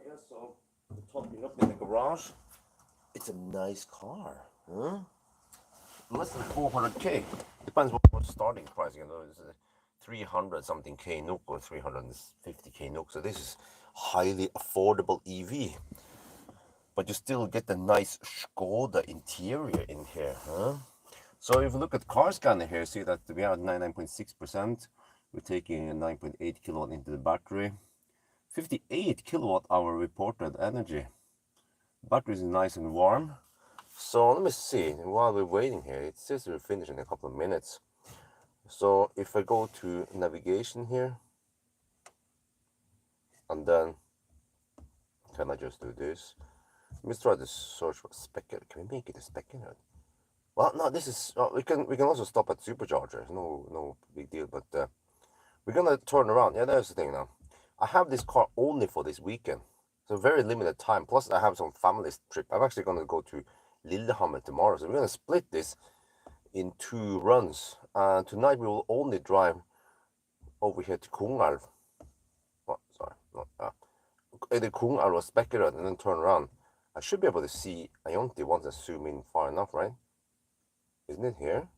Yeah, so topping up in the garage. It's a nice car, huh? Less than 400k. Depends what starting price. You know, it's 300 something k NOK or 350k NOK. So this is highly affordable EV, but you still get the nice Skoda interior in here, huh? So if you look at car scanner here, see that we are at 99.6%. We're taking a 9.8 kilowatt into the battery. 58 kilowatt hour reported energy. Battery is nice and warm. So let me see, while we're waiting here, it says we'll finish in a couple of minutes. So if I go to navigation here, and then, can I just do this? Let's try to search for specular. Can we make it a specular? Well, no, this is, we can also stop at supercharger, no big deal, but we're gonna turn around. Yeah, there's the thing now. I have this car only for this weekend, so very limited time. Plus, I have some family trip. I'm actually gonna go to Lillehammer tomorrow, so we're gonna split this in 2 runs. And tonight we will only drive over here to Kungalv. Oh, sorry, not either Kungalv or Spekerød, and then turn around. I should be able to see Ionti once I zoom in far enough, right? Isn't it here?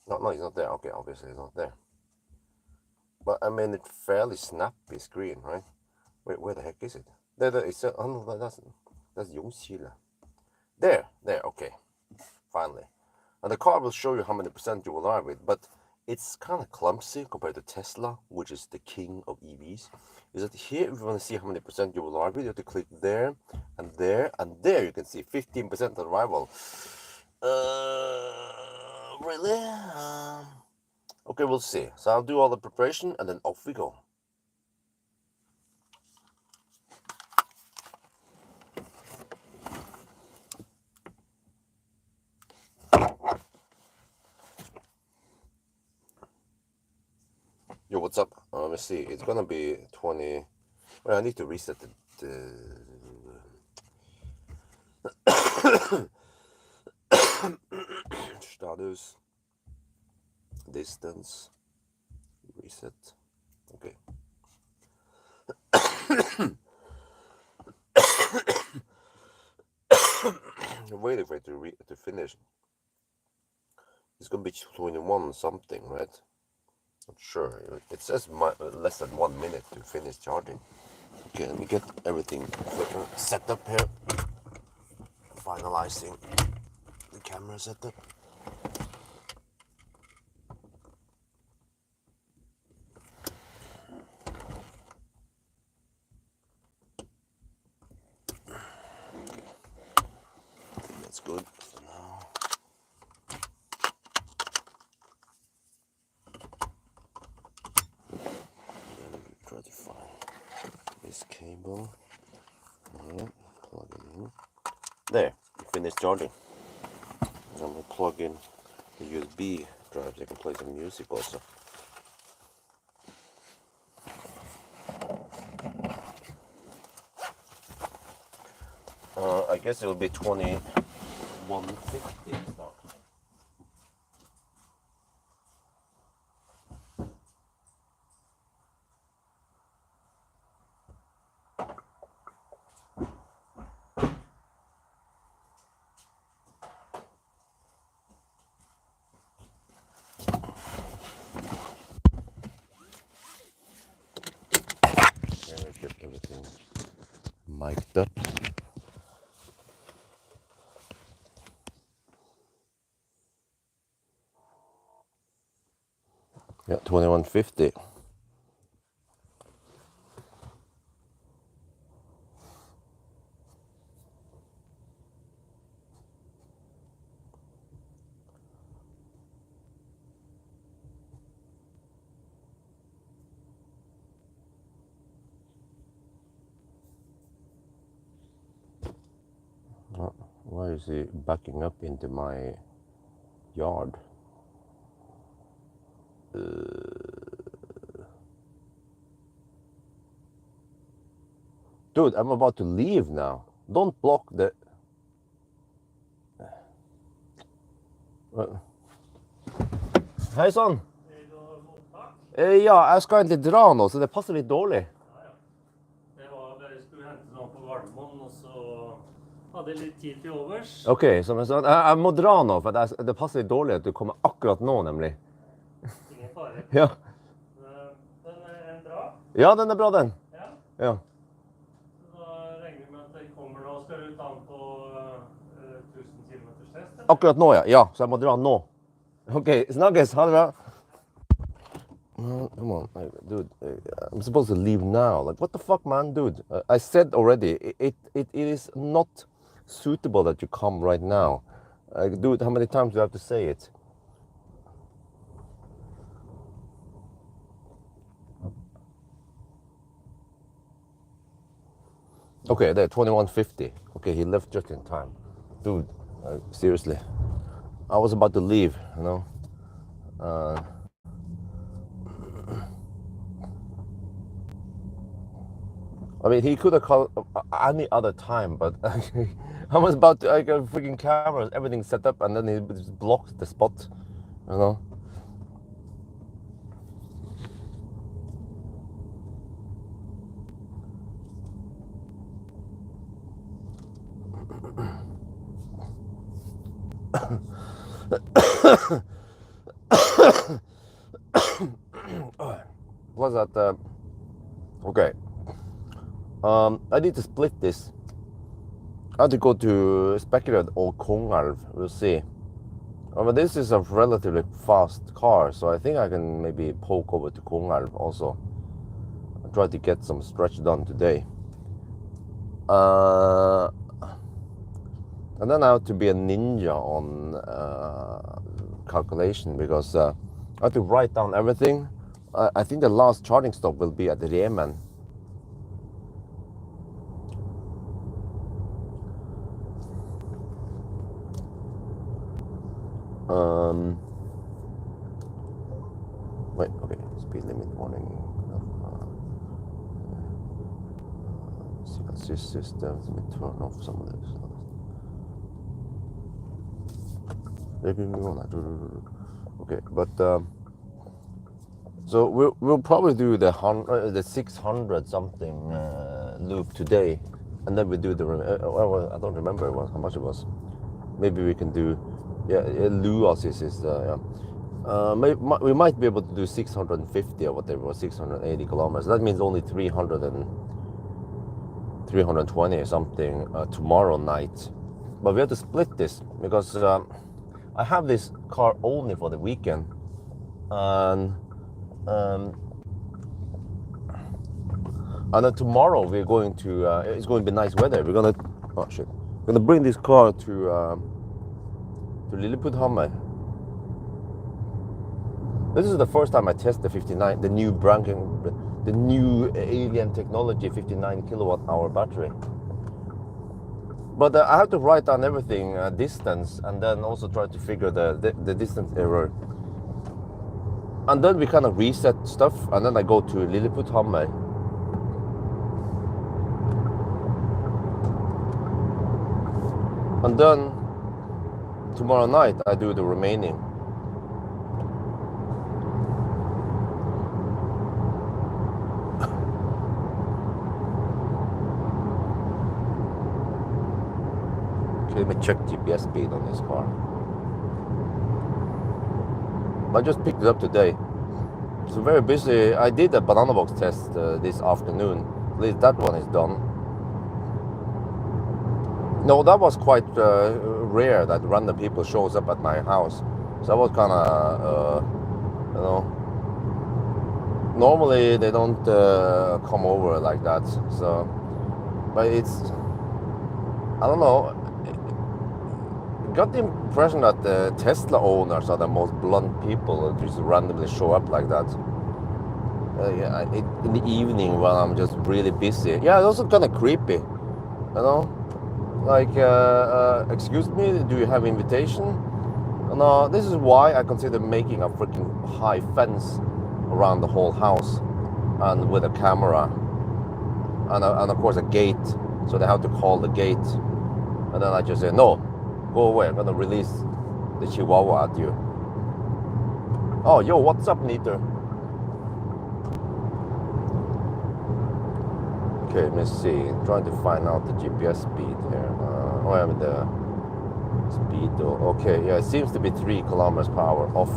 No, it's not there. Okay, obviously it's not there. But I mean, it's fairly snappy screen, right? Wait, where the heck is it? There, it's, oh no, that's Ljungskile. There, okay, finally. And the car will show you how many percent you will arrive with, but it's kind of clumsy compared to Tesla, which is the king of EVs. Is that here, if you want to see how many percent you will arrive with, you have to click there, and there, and there you can see 15% arrival. Really? Okay, we'll see. So I'll do all the preparation, and then off we go. Yo, what's up? Let me see. It's gonna be 20. Well, I need to reset the status, distance, reset. Okay. I'm waiting for it to finish. It's gonna be 21 something, right? Not sure. It says less than 1 minute to finish charging. Okay, let me get everything set up here. Finalizing the camera setup. I think that's good for now. Try to find this cable. Alright, plug it in. There, finished charging. I'm gonna plug in the USB drive so I can play some music also. I guess it will be 2150 start. Get everything mic'd up. Yeah, 2150. Why is he backing up into my yard? Dude, I'm about to leave now. Don't block the... Hei sann. Ja, jeg skal egentlig dra nå, så det passer litt dårlig. Det var bare skulle hente noe på Gardermoen, og så hadde jeg litt tid til overs. Ok, som jeg sa, jeg må dra nå, for det passer litt dårlig at du kommer akkurat nå, nemlig. Ingen fare. Ja. Den er bra. Ja, den er bra, den. Ja. Så da regner vi med at den kommer nå. Skal du ta den på 1000 km test? Akkurat nå, ja. Ja, så jeg må dra nå. Ok, snakkes. Ha det bra. Come on, dude. I'm supposed to leave now. Like, what the fuck, man, dude? I said already, it is not suitable that you come right now. Dude, how many times do you have to say it? Okay, there, 21:50. Okay, he left just in time. Dude, seriously. I was about to leave, you know. I mean, he could have called any other time, but I was about to, I got freaking cameras, everything set up, and then he just blocked the spot, you know. Was that okay? I need to split this. I have to go to Spekkeleid or Kongelv. We'll see. But this is a relatively fast car, so I think I can maybe poke over to Kongelv also. I'll try to get some stretch done today. And then I have to be a ninja on calculation, because I have to write down everything. I think the last charging stop will be at Remen. Wait, okay, speed limit warning. Assist systems, let me turn off some of this. Okay, but so we'll probably do the 600 something loop today, and then we do the I don't remember how much it was. Maybe we can do Luas is we might be able to do 650 or whatever, or 680 kilometers. That means only 320 or something tomorrow night. But we have to split this, because I have this car only for the weekend, and then tomorrow we're going to it's going to be nice weather. We're gonna bring this car to Lilleputthammer. This is the first time I test the 59, the new alien technology 59 kilowatt hour battery. But I have to write down everything, distance, and then also try to figure the distance error. And then we kind of reset stuff, and then I go to Lilleputthammer. And then tomorrow night I do the remaining. Okay, let me check GPS speed on this car. I just picked it up today. So very busy. I did a banana box test this afternoon. At least that one is done. No, that was quite rare that random people shows up at my house. So I was kind of, you know, normally they don't come over like that. So, but it's, I don't know. I got the impression that the Tesla owners are the most blunt people that just randomly show up like that. In the evening when I'm just really busy. Yeah, it's also kind of creepy, you know? Like, excuse me, do you have invitation? No, this is why I consider making a freaking high fence around the whole house, and with a camera, and of course a gate, so they have to call the gate, and then I just say, no, go away, I'm gonna release the Chihuahua at you. Oh, yo, what's up, Nita? Okay, let me see. I'm trying to find out the GPS speed here. Oh, I mean the speed though. Okay, yeah, it seems to be 3 kilometers per hour off.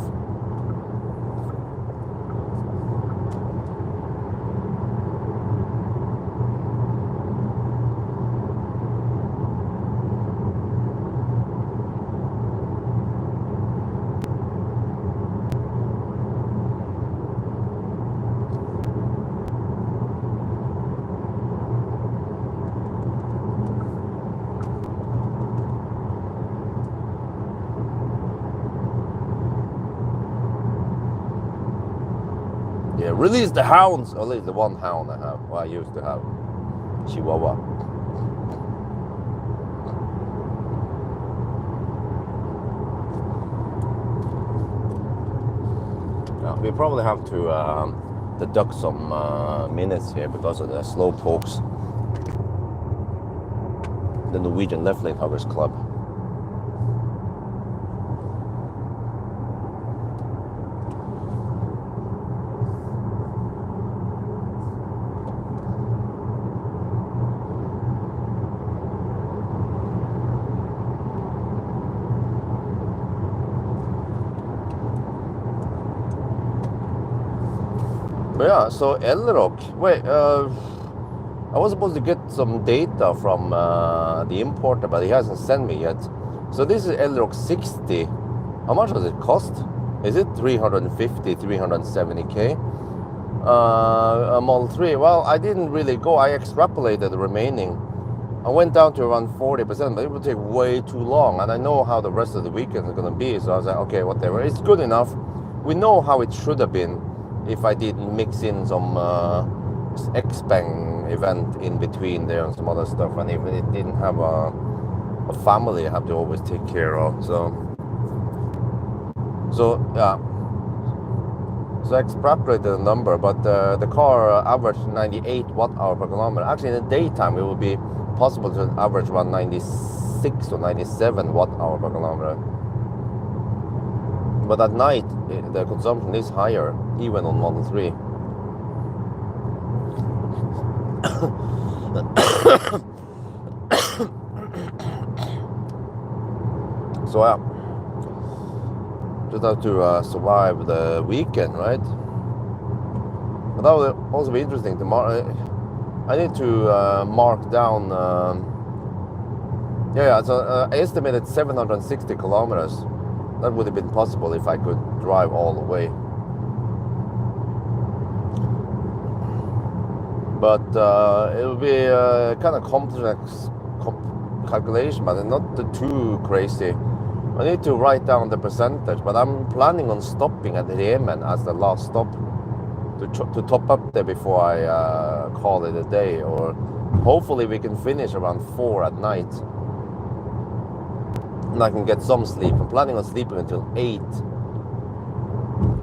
Yeah, release the hounds. Or at least the one hound I have. Well, I used to have. Chihuahua. Yeah, we probably have to deduct some minutes here because of the slow pokes. The Norwegian Left Lane Huggers Club. But yeah, so Elroq. Wait, I was supposed to get some data from the importer, but he hasn't sent me yet. So this is Elroq 60. How much does it cost? Is it 350, 370k? Model 3. Well, I didn't really go. I extrapolated the remaining. I went down to around 40%, but it would take way too long. And I know how the rest of the weekend is going to be. So I was like, okay, whatever. It's good enough. We know how it should have been if I didn't mix in some X-Bang event in between there and some other stuff. And if it didn't have a family I have to always take care of. So yeah. So I extrapolated the number, but the car averaged 98 watt-hour per kilometer. Actually, in the daytime, it would be possible to average around 96 or 97 watt-hour per kilometer. But at night, the consumption is higher, even on Model 3. So yeah. Just have to survive the weekend, right? But that will also be interesting to mark. I need to mark down. So I estimated 760 kilometers. That would have been possible if I could drive all the way. But it will be a kind of complex calculation, but not too crazy. I need to write down the percentage, but I'm planning on stopping at Remen as the last stop to top up there before I call it a day, or hopefully we can finish around 4 at night and I can get some sleep. I'm planning on sleeping until 8,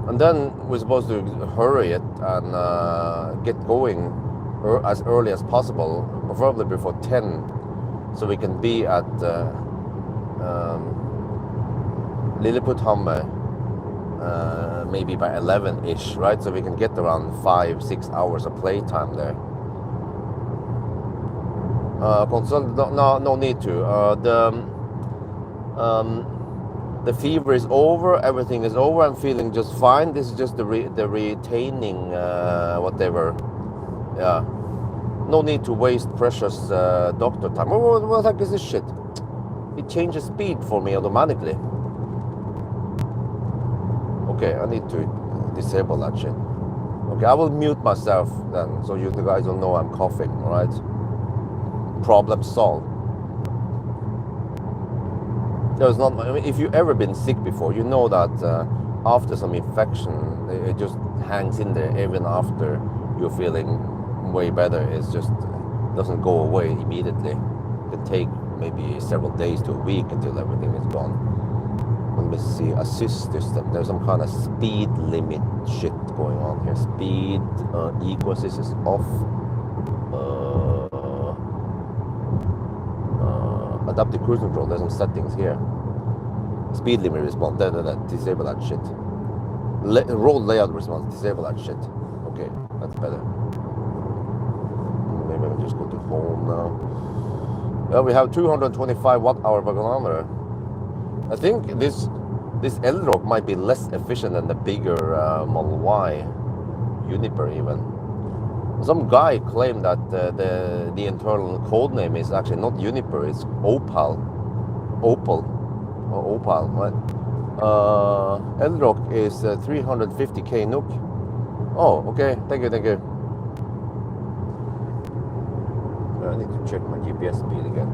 and then we're supposed to hurry it and get going as early as possible, preferably before 10, so we can be at Lilleputthammer maybe by 11-ish, right? So we can get around 5-6 hours of playtime there. No need to. The fever is over, everything is over, I'm feeling just fine. This is just the retaining whatever. Yeah, no need to waste precious doctor time. What the heck is this shit? It changes speed for me automatically. Okay, I need to disable that shit. Okay, I will mute myself then, so you guys will know I'm coughing, alright? Problem solved. There's not. I mean, if you've ever been sick before, you know that after some infection, it just hangs in there even after you're feeling way better. It just doesn't go away immediately. It can take maybe several days to a week until everything is gone. Let me see. Assist system. There's some kind of speed limit shit going on here. Speed eco assist is off. Adaptive cruise control. There's some settings here. Speed limit response. Disable that shit. Road layout response. Disable that shit. Okay, that's better. Maybe I'll just go to home now. Well, we have 225 watt-hour per kilometer. I think this Elroq might be less efficient than the bigger Model Y, Uniper even. Some guy claimed that the internal code name is actually not Uniper, it's Opal, or Opal, right? Elroq is 350k NOK. Oh, okay, thank you. I need to check my GPS speed again.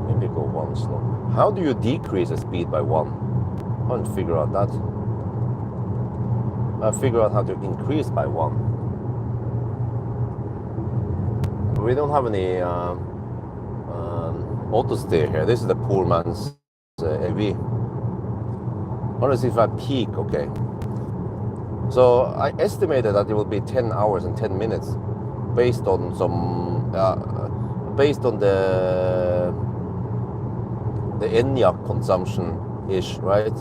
Maybe go one slow. How do you decrease the speed by one? I haven't figured out that. I figure out how to increase by one. We don't have any auto steer here. This is the poor man's AV. 165 peak, okay. So I estimated that it will be 10 hours and 10 minutes based on some based on the ENIAC consumption ish, right?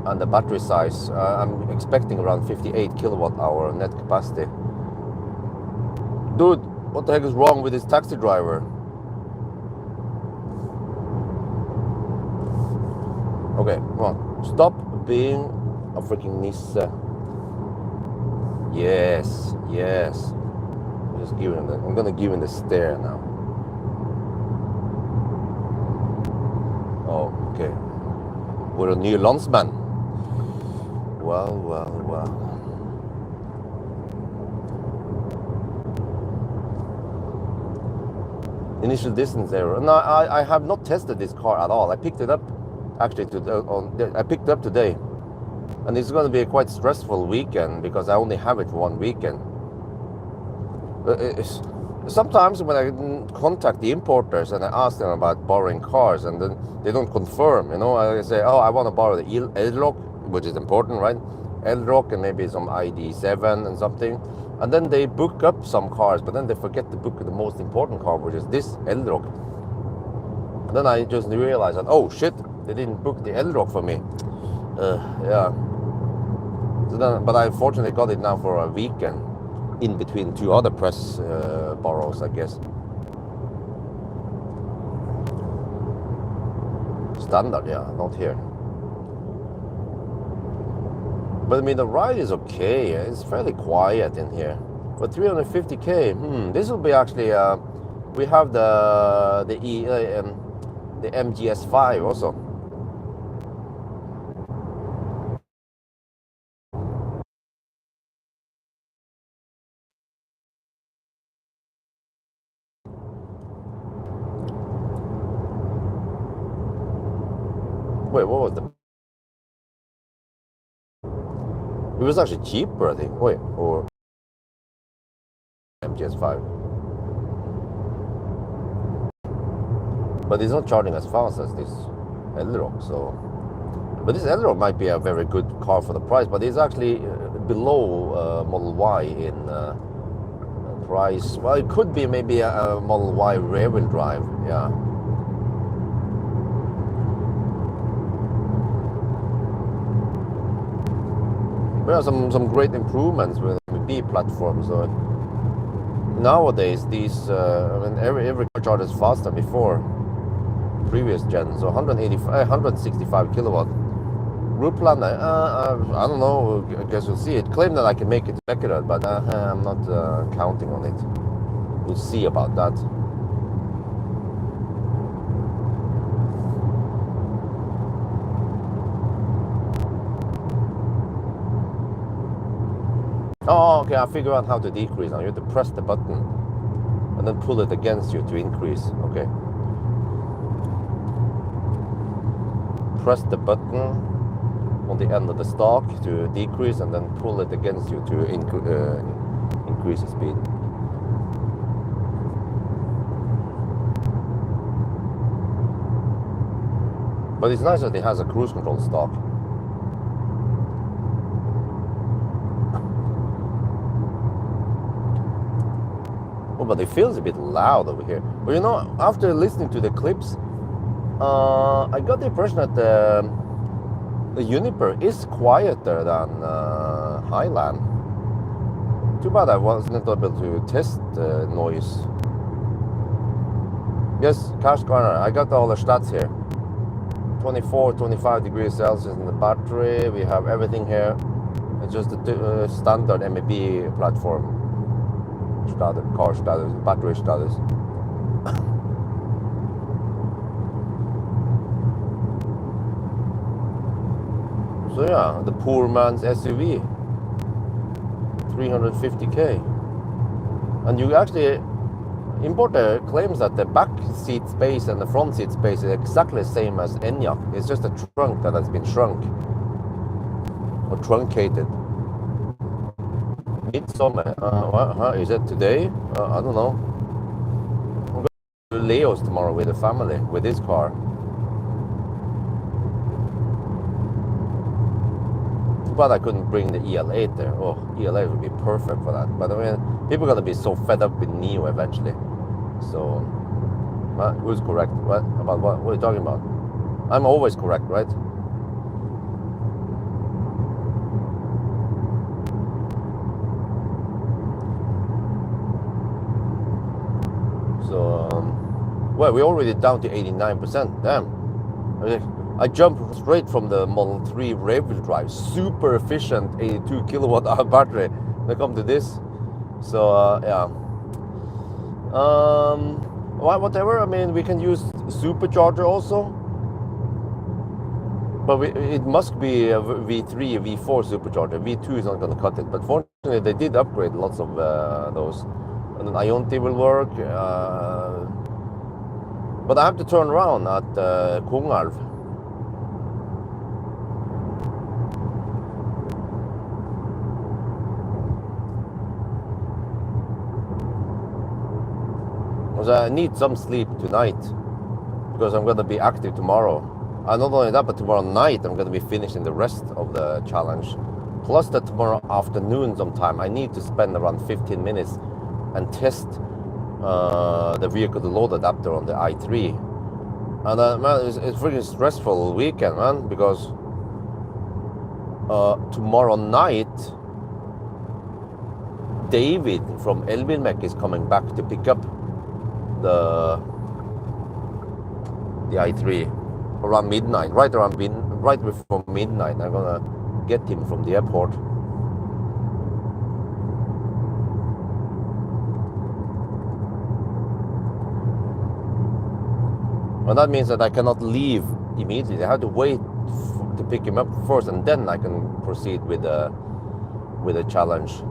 And the battery size. I'm expecting around 58 kilowatt hour net capacity. Dude, what the heck is wrong with this taxi driver? Okay, come on. Stop being a freaking Nisse. Yes. I'm gonna give him the stare now. Oh, okay. We're a new landsman. Well. Initial distance error. No, I have not tested this car at all. I picked it up actually I picked it up today, and it's going to be a quite stressful weekend because I only have it for one weekend. Sometimes when I contact the importers and I ask them about borrowing cars, and then they don't confirm, I say, oh, I want to borrow the Elroq, which is important, right? Elroq and maybe some ID7 and something, and then they book up some cars, but then they forget to book the most important car, which is this Elroq. And then I just realized that, oh shit, they didn't book the Elroq for me. Yeah. So then, but I fortunately got it now for a weekend, in between two other press borrows, I guess. Standard, yeah, not here. But I mean, the ride is okay. It's fairly quiet in here. For 350k, this will be actually. We have the MGS5 also. Wait, what was the? It was actually cheaper, I think. Wait, or MGS5. But it's not charging as fast as this Elroq, so. But this Elroq might be a very good car for the price, but it's actually below Model Y in price. Well, it could be maybe a Model Y rear-wheel drive, yeah. We have some great improvements with the B platform. So nowadays, these every car charges faster before previous gen. So 165 kilowatt. Route plan, I don't know. I guess we'll see. It claimed that I can make it accurate, but I'm not counting on it. We'll see about that. Oh, okay, I figured out how to decrease now. You have to press the button and then pull it against you to increase. Okay. Press the button on the end of the stalk to decrease, and then pull it against you to increase the speed. But it's nice that it has a cruise control stalk. Oh, but it feels a bit loud over here. But you know, after listening to the clips, I got the impression that the Juniper is quieter than Highland. Too bad I wasn't able to test noise. Yes, Cash Corner, I got all the stats here. 24, 25 degrees Celsius in the battery. We have everything here. It's just the standard MEB platform. Car status, battery status. So yeah, the poor man's SUV. 350k. And you actually, importer claims that the back seat space and the front seat space is exactly the same as Enyaq. It's just a trunk that has been shrunk or truncated. Midsummer, is it today? I don't know. I'm going to Leo's tomorrow with the family with this car. But I couldn't bring the EL8 there. Oh, EL8 would be perfect for that. But I mean, people are gonna be so fed up with Neo eventually. So, who's correct? What about what? What are you talking about? I'm always correct, right? So, well, we're already down to 89%. Damn. I jumped straight from the Model 3 rear-wheel drive, super efficient 82 kilowatt hour battery. Then come to this. So yeah. Whatever. I mean, we can use supercharger also, but it must be a V3, a V4 supercharger. V2 is not going to cut it. But fortunately, they did upgrade lots of those. And then Ionity will work. But I have to turn around at Kongalv. So I need some sleep tonight because I'm going to be active tomorrow. And not only that, but tomorrow night I'm going to be finishing the rest of the challenge. Plus that tomorrow afternoon sometime I need to spend around 15 minutes and test the vehicle to load adapter on the i3. And man, it's a freaking stressful weekend, man, because tomorrow night David from Elbilmek is coming back to pick up the i3 around midnight, right before midnight. I'm gonna get him from the airport. And that means that I cannot leave immediately. I have to wait to pick him up first, and then I can proceed with the challenge.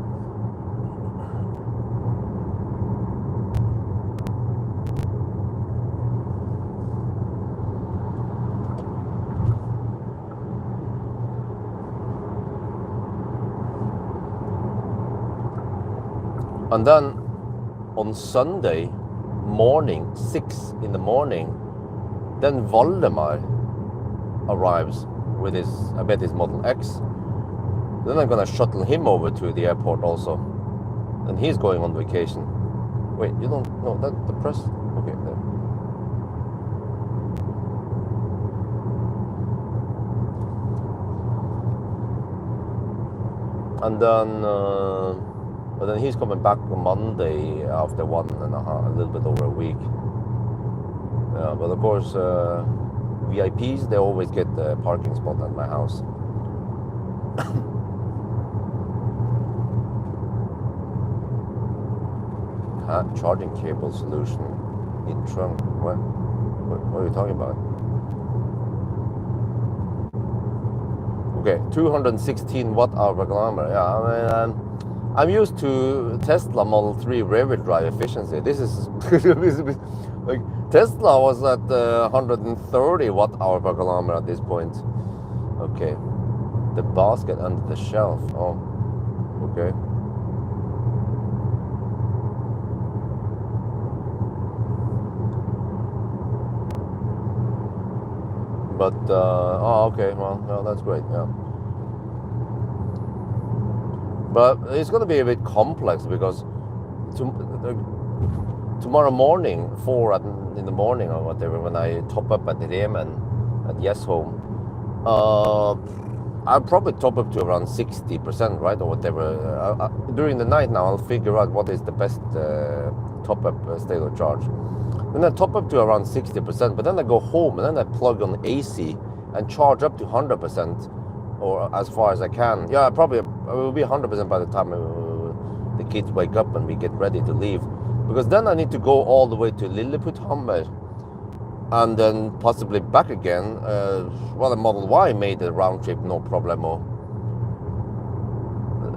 And then on Sunday morning, 6 in the morning, then Valdemar arrives with his Model X. Then I'm gonna shuttle him over to the airport also. And he's going on vacation. Wait, you don't know that the press? Okay, there. And then he's coming back on Monday after 1.5, a little bit over a week. Yeah, but of course, VIPs, they always get the parking spot at my house. Charging cable solution in trunk. What are you talking about? Okay, 216 watt-hour per kilometer. Yeah, I mean, I'm used to Tesla Model 3 rear-wheel drive efficiency. This is like Tesla was at 130 watt-hour per kilometer at this point. Okay, the basket under the shelf. Oh, okay. But oh, okay. Well, no, that's great. Yeah. But it's going to be a bit complex because tomorrow morning, in the morning or whatever, when I top up at the Remen at Yes Home, I'll probably top up to around 60%, right, or whatever. During the night now, I'll figure out what is the best top up state of charge. Then I top up to around 60%, but then I go home and then I plug on AC and charge up to 100%, or as far as I can. Yeah, probably it will be 100% by the time the kids wake up and we get ready to leave. Because then I need to go all the way to Lilleputthammer and then possibly back again. Well, the Model Y made the round trip, no problemo.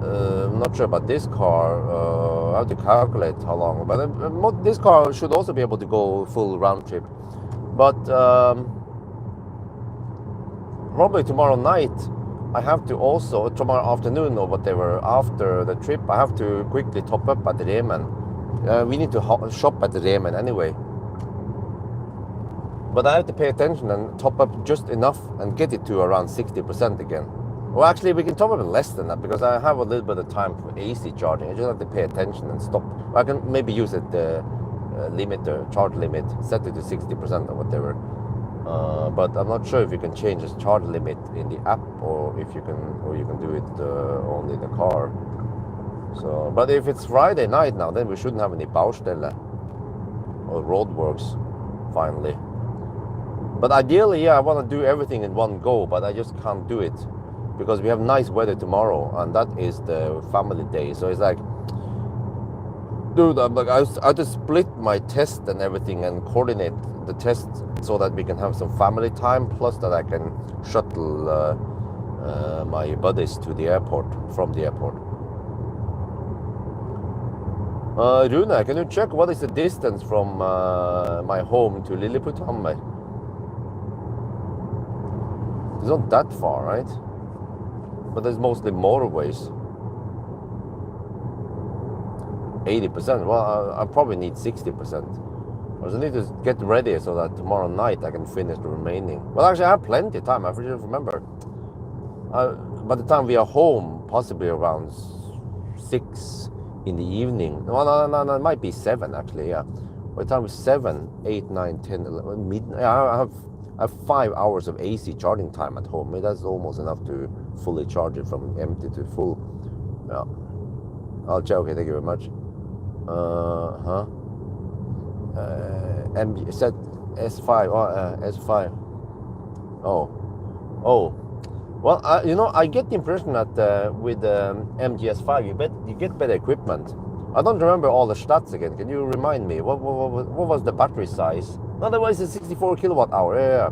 I'm not sure about this car. I have to calculate how long. But this car should also be able to go full round trip. But probably tomorrow night, I have to also, tomorrow afternoon or whatever, after the trip, I have to quickly top up at the Remen. We need to shop at the Remen anyway. But I have to pay attention and top up just enough and get it to around 60% again. Well, actually, we can top up less than that because I have a little bit of time for AC charging. I just have to pay attention and stop. I can maybe use it, the limiter, charge limit, set it to 60% or whatever. But I'm not sure if you can change the charge limit in the app or if you can do it only in the car. So, but if it's Friday night now, then we shouldn't have any Baustelle or roadworks finally. But ideally, yeah, I want to do everything in one go, but I just can't do it because we have nice weather tomorrow, and that is the family day. So it's like, dude, I'm like, I have to split my test and everything and coordinate the test so that we can have some family time, plus that I can shuttle my buddies to the airport, from the airport. Rune, can you check what is the distance from my home to Lilleputthammer? It's not that far, right? But there's mostly motorways. 80%. Well, I probably need 60%. I just need to get ready so that tomorrow night I can finish the remaining. Well, actually, I have plenty of time. I just remember. By the time we are home, possibly around 6 in the evening. Well, no, it might be 7 actually. Yeah. By the time it's 7, 8, 9, 10, 11, midnight. I have 5 hours of AC charging time at home. That's almost enough to fully charge it from empty to full. Yeah. I'll check. Okay, thank you very much. Set S5. S5. Oh. Well, I get the impression that with MGS5 you get better equipment. I don't remember all the stats again. Can you remind me? What was the battery size? Otherwise, it's 64 kilowatt hour. Yeah.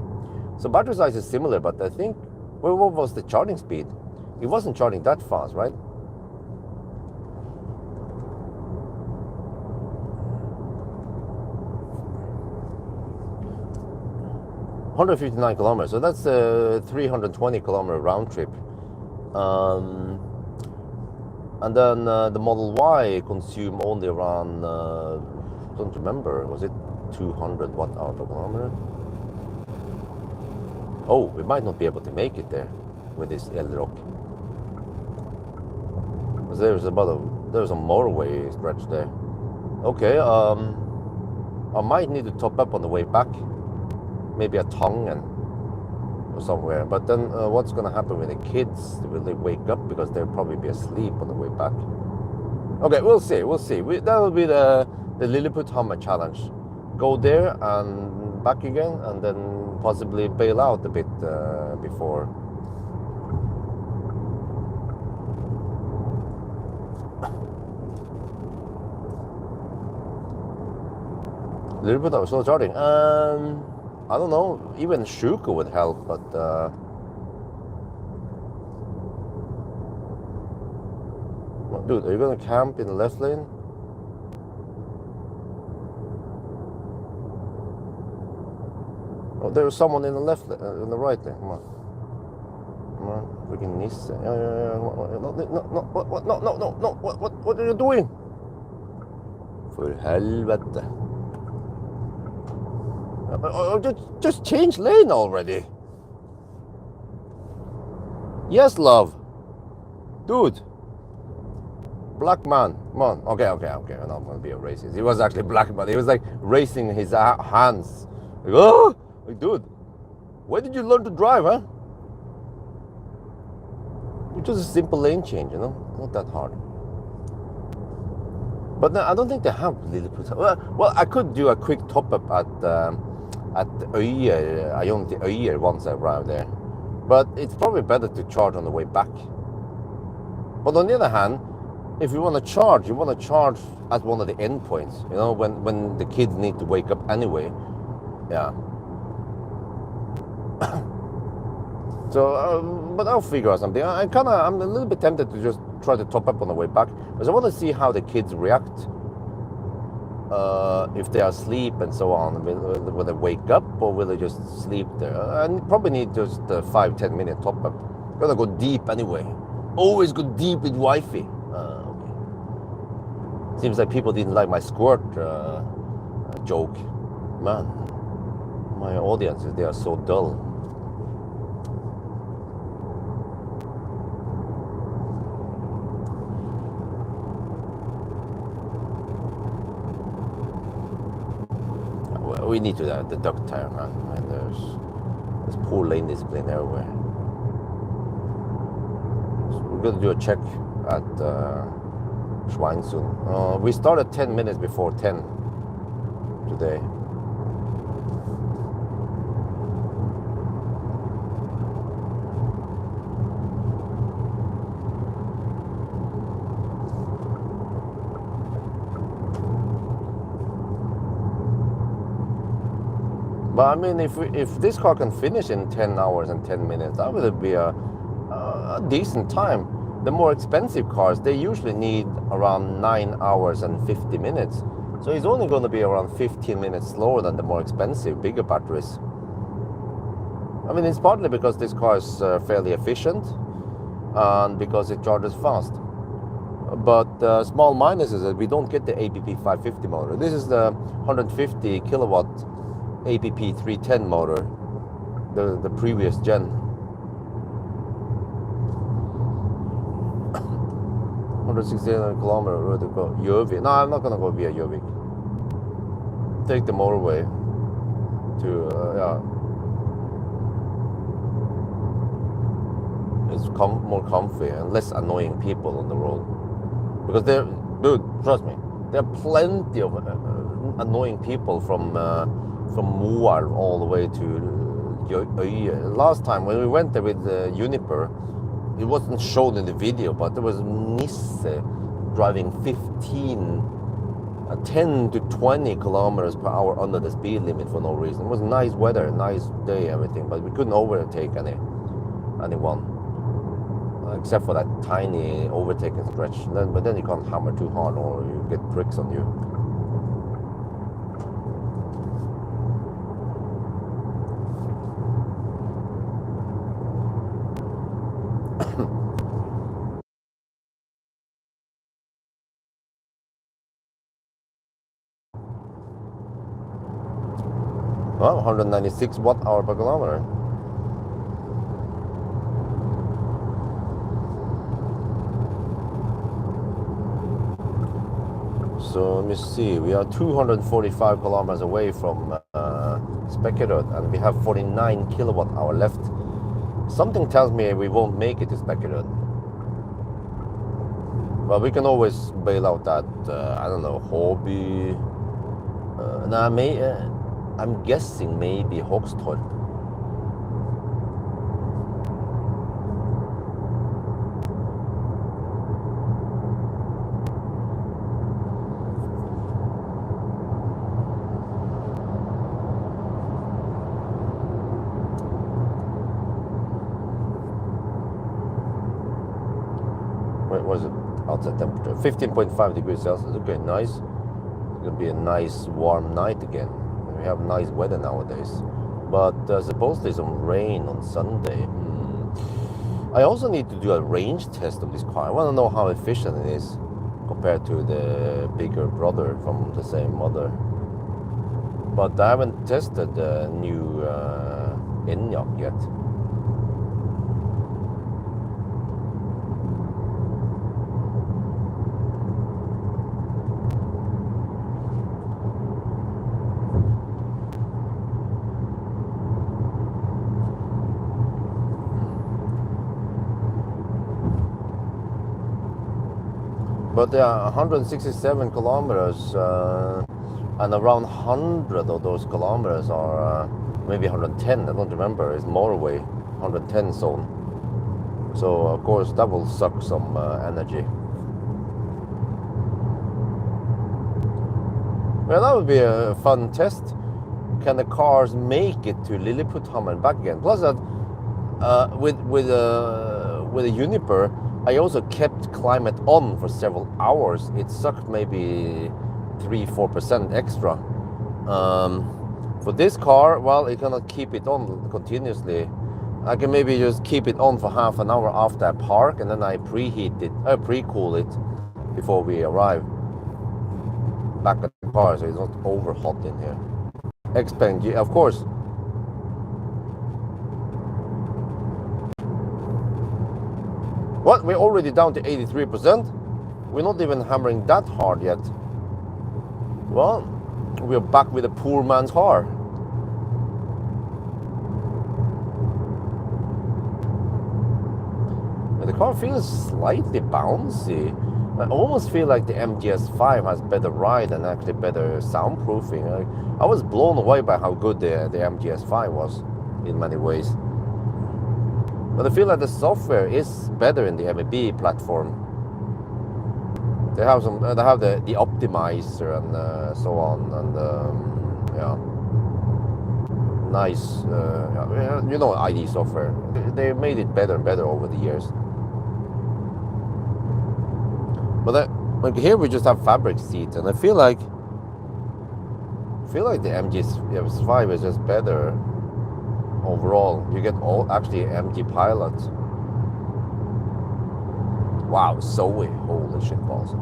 So battery size is similar, but I think what was the charging speed? It wasn't charging that fast, right? $159 kilometers. So that's a 320 kilometer round trip. And then the Model Y consume only around, don't remember, was it 200 watt hour per kilometer? Oh, we might not be able to make it there with this Elroq. Because there's a motorway stretch there. Okay, I might need to top up on the way back. Maybe a Tongen or somewhere. But then what's going to happen with the kids? Will they wake up? Because they'll probably be asleep on the way back. Okay, we'll see. That will be the Lilleputthammer challenge. Go there and back again, and then possibly bail out a bit before. Lilleputthammer slow charging. I don't know, even Shuko would help, but dude, are you gonna camp in the left lane? Oh, there's someone in the left lane, in the right lane. Come on, freaking Nisse. Yeah. No, what are you doing? For helvete. Just change lane already. Yes, love. Dude. Black man, come on. Okay. I'm not gonna be a racist. He was actually black, but he was like raising his hands. Like, oh, like, dude, where did you learn to drive, huh? It's just a simple lane change, not that hard. But no, I don't think they have Lilliput. Well, I could do a quick top up at Øyer once I arrive there, but it's probably better to charge on the way back. But on the other hand, if you want to charge at one of the endpoints, when the kids need to wake up anyway. Yeah. So, but I'll figure out something. I'm a little bit tempted to just try to top up on the way back, because I want to see how the kids react. If they are asleep and so on, will they wake up or will they just sleep there? And probably need just a 5-10 minute top up. Gonna go deep anyway. Always go deep with wifey. Okay. Seems like people didn't like my squirt joke. Man, my audiences, they are so dull. We need to deduct tire, man. And there's poor lane discipline everywhere. So we're gonna do a check at Schweinsund. We started 10 minutes before 10 today. But I mean, if this car can finish in 10 hours and 10 minutes, that would be a decent time. The more expensive cars, they usually need around 9 hours and 50 minutes. So it's only going to be around 15 minutes slower than the more expensive, bigger batteries. I mean, it's partly because this car is fairly efficient and because it charges fast. But small minus is that we don't get the APP 550 motor. This is the 150 kilowatt APP 310 motor, the previous gen. 168 kilometer road to go. Gjøvik. No, I'm not gonna go via Gjøvik. Take the motorway to It's more comfy and less annoying people on the road. Because dude, trust me, there are plenty of annoying people from Moar all the way to Øyer. Last time when we went there with Uniper, it wasn't shown in the video, but there was Nisse driving 10 to 20 kilometers per hour under the speed limit for no reason. It was nice weather, nice day, everything, but we couldn't overtake anyone. Except for that tiny overtaking stretch. But then you can't hammer too hard or you get pricks on you. Well, 196 watt-hour per kilometer. So let me see, we are 245 kilometers away from Spekkerød and we have 49 kilowatt-hour left. Something tells me we won't make it to Spekkerød. But we can always bail out at, I don't know, Håby. I'm guessing maybe Hogstorp. What is it? Outside temperature 15.5 degrees Celsius. Okay, nice. It's gonna be a nice warm night again. We have nice weather nowadays, but supposedly some rain on Sunday. I also need to do a range test of this car. I want to know how efficient it is compared to the bigger brother from the same mother. But I haven't tested the new Elroq yet. But yeah, 167 kilometers, and around 100 of those kilometers are maybe 110. I don't remember. It's motorway, 110 zone. So of course that will suck some energy. Well, that would be a fun test. Can the cars make it to Lilleputthamn and back again? Plus that with a Juniper, I also kept climate on for several hours. It sucked maybe 3-4% extra. For this car, well, it cannot keep it on continuously. I can maybe just keep it on for half an hour after I park, and then I pre-cool it before we arrive back at the car, so it's not over hot in here. Expand, of course. What? We're already down to 83%? We're not even hammering that hard yet. Well, we're back with a poor man's car. The car feels slightly bouncy. I almost feel like the MGS5 has better ride and actually better soundproofing. I was blown away by how good the MGS5 was in many ways. But I feel like the software is better in the MEB platform. They have the optimizer and so on, and yeah, nice, you know, ID software. They made it better and better over the years. But like here we just have fabric seats, and I feel like the MG5 is just better overall. You get actually MG Pilot. Wow, Zoe, holy shit balls.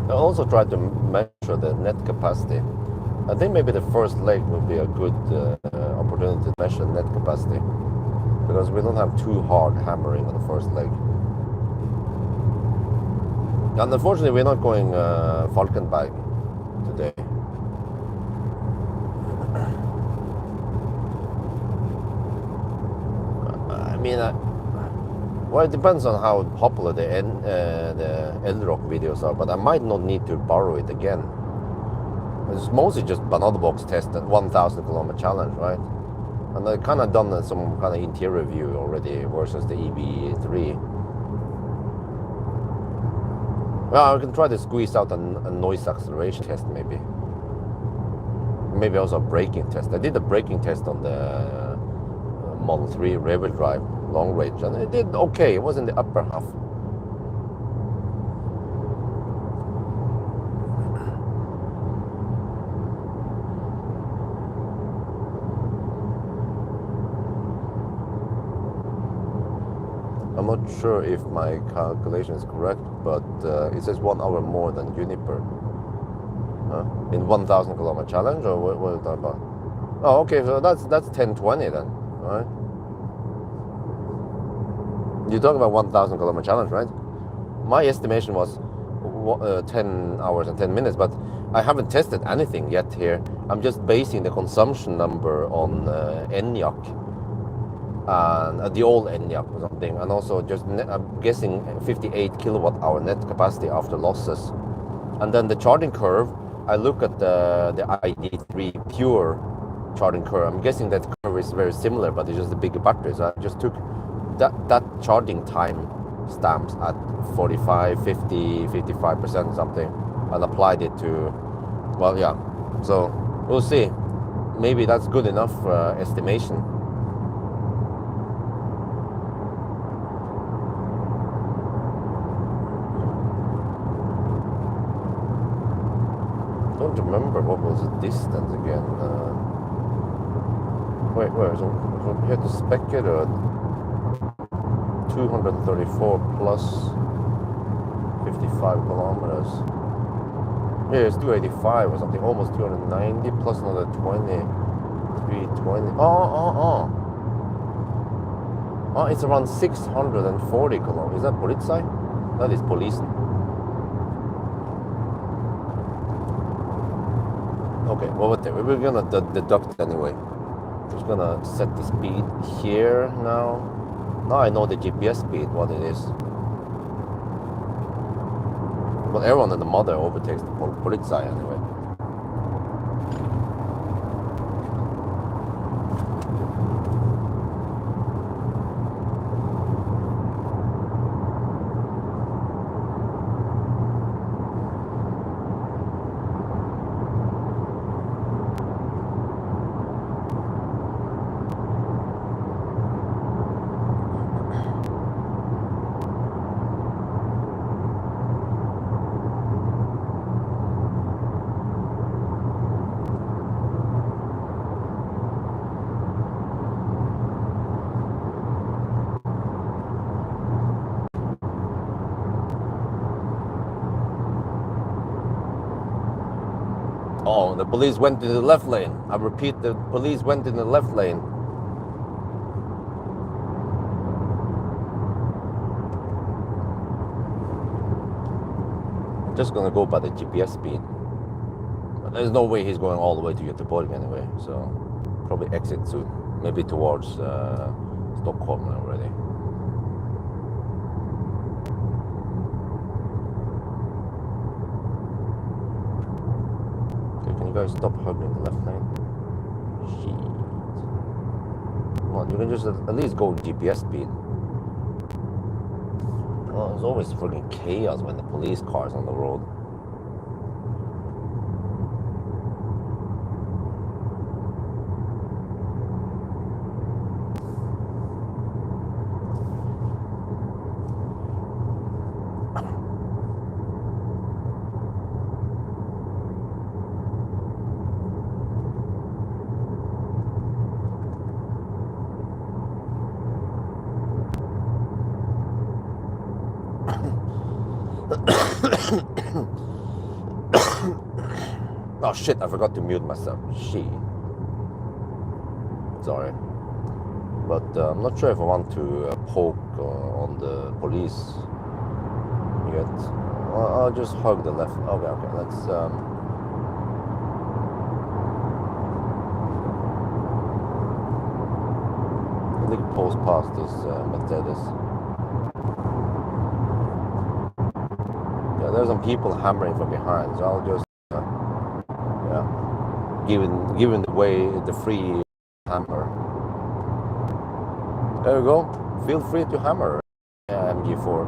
I also tried to measure the net capacity. I think maybe the first leg would be a good opportunity to measure net capacity, because we don't have too hard hammering on the first leg. And unfortunately, we're not going Falkenberg today. I mean, well, it depends on how popular the Elroq videos are, but I might not need to borrow it again. It's mostly just banana box test at 1,000 kilometer challenge, right? And I kind of done some kind of interior view already versus the EB3. Well, I can try to squeeze out a noise acceleration test maybe. Maybe also a braking test. I did a braking test on the Model 3 rear-wheel drive long range, and it did okay. It was in the upper half. I'm not sure if my calculation is correct, but it says 1 hour more than Juniper. In 1,000 kilometer challenge, or what are you talking about? Oh, okay, so that's 1020 then, right? You're talking about 1,000 kilometer challenge, right? My estimation was 10 hours and 10 minutes, but I haven't tested anything yet here. I'm just basing the consumption number on Enyaq, and the old Enyaq or something, and also just I'm guessing 58 kilowatt hour net capacity after losses. And then the charging curve, I look at the ID3 pure charging curve. I'm guessing that curve is very similar, but it's just a bigger battery. So I just took that charging time stamps at 45, 50, 55% something, and applied it to, well, yeah. So we'll see. Maybe that's good enough estimation. I don't remember what was the distance again. Wait, so we had to spec it at 234 plus 55 kilometers. Yeah, it's 285 or something, almost 290 plus another 20. 320. Oh. Oh, it's around 640 kilometers. Is that Polizei? That is police. Okay, well, whatever. We're gonna deduct anyway. Just gonna set the speed here now. Now I know the GPS speed, what it is. But everyone and the mother overtakes the Polizei anyway. Oh, the police went in the left lane. I repeat, the police went in the left lane. I'm just gonna go by the GPS speed. But there's no way he's going all the way to Göteborg anyway, so probably exit soon. Maybe towards Stockholm already. You guys stop hugging the left lane. Shit. Come on, you can just at least go GPS speed. Oh, there's always freaking chaos when the police cars on the road. Oh shit, I forgot to mute myself. Shit. Sorry. But I'm not sure if I want to poke on the police yet. I'll just hug the left. Okay, let's... I think pulls past this Mercedes. Yeah, there's some people hammering from behind, so I'll just... Giving the free hammer. There you go. Feel free to hammer MG4.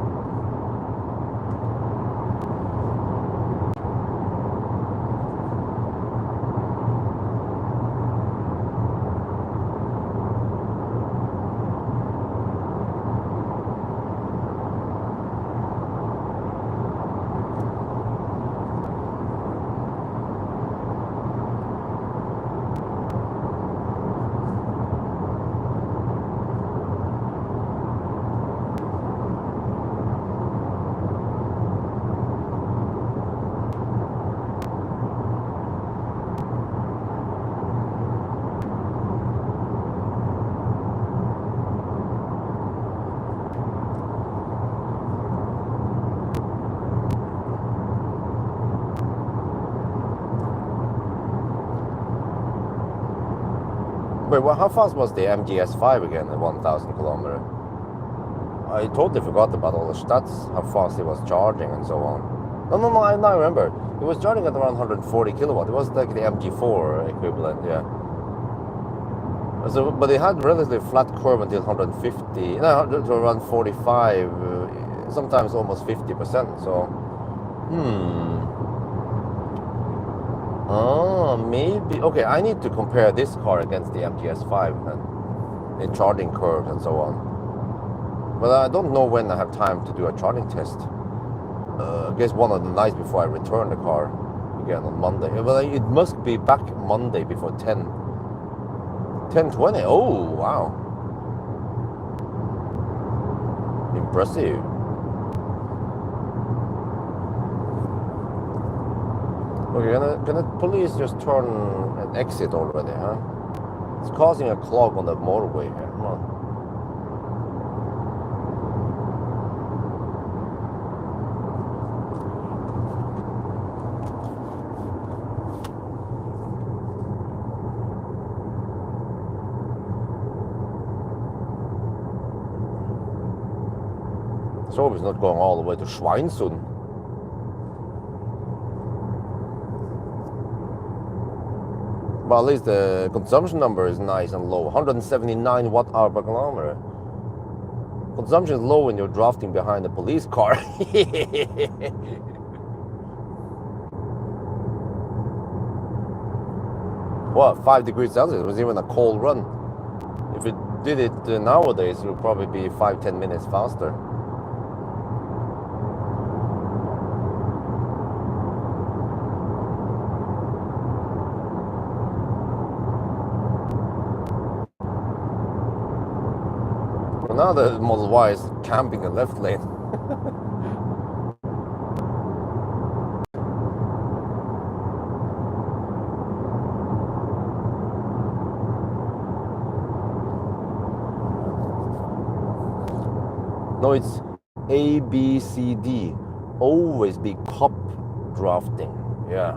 Wait, well, how fast was the MGS5 again at 1,000 kilometers? I totally forgot about all the stats, how fast it was charging and so on. No, I now remember. It was charging at around 140 kilowatt. It was like the MG4 equivalent, yeah. So, but it had relatively flat curve until 150, no, to around 45, sometimes almost 50%. So, Oh, maybe. Okay, I need to compare this car against the MGS5 and in charging curves and so on. But I don't know when I have time to do a charging test. I guess one of the nights before I return the car again on Monday. Well, it must be back Monday before 10:20. Oh, wow. Impressive. Okay, can the police just turn and exit already, huh? It's causing a clog on the motorway here. Come on. So it's not going all the way to Schweinsund. But at least the consumption number is nice and low. 179 watt-hour per kilometer. Consumption is low when you're drafting behind a police car. What, 5 degrees Celsius? It was even a cold run. If it did it nowadays, it would probably be 5-10 minutes faster. Well, now the Model Y is camping in left lane. No, it's A, B, C, D. Always be cop drafting. Yeah.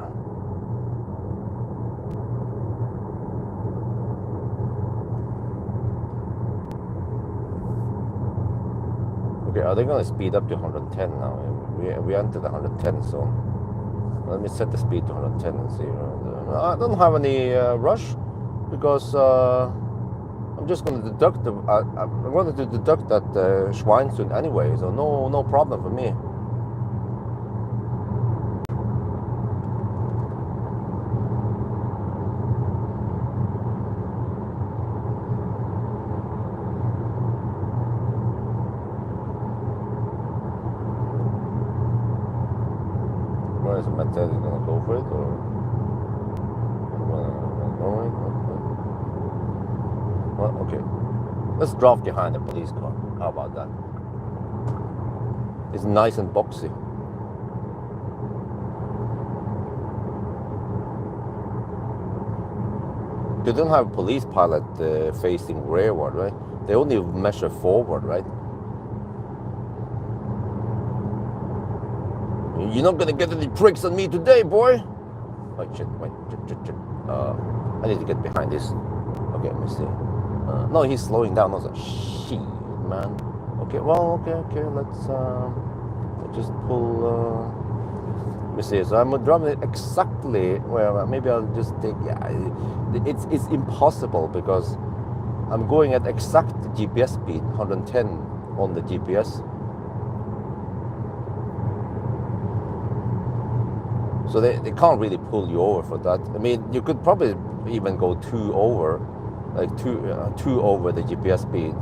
Okay, are they going to speed up to 110 now? We entered the 110 zone. Let me set the speed to 110 and see. I don't have any rush because I'm just going to deduct the. I'm going to deduct that Schweinsund anyway, so no problem for me. Where is Mattel going to go for it or? Well, okay. Let's draft behind the police car. How about that? It's nice and boxy. They don't have a police pilot facing rearward, right? They only measure forward, right? You're not gonna get any tricks on me today, boy. Oh shit! Wait, shit. I need to get behind this. Okay, let me see. No, he's slowing down. I was like, shit, man. Okay, well, okay. Let's just pull. Let me see. So I'm driving it exactly. Well, maybe I'll just take. Yeah, it's impossible because I'm going at exact GPS speed, 110 on the GPS. So they can't really pull you over for that. I mean, you could probably even go 2 over, like two over the GPS speed,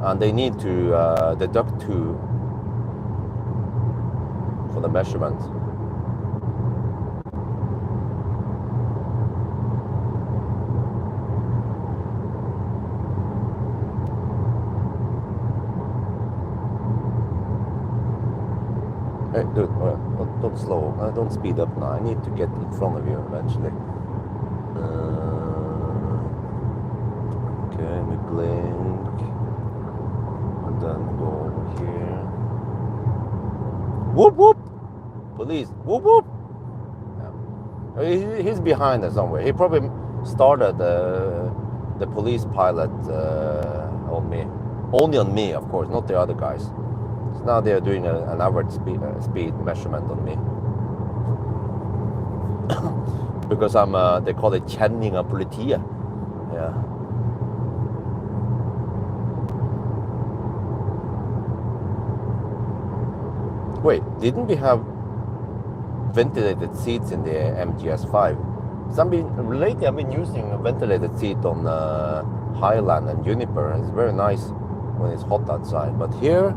and they need to deduct 2 for the measurement. Hey, dude, don't slow. Don't speed up now. I need to get in front of you eventually. Okay, let me blink. And then go over here. Whoop, whoop! Police, whoop, whoop! Yeah. He's behind us somewhere. He probably started the police pilot on me. Only on me, of course, not the other guys. Now they are doing an average speed measurement on me because I'm they call it kjenning av politiet. Yeah. Wait, didn't we have ventilated seats in the MGS5? Lately I've been using a ventilated seat on Highland and Juniper. It's very nice when it's hot outside, but here.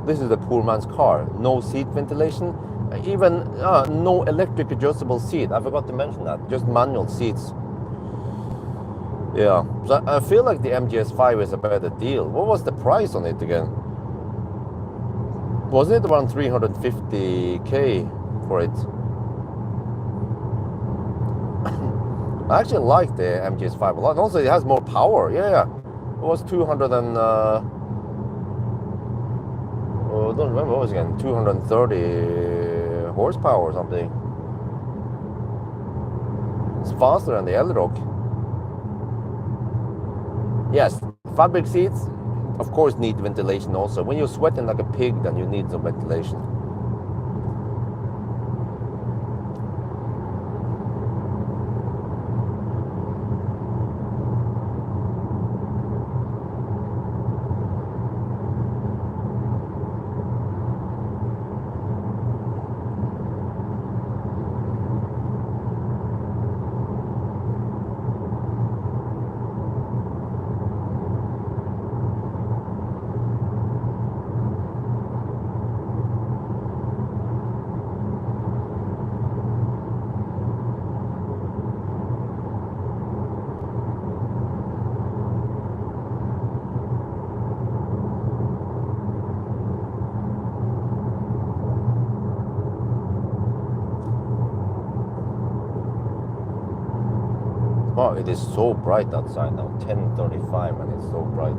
This is the poor man's car. No seat ventilation, even no electric adjustable seat. I forgot to mention that. Just manual seats. Yeah, so I feel like the MGS5 is a better deal. What was the price on it again? Wasn't it around 350k for it? I actually like the MGS5 a lot. And also, it has more power. Yeah. It was 200 and I don't remember what it was again. 230 horsepower or something. It's faster than the Elroq. Yes, fabric seats, of course, need ventilation also. When you're sweating like a pig, then you need some ventilation. Wow, it is so bright outside now, 10:35, and it's so bright.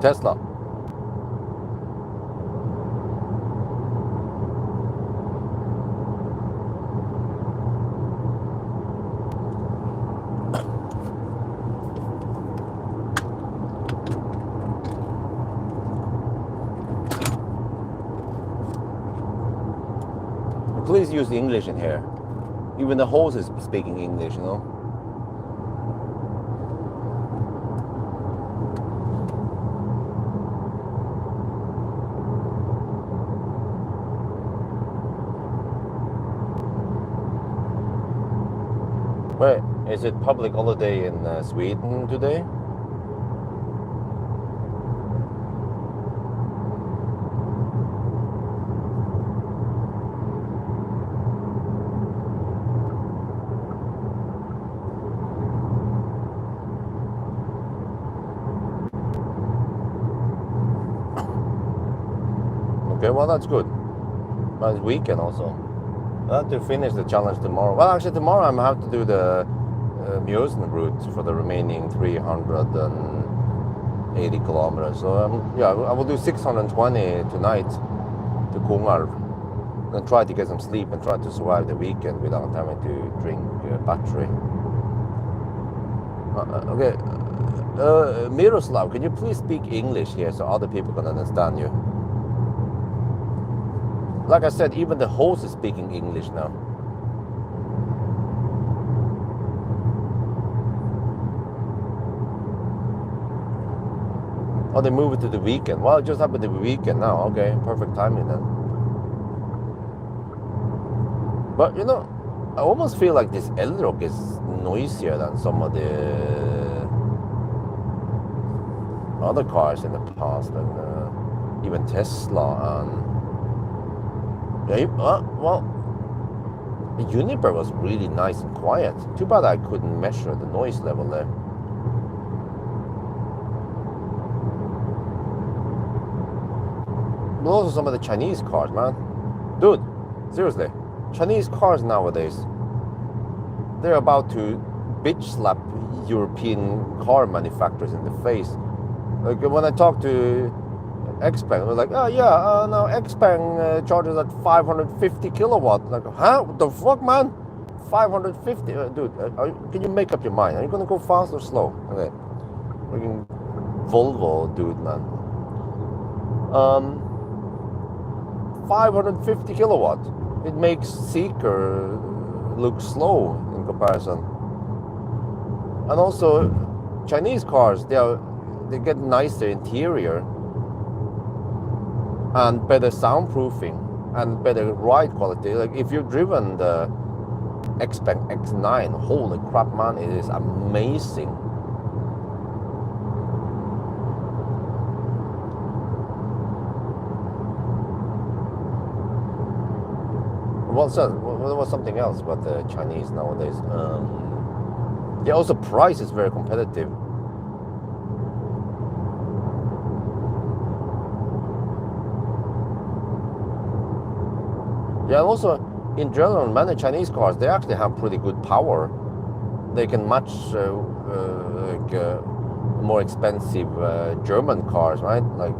Tesla. Please use English in here. Even the host is speaking English, you know. Wait, is it public holiday in Sweden today? Okay, well that's good. But it's weekend also. I have to finish the challenge tomorrow. Well, actually tomorrow I have to do the Mjøsen route for the remaining 380 kilometers. So yeah, I will do 620 tonight to Kongarv. And try to get some sleep and try to survive the weekend without having to drink battery. Okay, Miroslav, can you please speak English here so other people can understand you? Like I said, even the host is speaking English now. Oh, they move it to the weekend. Well, it just happened to be weekend now. Okay, perfect timing then. But you know, I almost feel like this Elroq is noisier than some of the other cars in the past, and even Tesla and. Yeah, well, the Juniper was really nice and quiet. Too bad I couldn't measure the noise level there. But also some of the Chinese cars, man. Dude, seriously, Chinese cars nowadays, they're about to bitch slap European car manufacturers in the face. Like when I talk to Xpeng, they're like, oh yeah, no, Xpeng charges at 550 kilowatt. Like, huh? What the fuck, man? 550? Dude, can you make up your mind? Are you gonna go fast or slow? Okay. Freaking Volvo, dude, man. 550 kilowatt. It makes Seeker look slow in comparison. And also, Chinese cars, they get nicer interior and better soundproofing and better ride quality. Like if you've driven the Xpeng X9, holy crap, man, it is amazing. What was something else about the Chinese nowadays? Yeah, also price is very competitive. Yeah, also in general, many Chinese cars, they actually have pretty good power. They can match more expensive German cars, right? Like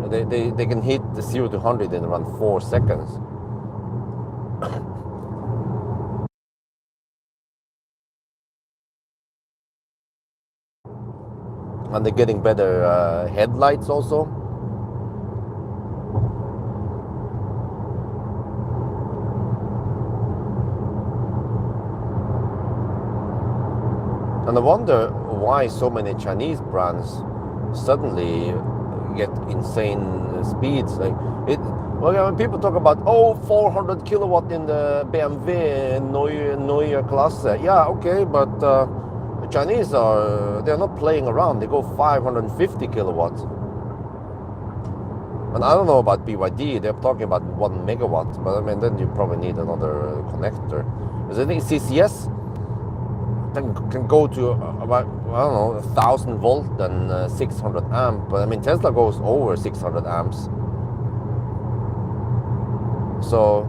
they can hit the 0 to 100 in around 4 seconds. And they're getting better headlights also. And I wonder why so many Chinese brands suddenly get insane speeds. Like when people talk about 400 kilowatt in the BMW Neue Klasse. Yeah, okay, but the Chinese they're not playing around. They go 550 kilowatts. And I don't know about BYD. They're talking about 1 megawatt, but I mean then you probably need another connector. Because I think CCS can go to about, I don't know, 1,000 volt and 600 amp. But I mean, Tesla goes over 600 amps. So,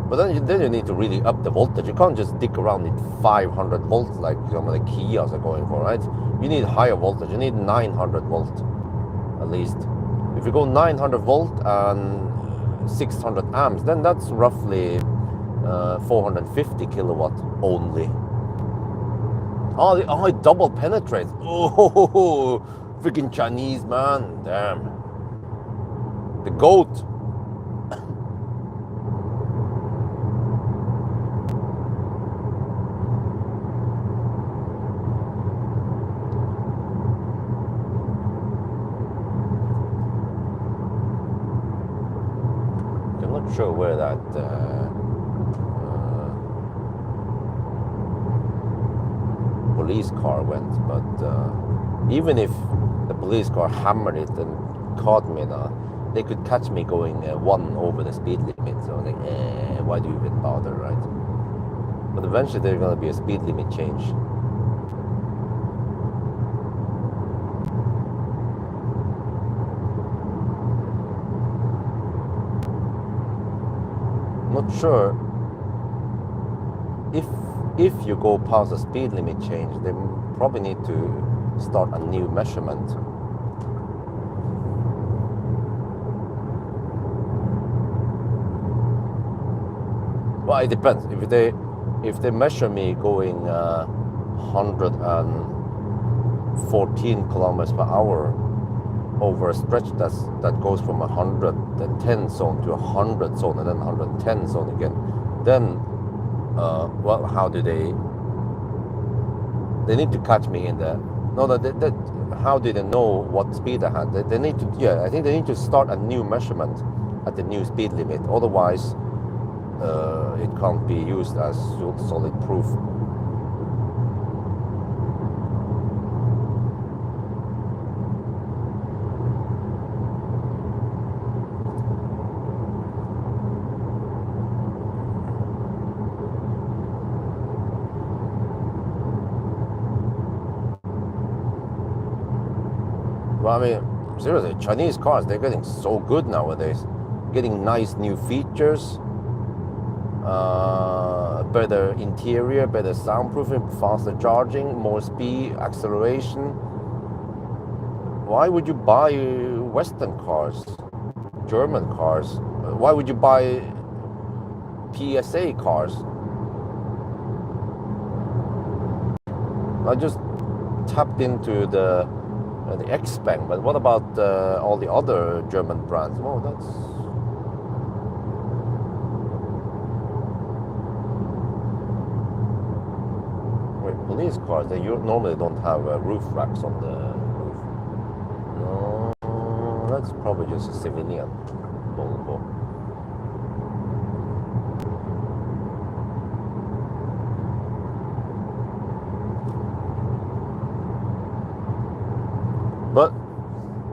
but then you need to really up the voltage. You can't just dick around at 500 volts like some of the Kias are going for, right? You need higher voltage. You need 900 volt at least. If you go 900 volt and 600 amps, then that's roughly 450 kilowatt only. Oh, it double penetrates. Oh, freaking Chinese, man. Damn. The goat. I'm not sure where that police car went, but even if the police car hammered it and caught me now, they could catch me going 1 over the speed limit. So like, why do you even bother, right? But eventually there's going to be a speed limit change. Not sure if you go past the speed limit change, they probably need to start a new measurement. Well, it depends. If they measure me going 114 kilometers per hour over a stretch that goes from 110 zone to 100 zone and then 110 zone again, then well, how do they need to catch me in there? No, how do they know what speed I had? They need to, yeah, I think they need to start a new measurement at the new speed limit. Otherwise, it can't be used as solid proof. Well, I mean, seriously, Chinese cars, they're getting so good nowadays. Getting nice new features, better interior, better soundproofing, faster charging, more speed, acceleration. Why would you buy Western cars, German cars? Why would you buy PSA cars? I just tapped into the the X-Bang, but what about all the other German brands? Well, that's... Wait, police cars, they normally don't have roof racks on the roof. No, that's probably just a civilian Volvo.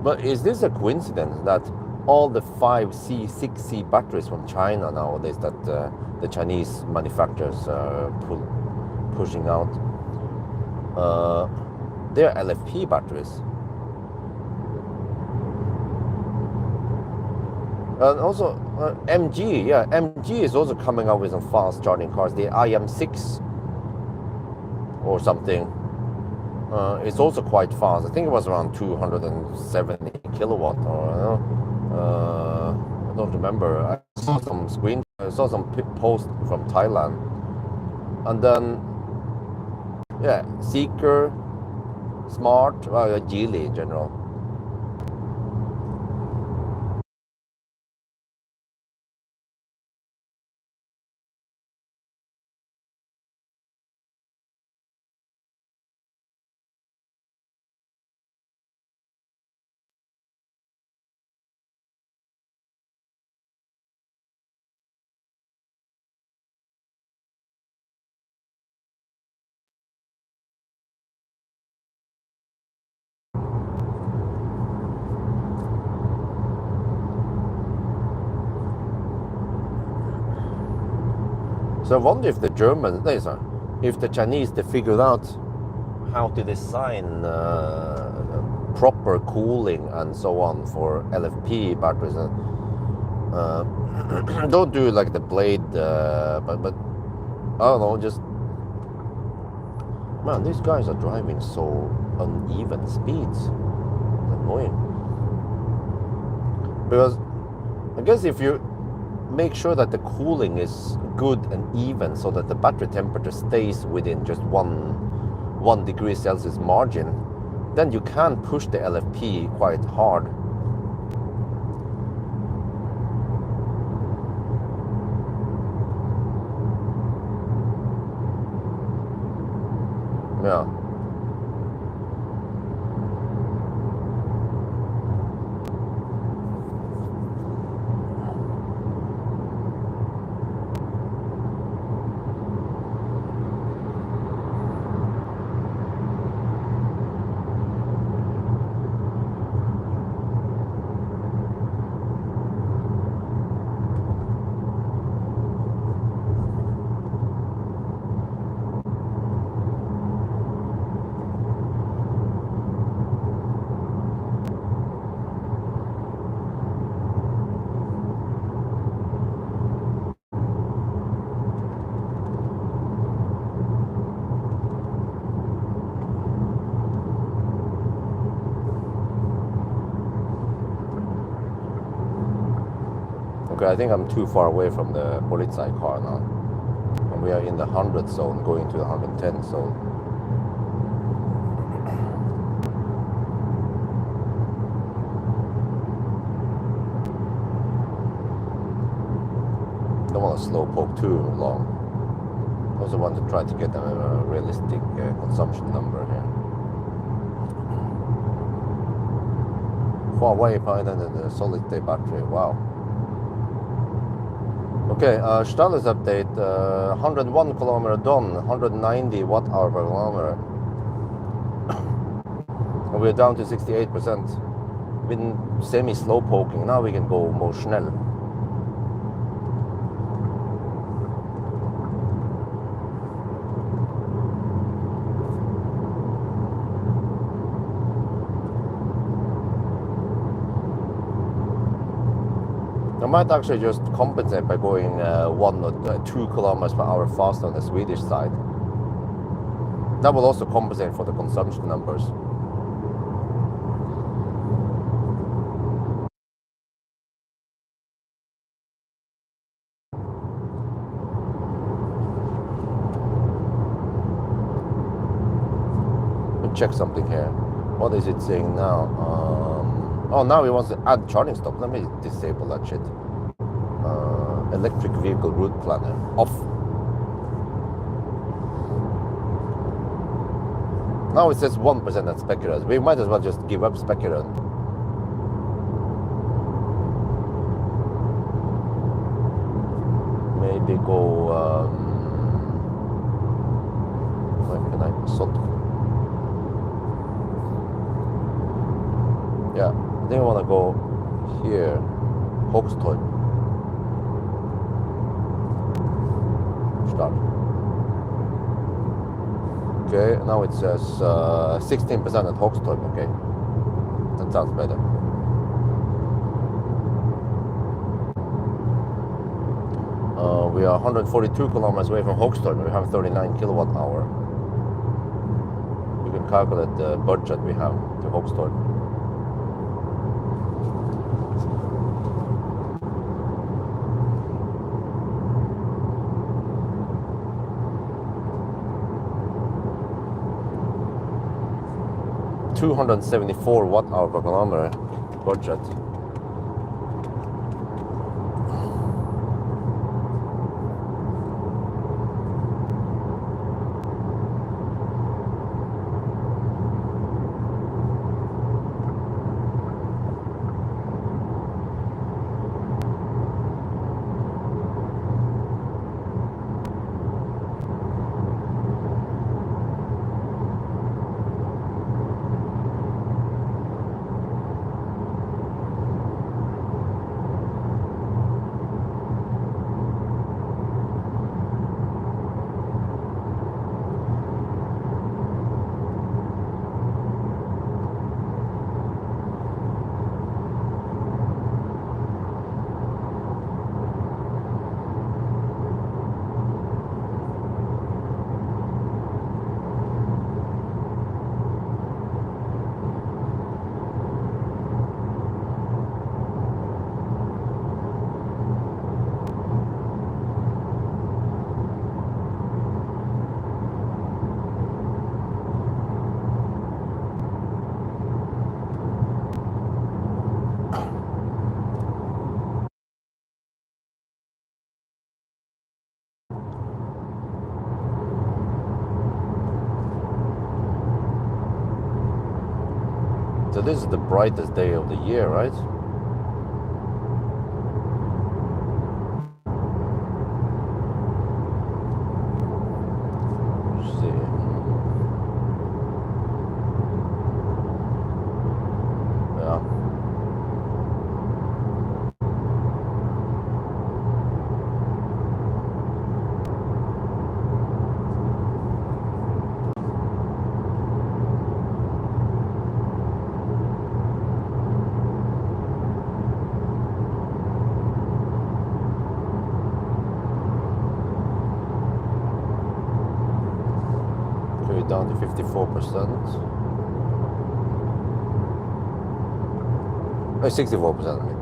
But is this a coincidence that all the 5C, 6C batteries from China nowadays that the Chinese manufacturers are pushing out, they're LFP batteries? And also MG, yeah, MG is also coming out with some fast charging cars. The IM6 or something. It's also quite fast. I think it was around 270 kilowatt, or I don't remember. I saw some post from Thailand, and then yeah, Seeker, Smart, Geely in general. So I wonder if the Germans, if the Chinese, they figured out how to design proper cooling and so on for LFP batteries. Don't do like the blade, but I don't know, just... Man, these guys are driving so uneven speeds. It's annoying. Because I guess if you make sure that the cooling is good and even so that the battery temperature stays within just 1 degree Celsius margin, then you can push the LFP quite hard. Yeah. Okay, I think I'm too far away from the Polizei car now. And we are in the 100 zone, going to the 110 zone. Don't want to slow poke too long. Also want to try to get a realistic consumption number here. Huawei Python and the solid state battery, wow. Okay, status update, 101 kilometer done, 190 watt hour per kilometer. And we're down to 68%. Been semi-slow poking, now we can go more schnell. I might actually just compensate by going 1 or 2 kilometers per hour faster on the Swedish side. That will also compensate for the consumption numbers. Let me check something here. What is it saying now? Oh, now it wants to add charging stop. Let me disable that shit. Electric vehicle route planner off. Now it says 1% at Specular. We might as well just give up Specular. Maybe go. Where can I sort? Yeah, I think I want to go here. Hogstorp. Start. Okay, now it says 16% at Hogstorp. Okay, that sounds better. We are 142 kilometers away from Hogstorp. We have 39 kilowatt hour. You can calculate the budget we have to Hogstorp. $274 watt hour per kilometer budget. So this is the brightest day of the year, right? Let's see. Yeah. Down to 54%. Oh, 64%. I mean.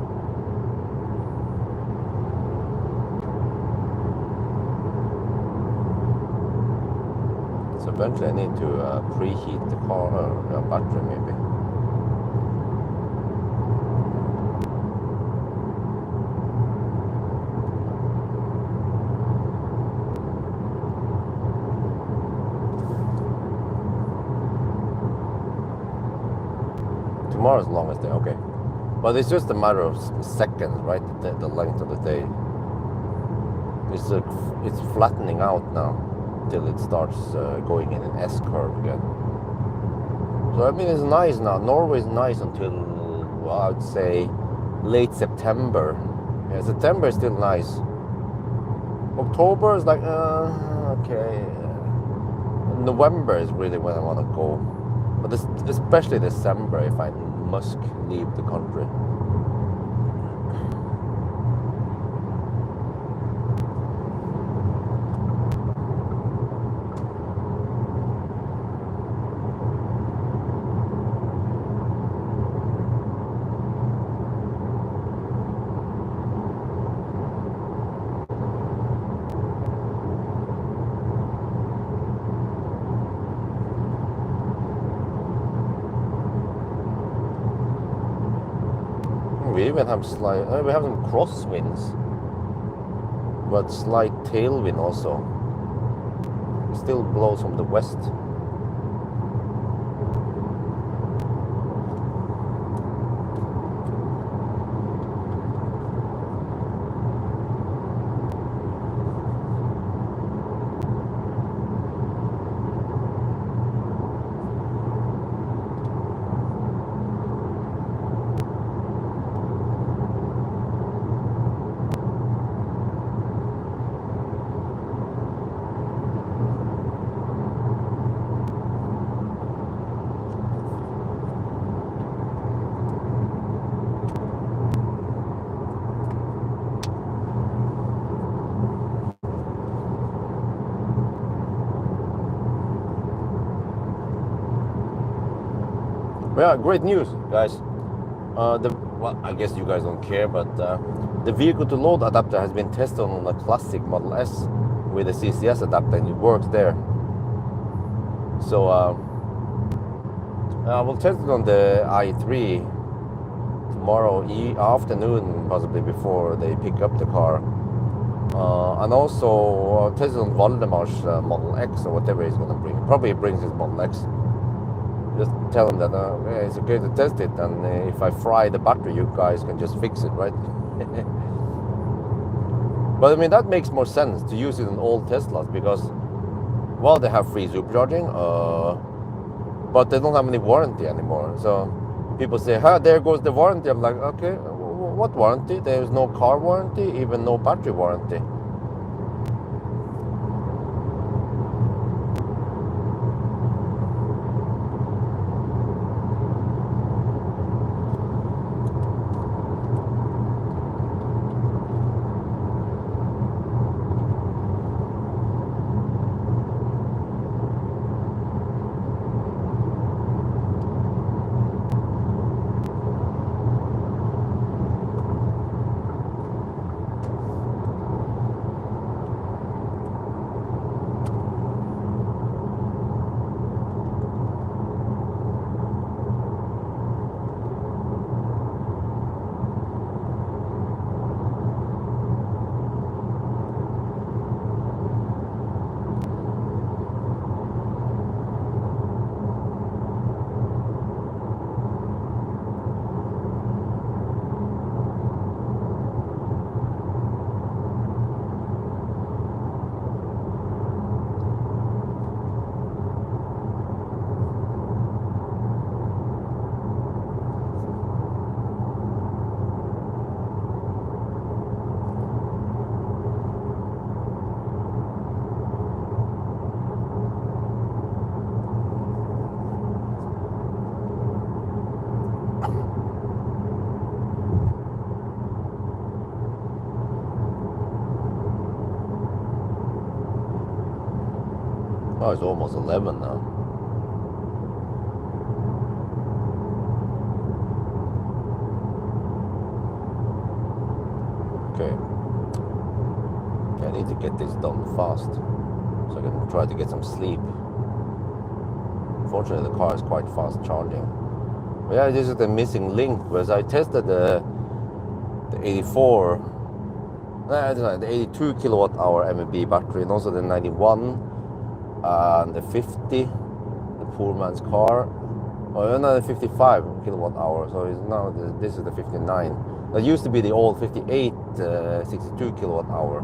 So eventually I need to preheat the car, battery maybe. Tomorrow's the longest day, okay. But it's just a matter of seconds, right? The length of the day. It's flattening out now till it starts going in an S curve again. So I mean, it's nice now. Norway is nice until, well, I would say late September. Yeah, September is still nice. October is like, okay. November is really when I want to go. But especially December if I must leave the country. even have slight. We have some crosswinds, but slight tailwind also. It still blows from the west. Yeah, great news, guys. Well, I guess you guys don't care, but the vehicle to load adapter has been tested on a classic Model S with a CCS adapter, and it works there. So I will test it on the i3 tomorrow afternoon, possibly before they pick up the car, and also test it on Valdemar's Model X or whatever he's gonna bring. Probably he brings his Model X. Just tell them that yeah, it's okay to test it, and if I fry the battery, you guys can just fix it, right? But I mean, that makes more sense to use it on old Teslas because, well, they have free supercharging, but they don't have any warranty anymore. So people say, there goes the warranty. I'm like, okay, what warranty? There's no car warranty, even no battery warranty. Oh, it's almost 11 now. Okay. Yeah, I need to get this done fast so I can try to get some sleep. Fortunately, the car is quite fast charging. But yeah, this is the missing link, whereas I tested the the 82 kilowatt hour MEB battery, and also the 91 and the 50, the poor man's car. Oh, another 55 kilowatt hour. So it's now this is the 59. That used to be the old 58, 62 kilowatt hour.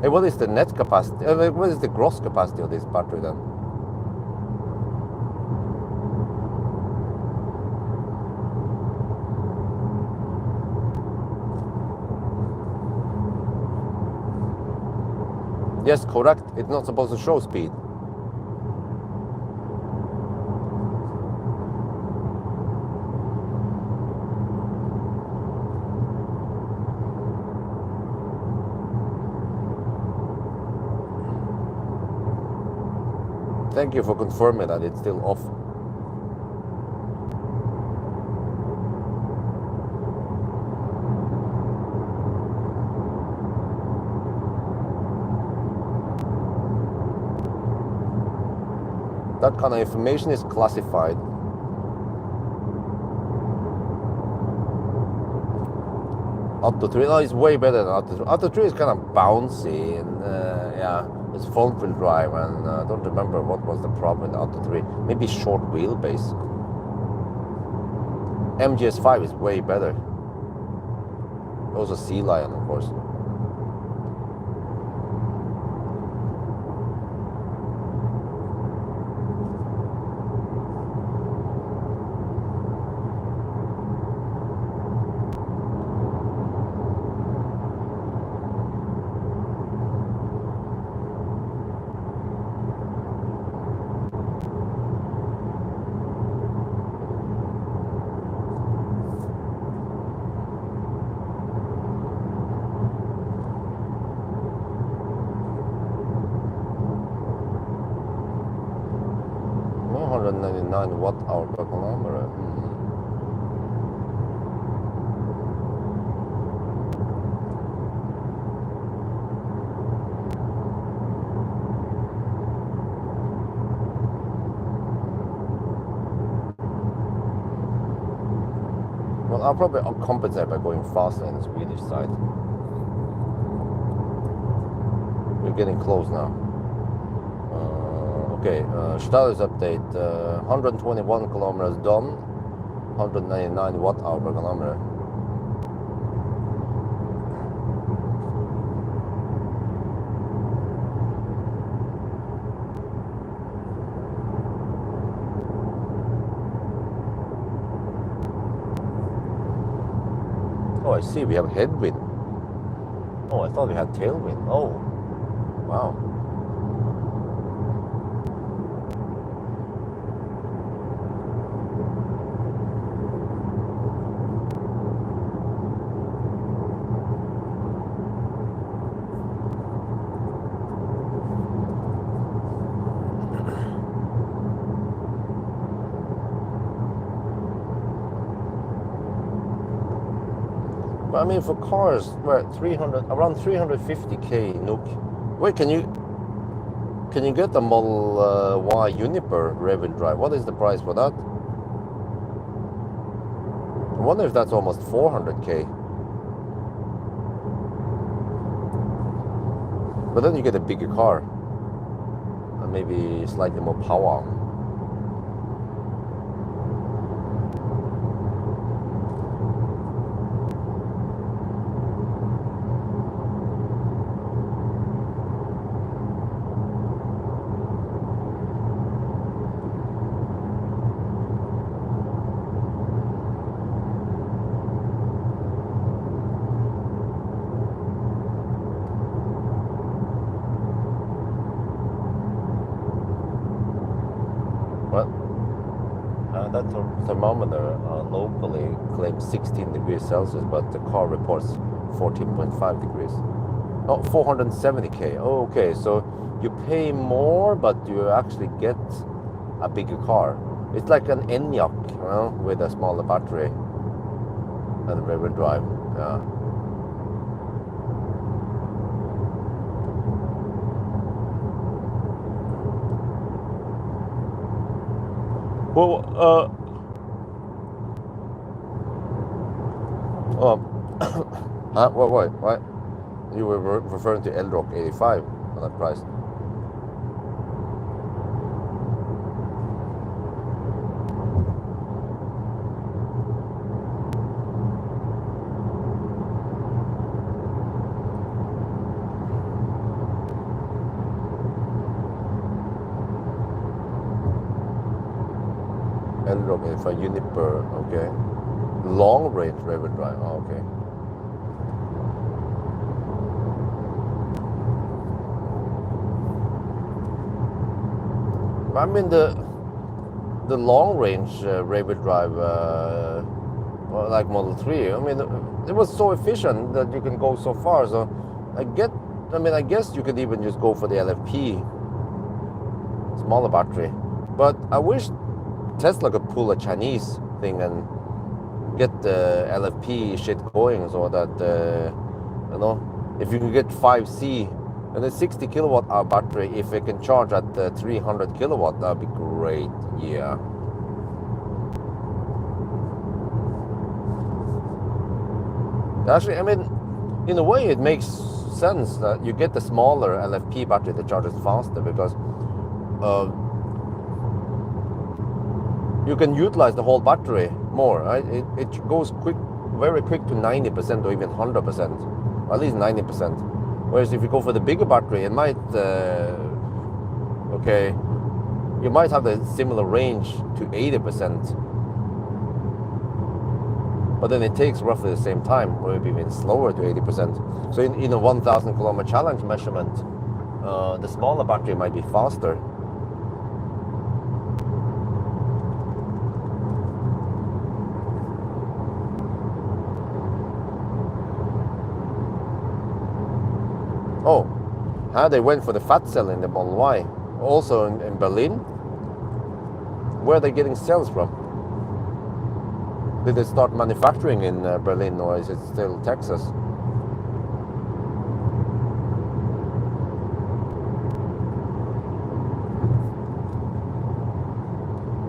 Hey, what is the net capacity? What is the gross capacity of this battery then? Yes, correct. It's not supposed to show speed. Thank you for confirming that it's still off. That kind of information is classified. Atto 3, no, it's way better than Atto 3. Atto 3 is kind of bouncy and yeah, it's front wheel drive, and I don't remember what was the problem with Atto 3. Maybe short wheelbase. MGS5 is way better. Also Sea Lion, of course. Watt-hour per kilometer. Well, I'll probably compensate by going faster in the Swedish side. We're getting close now. Okay, status update, 121 kilometers done, 199 watt-hour per kilometer. Oh, I see, we have headwind. Oh, I thought we had tailwind. Oh, wow. I mean, for cars, we're at 300, around 350k NOK. Wait, can you get the Model Y Uniper rear-wheel drive? What is the price for that? I wonder if that's almost 400k. But then you get a bigger car and maybe slightly more power. That thermometer locally claims 16 degrees Celsius, but the car reports 14.5 degrees. Oh, 470k. Oh, okay, so you pay more, but you actually get a bigger car. It's like an Enyaq, you know, with a smaller battery and rear-wheel drive. Yeah. Well, what? You were referring to Elroq 85 on that price. Elroq 85 Uniper, okay. Long range rear-wheel drive, oh, okay. I mean the long range rear-wheel drive, well, like Model 3. I mean, it was so efficient that you can go so far. So I guess you could even just go for the LFP, smaller battery. But I wish Tesla could pull a Chinese thing and get the LFP shit going, so that you know, if you can get 5C and a 60 kilowatt hour battery, if it can charge at 300 kilowatt, that'd be great. Yeah. Actually, I mean, in a way, it makes sense that you get the smaller LFP battery that charges faster because uh, you can utilize the whole battery more. Right? It goes very quick to 90% or even 100%, at least 90%. Whereas if you go for the bigger battery, it might, okay, you might have the similar range to 80%, but then it takes roughly the same time, or maybe even slower to 80%. So in a 1,000 kilometer challenge measurement, the smaller battery might be faster. Oh, how they went for the fat cell in the Model Y. Also in Berlin. Where are they getting cells from? Did they start manufacturing in Berlin, or is it still Texas?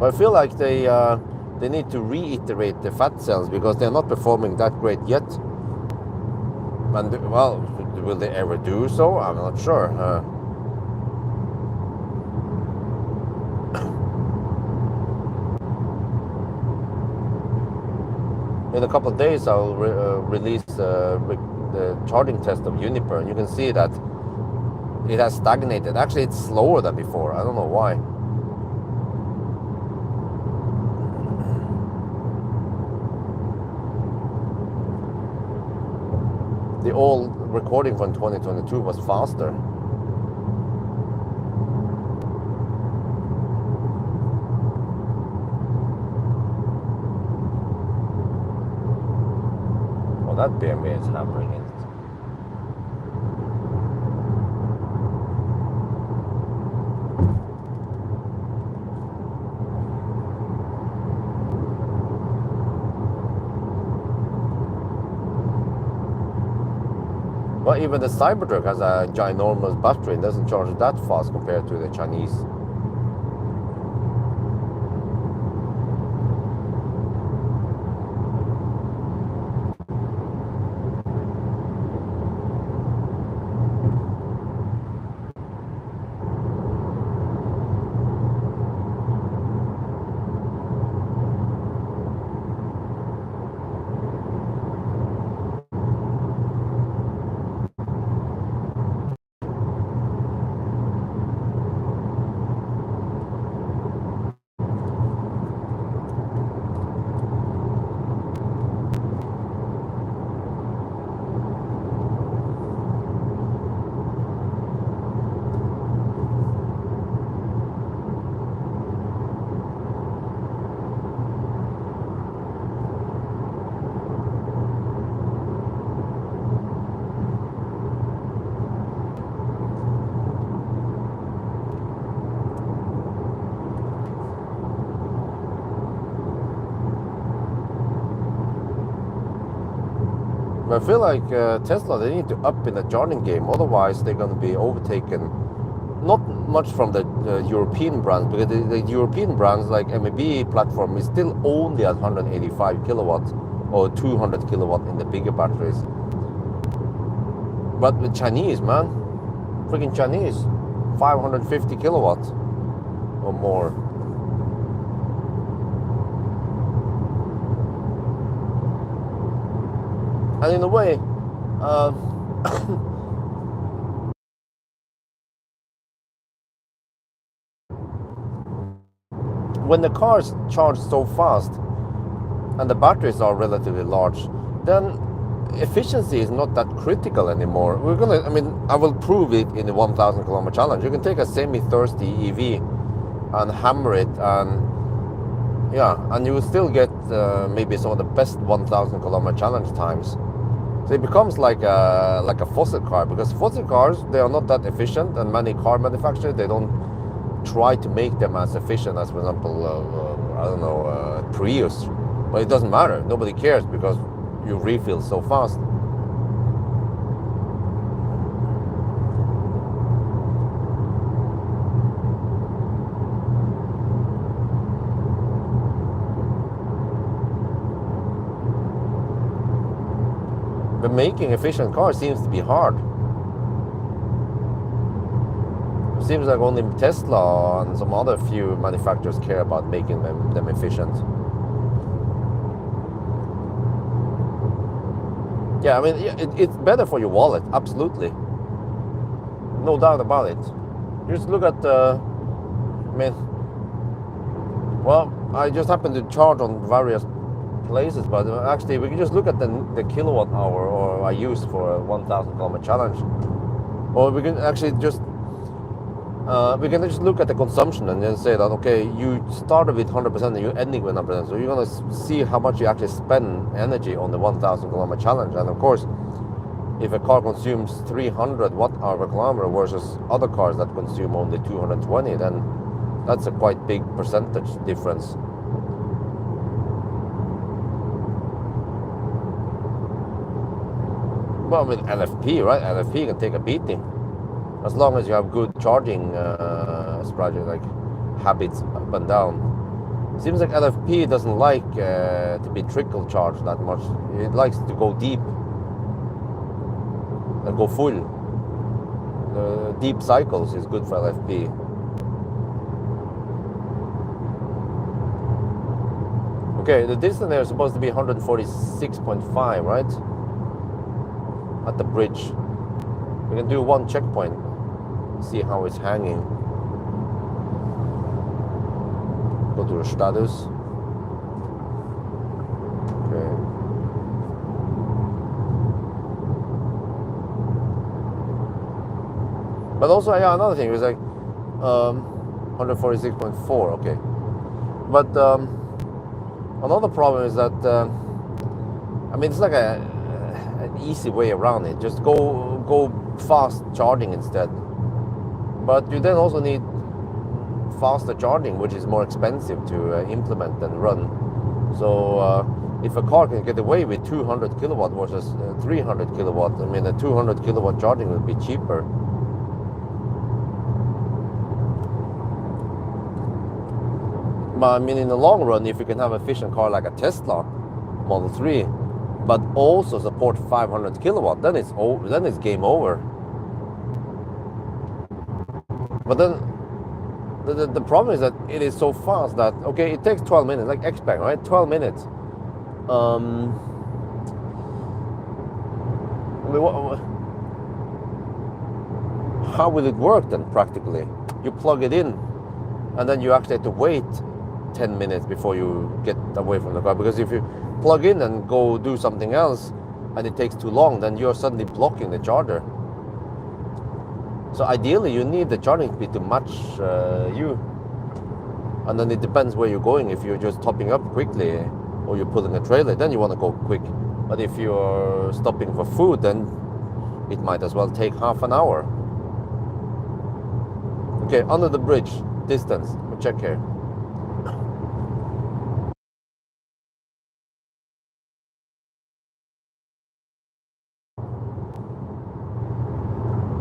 I feel like they need to reiterate the fat cells because they're not performing that great yet. And well, will they ever do so? I'm not sure. In a couple of days, I'll release the charging test of Uniper, and you can see that it has stagnated. Actually, it's slower than before. I don't know why. The old recording from 2022 was faster. Well, that BMW is hammering it. Well, even the Cybertruck has a ginormous battery and doesn't charge that fast compared to the Chinese. I feel like Tesla, they need to up in the charging game, otherwise they're going to be overtaken. Not much from the European brands, because the European brands like MEB platform is still only at 185 kilowatts or 200 kilowatt in the bigger batteries. But the Chinese, man, freaking Chinese, 550 kilowatts or more. And in a way, when the cars charge so fast and the batteries are relatively large, then efficiency is not that critical anymore. I will prove it in the 1,000 kilometer challenge. You can take a semi-thirsty EV and hammer it, and yeah, and you will still get maybe some of the best 1,000 kilometer challenge times. So it becomes like a fossil car, because fossil cars, they are not that efficient, and many car manufacturers, they don't try to make them as efficient as, for example, I don't know, Prius. But it doesn't matter. Nobody cares because you refill so fast. But making efficient cars seems to be hard. It seems like only Tesla and some other few manufacturers care about making them efficient. Yeah, I mean, it's better for your wallet, absolutely. No doubt about it. Just look at I mean, well, I just happen to charge on various places, but actually we can just look at the kilowatt hour or I use for a 1,000 kilometer challenge. Or we can actually just look at the consumption and then say that, okay, you started with 100% and you're ending with 100%. So you're going to see how much you actually spend energy on the 1,000 kilometer challenge. And of course, if a car consumes 300 watt-hour per kilometer versus other cars that consume only 220, then that's a quite big percentage difference. Well, with LFP, right? LFP can take a beating as long as you have good charging strategy, like habits up and down. Seems like LFP doesn't like to be trickle charged that much. It likes to go deep and go full. Deep cycles is good for LFP. Okay, the distance there is supposed to be 146.5, right? At the bridge. We can do one checkpoint, see how it's hanging. Go to the status. Okay. But also, yeah, another thing is like 146.4, okay. But another problem is that, I mean, it's like an easy way around it. Just go fast charging instead. But you then also need faster charging, which is more expensive to implement and run. So if a car can get away with 200 kilowatt versus 300 kilowatt, I mean, a 200 kilowatt charging will be cheaper. But I mean, in the long run, if you can have an efficient car like a Tesla Model 3, but also support 500 kilowatt, then it's game over. But then the problem is that it is so fast that, okay, it takes 12 minutes, like X-Bang, right? 12 minutes. I mean, how will it work then practically? You plug it in, and then you actually have to wait 10 minutes before you get away from the car. Because if you plug in and go do something else, and it takes too long, then you're suddenly blocking the charger. So ideally, you need the charging speed to match you. And then it depends where you're going. If you're just topping up quickly, or you're pulling a trailer, then you want to go quick. But if you're stopping for food, then it might as well take half an hour. Okay, under the bridge, distance, we'll check here.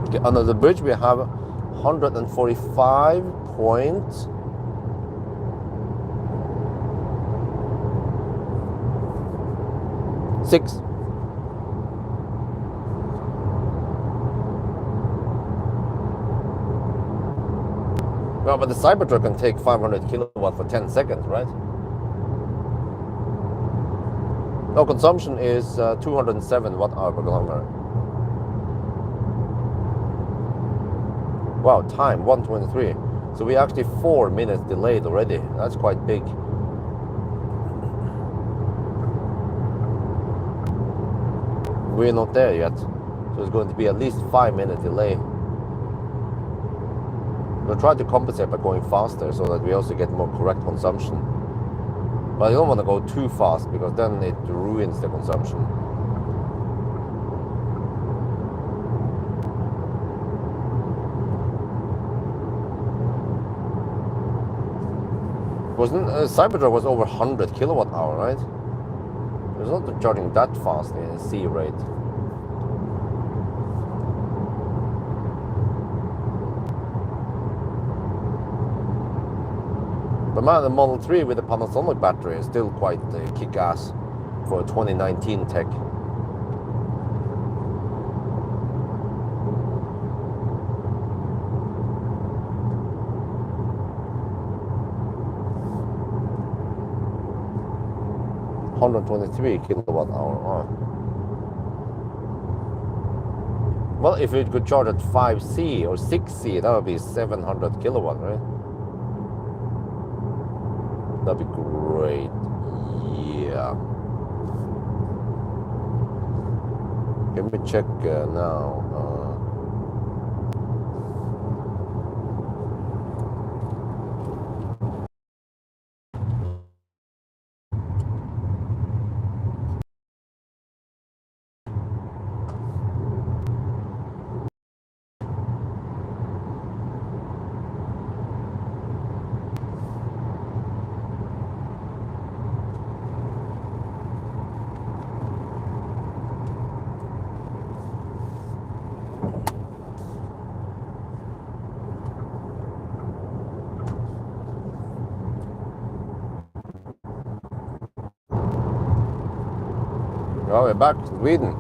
Okay, under the bridge we have 145.6. Well, but the Cybertruck can take 500 kilowatt for 10 seconds, right? No, consumption is 207 watt-hour per kilometer. Wow, time 1:23. So we're actually 4 minutes delayed already. That's quite big. We're not there yet. So it's going to be at least 5-minute delay. We'll try to compensate by going faster so that we also get more correct consumption. But I don't want to go too fast because then it ruins the consumption. Cybertruck was over 100 kilowatt hour, right? It was not charging that fast in a C rate. But man, the Model 3 with the Panasonic battery is still quite kick-ass for 2019 tech. 123 kilowatt hour. Oh. Well, if it could charge at 5C or 6C, that would be 700 kilowatt, right? That'd be great. Yeah. Let me check now. Oh, we're back to Sweden.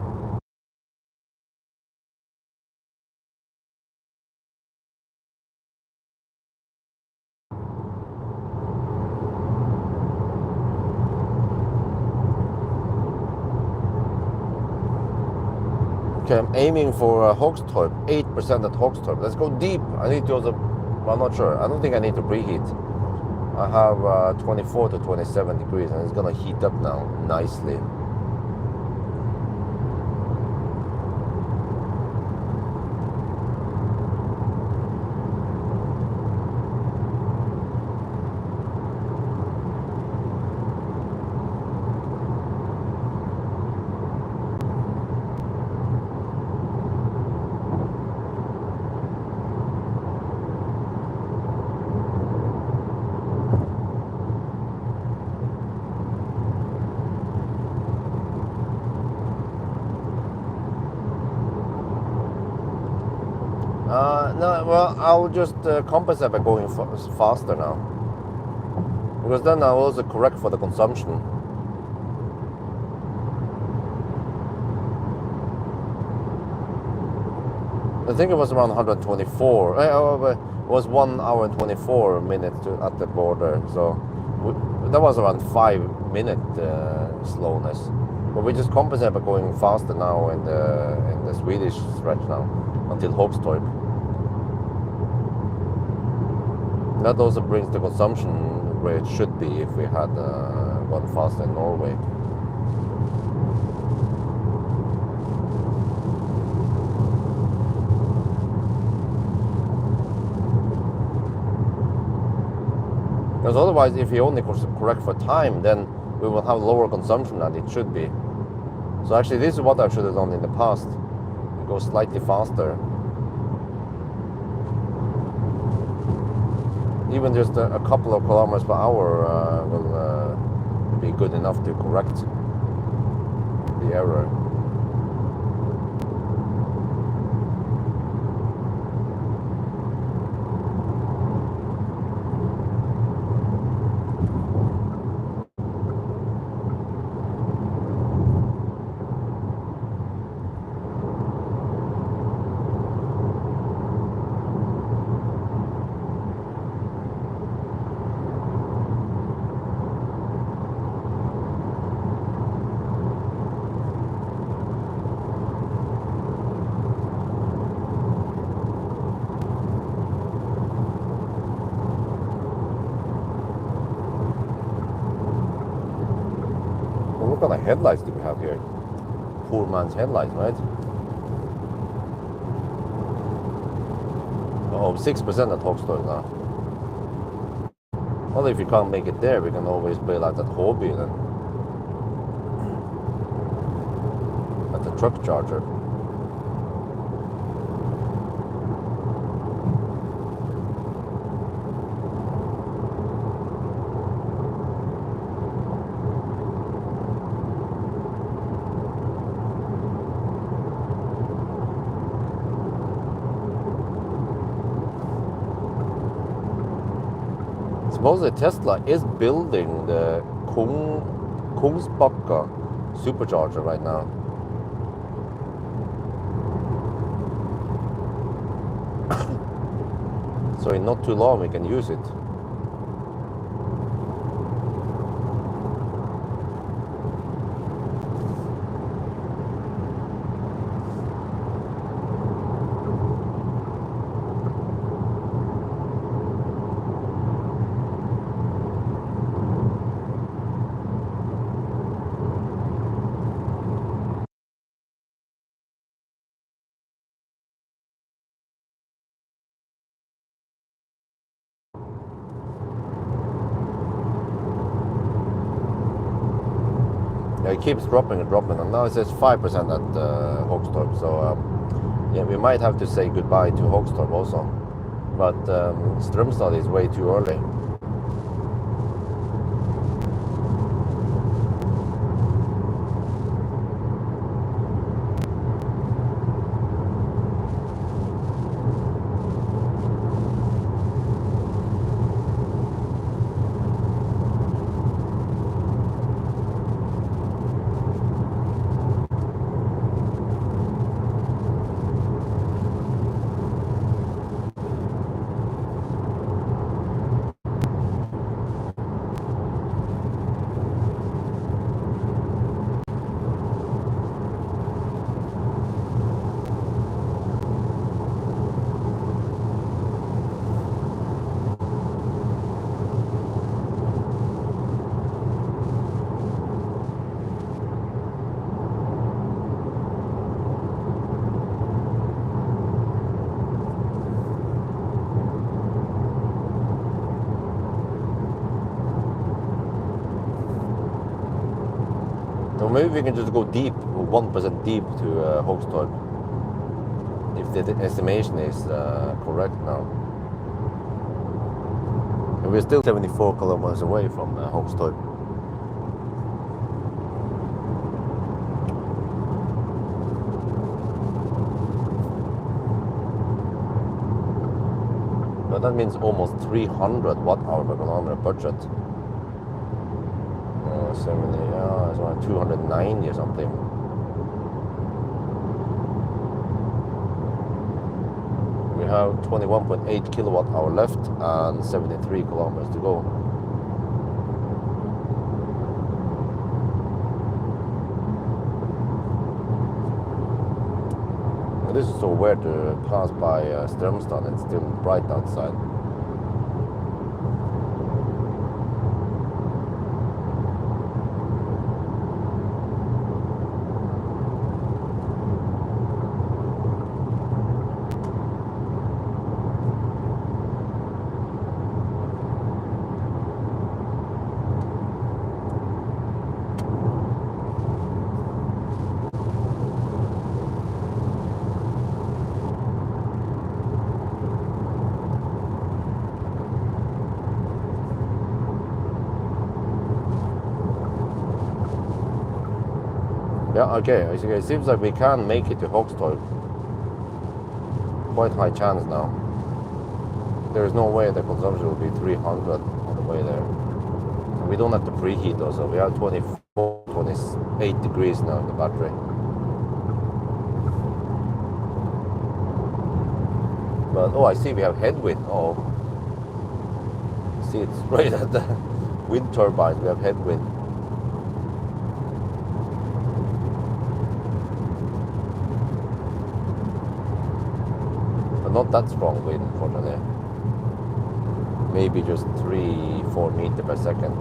Okay, I'm aiming for Hogstorp, 8% at Hogstorp. Let's go deep. I need to also, well, I'm not sure. I don't think I need to preheat. I have 24 to 27 degrees and it's gonna heat up now nicely. No, well, I'll just compensate by going faster now. Because then I'll also correct for the consumption. I think it was around 124. It was 1 hour and 24 minutes at the border. So that was around 5-minute slowness. But we just compensate by going faster now in the Swedish stretch now until Hogstorp. That also brings the consumption where it should be if we had gone faster in Norway. Because otherwise, if you only correct for time, then we will have lower consumption than it should be. So actually, this is what I should have done in the past. Go slightly faster. Even just a couple of kilometers per hour will be good enough to correct the error. What kind of headlights do we have here? Poor man's headlights, right? Oh, 6% at Hogstorp now. Well, if you can't make it there, we can always bail out at Hobby then. At the truck charger. Supposedly Tesla is building the Kungsbacka supercharger right now. So in not too long we can use it. It keeps dropping and dropping, and now it says 5% at Hogstorp. So yeah, we might have to say goodbye to Hogstorp also. But Strömstad is way too early. So maybe we can just go deep, 1% deep to Hogstorp, if the estimation is correct now. And we're still 74 kilometers away from Hogstorp. But that means almost 300 watt-hour per kilometer budget. 70, yeah, it's around 290 or something. We have 21.8 kilowatt hour left and 73 kilometers to go. And this is so weird to pass by Strömstad. It's still bright outside. Yeah, okay, it seems like we can make it to Hogstorp. Quite high chance now. There is no way the consumption will be 300 on the way there. And we don't have to preheat though, so we have 24, 28 degrees now in the battery. But, oh, I see we have headwind. Oh, see, it's right at the wind turbines, we have headwind. Not that strong wind, unfortunately. Maybe just 3-4 meters per second.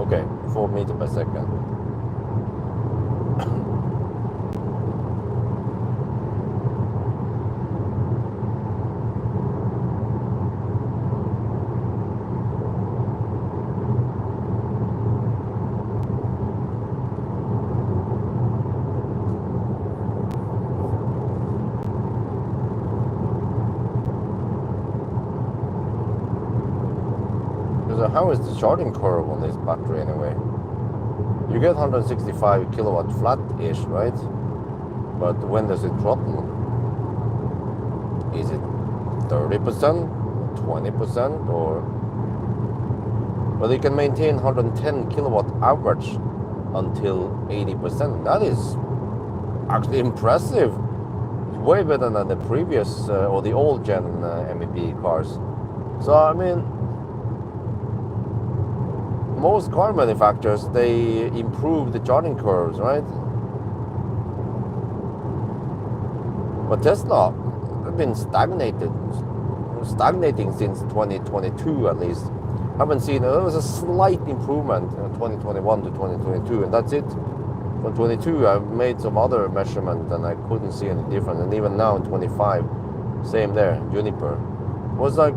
Okay, 4 meters per second. So how is the charging curve on this battery anyway? You get 165 kilowatt flat-ish, right? But when does it throttle? Is it 30%, 20%, or? Well, you can maintain 110 kilowatt average until 80%. That is actually impressive. Way better than the previous or the old gen MEB cars. So I mean, most car manufacturers, they improve the charging curves, right? But Tesla have been stagnating since 2022 at least. Haven't seen, there was a slight improvement in 2021 to 2022, and that's it. From 22 I made some other measurement and I couldn't see any difference, and even now in 25, same there, Juniper. It was like,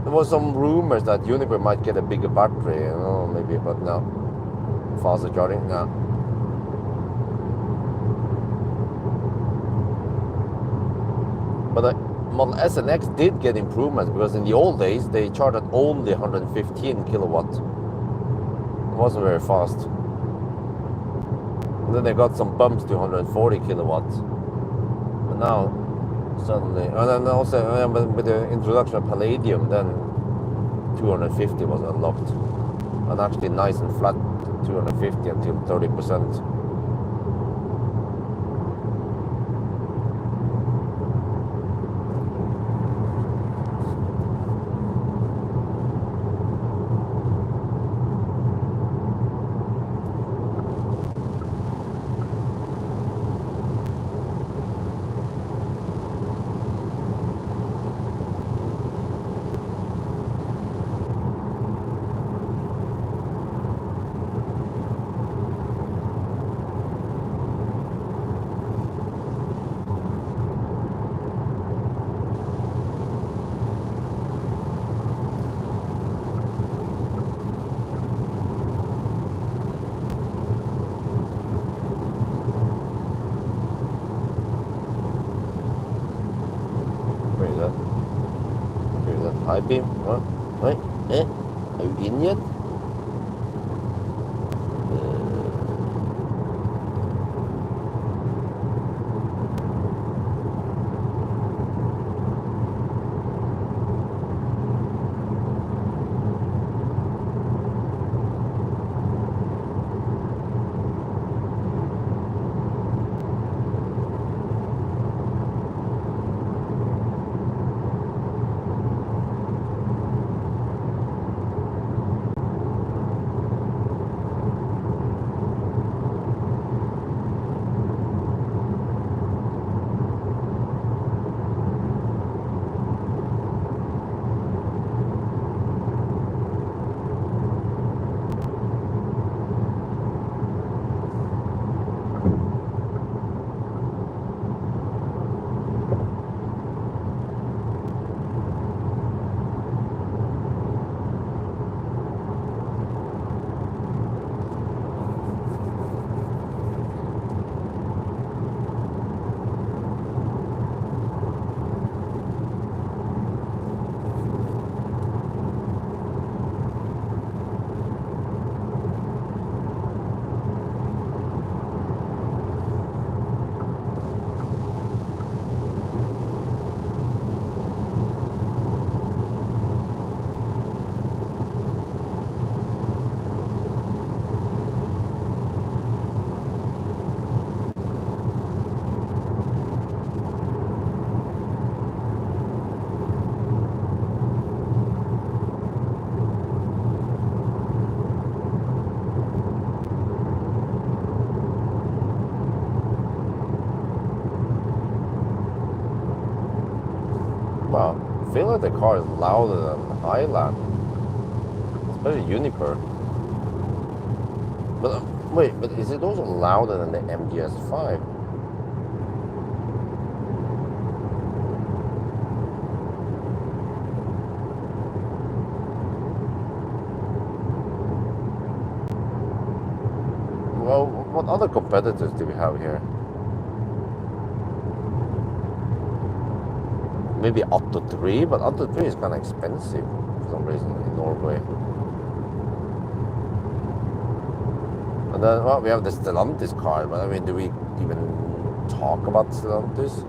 there was some rumors that Juniper might get a bigger battery, you know, maybe, but no. Faster charging, no. But the Model S and X did get improvements, because in the old days they charged at only 115 kilowatt. It wasn't very fast. And then they got some bumps to 140 kilowatts. But now, suddenly, and then also with the introduction of Palladium, then 250 was unlocked. And actually nice and flat 250 until 30%. High beam, what? Wait, are you in yet? Wow, I feel like the car is louder than Highland, especially Juniper. But wait, but is it also louder than the MGS5? Well, what other competitors do we have here? Maybe Otto 3, but Otto 3 is kind of expensive for some reason in Norway. And then, well, we have the Stellantis car, but I mean, do we even talk about Stellantis?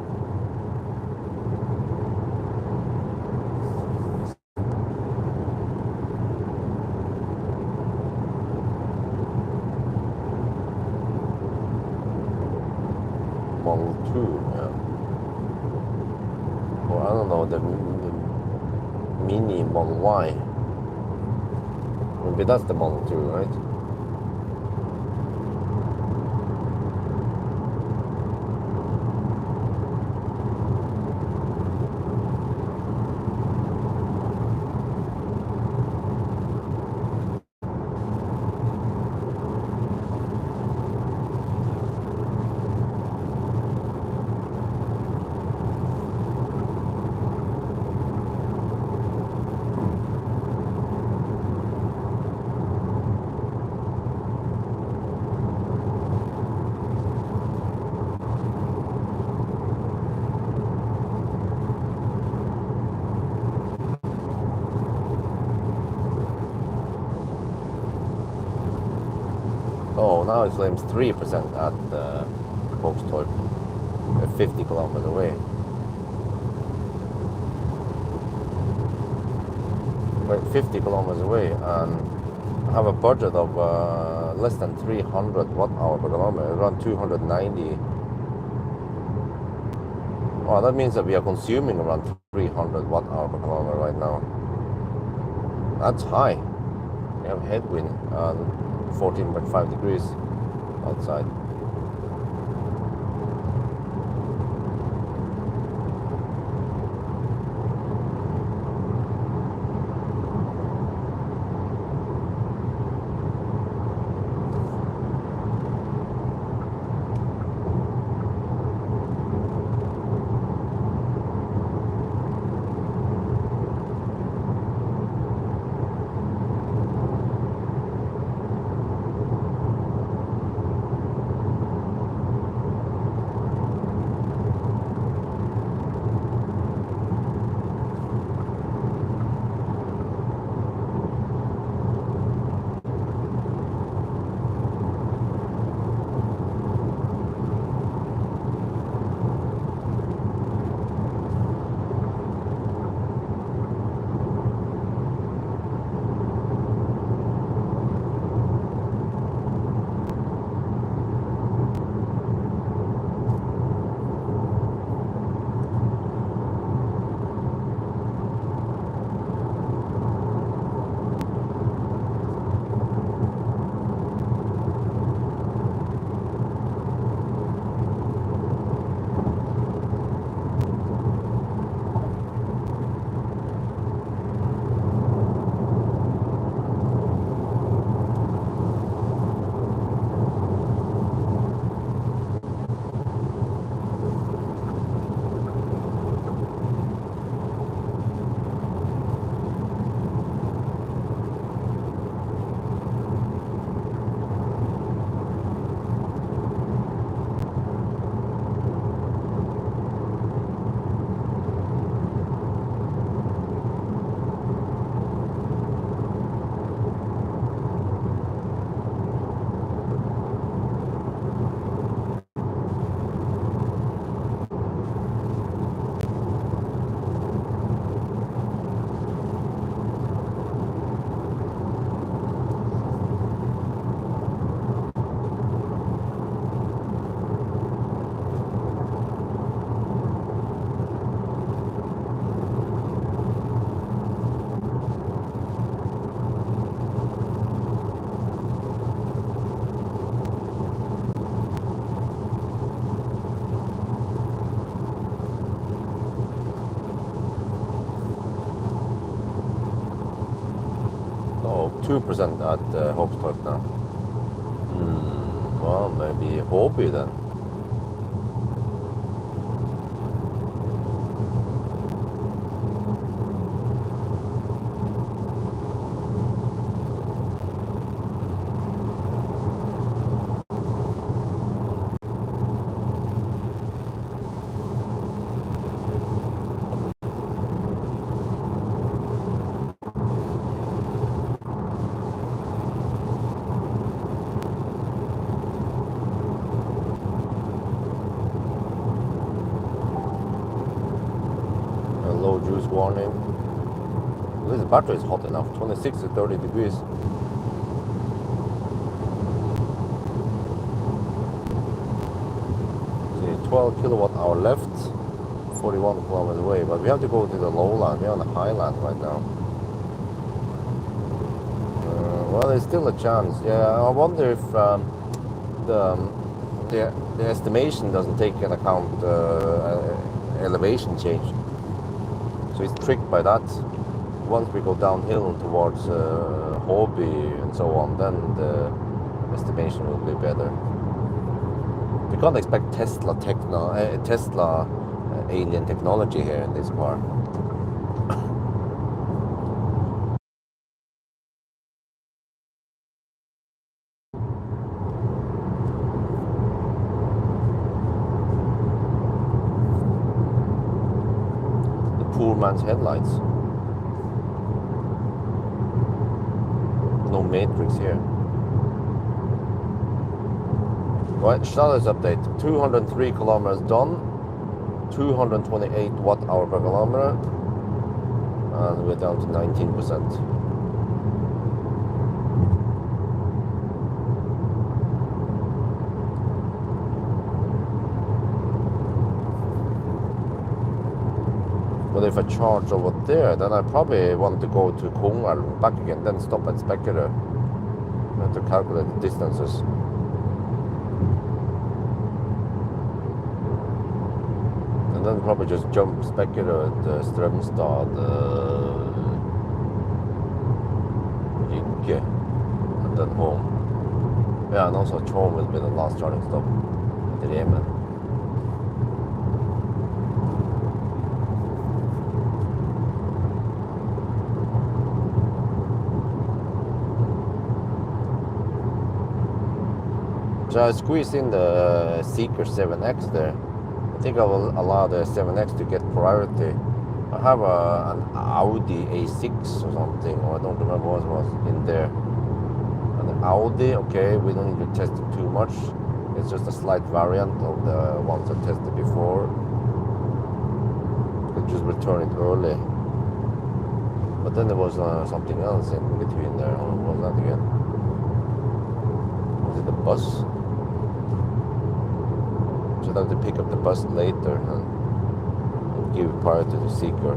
Model 2, yeah. Or I don't know, the Mini Model Y. Maybe that's the Model 2, right? Oh, now it claims 3% at Vågstorp, 50 kilometers away. Wait, 50 kilometers away, and have a budget of less than 300 watt-hour per kilometer, around 290. Oh, that means that we are consuming around 300 watt-hour per kilometer right now. That's high. We have headwind, 14.5 degrees outside. Oh, 2% at Vågstorp now. Well, maybe Hobby then. A low juice warning. At least the battery is hot enough, 26 to 30 degrees. See, 12 kilowatt hour left, 41 kilometers away, but we have to go to the lowland. We're on the highland right now. Well, there's still a chance. Yeah, I wonder if the estimation doesn't take into account elevation change. So it's tricked by that. Once we go downhill towards Hobby and so on, then the estimation will be better. We can't expect Tesla alien technology here in this car. The poor man's headlights. No matrix here. Right, status update. 203 kilometers done. 228 watt-hour per kilometer. And we're down to 19%. But if I charge over there, then I probably want to go to Pawel, back again, then stop at Spekkere to calculate the distances. And then probably just jump Spekkere at Strømstad, Rygge, and then home. Yeah, and also Tjåm will be the last charging stop at Remen. So I squeezed in the Seeker 7X there. I think I will allow the 7X to get priority. I have an Audi A6 or something, or I don't remember what it was in there. And the Audi, okay, we don't need to test it too much. It's just a slight variant of the ones I tested before. I just return it early. But then there was something else in between there. What was that again? Was it the bus? Should have to pick up the bus later and give priority to the Seeker.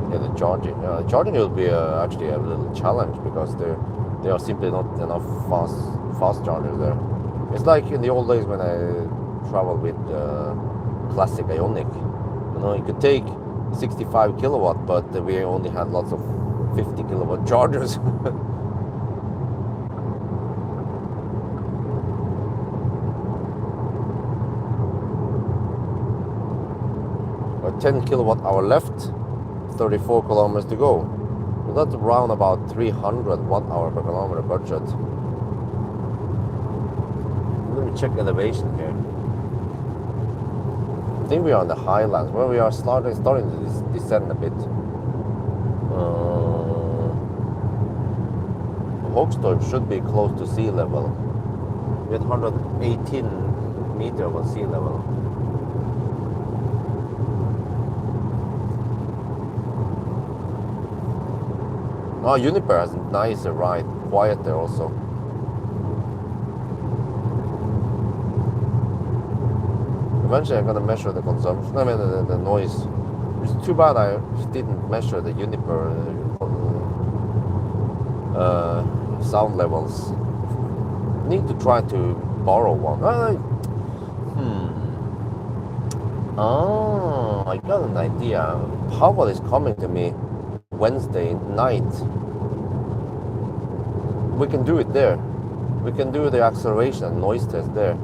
Yeah, the charging. Charging will be actually a little challenge because there are simply not enough fast chargers there. It's like in the old days when I traveled with classic Ioniq. You know, you could take 65 kilowatt, but we only had lots of 50 kilowatt chargers. Or 10 kilowatt hour left, 34 kilometers to go. So that's around about 300 watt hour per kilometer budget. Let me check elevation here. I think we are on the highlands where we are starting to descend a bit. Hogstorp should be close to sea level. We're at 118 meters above sea level. Oh, Juniper has a nicer ride, quieter also. Eventually I'm going to measure the consumption, I mean the noise. It's too bad I didn't measure the Juniper sound levels. Need to try to borrow one. Oh. got an idea. Pawel is coming to me Wednesday night. We can do it there. We can do the acceleration and noise test there.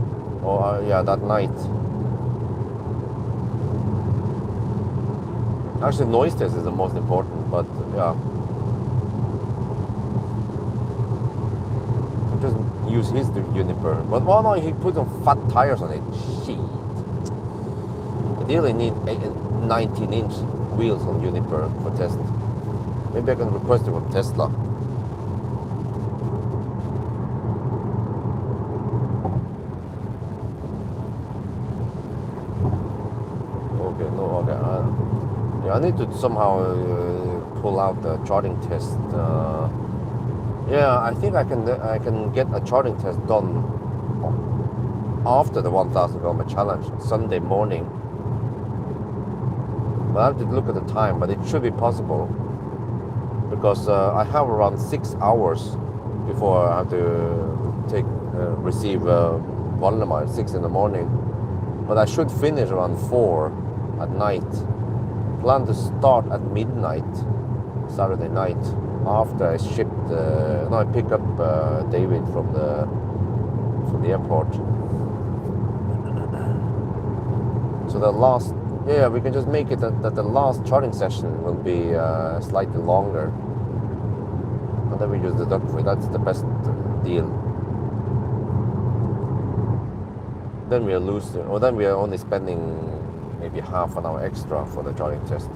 Or yeah, that night. Actually, noise test is the most important, but yeah. Just use his Juniper. But why not he put some fat tires on it? Shit. Ideally need 19-inch wheels on Juniper for test. Maybe I can request it from Tesla. Okay, no, okay. Yeah, I need to somehow pull out the charging test. Yeah, I think I can get a charging test done after the 1,000 kilometer challenge, Sunday morning. But I have to look at the time, but it should be possible because I have around 6 hours before I have to receive Valdemar at 6 in the morning. But I should finish around 4 at night. Plan to start at midnight, Saturday night, after I shipped. I pick up David from the airport. So the last, yeah, we can just make it that the last charging session will be slightly longer, and then we just deduct for it. That's the best deal. Then we are losing, or then we are only spending maybe half an hour extra for the charging test.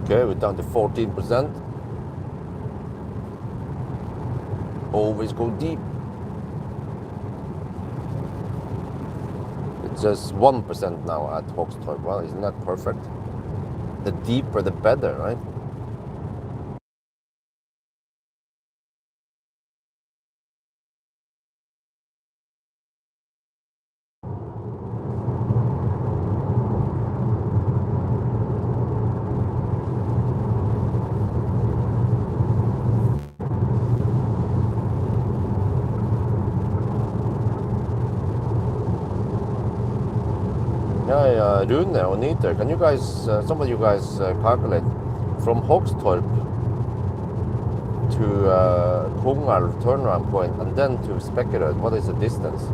Okay, we're down to 14%. Always go deep. It's just 1% now at Hogstorp. Well, isn't that perfect? The deeper, the better, right? Yeah, Rune or Niter, can you guys, some of you guys calculate from Hogstorp to Kongal turnaround point and then to Spekkerød, what is the distance?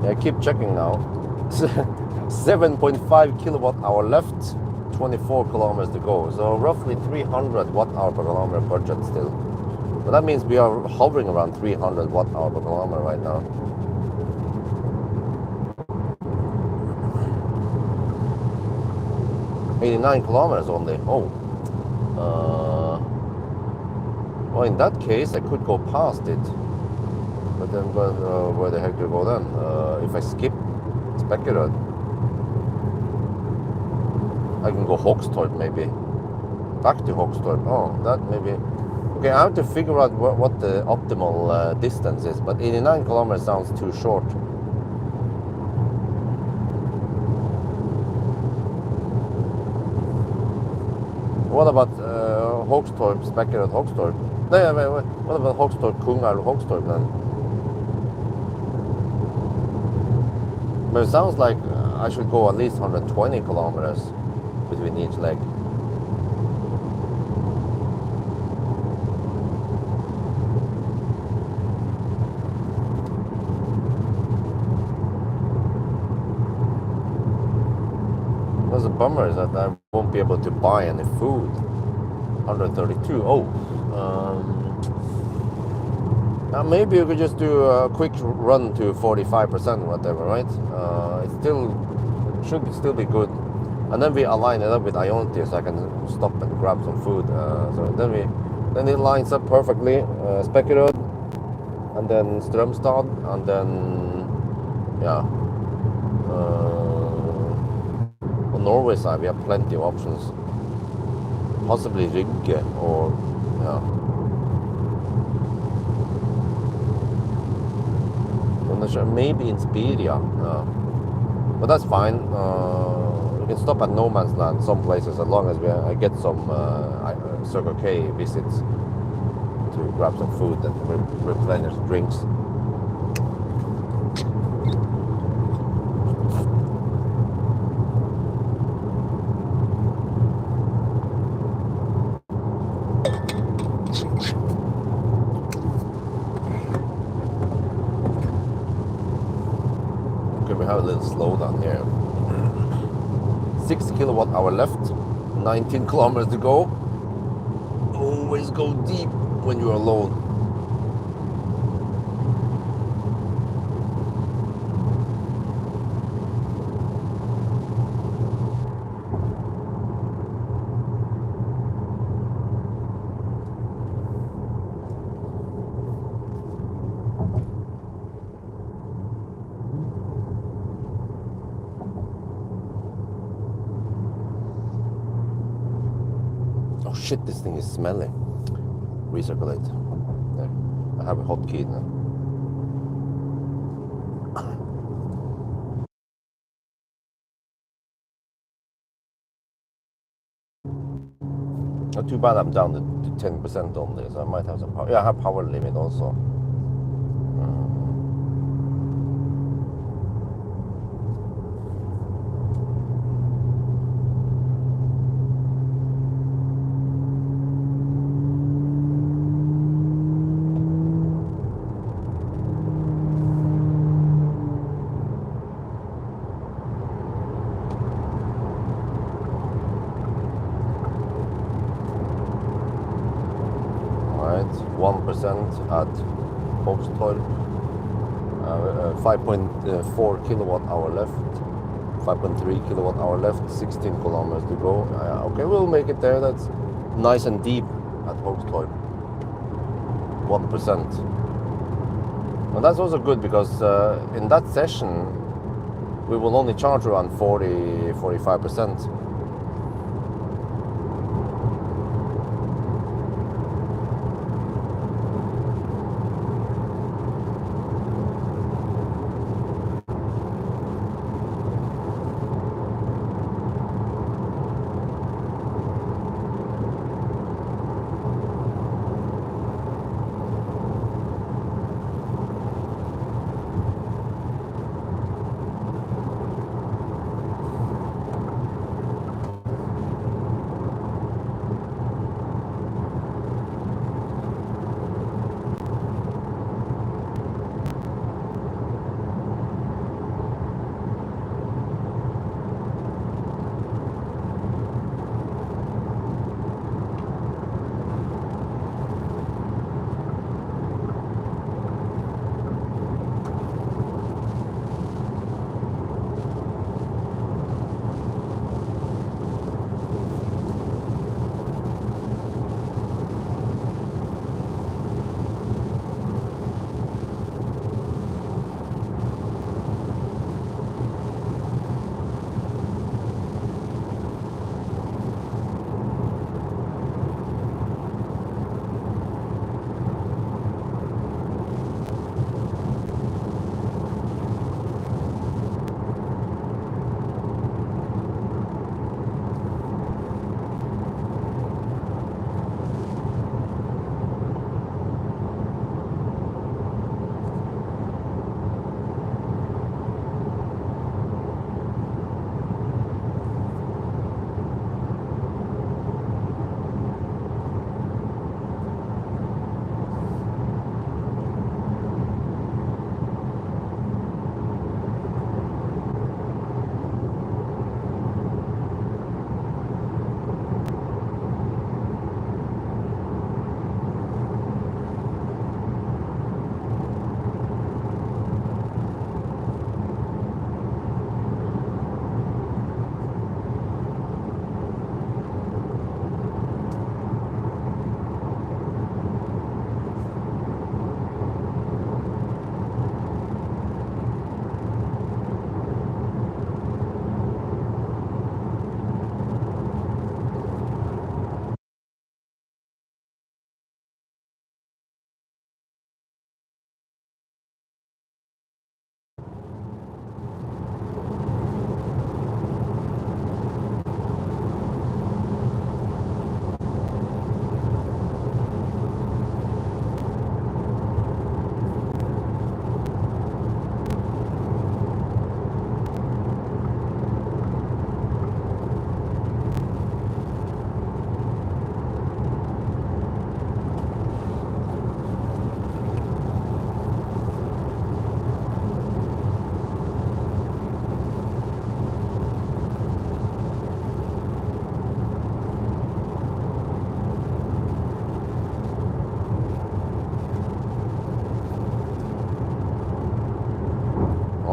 I keep checking now. 7.5 kilowatt hour left, 24 kilometers to go. So roughly 300 watt hour per kilometer budget still. But that means we are hovering around 300 watt hour per kilometer right now. $89 kilometers only. Oh. Well, in that case, I could go past it. But then where the heck do I go then? If I skip Spekkerød, I can go Hogstorp maybe. Back to Hogstorp. Oh, that maybe. Okay, I have to figure out what the optimal distance is, but 89 kilometers sounds too short. What about Hogstorp, Spekkerød, Hogstorp? No, wait, what about Hogstorp, Kongal, Hogstorp then? But it sounds like I should go at least 120 kilometers between each leg. What's the bummer is that I won't be able to buy any food. 132. Oh. Maybe you could just do a quick run to 45%, whatever, right? It still be good. And then we align it up with Ionity so I can stop and grab some food. So then it lines up perfectly. Spekkerud, and then Strömstad, and then yeah. On Norway side, we have plenty of options. Possibly Rygge or yeah. I'm not sure. Maybe Inspiria. But that's fine. We can stop at no man's land some places as long as I get some Circle K visits to grab some food and replenish drinks. Okay, we have a little slowdown here. 6 kilowatt hour left, 19 kilometers to go. Always go deep when you're alone. Oh shit, this thing is smelly. Recirculate. There. I have a hotkey now. Not too bad I'm down to 10% only, so I might have some power. Yeah, I have power limit also. Right, 1% at Hogstorp. 5.4 kilowatt hour left. 5.3 kilowatt hour left. 16 kilometers to go. Okay, we'll make it there. That's nice and deep at Hogstorp. 1%. And that's also good because in that session we will only charge around 45%.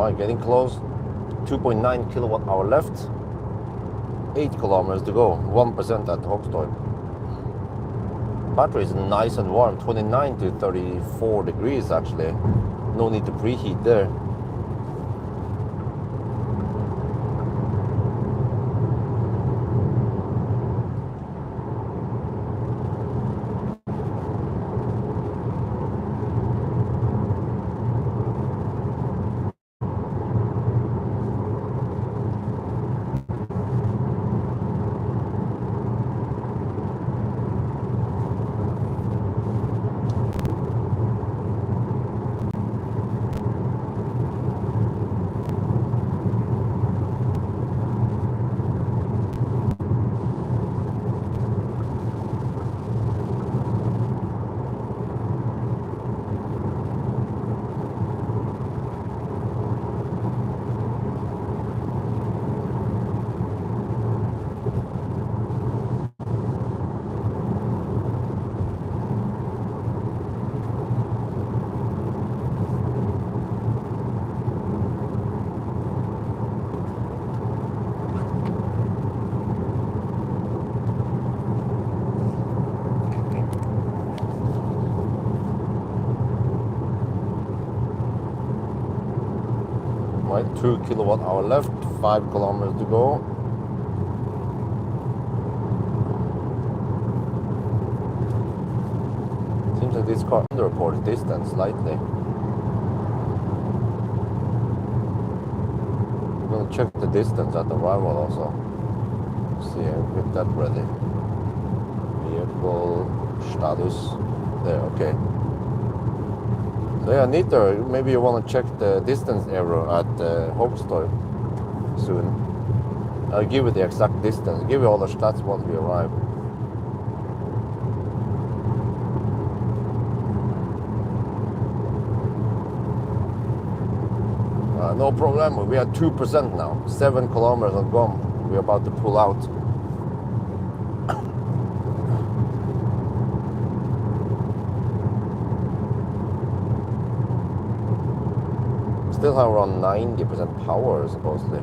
right, getting close. 2.9 kilowatt hour left. 8 kilometers to go. 1% at Hogstorp. Battery is nice and warm. 29 to 34 degrees actually. No need to preheat there. Right, 2 kilowatt hour left, 5 kilometers to go. Seems like this car underreported distance slightly. I'm gonna check the distance at arrival also. See, I'll get that ready. Vehicle status. There, okay. So yeah, neater. Maybe you want to check the distance error at Hogstorp soon. I'll give you the exact distance. I'll give you all the stats once we arrive. No problem. We are 2% now. 7 kilometers and gone. We're about to pull out. Still have around 90% power supposedly.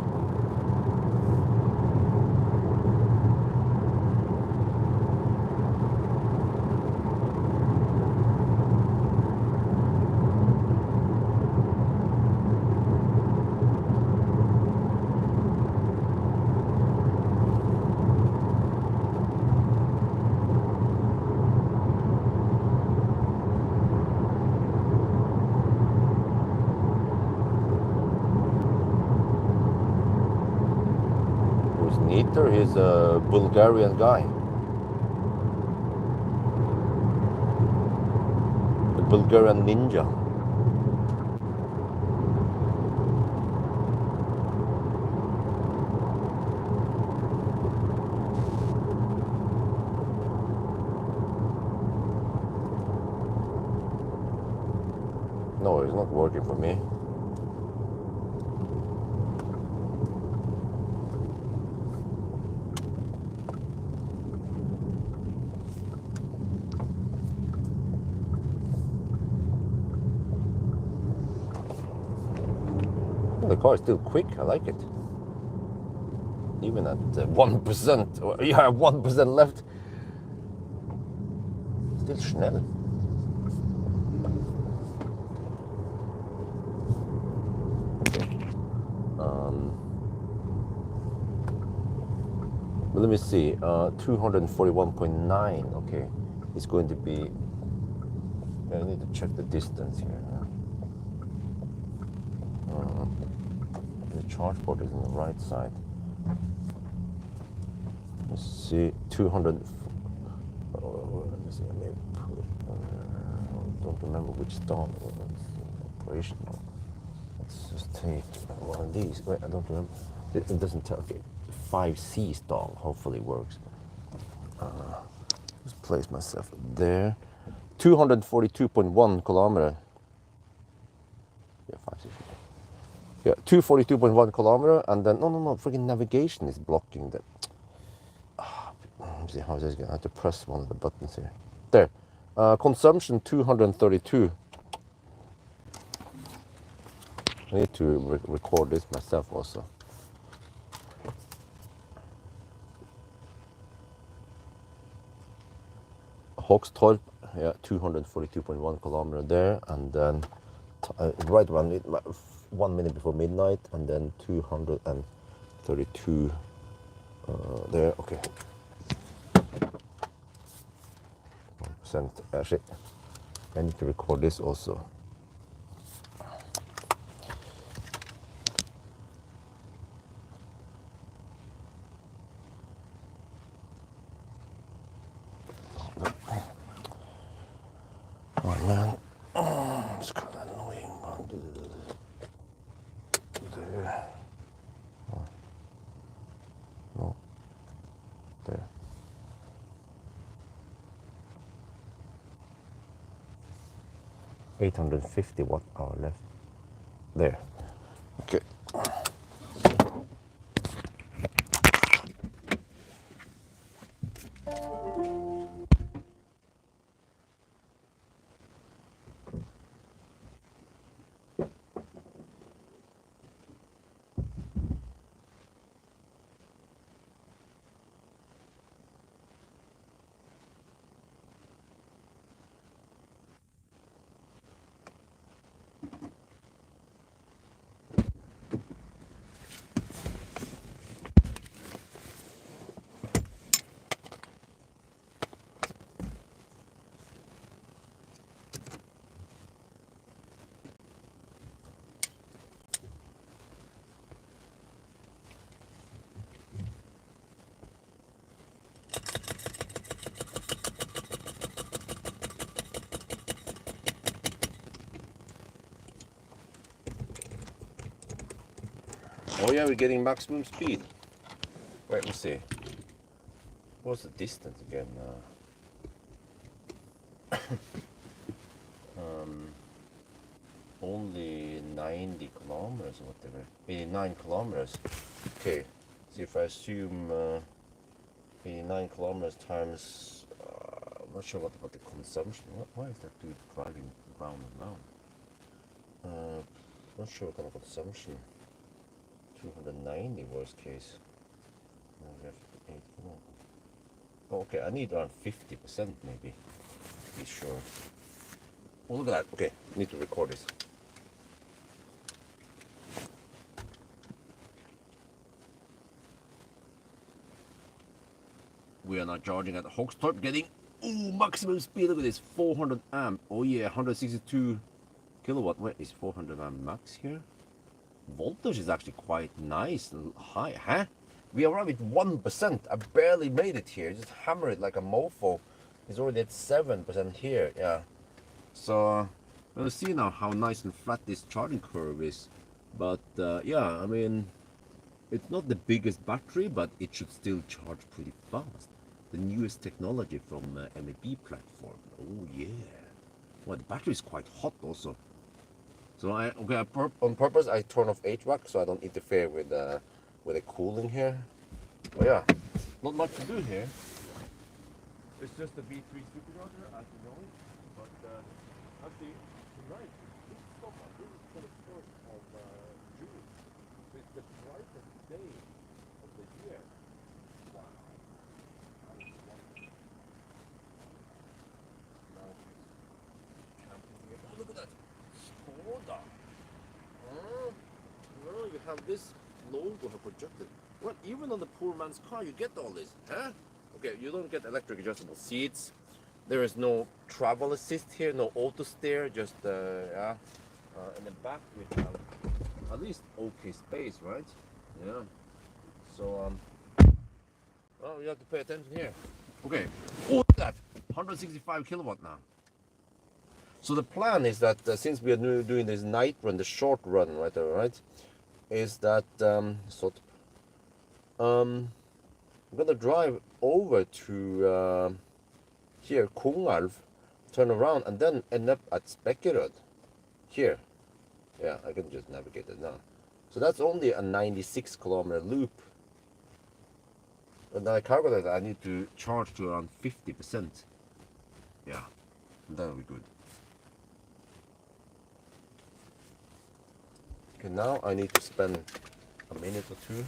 He's a Bulgarian guy. A Bulgarian ninja. No, it's not working for me. The car is still quick, I like it. Even at 1%, yeah, 1% left. Still schnell. Let me see, 241.9, okay. It's going to be, I need to check the distance here. The charge port is on the right side. Let's see, 200. Let me see, maybe put it. I don't remember which stall it was operational. Let's just take one of these. Wait, I don't remember. It doesn't tell. Okay, 5C stall hopefully works. Just place myself there. 242.1 kilometer. Yeah, 5C. Yeah, 242.1 kilometer, and then no, freaking navigation is blocking the. Let me see how this is going. I have to press one of the buttons here. There, consumption 232. I need to record this myself also. Hogstorp, yeah, 242.1 kilometer there, and then right around 1 minute before midnight, and then 232 there. Okay, 1%. Actually, I need to record this also. Oh man, it's kind of annoying. There. No, there. $850 left. There. Okay. Oh yeah, we're getting maximum speed. Wait, let's see. What's the distance again? Only 90 kilometers or whatever. 89 kilometers. Okay, so if I assume 89 kilometers times, I'm not sure what about the consumption. Why is that dude driving round and round? Not sure what kind of consumption. 290 worst case. We have 8 kilometers. Oh, okay, I need around 50% maybe, to be sure. Oh, look at that. Okay, need to record this. We are now charging at Hogstorp, getting maximum speed. Look at this, 400 amp. Oh yeah, 162 kilowatt. Where is 400 amp max here? Voltage is actually quite nice and high, huh? We arrived at 1%. I barely made it here. Just hammer it like a mofo. It's already at 7% here. Yeah. So we'll see now how nice and flat this charging curve is. But yeah, I mean, it's not the biggest battery, but it should still charge pretty fast. The newest technology from MAB platform. Oh yeah. Well, the battery is quite hot also. So on purpose I turn off HVAC so I don't interfere with the cooling here. But yeah, not much to do here. It's just a V3 supercharger, as you know. But actually tonight, this summer, this is 21st of June. So it's the brightest day of the year. Wow. That is wonderful. Now camping here. Oh, look at that. Skoda. Well, you have this logo projected. Well, even on the poor man's car, you get all this, huh? Okay, you don't get electric adjustable seats. There is no travel assist here, no auto steer. Just yeah. In the back we have at least okay space, right? Yeah. So well, you have to pay attention here. Okay. Oh, look at that, 165 kilowatt now. So the plan is that since we are doing this night run, the short run, right, is that I'm gonna drive over to here, Kungalv, turn around, and then end up at Spekkerud. Here. Yeah, I can just navigate it now. So that's only a 96 kilometer loop. And I calculated I need to charge to around 50%. Yeah, that'll be good. Okay, now I need to spend a minute or two.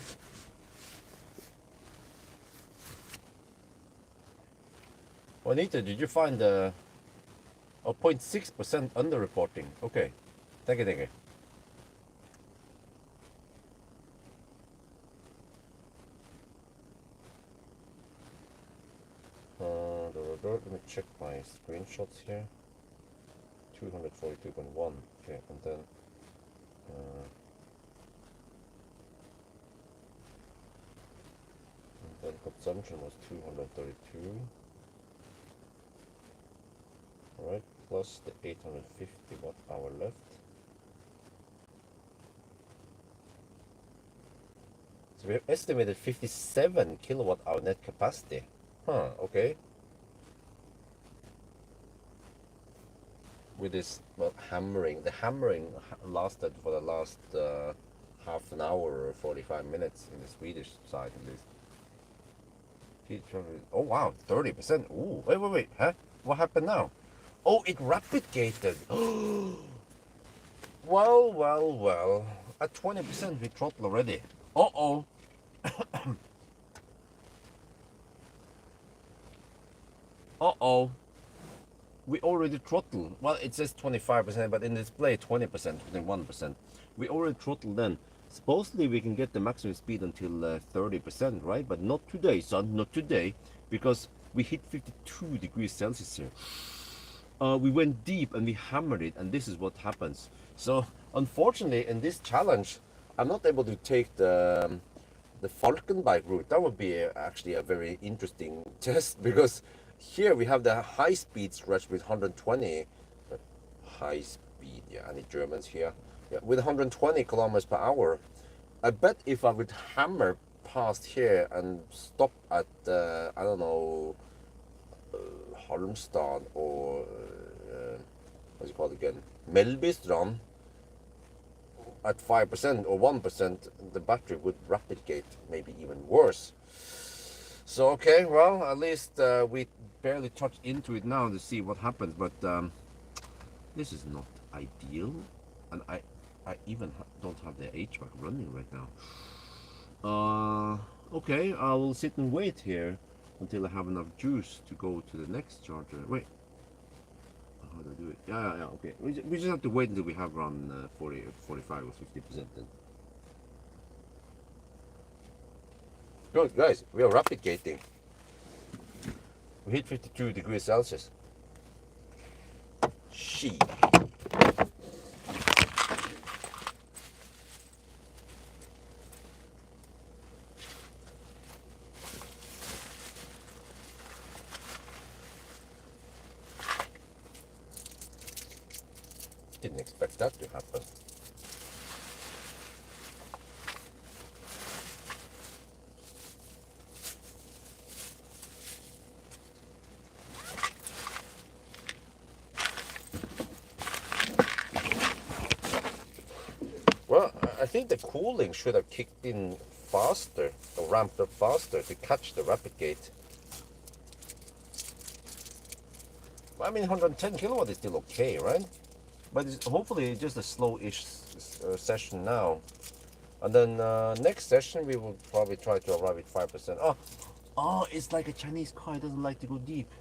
Juanita, did you find the 0.6% underreporting? Okay, thank you, thank you. Let me check my screenshots here. 242.1. Okay, and then consumption was 232. All right, plus the 850 watt hour left. So we have estimated 57 kilowatt hour net capacity. Huh, okay. With this, well, hammering. The hammering lasted for the last half an hour or 45 minutes in the Swedish side at least. Oh wow, 30%. Ooh, wait, huh? What happened now? Oh, it rapid gated. Well. At 20% we throttle already. Uh-oh. Uh-oh. We already throttle. Well, it says 25%, but in the display 20%, 21%. We already throttled then. Supposedly we can get the maximum speed until 30%, right? But not today, son, not today, because we hit 52 degrees Celsius here. We went deep and we hammered it, and this is what happens. So unfortunately, in this challenge, I'm not able to take the Falkenberg route. That would be actually a very interesting test, because here we have the high speed stretch with 120 high speed. Yeah, any Germans here? Yeah, with 120 kilometers per hour. I bet if I would hammer past here and stop at I don't know, Halmstad or what's it called again? Mellbystrand at 5% or 1%, the battery would rapid gate, maybe even worse. So okay, well, at least we barely touched into it now to see what happens, but this is not ideal, and I even don't have the HVAC running right now. Okay, I will sit and wait here until I have enough juice to go to the next charger. Wait, how do I do it? Yeah, okay. We just have to wait until we have around 40, 45 or 50% then. Good, guys, we are rapid gating. We hit 52 degrees Celsius. She. Didn't expect that to happen. Well, I think the cooling should have kicked in faster, or ramped up faster to catch the rapid gate. I mean, 110 kilowatt is still okay, right? But it's hopefully just a slow-ish session now. And then next session we will probably try to arrive at 5%. Oh, it's like a Chinese car. It doesn't like to go deep.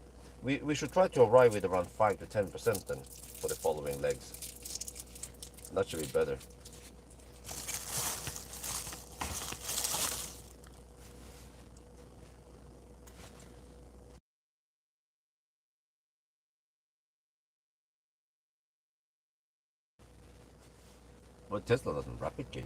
We should try to arrive with around 5 to 10% then for the following legs. That should be better. But Tesla doesn't rapid gate.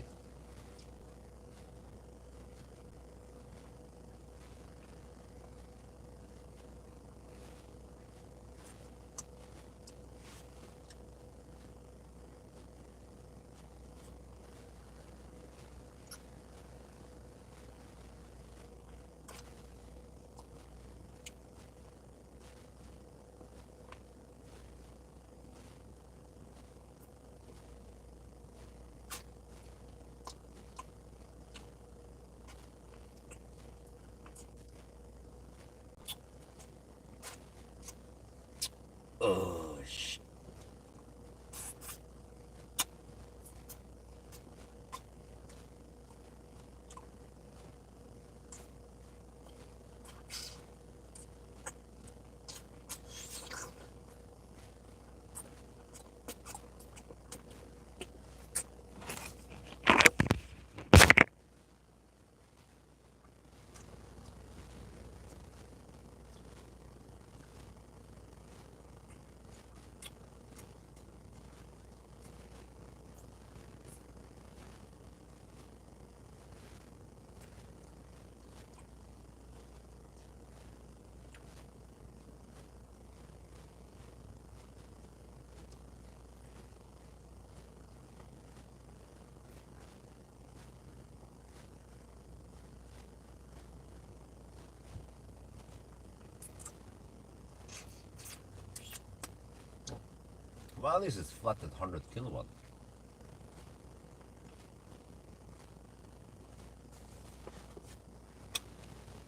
Well, at least it's flat at 100 kilowatt.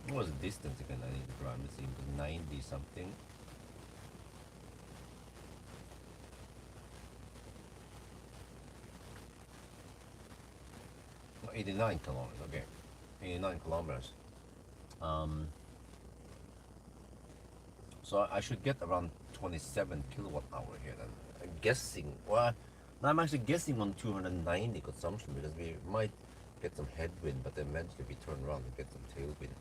What was the distance again? I need to drive. Let's see, 90 something. No, 89 kilometers. Okay, 89 kilometers. So I should get around 27 kilowatt hour here then. I'm guessing. Well, I'm actually guessing on 290 consumption because we might get some headwind, but then eventually we turn around and get some tailwind.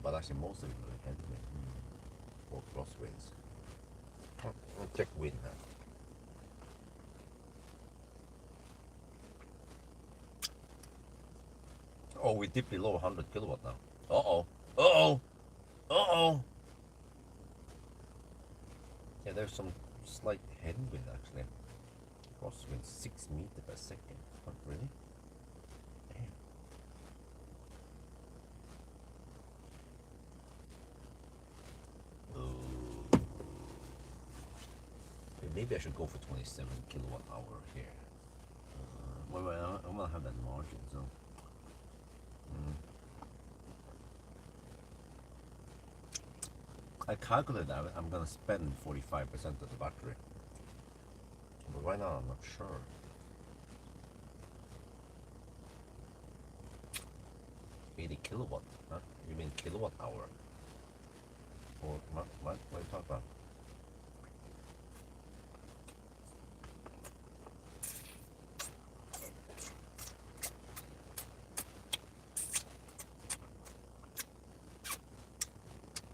But actually most of it will be headwind or crosswinds. I'll check wind now. Oh, we dipped below 100 kilowatt now. Uh-oh. Uh-oh. Uh-oh. Yeah, there's some slight headwind actually. Crosswind 6 meters per second. Not really. Damn. Ooh. Maybe I should go for 27 kilowatt hour here. Wait, I'm gonna have that margin, so. I calculated that I'm gonna spend 45% of the battery. But right now I'm not sure. $80 kilowatt, huh? You mean kilowatt hour? Or what are you talking about?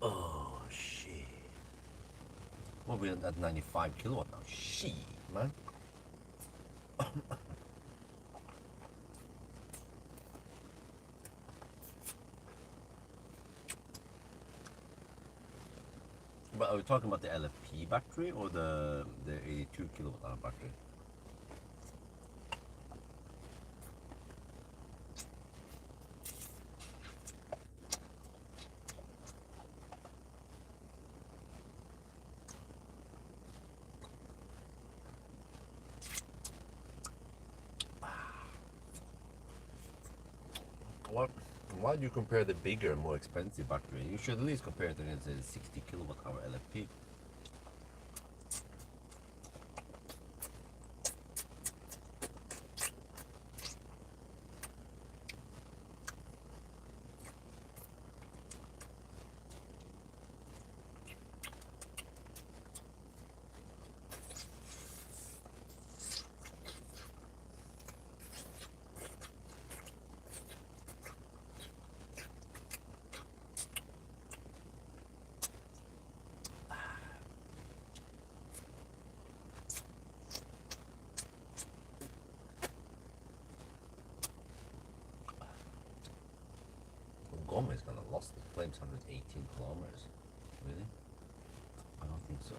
Oh shit. Well, we're at 95 kilowatt now. Shit, man. But are we talking about the LFP battery or the 82 kilowatt hour battery? Why do you compare the bigger, more expensive battery? You should at least compare it against a 60 kilowatt hour LFP. Gomez gonna lost the claims 118 kilometers. Really? I don't think so.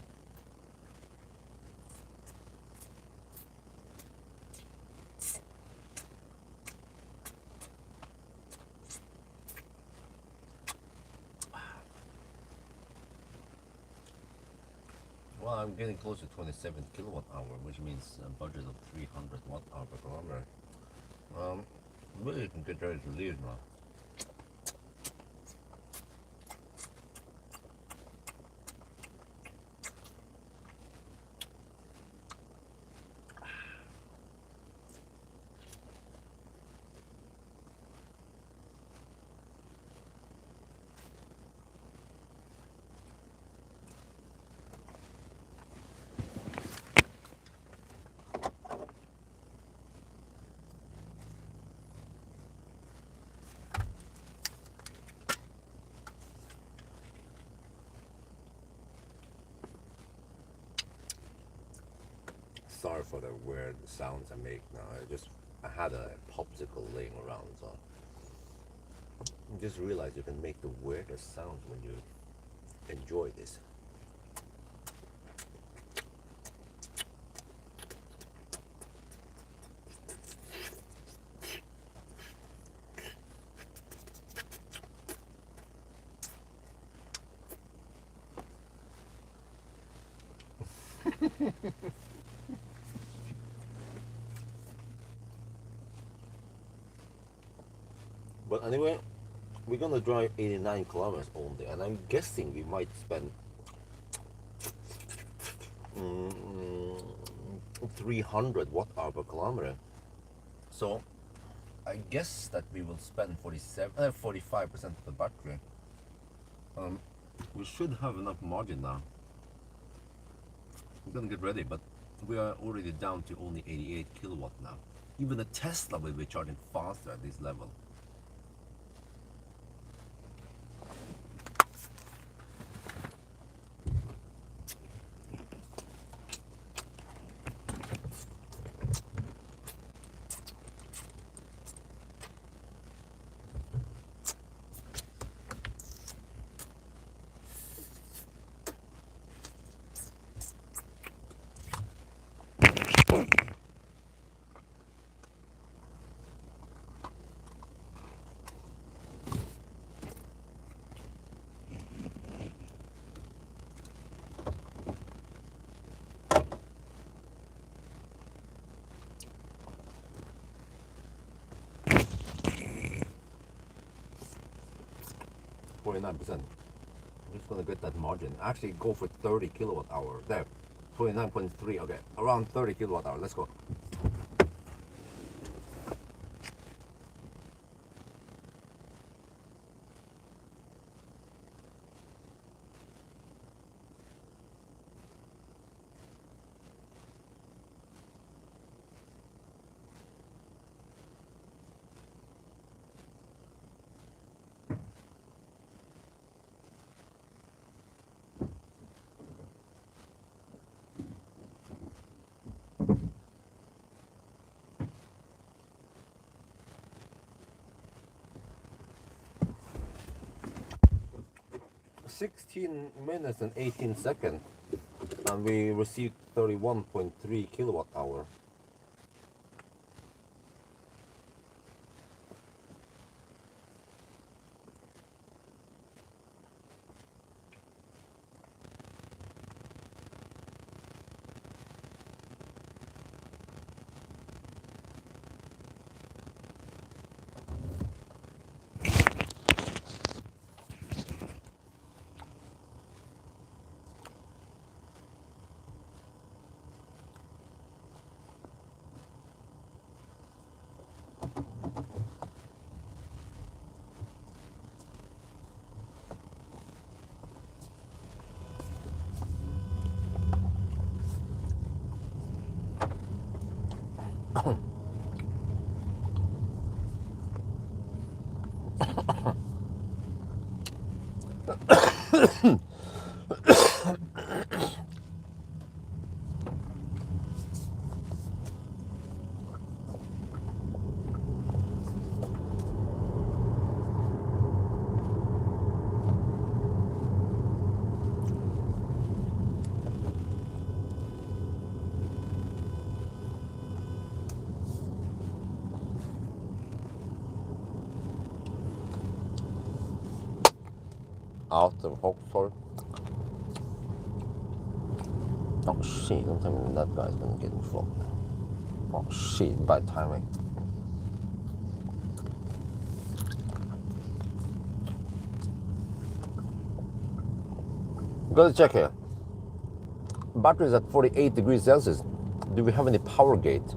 Well, I'm getting close to 27 kilowatt hour, which means a budget of 300 watt hour per kilometer. Really can get ready to leave now. Sorry for the weird sounds I make now. I had a popsicle laying around, so I just realized you can make the weirdest sounds when you enjoy this. But anyway, we're gonna drive 89 kilometers only, and I'm guessing we might spend mm, 300 watt hour per kilometer. So I guess that we will spend 45% of the battery. Um, we should have enough margin now. We're gonna get ready, but we are already down to only 88 kilowatt now. Even the Tesla will be charging faster at this level. %. I'm just gonna get that margin. Actually, go for 30 kilowatt hour. There, 29.3. Okay, around 30 kilowatt hour. Let's go. "16 minutes and 18 seconds, and we received 31.3 kilowatt hour. Out of Oxford. Oh shit, don't tell me that guy's gonna get flogged. Oh shit, bad timing. Gotta check here. Battery is at 48 degrees Celsius. Do we have any power gate?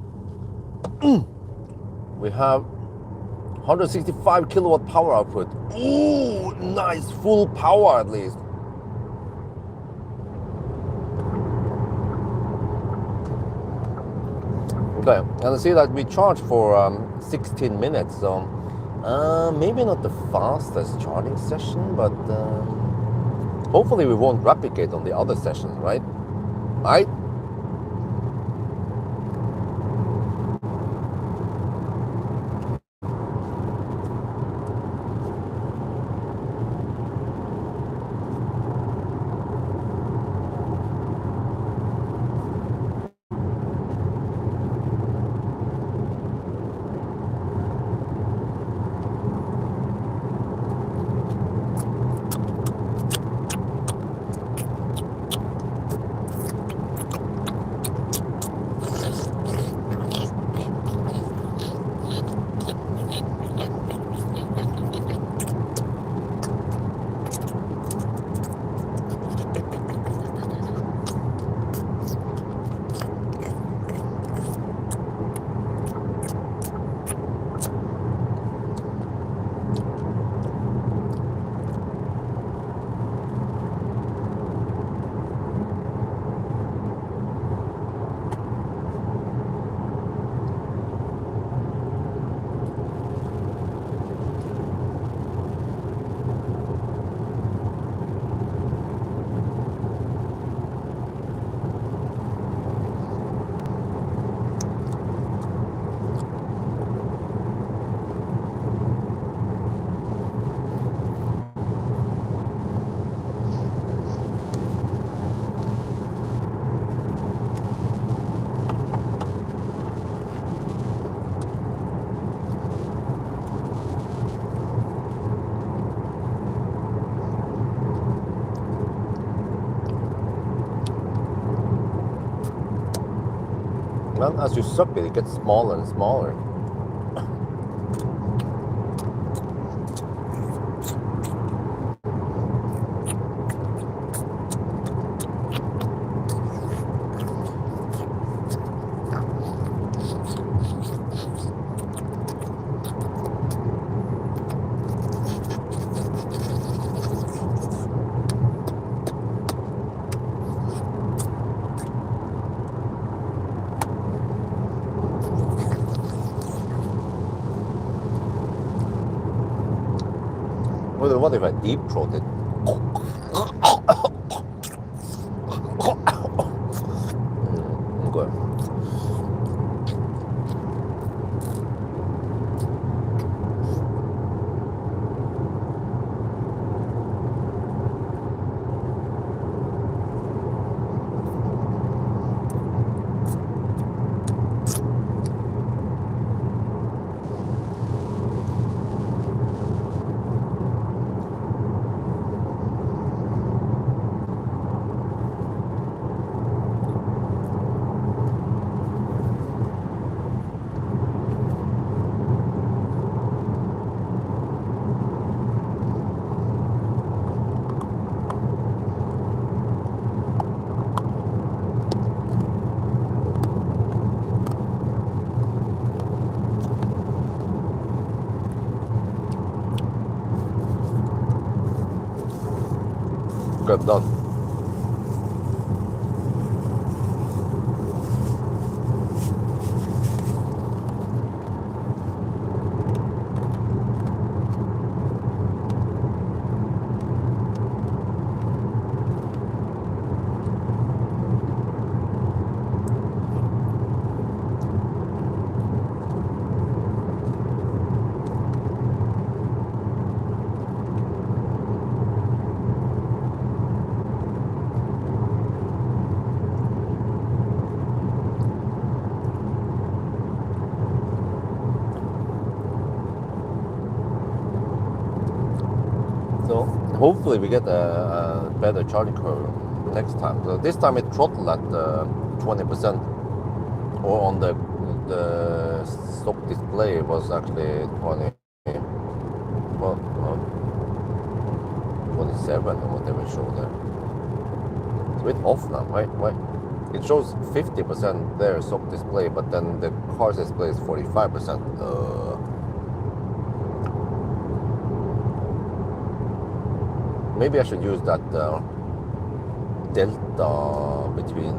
We have 165 kilowatt power output. Ooh, nice, full power at least. Okay, and I see that we charge for 16 minutes, so maybe not the fastest charging session, but hopefully we won't replicate on the other sessions, right? Right? Well, as you suck it, it gets smaller and smaller. What if I deep throat it? Good. Good, done. So hopefully we get a better charging curve next time. So this time it throttled at 20%, or on the stock display it was actually 20, well, 27 or whatever it showed there. It's a bit off now, right? It shows 50% there stock display, but then the car's display is 45%. Maybe I should use that delta between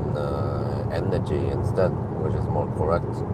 energy instead, which is more correct.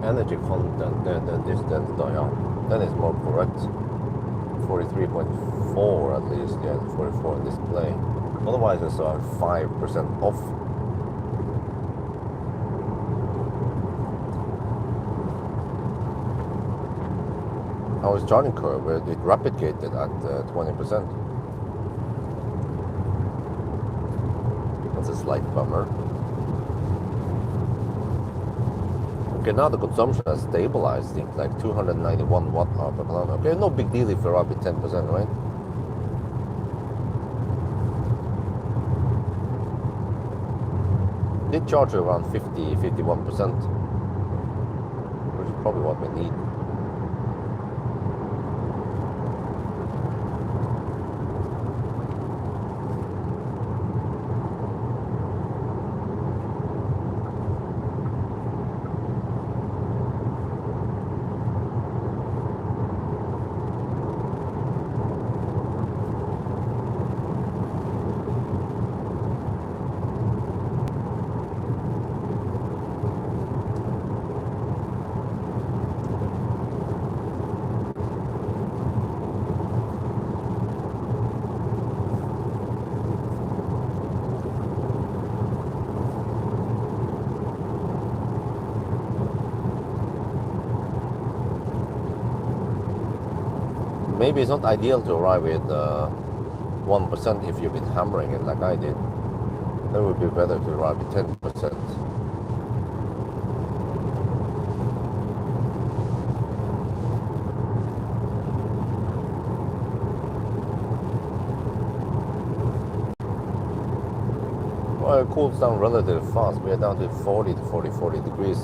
Energy content, this delta, yeah, that is more correct. 43.4 at least, yeah, 44 in display. Otherwise it's 5% off. How is charging curve? It replicated at 20%. That's a slight bummer. Okay, now the consumption has stabilized, seems like 291 watt-hour per kilometer. Okay, no big deal if you're up at 10%, right? Did charge around 51%, which is probably what we need. maybe it's not ideal to arrive with 1% if you've been hammering it like I did. That would be better to arrive with 10%. Well, it cools down relatively fast. We are down to 40 degrees.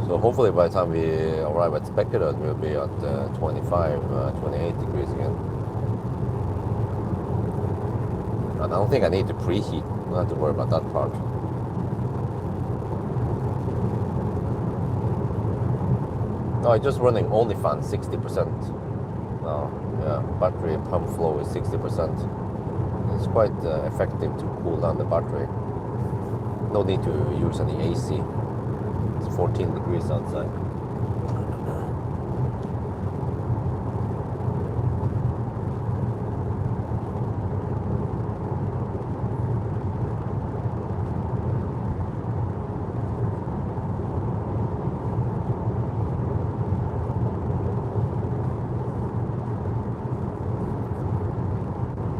So hopefully by the time we arrive at Spekerød, we'll be at 25, 28 degrees again. And I don't think I need to preheat. I don't have to worry about that part. No, I'm just running only fan 60%. No, yeah, battery pump flow is 60%. It's quite effective to cool down the battery. No need to use any AC. It's 14 degrees outside.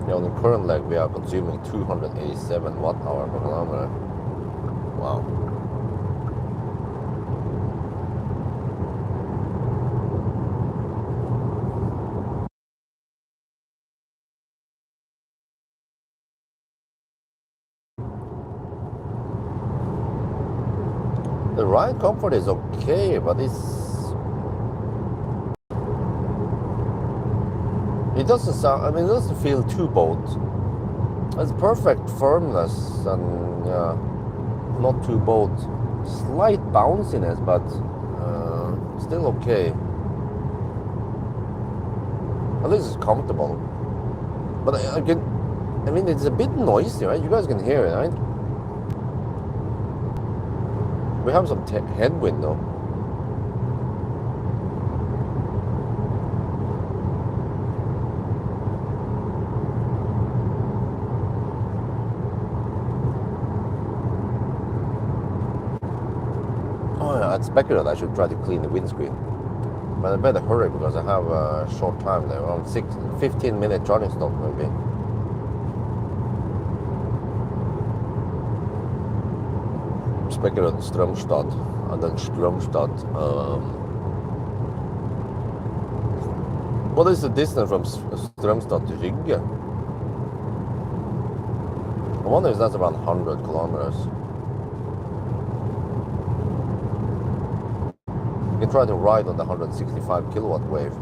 On the current leg, we are consuming 287 watt-hour per kilometer. Wow. The ride comfort is okay, but it doesn't sound, I mean, it doesn't feel too boat. It's perfect firmness and yeah, not too boat. Slight bounciness, but still okay. At least it's comfortable. But again, I mean, it's a bit noisy, right? You guys can hear it, right? We have some headwind though. At Spekerød, I should try to clean the windscreen. But I better hurry because I have a short time there, around 15-minute charging stop maybe. Spekerød, Strømstad, and then Strømstad. What is the distance from Strømstad to Rygge? I wonder if that's around 100 kilometers. You can try to ride on the 165 kilowatt wave.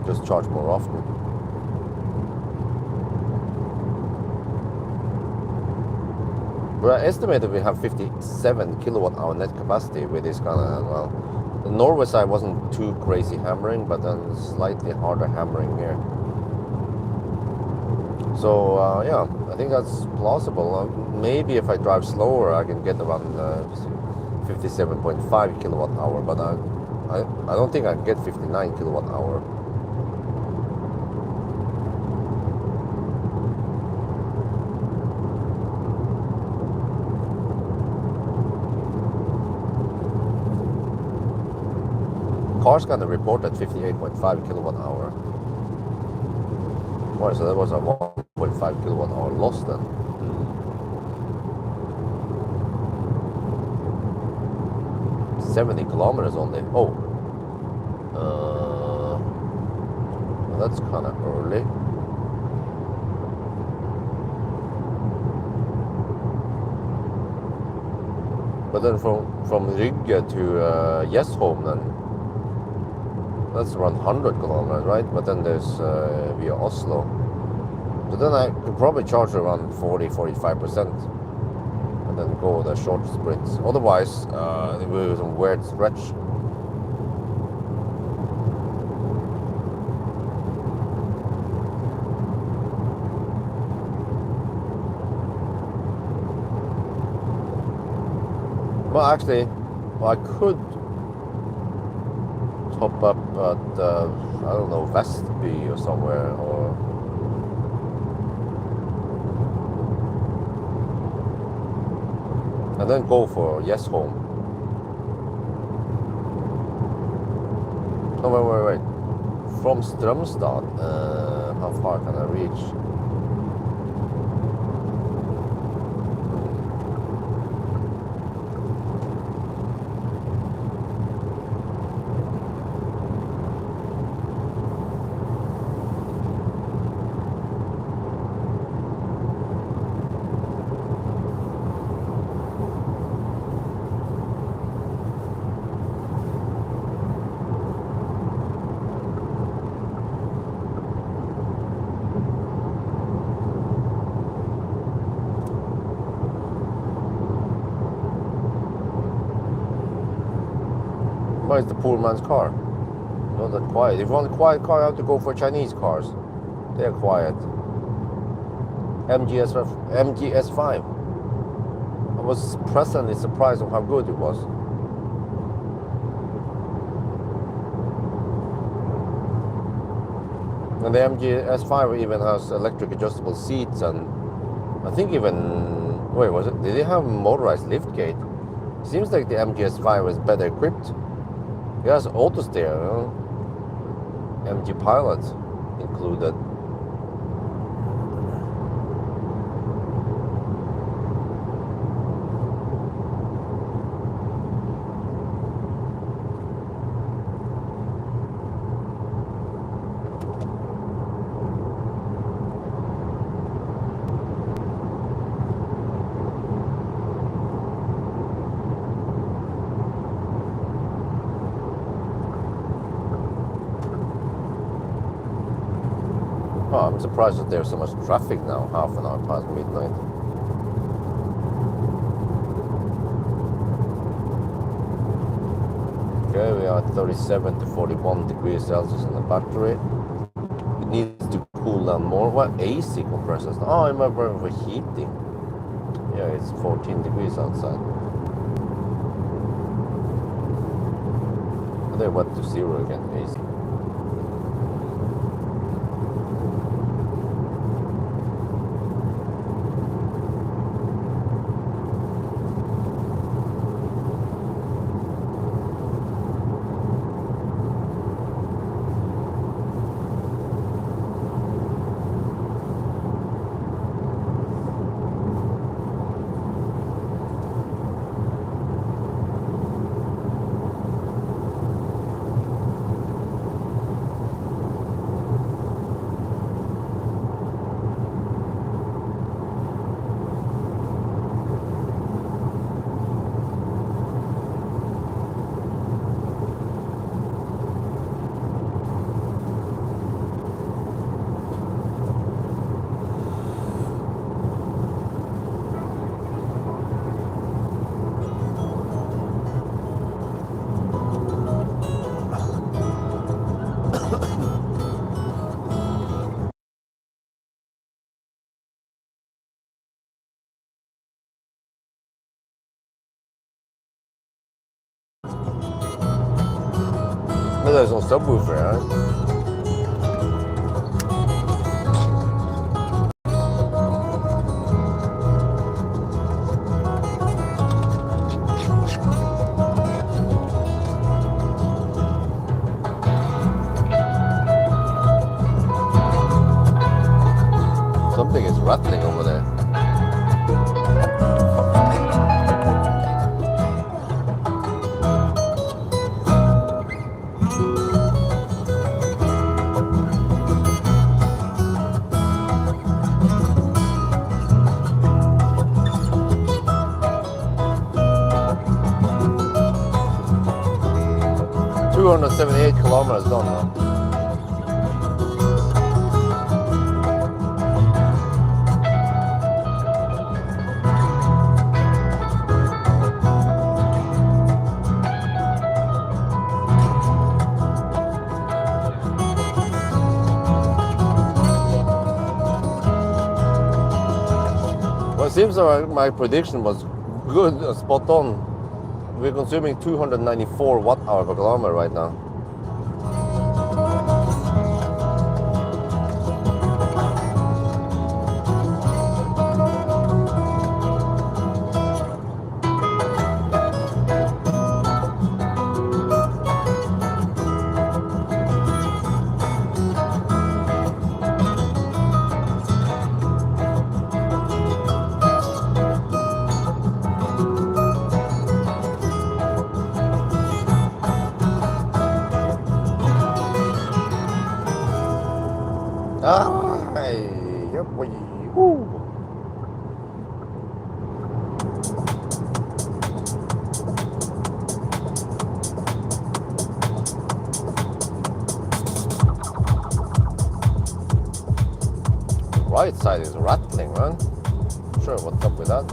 Just charge more often. But I estimated we have 57 kilowatt hour net capacity with this kind of, well, the Norway side wasn't too crazy hammering, but then slightly harder hammering here. So yeah, I think that's plausible. Maybe if I drive slower, I can get around 57.5 kilowatt hour, but I don't think I can get 59 kilowatt hour. Car's gonna report at 58.5 kilowatt hour. Oh, so that was a 1.5 kilowatt hour loss then. 70 kilometers only. Oh, that's kind of early. But then from Rygge to Gjesholm, then that's around 100 kilometers, right? But then there's via Oslo. So then I could probably charge around 40-45%. And then go the short sprints. Otherwise, it will be some weird stretch. Well, actually, I could top up at I don't know, Vestby or somewhere, or and then go for Gjesholm. Oh, wait. from Strömstad, how far can I reach? Why is the poor man's car? Not that quiet. If you want a quiet car, you have to go for Chinese cars. They're quiet. MGS5. I was pleasantly surprised of how good it was. And the MGS5 even has electric adjustable seats, and I think even, wait, was it? Did they have motorized liftgate? Seems like the MGS5 is better equipped. It has auto steer, you know? MG Pilot included. Oh, I'm surprised that there's so much traffic now, half an hour past midnight. Okay, we are at 37 to 41 degrees Celsius in the battery. It needs to cool down more. What AC compressors? Oh, I remember for heating. Yeah, it's 14 degrees outside. And they went to zero again, AC. But there's no subwoofer, right? Something is rattling over there. 278 kilometers done now. Well, it seems like my prediction was good, spot on. We're consuming 294 watt-hour per kilometer right now. right side is rattling, man. Sure, what's up with that?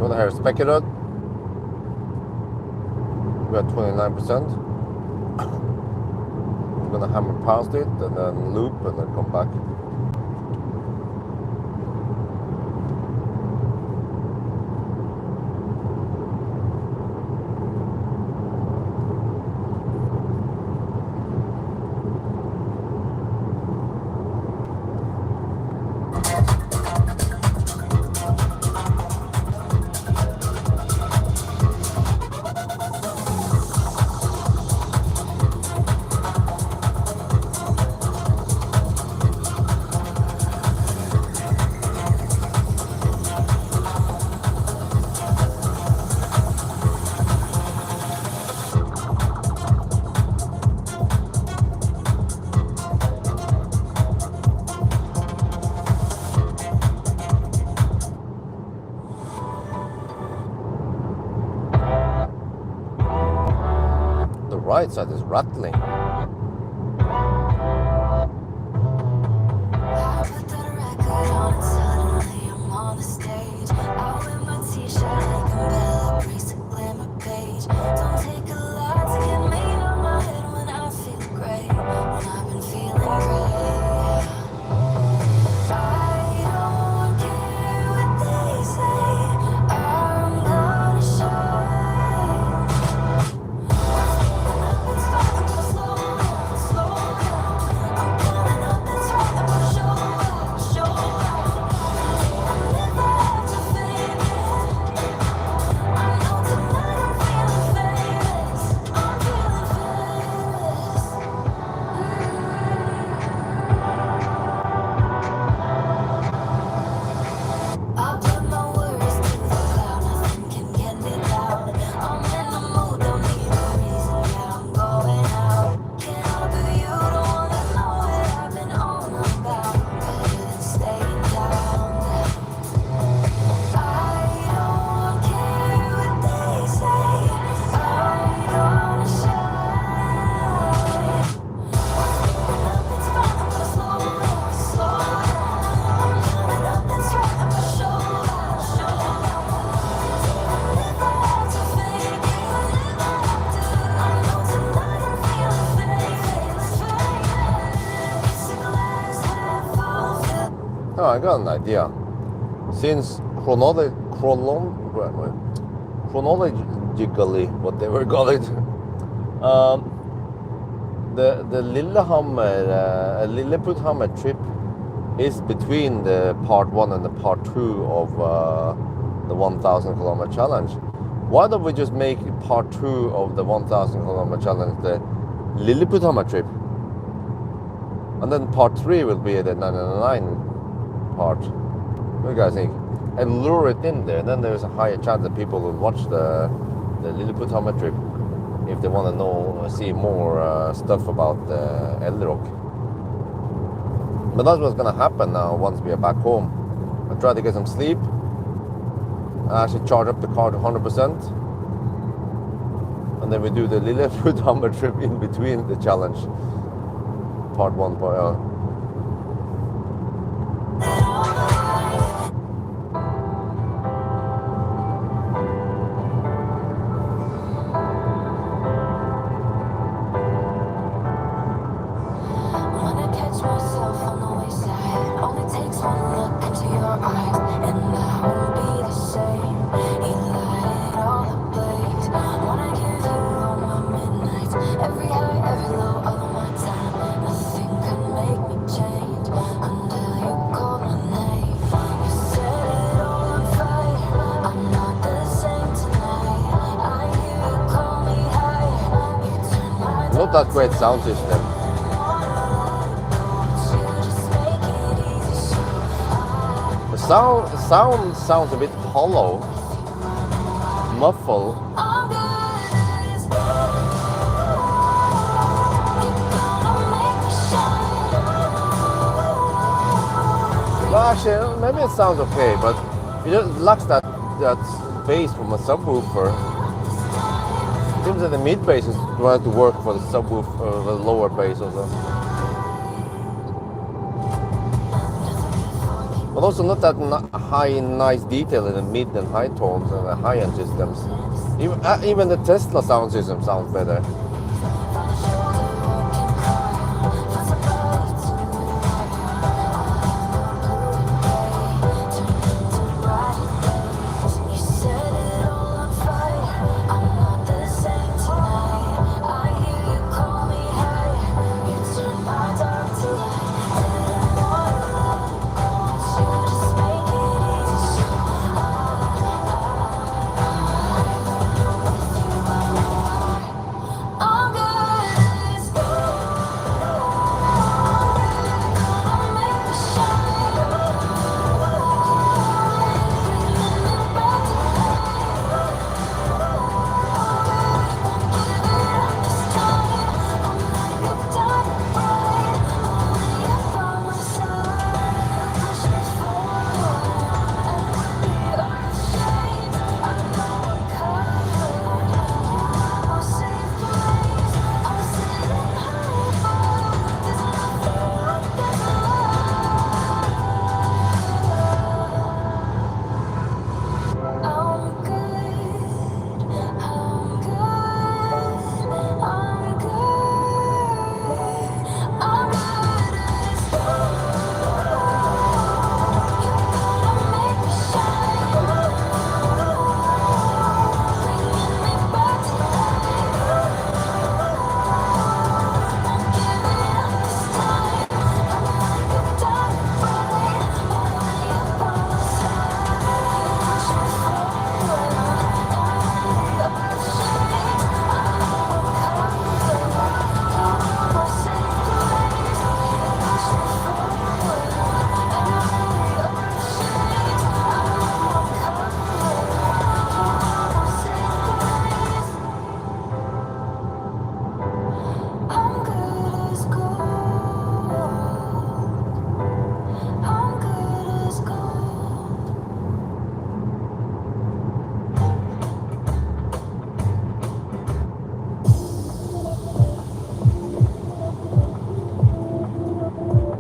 You want to hear speculate? We're at 29%. I'm gonna hammer past it and then loop and then come back. The right side is rattling. I got an idea. Since chronologically, whatever you call it, the Lilleputthammer trip is between the part 1 and the part 2 of the 1,000 kilometer challenge. Why don't we just make part 2 of the 1,000 kilometer challenge the Lilleputthammer trip? And then part 3 will be the 999 part. What do you guys think? And lure it in there. Then there's a higher chance that people will watch the Lilleputthammer trip if they want to see more stuff about the Elroq. But that's what's gonna happen now once we are back home. I try to get some sleep. I actually charge up the car to 100%. And then we do the Lilleputthammer trip in between the challenge. Part 1, part not that great sound system. The sound sounds a bit hollow, muffled. Well, actually, maybe it sounds okay, but it just lacks that bass from a subwoofer. It seems that the mid bass is trying to work for the subwoofer, the lower bass also. But also not that high, nice detail in the mid and high tones and the high-end systems. Even the Tesla sound system sounds better.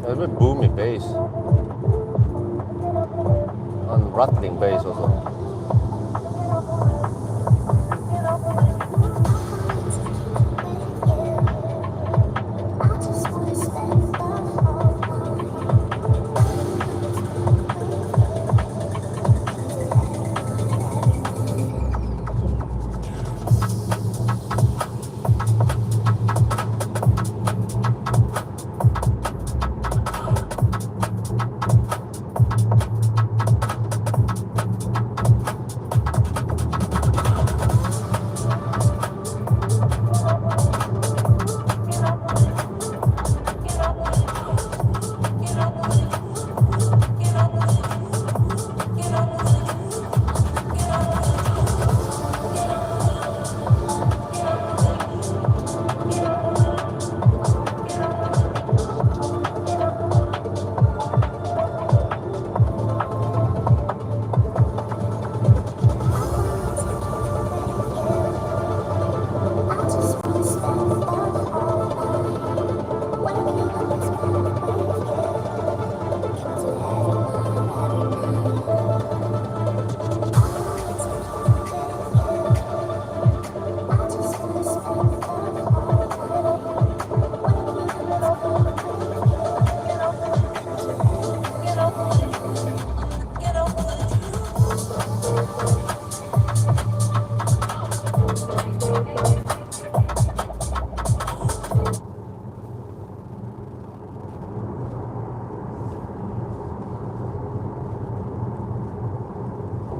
A bit boomy bass and rattling bass also.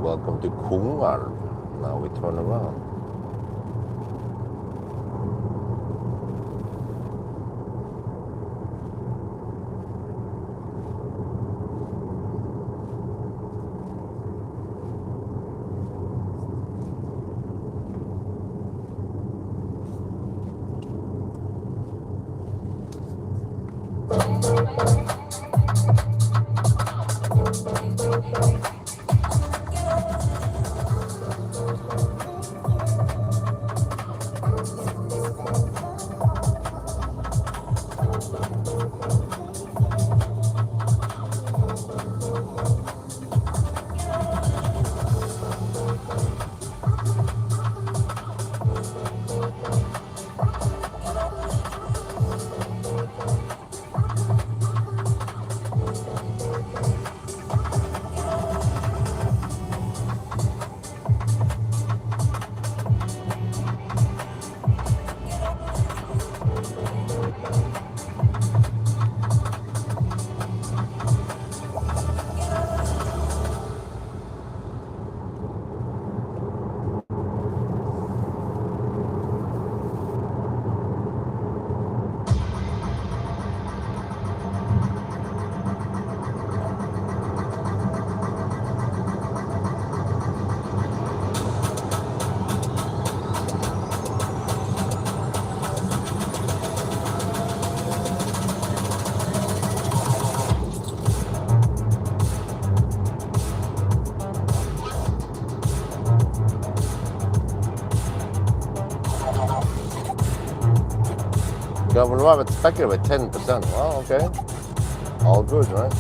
Welcome to Kungar. Now we turn around. Governor Robert Specker with 10%. Well, okay. All good, right?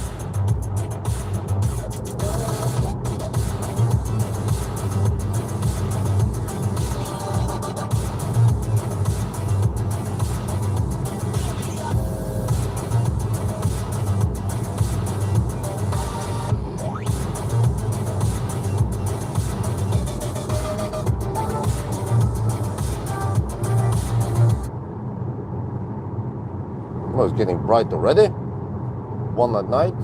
Well, it's getting bright already. 1 at night.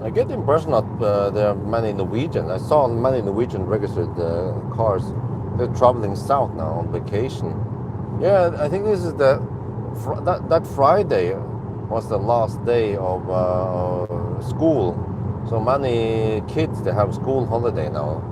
I get the impression that there are many Norwegian. I saw many Norwegian registered cars. They're traveling south now on vacation. Yeah, I think this is that Friday was the last day of school. So many kids, they have school holiday now.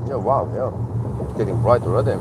Yeah, wow, yeah. It's getting bright already.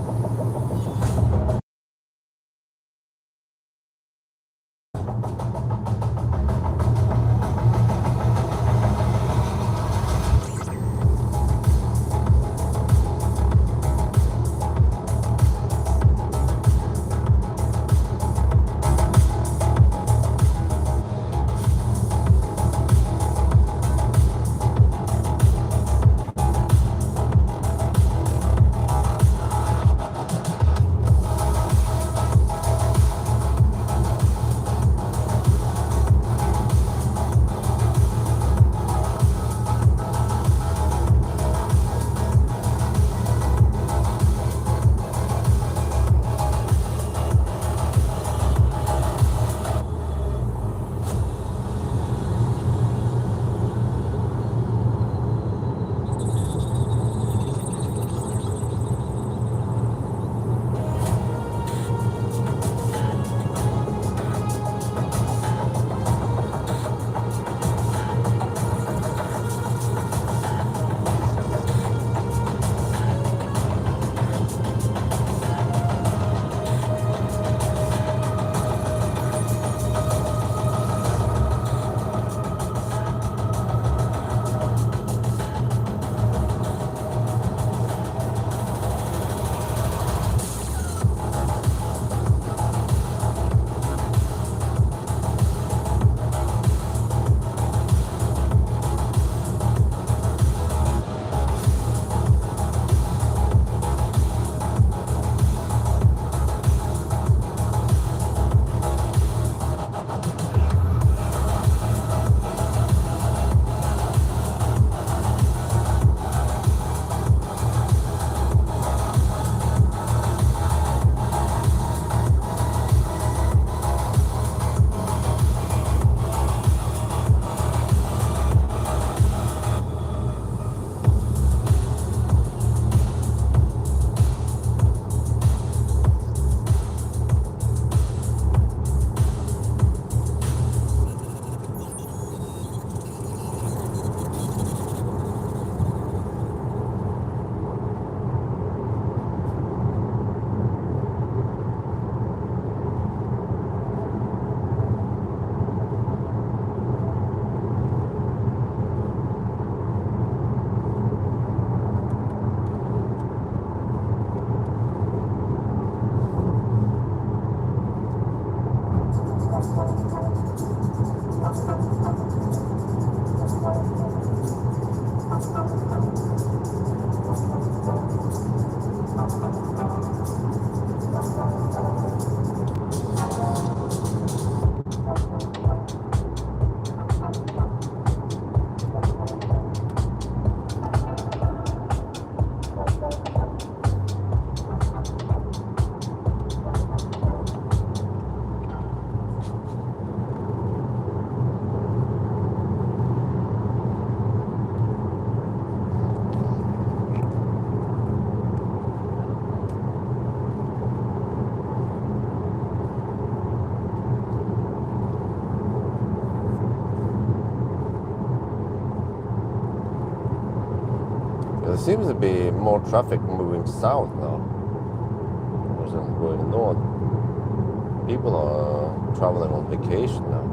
seems to be more traffic moving south now than going north. People are traveling on vacation now.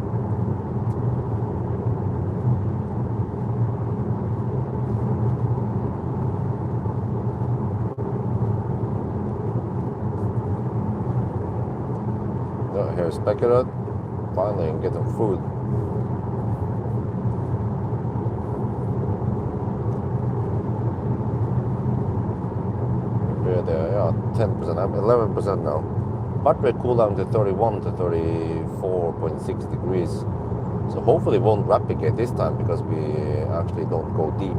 Oh, here's Beckerud. Finally, and get some food. Yeah, 10%, I'm 11% now. Battery cool down to 31 to 34.6 degrees. So hopefully it won't replicate this time because we actually don't go deep.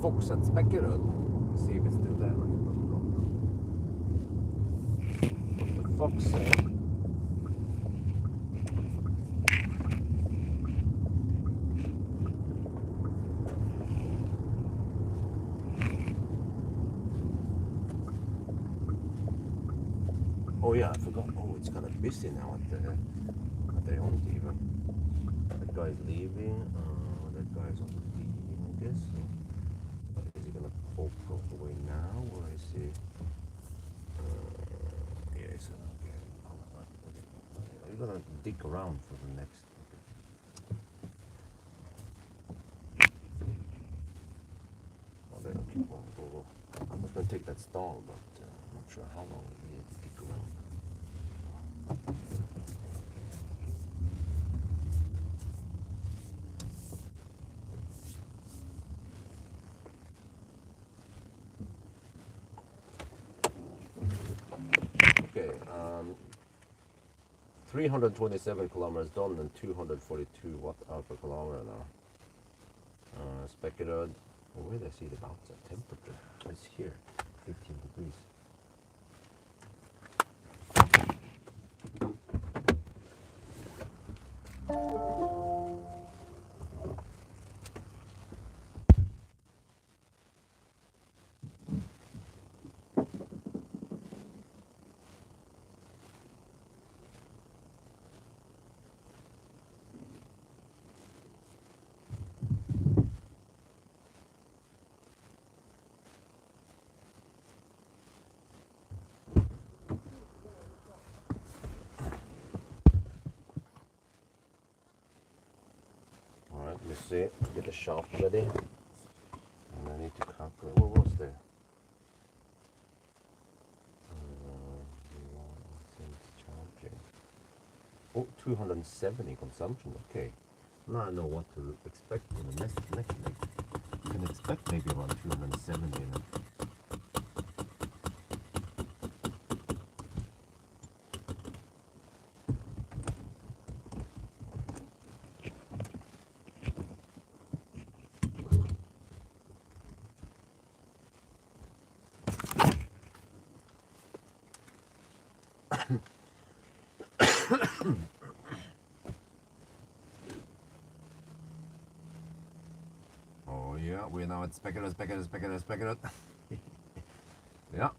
Fox at Beckerud. See if it's still there. The fox said. Oh yeah, I forgot. Oh, it's kind of busy now at the home even. That guy's leaving. That guy's also leaving, I guess. So. Is he gonna go away now, or is he? Yeah, he's you're gonna dig around for the next. Oh, they don't keep on go. I'm just gonna take that stall, but I'm not sure how long we need to dig around. Okay, 327 kilometers done and 242 watt-hour per kilometer now. Beckerud, where did I see the outside temperature? It's here, 18 degrees. Alright, let me see, get the shaft ready. And I need to calculate, what was there? Charging. Oh, 270 consumption, okay. Now I know what to expect in the next leg. You can expect maybe around 270 in it. Oh yeah, we're now at Beckerud. Yeah,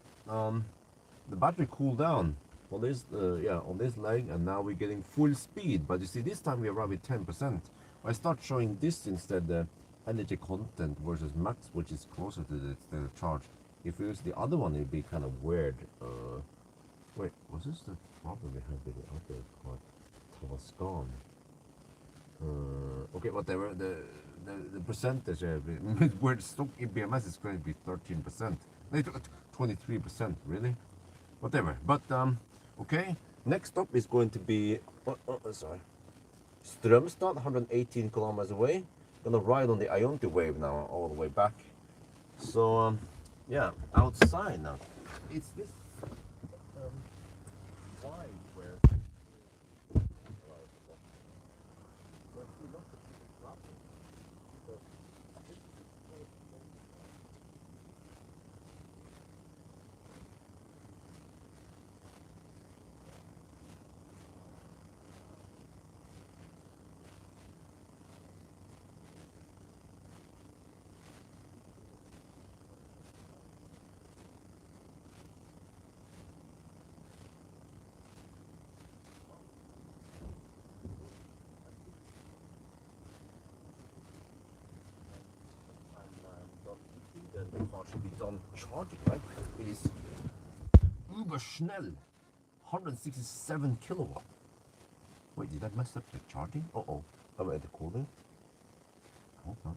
the battery cooled down on this, on this leg, and now we're getting full speed. But you see, this time we arrive at 10%. I start showing this instead, the energy content versus max, which is closer to the charge. If it was the other one, it'd be kind of weird. Wait, was this the problem we had with the other car? Tavascan. Okay, whatever. The percentage where the stock BMS is going to be 13%. No, 23%, really? Whatever. But okay. Next stop is going to be sorry. Strömstad, 118 kilometers away. Gonna ride on the Ionti wave now all the way back. So yeah, outside now. It's this wide where the car should be done charging, right? It is uber schnell, 167 kilowatt. Wait, did I mess up the charging? Uh-oh. I'm at the cooling. Hold on.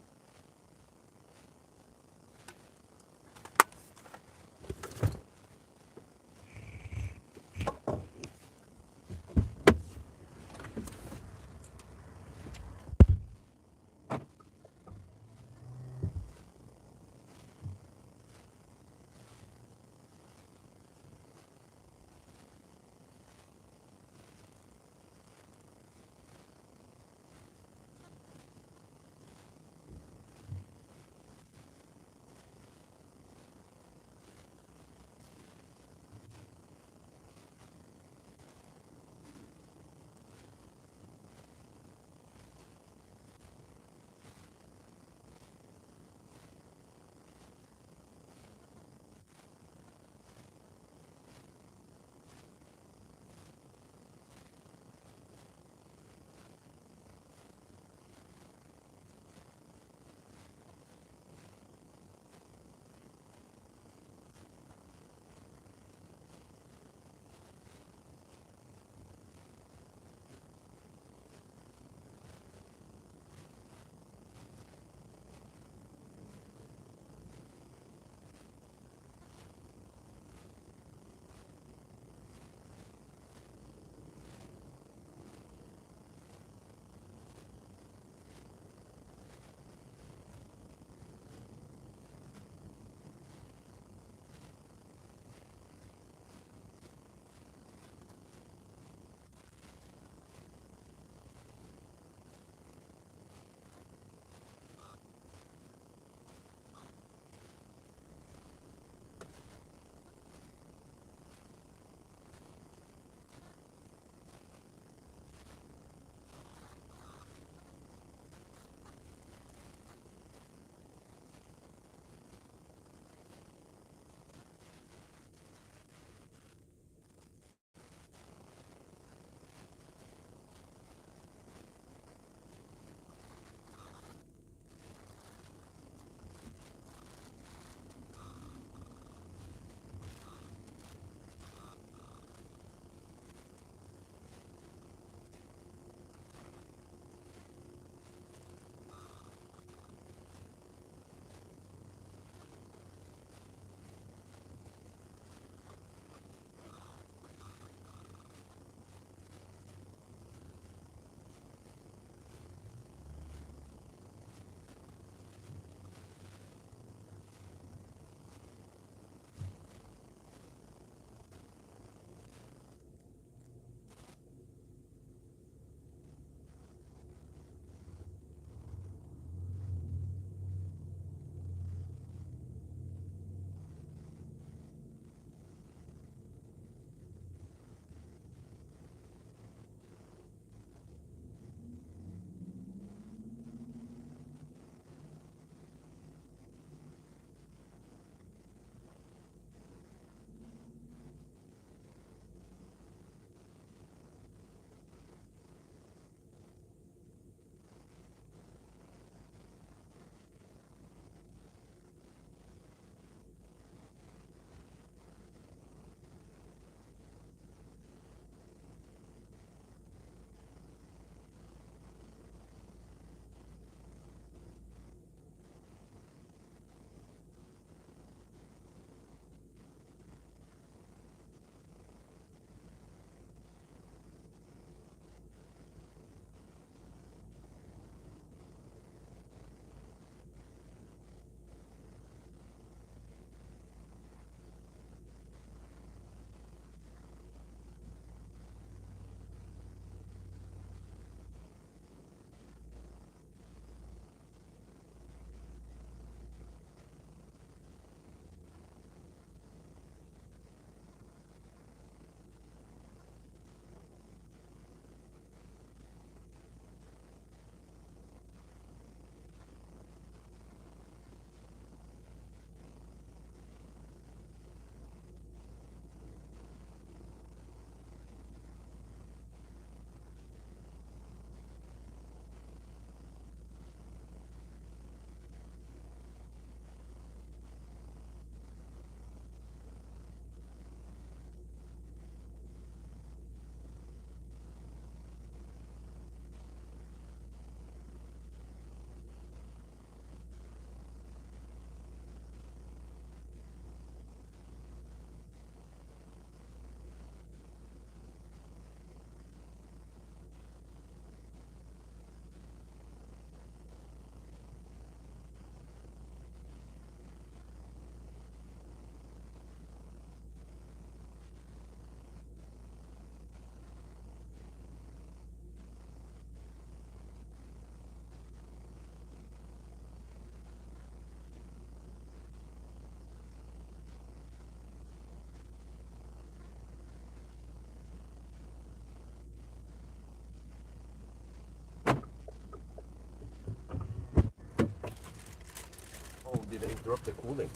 Did I interrupt the cooling?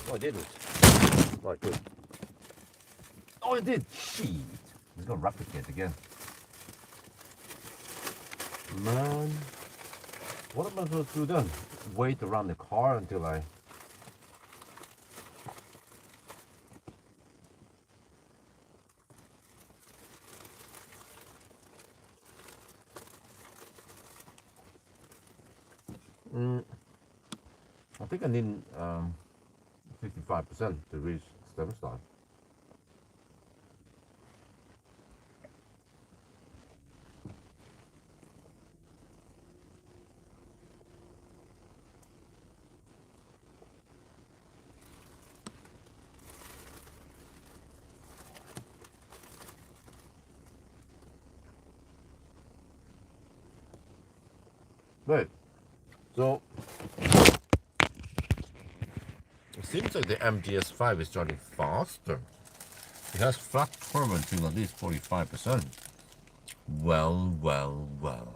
No, I didn't. Right, good. Oh, I did. Shit. It's gonna replicate again. Man, what am I supposed to do then? Wait around the car until I. I think I need 55% to reach stem start. Right. So it seems like the MGS5 is starting faster. It has flat curve until at least 45%. Well, well, well.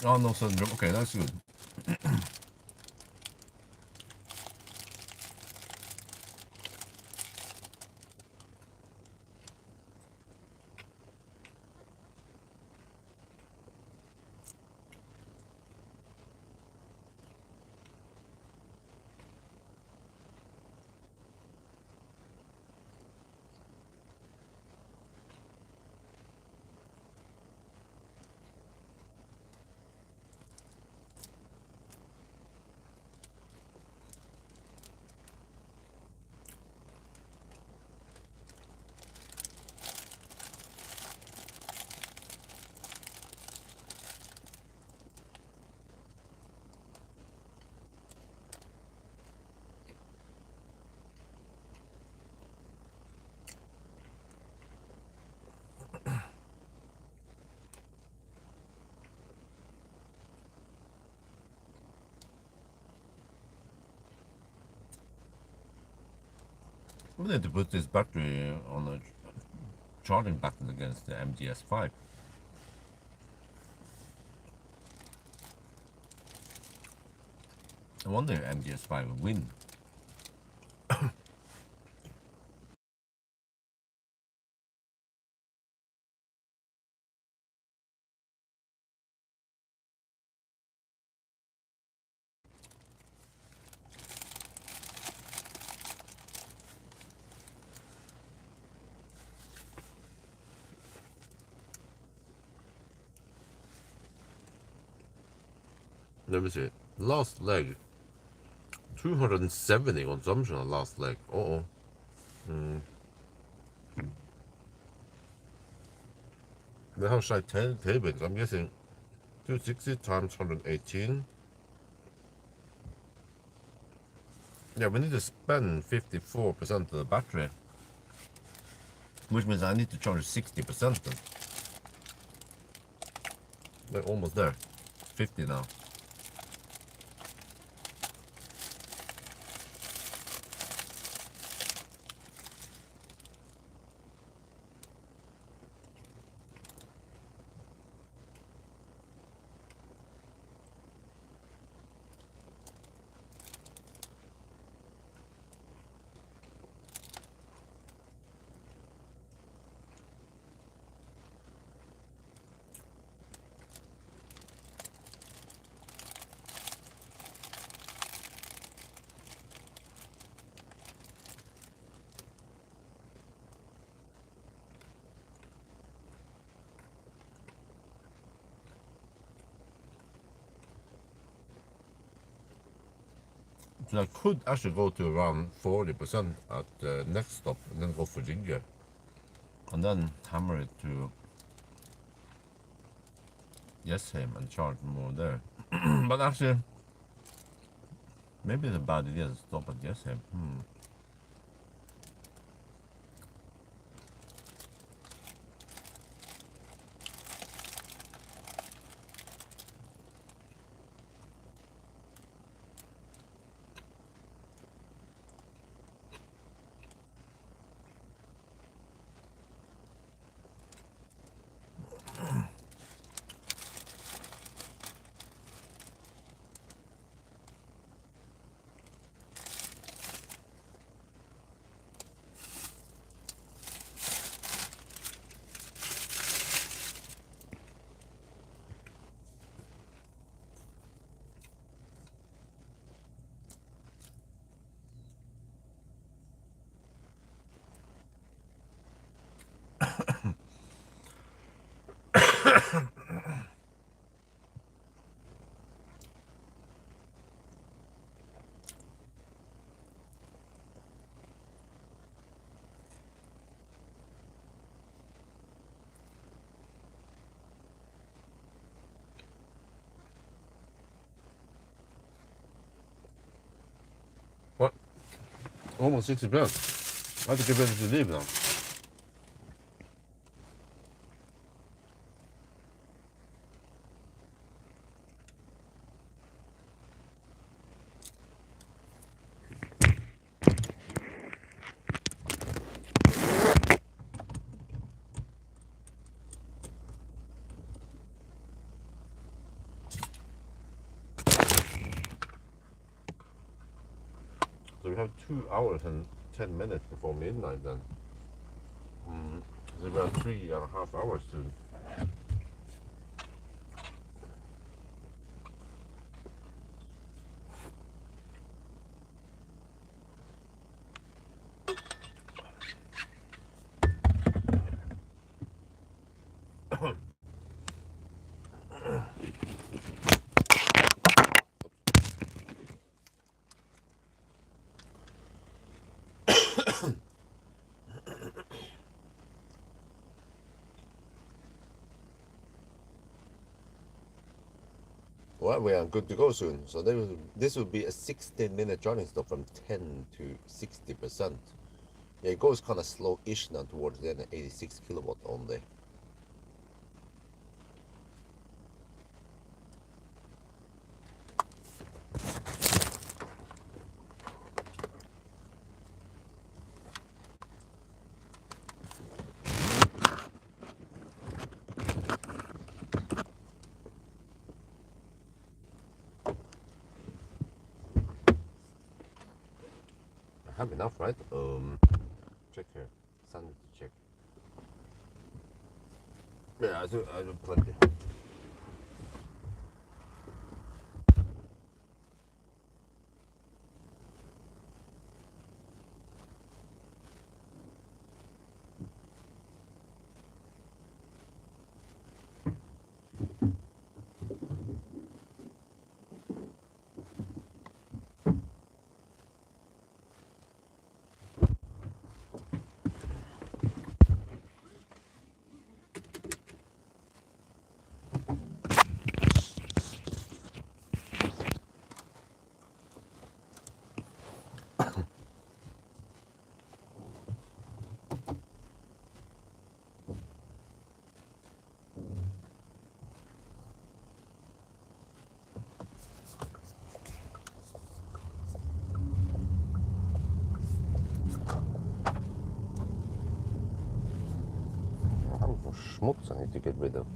Oh, no sudden jump. Okay, that's good. We need to put this battery on a charging button against the MGS5. I wonder if MGS5 will win. Let me see. Last leg. 270 consumption on last leg. Uh-oh. But how should I table it? I'm guessing 260 times 118. Yeah, we need to spend 54% of the battery. Which means I need to charge 60% then. We're almost there. 50 now. So I could actually go to around 40% at the next stop and then go for Ginger. And then hammer it to Jessheim and charge more there. But actually, maybe it's a bad idea to stop at Jessheim. What? Almost 60%. I have to get ready to leave now. So we have 2 hours and 10 minutes before midnight then. So we have 3.5 hours to. Well, we are good to go soon. So this will be a 16-minute journey stop from 10 to 60%. Yeah, it goes kind of slow-ish now towards the end, 86 kilowatt only. I have enough, right? Check here. Sanity check. Yeah, I do plenty. Schmutz I need to get rid of.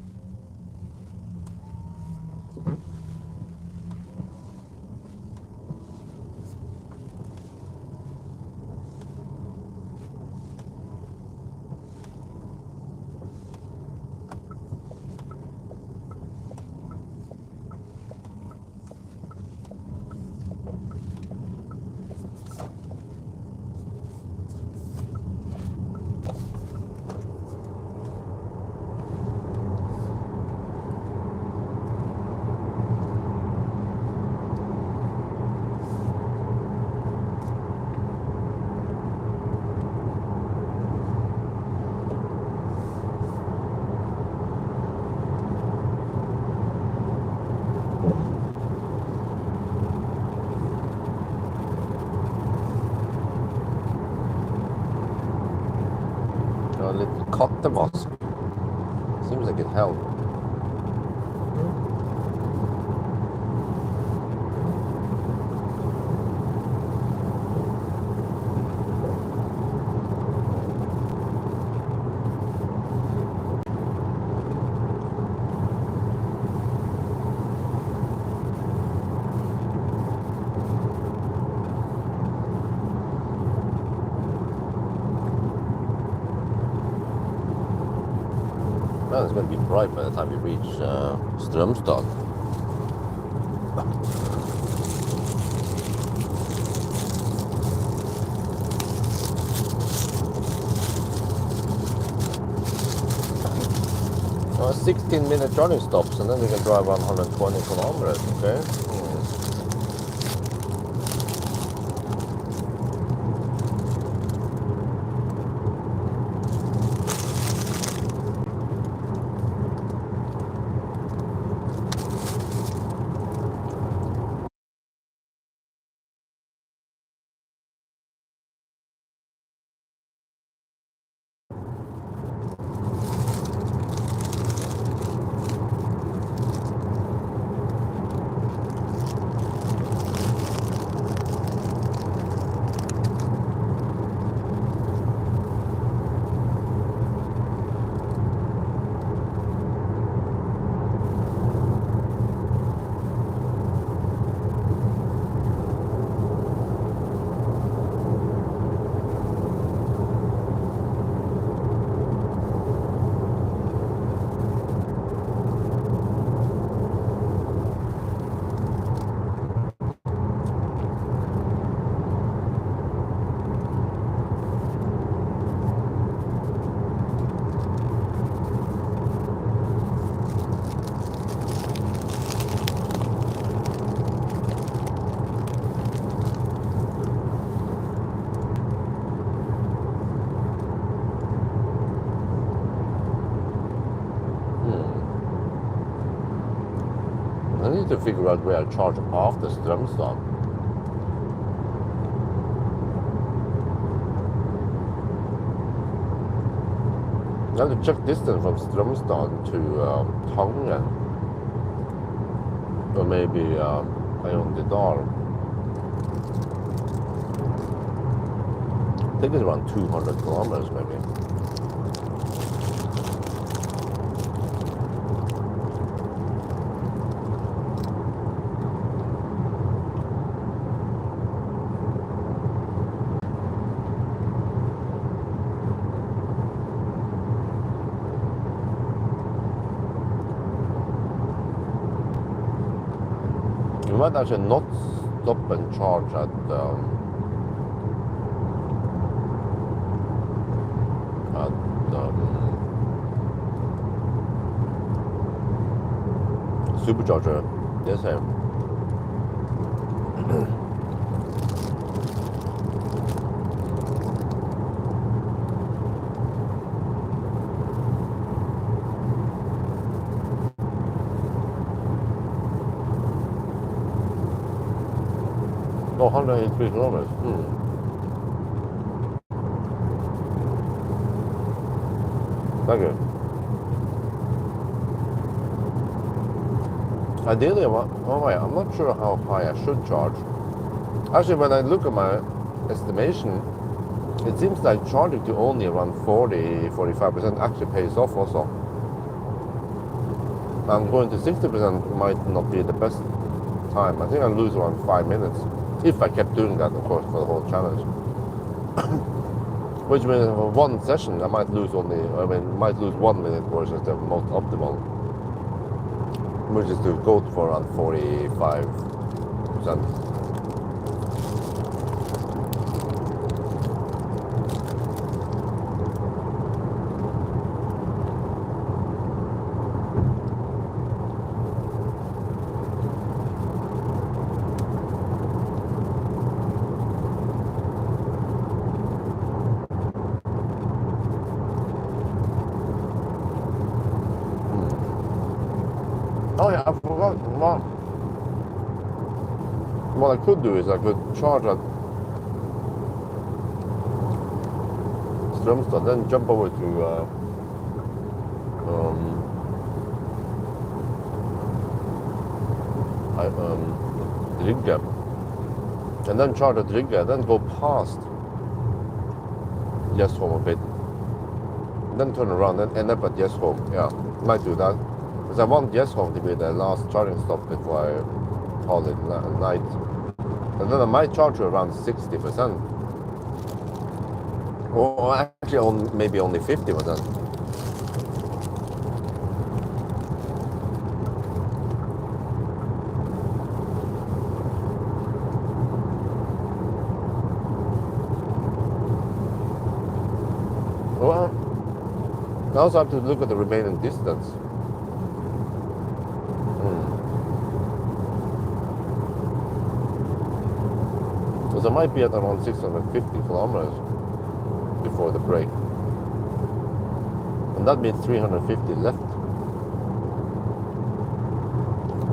eftervask. Seems like it helped. Well, it's going to be bright by the time we reach Strömstad. 16-minute charging stops, and then we can drive 120 kilometers, okay? I need to figure out where I charge after Strömstad. I have to check distance from Strömstad to Tangen. Or maybe Ayondidal. I think it's around 200 kilometers maybe. You might actually not stop and charge at supercharger. Yes, I am. Oh, 183 kilometers. Thank you. Ideally, I'm not sure how high I should charge. Actually, when I look at my estimation, it seems like charging to only around 40-45% actually pays off also. And going to 60% might not be the best time. I think I'll lose around 5 minutes. If I kept doing that, of course, for the whole challenge. Which means for one session, I might lose 1 minute versus the most optimal. Which is to go for around 45%. Oh yeah, I forgot. What I could do is I could charge at Strömstad, then jump over to Rygge, and then charge at Rygge, then go past Gjesholm a bit, then turn around and end up at Gjesholm. Yeah, might do that, because I want Gjesholm to be the last charging stop before I call it night, and then I might charge to around 60%, or actually maybe only 50%. Well, I also have to look at the remaining distance. Because I might be at around 650 kilometers before the break. And that means 350 left.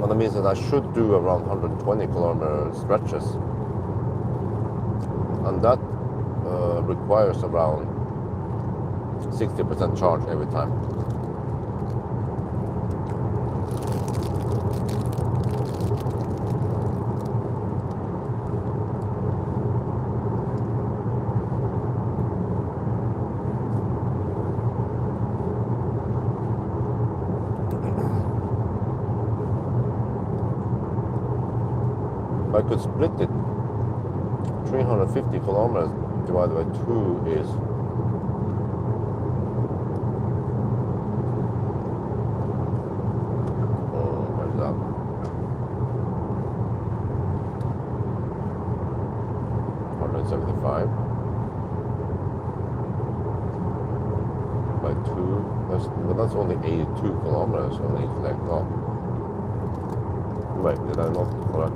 And that means that I should do around 120 kilometer stretches. And that requires around 60% charge every time. I could split it. 350 kilometers divided by 2 is where's that? 175 by 2. That's only 82 kilometers on each leg. No. Wait, did I not correct?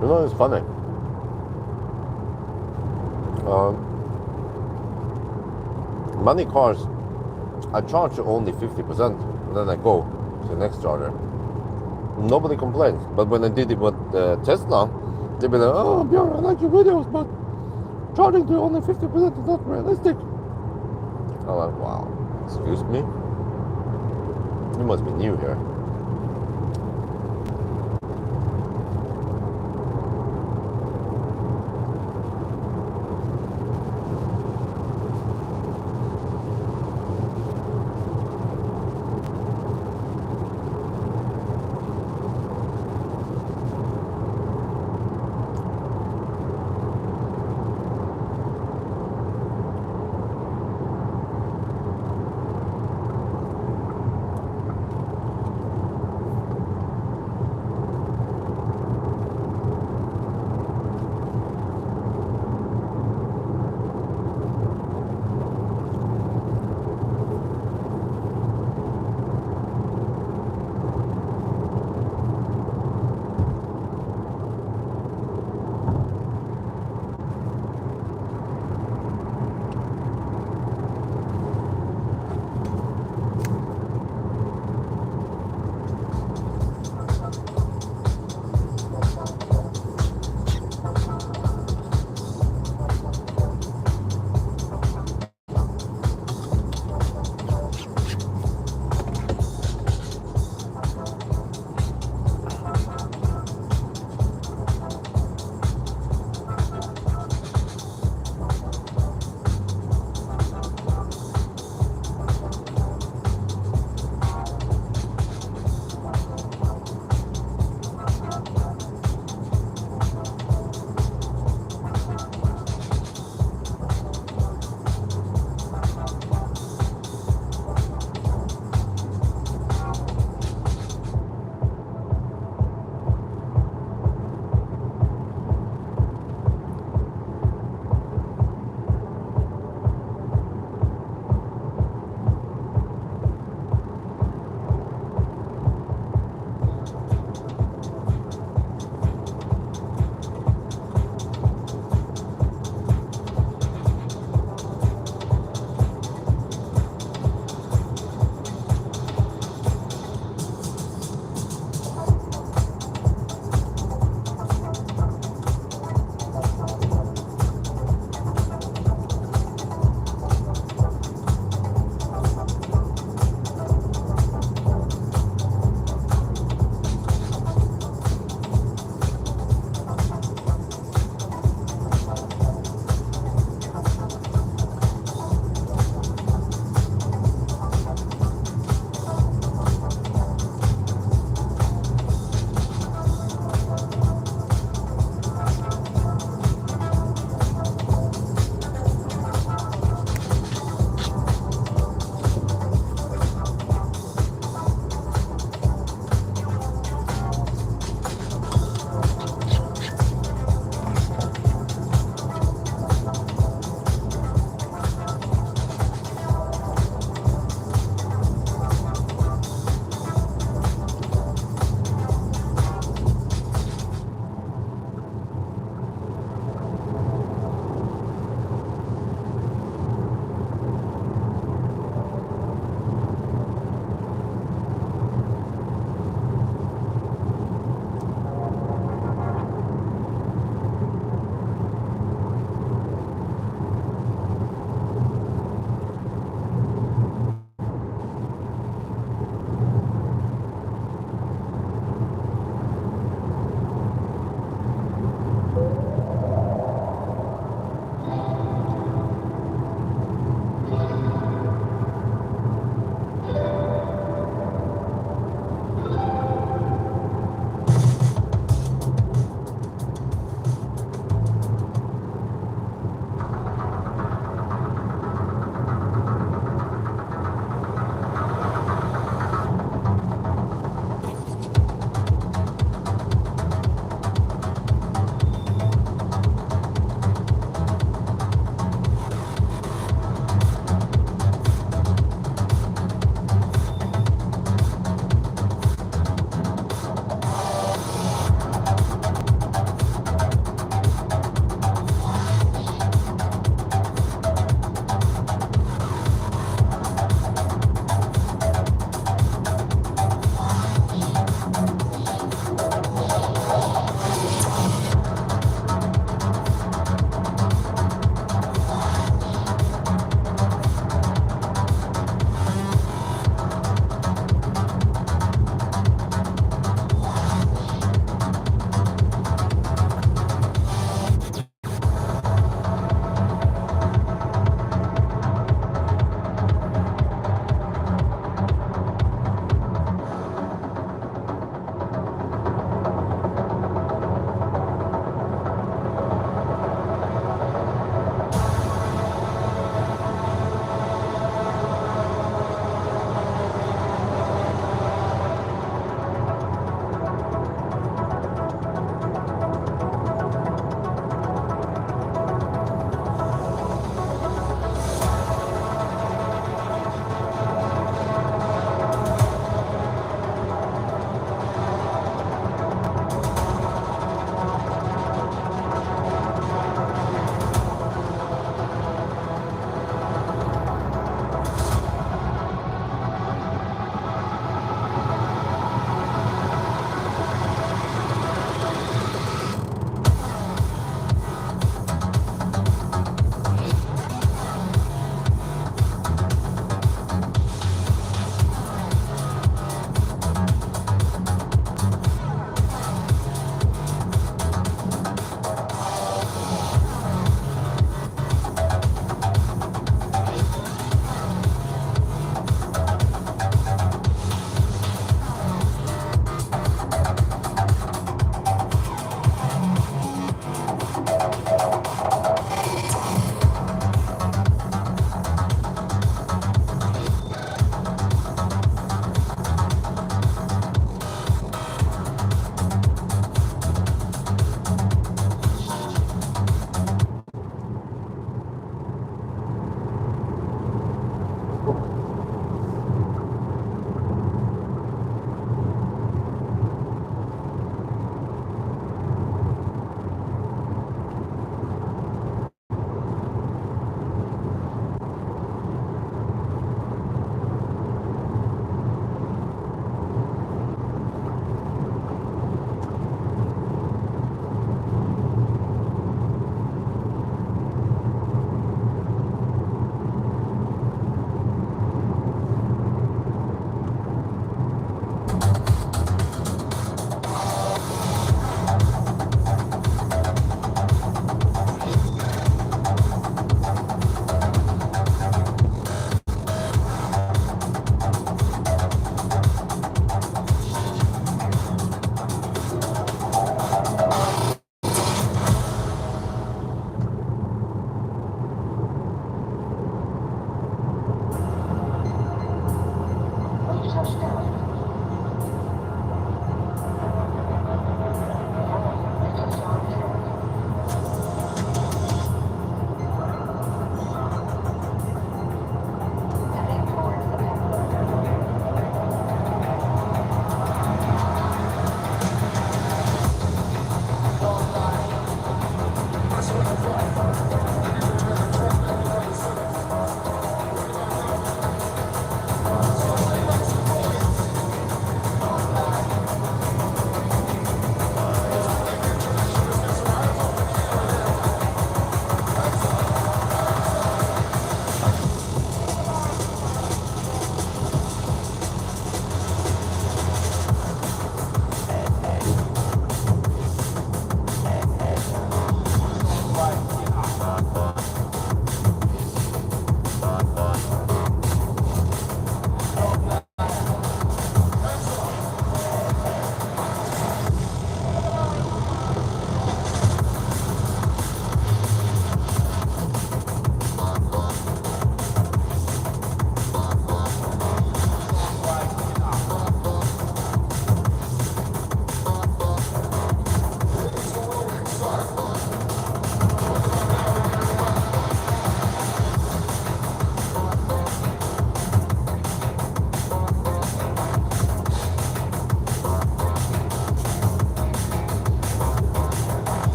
You know, it's funny. Many cars, I charge only 50%, and then I go to the next charger. Nobody complains. But when I did it with Tesla, they'd be like, "Oh, Björn, I like your videos, but charging to only 50% is not realistic." I'm like, wow, excuse me? You must be new here.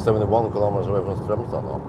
71 kilometers away from Strömstad now.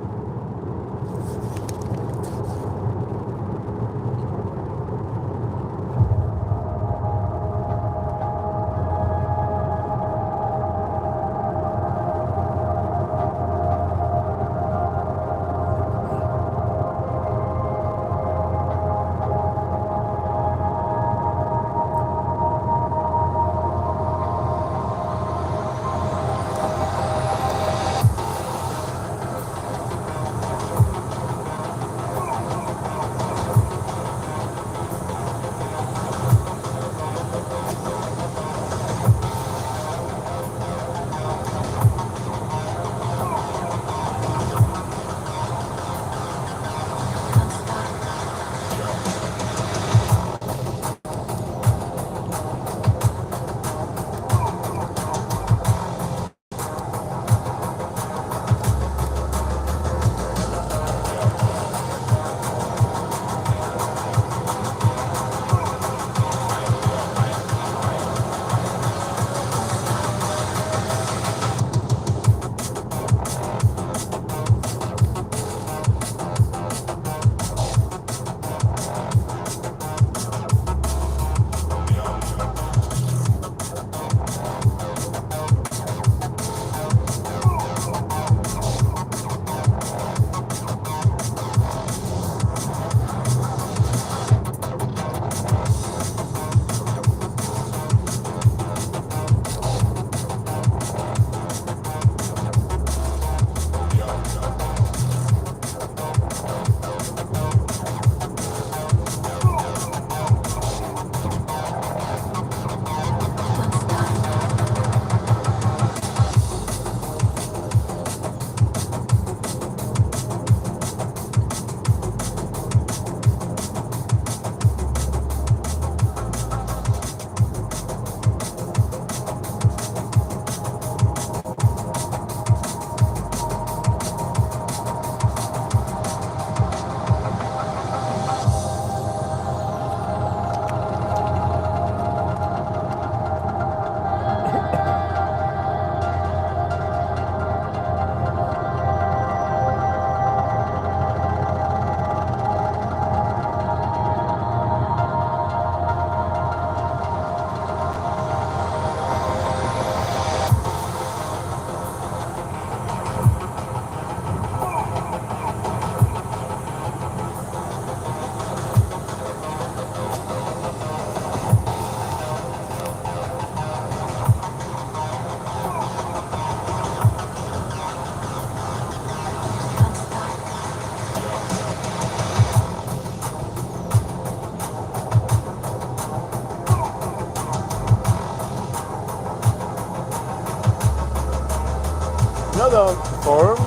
Another form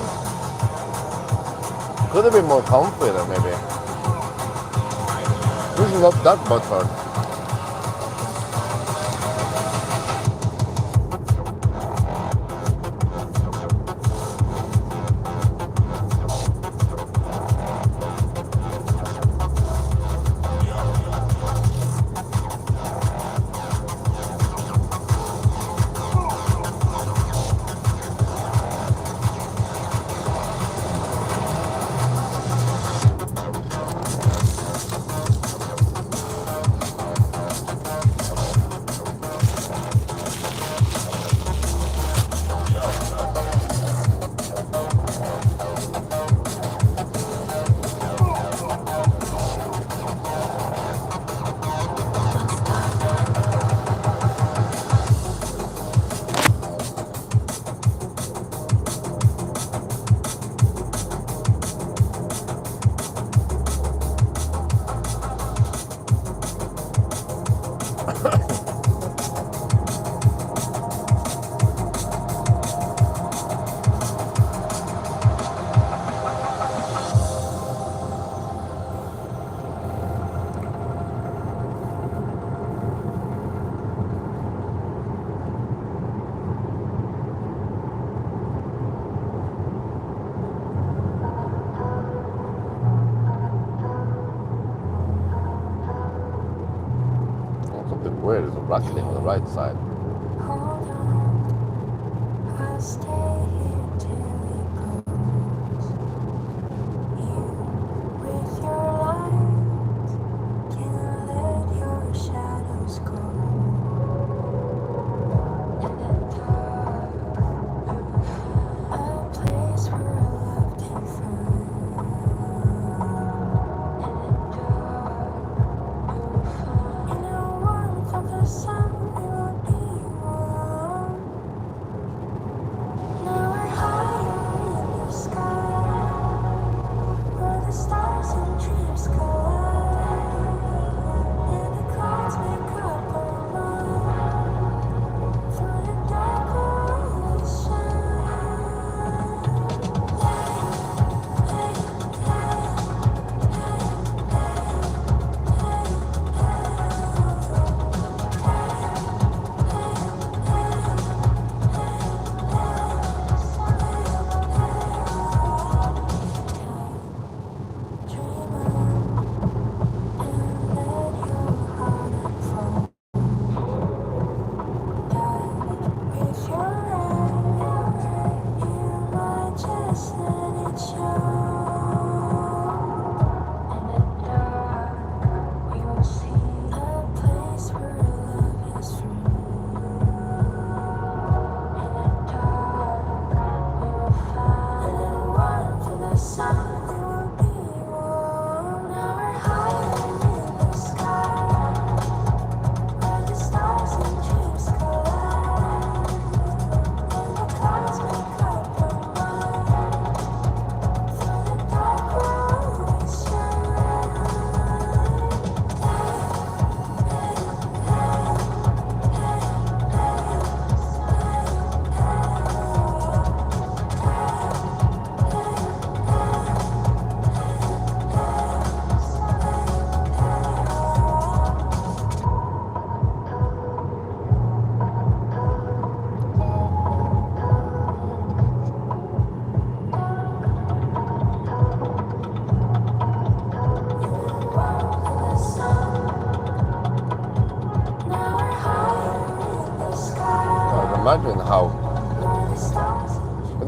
could have been more comfy there, maybe. This is not that bad hard. Where is the rattling on the right side? Hold on, I'll stay here till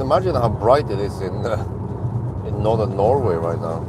imagine how bright it is in northern Norway right now.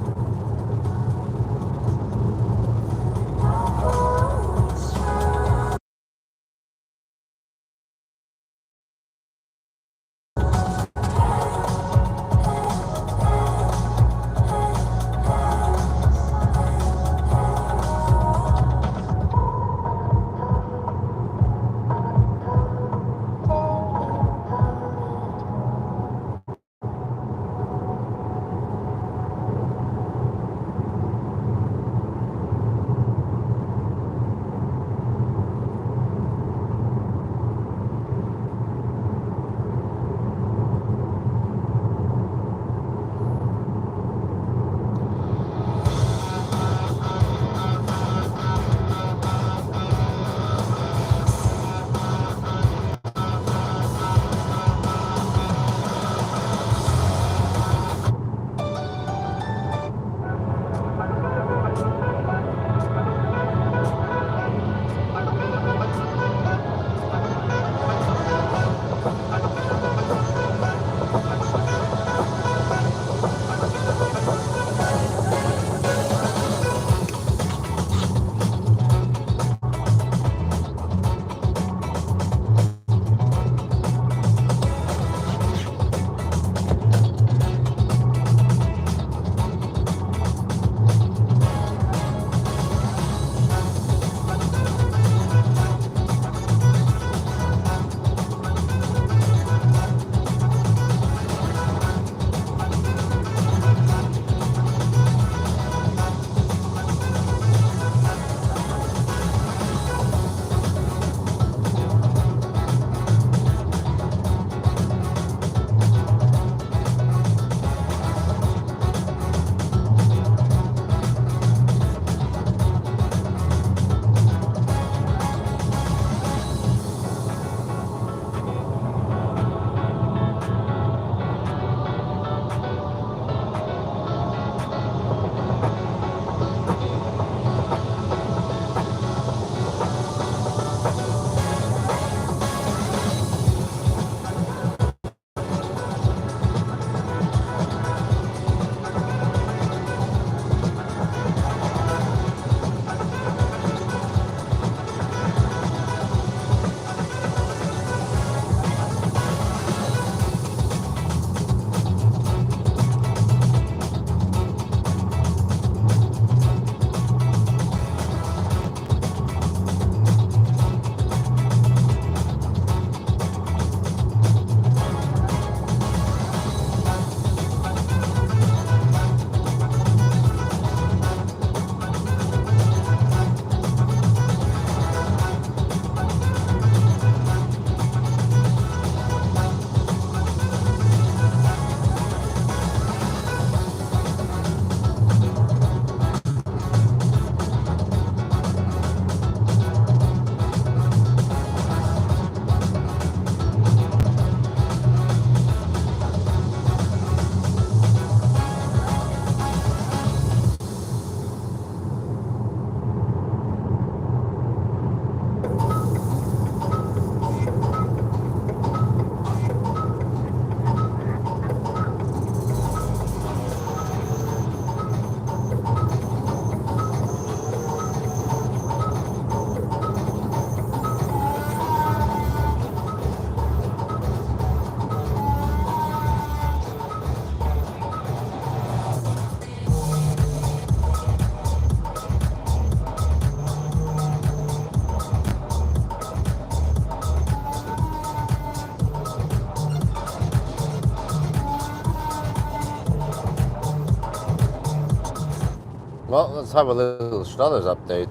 Well, let's have a little status update.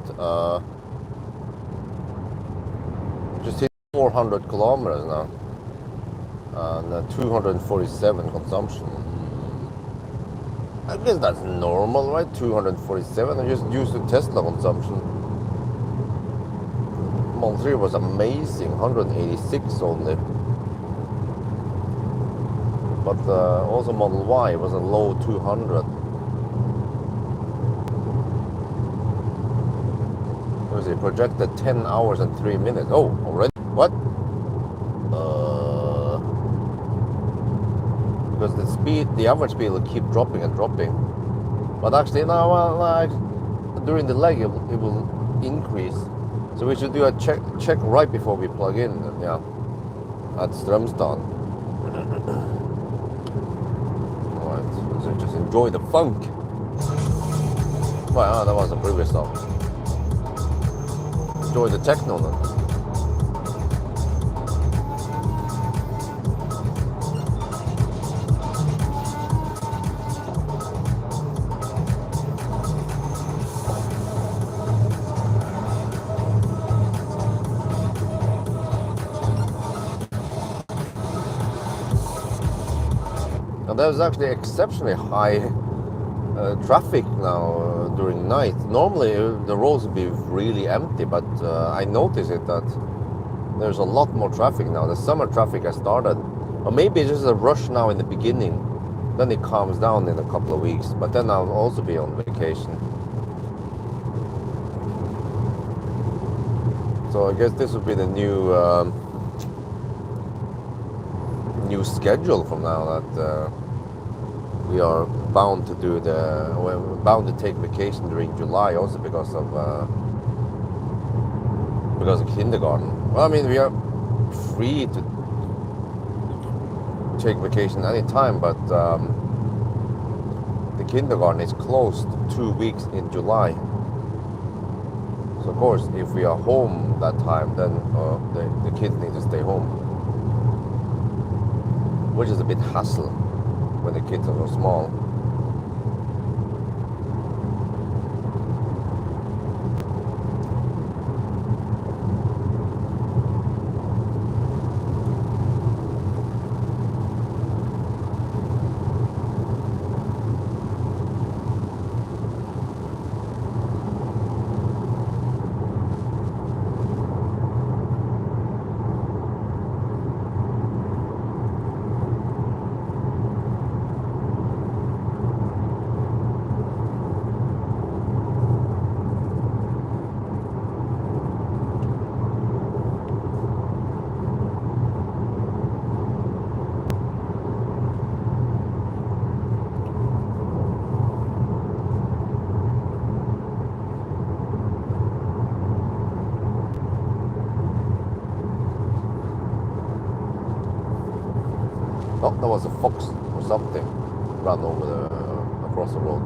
Just hit 400 kilometers now, and 247 consumption. I guess that's normal, right? 247. I just used the Tesla consumption. Model 3 was amazing, 186 only. But also Model Y was a low 200. Projected 10 hours and 3 minutes. Oh, already? What? because the average speed will keep dropping and dropping. But actually now, during the leg, it will increase. So we should do a check right before we plug in. Yeah, at Strömstad. Alright, so just enjoy the funk. Well, that was the previous song. Enjoy the techno then. And there's actually exceptionally high traffic now during night. Normally the roads would be really empty, but I noticed it that there's a lot more traffic now. The summer traffic has started. Or maybe it's just a rush now in the beginning. Then it calms down in a couple of weeks. But then I'll also be on vacation. So I guess this will be the new schedule from now, that we are bound to we're bound to take vacation during July also because of kindergarten. Well, I mean, we are free to take vacation anytime, but the kindergarten is closed 2 weeks in July. So of course, if we are home that time, then the kids need to stay home, which is a bit hassle when the kids are so small. Oh, that was a fox or something ran over across the road.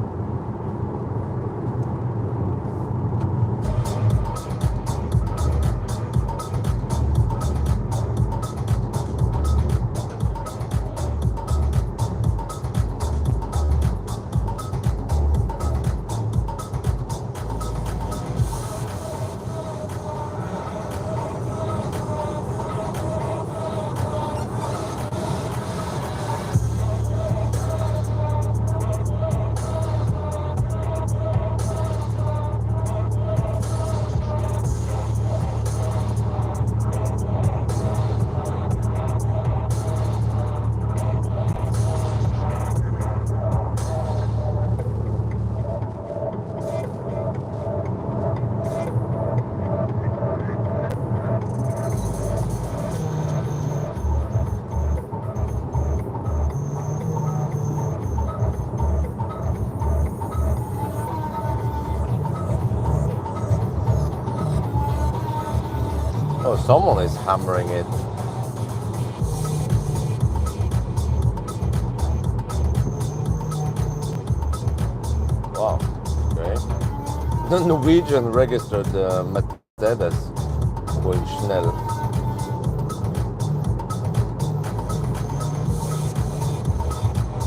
Oh, someone is hammering it. Wow, okay. The Norwegian registered Mercedes going schnell.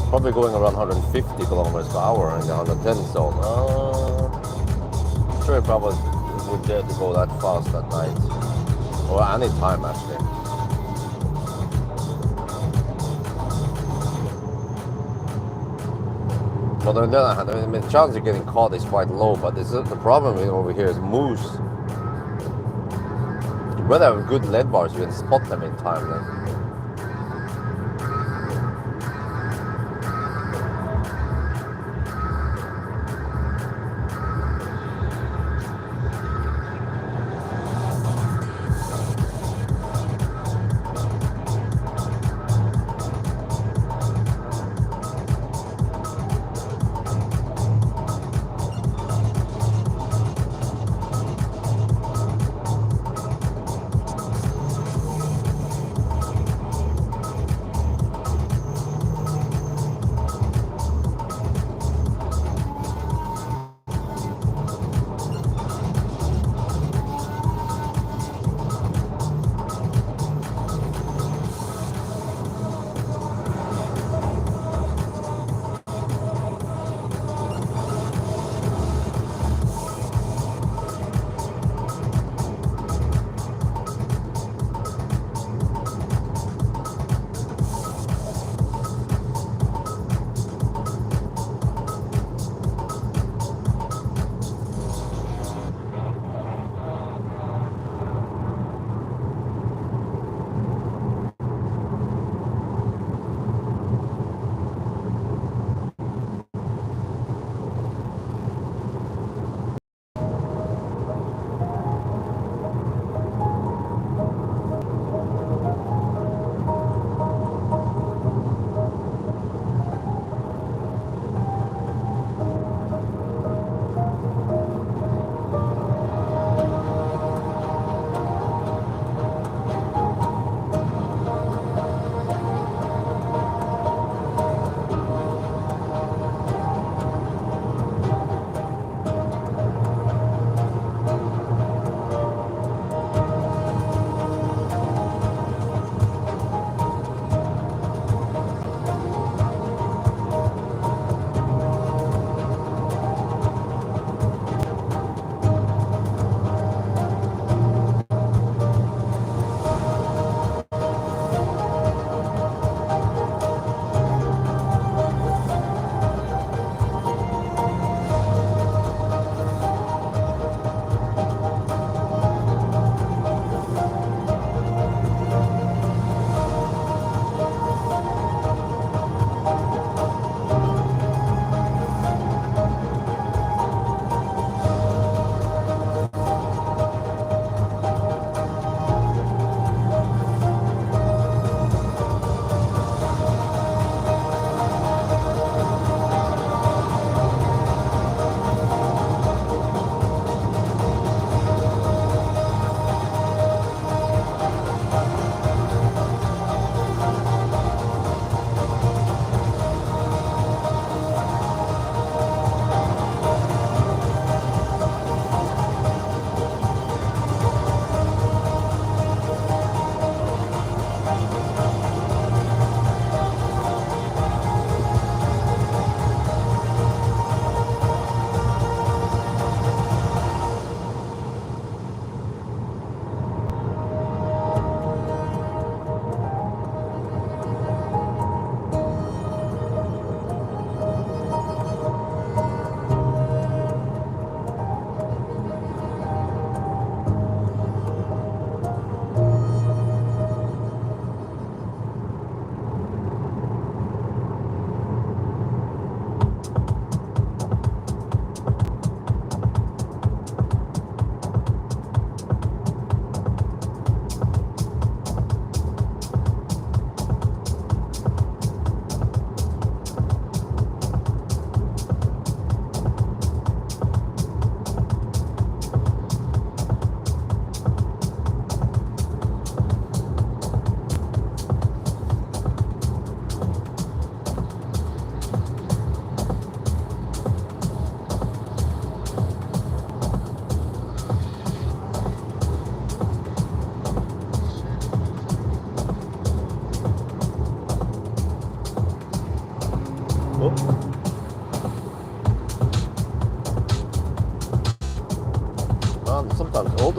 Probably going around 150 kilometers per hour in the 110 zone. I'm sure it probably would dare to go that fast at night. Or any time, actually. But on the other hand, I mean, the chance of getting caught is quite low, but the problem over here is moose. You better have good lead bars, you can spot them in time then.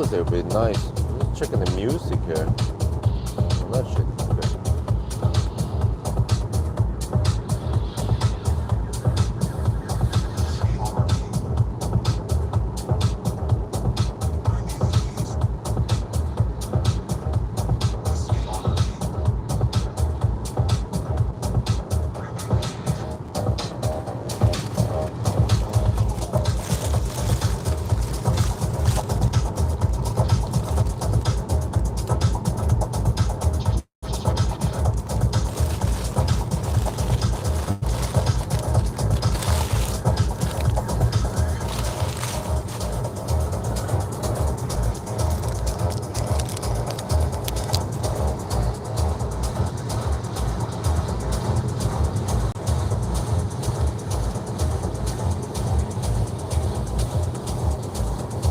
quality would be nice. I'm just checking the music here. That shit. Okay.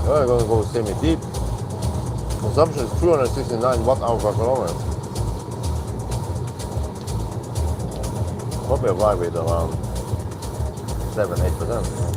I'm gonna go semi-deep. Consumption is 269 watt-hour per kilometer. Probably arrive at around 7-8%.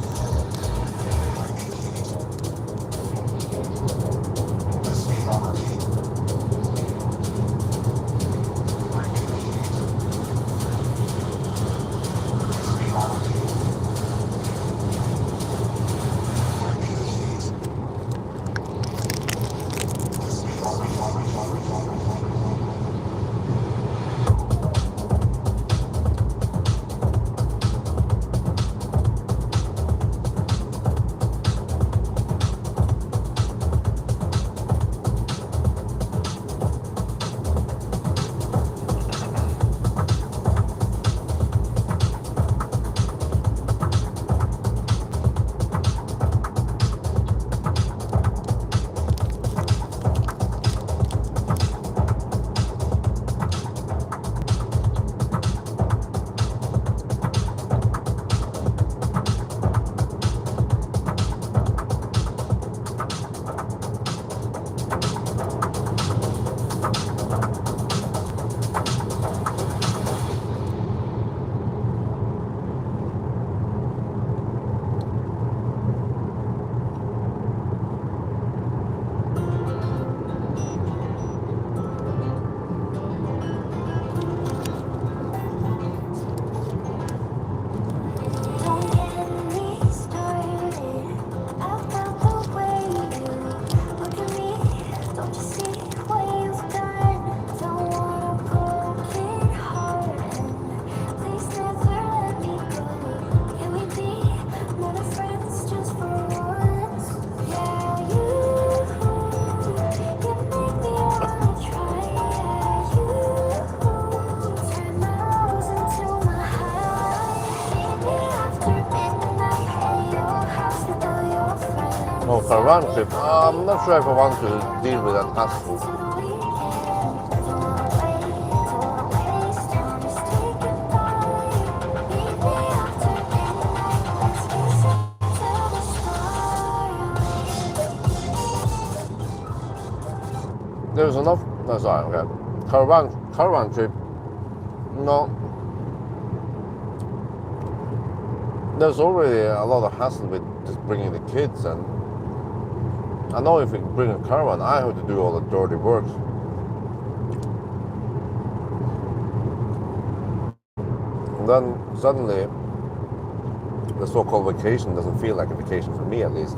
Oh, for a round trip, I'm not sure if I want to deal with that hassle. There's enough. No, sorry. Okay, caravan trip. No, there's already a lot of hassle with just bringing the kids, and I know if we bring a caravan, I have to do all the dirty work. And then suddenly, the so-called vacation doesn't feel like a vacation for me, at least.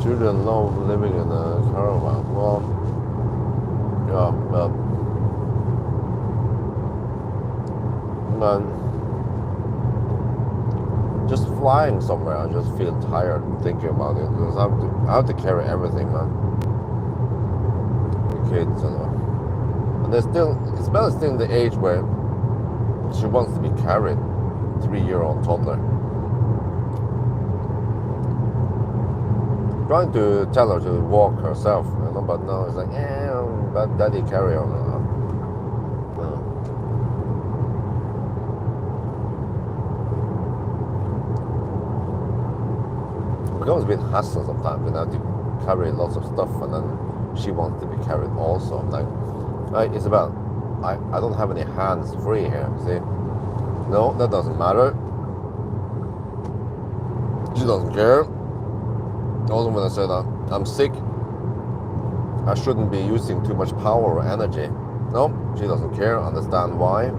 Children love living in a caravan. Well, yeah, but just flying somewhere, I just feel tired thinking about it because I have to carry everything, man. The kids and they're still, Isabel's still in the age where she wants to be carried. 3-year-old toddler. Trying to tell her to walk herself, but no, it's like, but daddy carry on. It becomes a bit hassle sometimes, have to carry lots of stuff, and then she wants to be carried also. I'm like, hey, Isabel, I don't have any hands free here, see? No, that doesn't matter. She doesn't care. Also, when I said I'm sick, I shouldn't be using too much power or energy. No, she doesn't care. Understand why?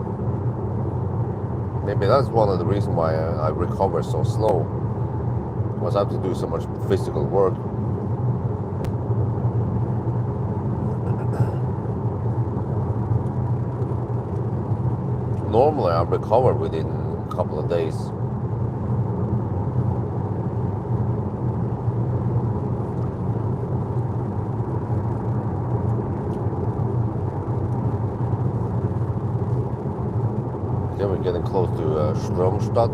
Maybe that's one of the reasons why I recover so slow. Because I have to do so much physical work. Normally, I recover within a couple of days. Then we're getting close to Stromstad.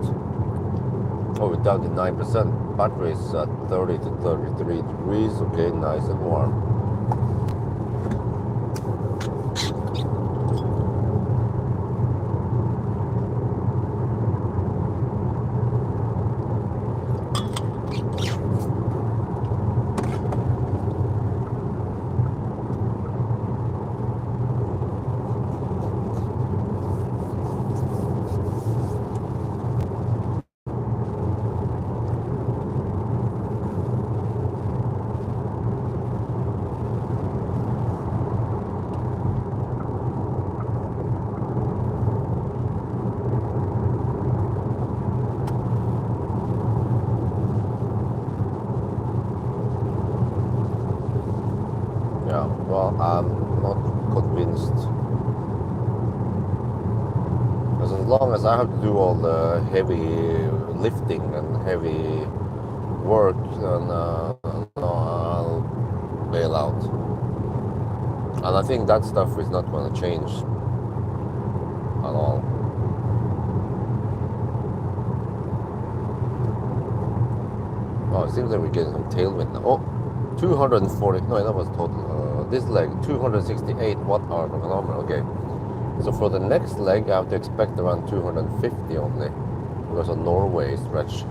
Oh, we're down to 9%. Battery is at 30 to 33 degrees. Okay, nice and warm. Yeah, well, I'm not convinced. Because as long as I have to do all the heavy lifting and heavy work, then I'll bail out. And I think that stuff is not going to change at all. Oh, it seems like we're getting some tailwind now. Oh, 240, no, that was total. This leg, 268 watt-hour per kilometer. Okay. So for the next leg, I have to expect around 250 only. Because of Norway stretch.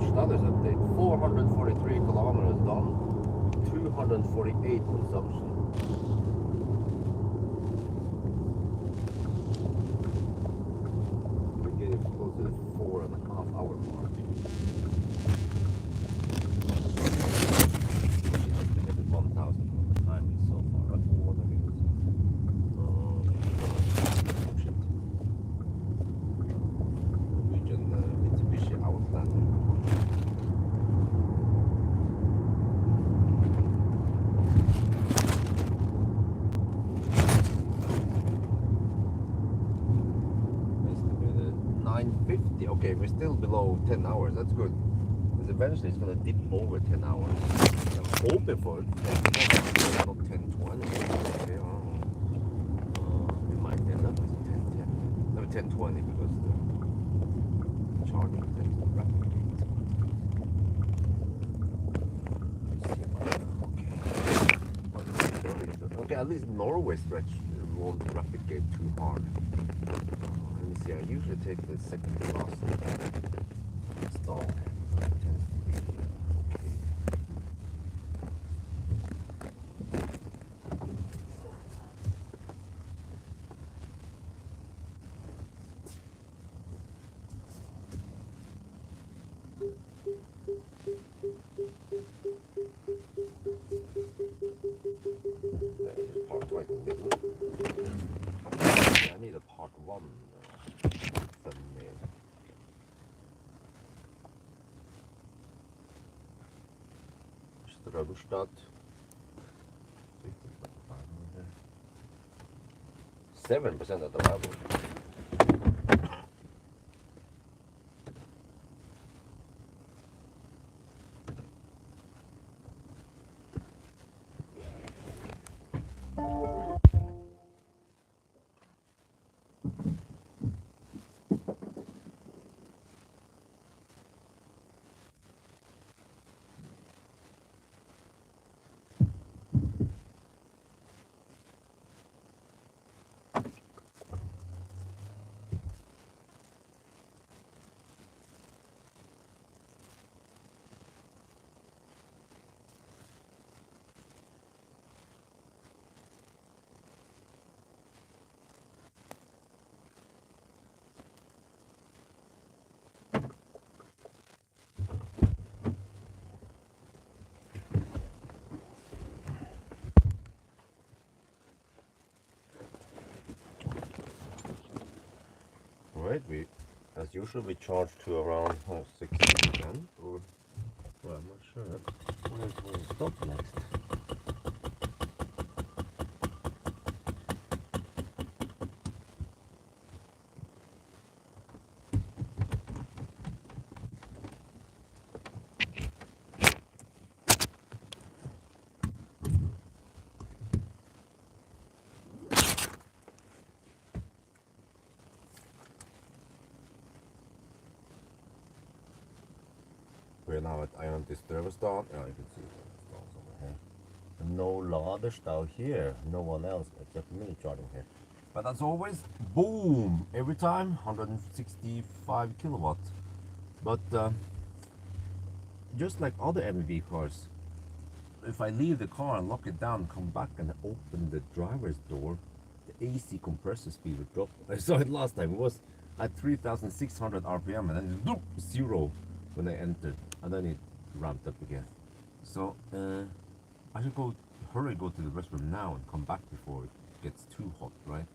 Status update, 443 kilometers done, 248 consumption. We're getting close to the 4.5 hour mark. She has to hit 1,000 time so far. That's more than it is. Shit. Norwegian Mitsubishi Outlander. okay, we're still below 10 hours. That's good. Because eventually it's going to dip over 10 hours. I'm hoping for it. Not 10:20. Okay, it might end up as 10:10. No, 10:20 because the charging takes the rapid gate. Okay, at least Norway stretch won't rapid gate too hard. Let me see, I usually take the second to last stall. It tends to be okay. Just park right in the middle. I need a part one thumbnail. Strømstad. 7% of the level. Right, we, as usual, we charge to around 60%, or well, I'm not sure. Where will stop next? We're now at Iron Strømstad. Yeah, you can see the stalls over here. No laderstall here. No one else except me charging here. But as always, boom! Every time, 165 kilowatts. But just like other MEV cars, if I leave the car and lock it down, come back and open the driver's door, the AC compressor speed would drop. I saw it last time. It was at 3,600 RPM and then it was 0 when I entered, and then it ramped up again. So I should go to the restroom now and come back before it gets too hot, right?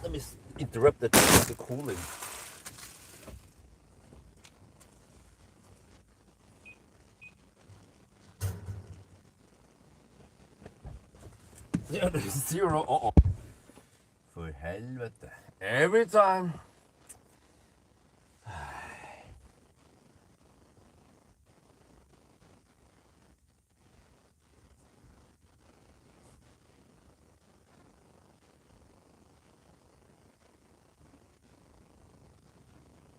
Let me interrupt the cooling. Yeah, there's zero. Uh-oh. For helvete. Every time.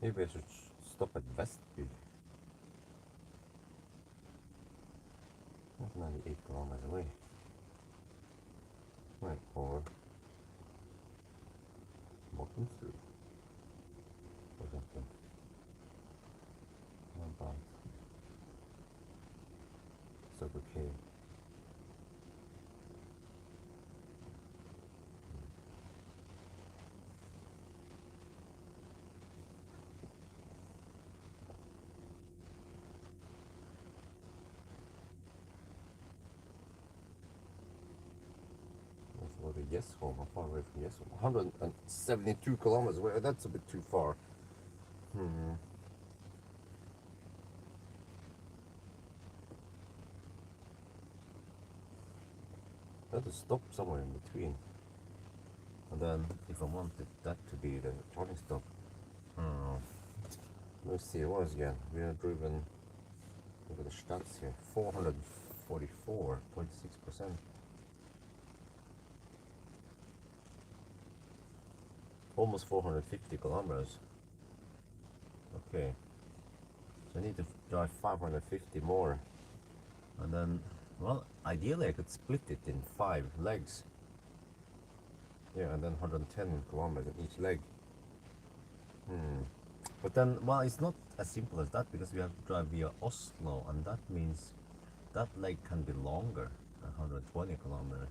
Maybe I should stop at Vestby. That's 98 kilometers away. Right, or Morton Street. For example. What about Circle K? Let's go to Yes Home. How far away from Yes Home? 172 kilometers away. That's a bit too far. I have to stop somewhere in between. And then, if I wanted that to be the charging stop, let's see, what was again? We have driven, look at the stats here, 444.6%. Almost 450 kilometers. Okay. So I need to drive 550 more. And then, well, ideally I could split it in 5 legs. Yeah, and then 110 kilometers in each leg. But then, well, it's not as simple as that because we have to drive via Oslo, and that means that leg can be longer than 120 kilometers.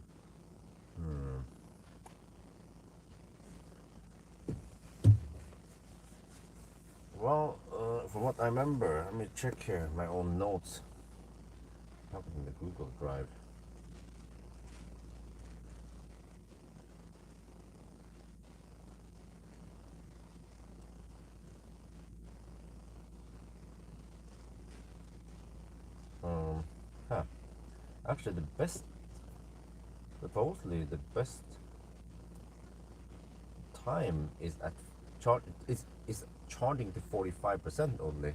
Well, from what I remember, let me check here my own notes. Have it in the Google Drive. Huh. Actually, supposedly the best time is at is charging to 45% only.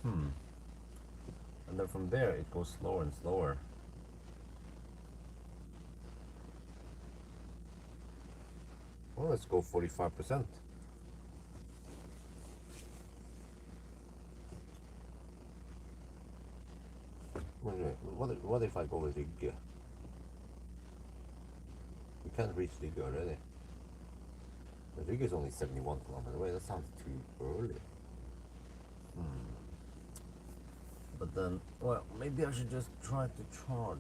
And then from there it goes slower and slower. Well, let's go 45%. What if I go with Rygge? We can't reach Rygge already. The Rygge is only 71 kilometers away. That sounds too early. But then, well, maybe I should just try to charge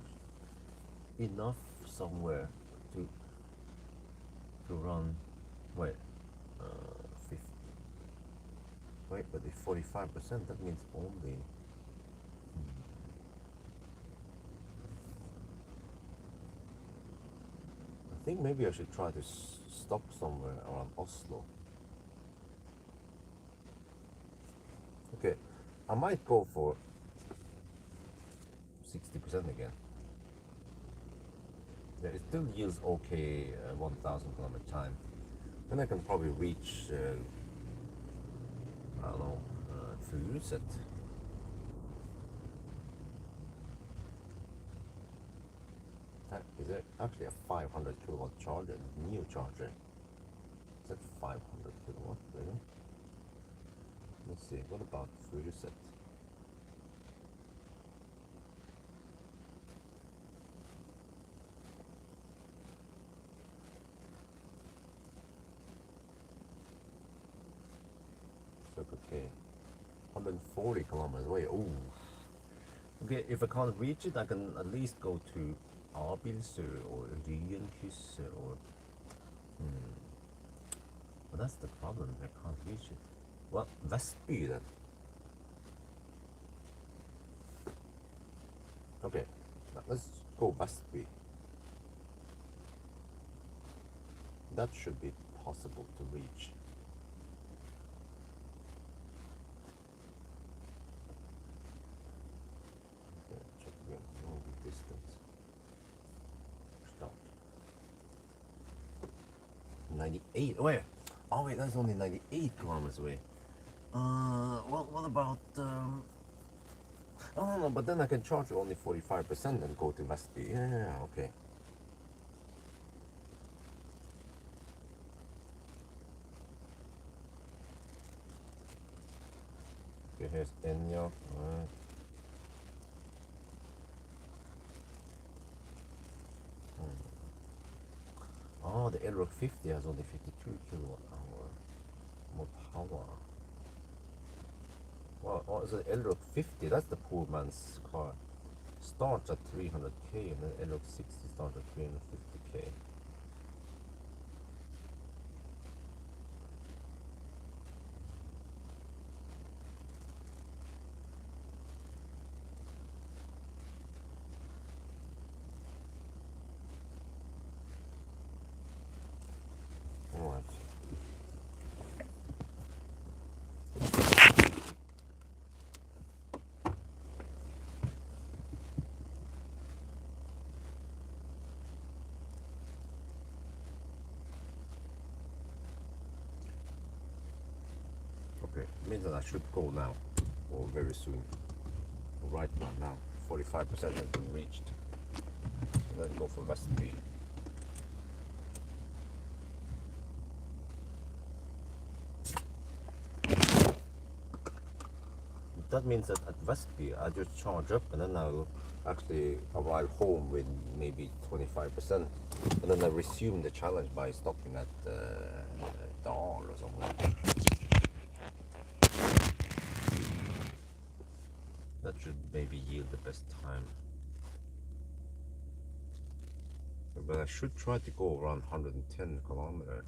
enough somewhere to run. Wait, 50. Wait, but if 45%, that means only. I think maybe I should try to stop somewhere around Oslo. Okay, I might go for 60% again. Yeah, it still yields okay 1,000 kilometer time. Then I can probably reach, I don't know, Furuset. Is it actually a 500 kilowatt charger, new charger? Is that 500 kilowatt, really? Let's see, what about Furuset? Okay, 140 kilometers away. Oh, okay. If I can't reach it, I can at least go to Abildsø or Ryenkysse or. But that's the problem. I can't reach it. Well, Vestby then. Okay, now let's go Vestby. That should be possible to reach. Okay, check again. Moving distance. Start. 98. Wait. Oh wait, that's only 98 kilometers away. Well, what about? Oh no, but then I can charge only 45% and go to Vestby. Yeah, okay. Okay, here's Enya. Alright. Oh, the Elroq 50 has only 52 kilowatt hour. More power. Well, oh, so the Elroq 50, that's the poor man's car. Starts at 300k and the Elroq 60 starts at 350k. Alright. Okay, means that I should go now, or very soon. Right now, 45% has been reached. And then go for Vestby. That means that at Vestby, I just charge up and then I'll actually arrive home with maybe 25%. And then I resume the challenge by stopping at Dal or something. That should maybe yield the best time. But I should try to go around 110 kilometers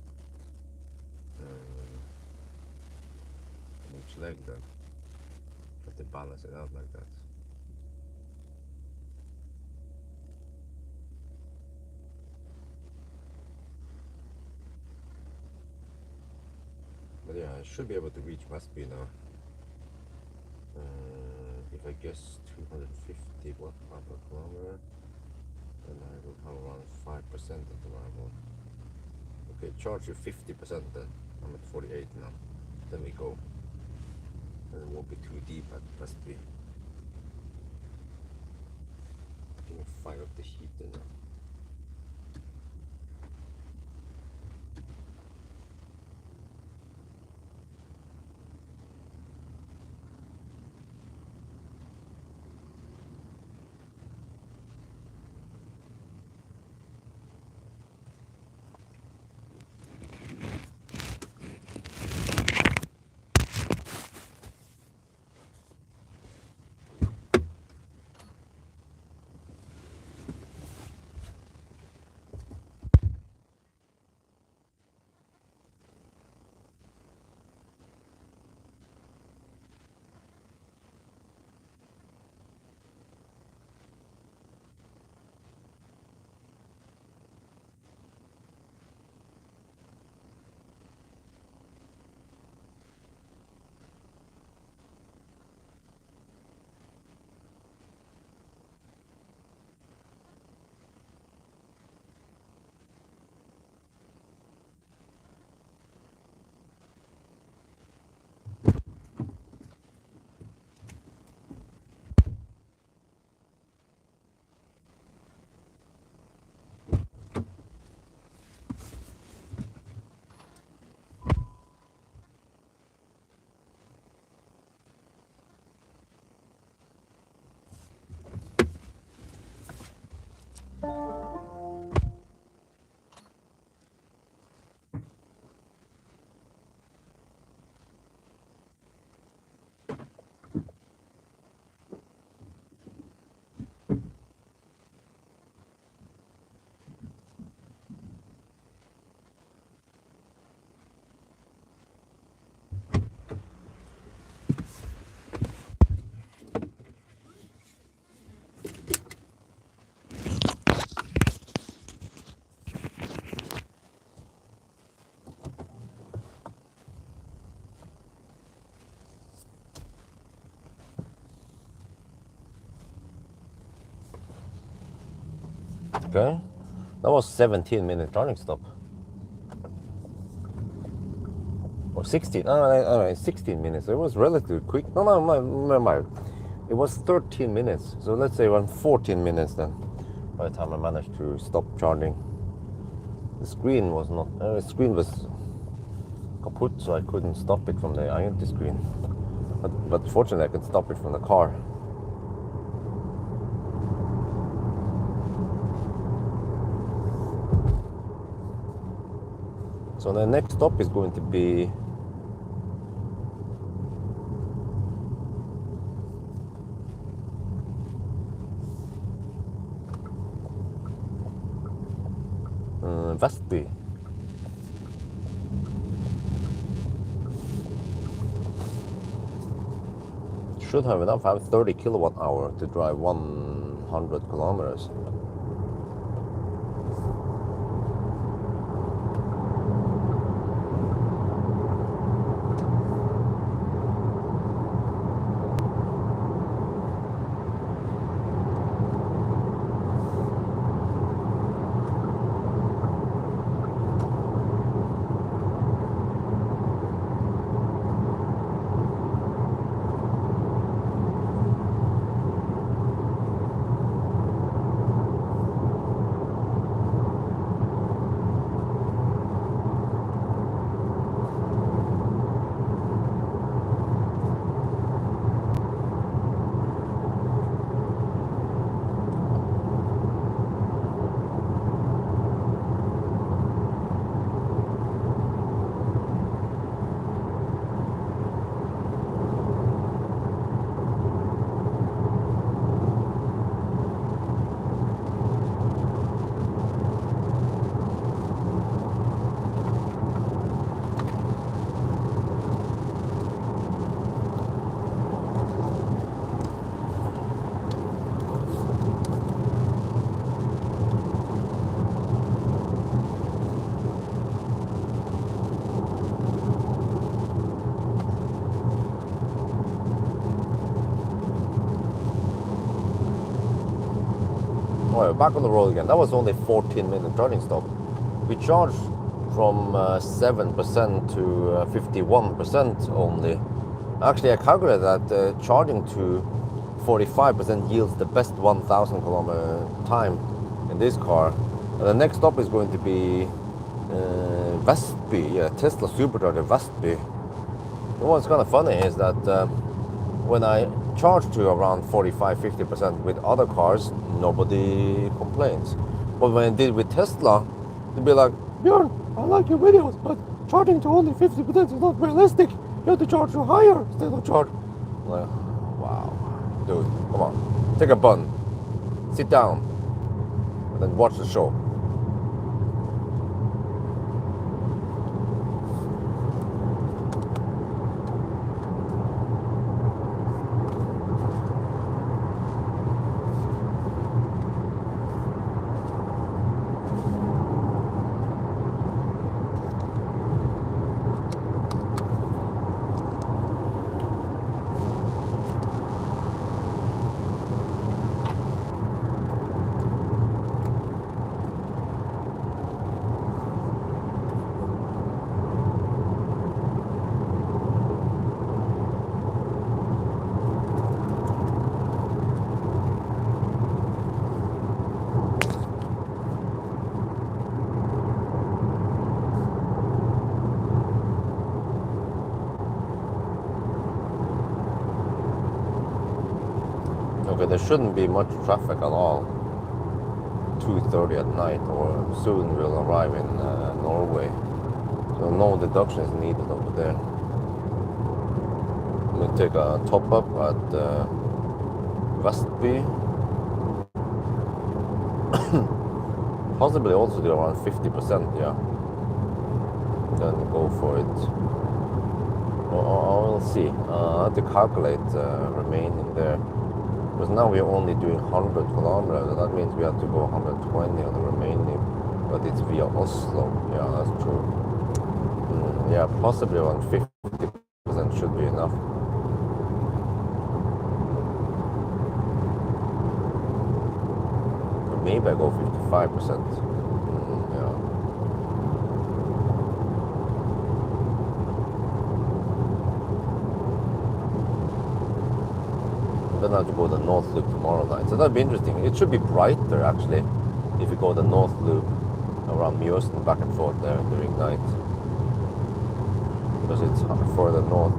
on each leg then. Try to balance it out like that. But yeah, I should be able to reach Vestby now. If I guess 250 watt per kilometer, then I will have around 5% of the arrival. Okay, charge you 50% then. I'm at 48 now. Then we go. And it won't be too deep at Vestby. Can you fire up the heat then? Okay, that was 17-minute charging stop. Or 16, no, 16 minutes. It was relatively quick. No. It was 13 minutes. So let's say around 14 minutes then, by the time I managed to stop charging. The screen was not, the screen was kaput, so I couldn't stop it from the INT screen. But fortunately I could stop it from the car. So the next stop is going to be Vestby. Should have enough. I have 30 kilowatt hour to drive 100 kilometers. Well, back on the road again. That was only 14-minute charging stop. We charged from 7% to 51% only. Actually, I calculated that charging to 45% yields the best 1,000 kilometer time in this car. And the next stop is going to be Vestby, Tesla supercharger Vestby. What's kind of funny is that when I charge to around 45-50% with other cars, nobody complains. But when I did with Tesla, they'd be like, Björn, I like your videos, but charging to only 50% is not realistic. You have to charge to higher instead of charge. I'm like, wow, dude, come on, take a bun, sit down, and then watch the show. Okay, there shouldn't be much traffic at all. 2:30 at night, or soon we'll arrive in Norway. So no deduction is needed over there. I'm gonna take a top up at Vestby. Possibly also do around 50%, yeah. Then go for it. We'll see. I have to calculate remaining there. Because now we're only doing 100 kilometers, and that means we have to go 120 on the remaining. But it's via Oslo. Yeah, that's true. Yeah, possibly around 50% should be enough. For maybe I go 55%. Yeah. Then I have to go the North Loop tomorrow night. So that'd be interesting. It should be brighter actually if you go the North Loop around Mjøsen back and forth there during night. Because it's further north.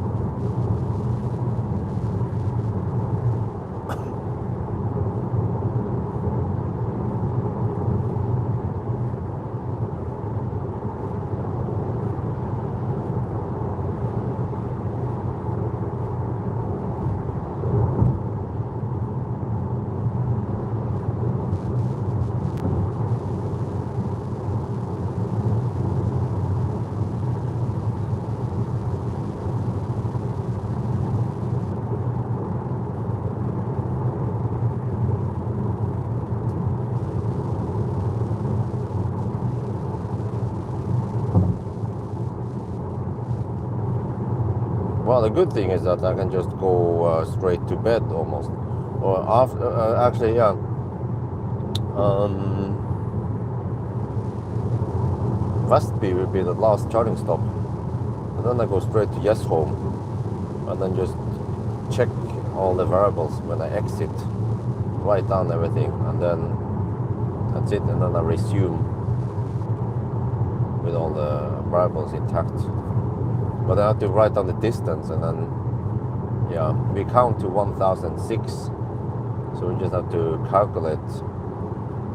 Well, the good thing is that I can just go straight to bed almost, or after. Actually, yeah. Vestby will be the last charging stop, and then I go straight to Yes Home, and then just check all the variables when I exit, write down everything, and then that's it, and then I resume with all the variables intact. But I have to write down the distance, and then yeah, we count to 1006, so we just have to calculate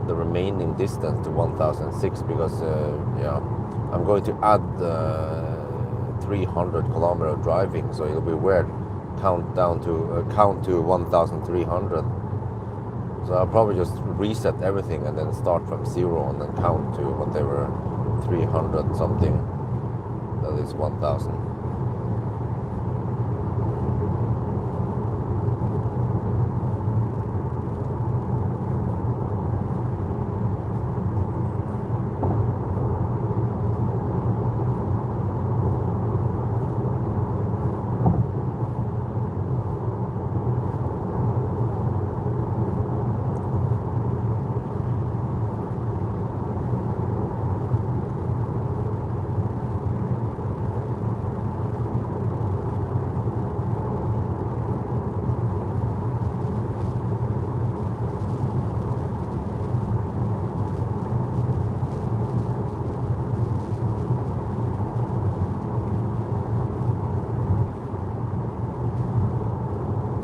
the remaining distance to 1006 because yeah, I'm going to add 300 kilometer driving, so it'll be weird count to 1300. So I'll probably just reset everything and then start from zero and then count to whatever 300 something that is 1000.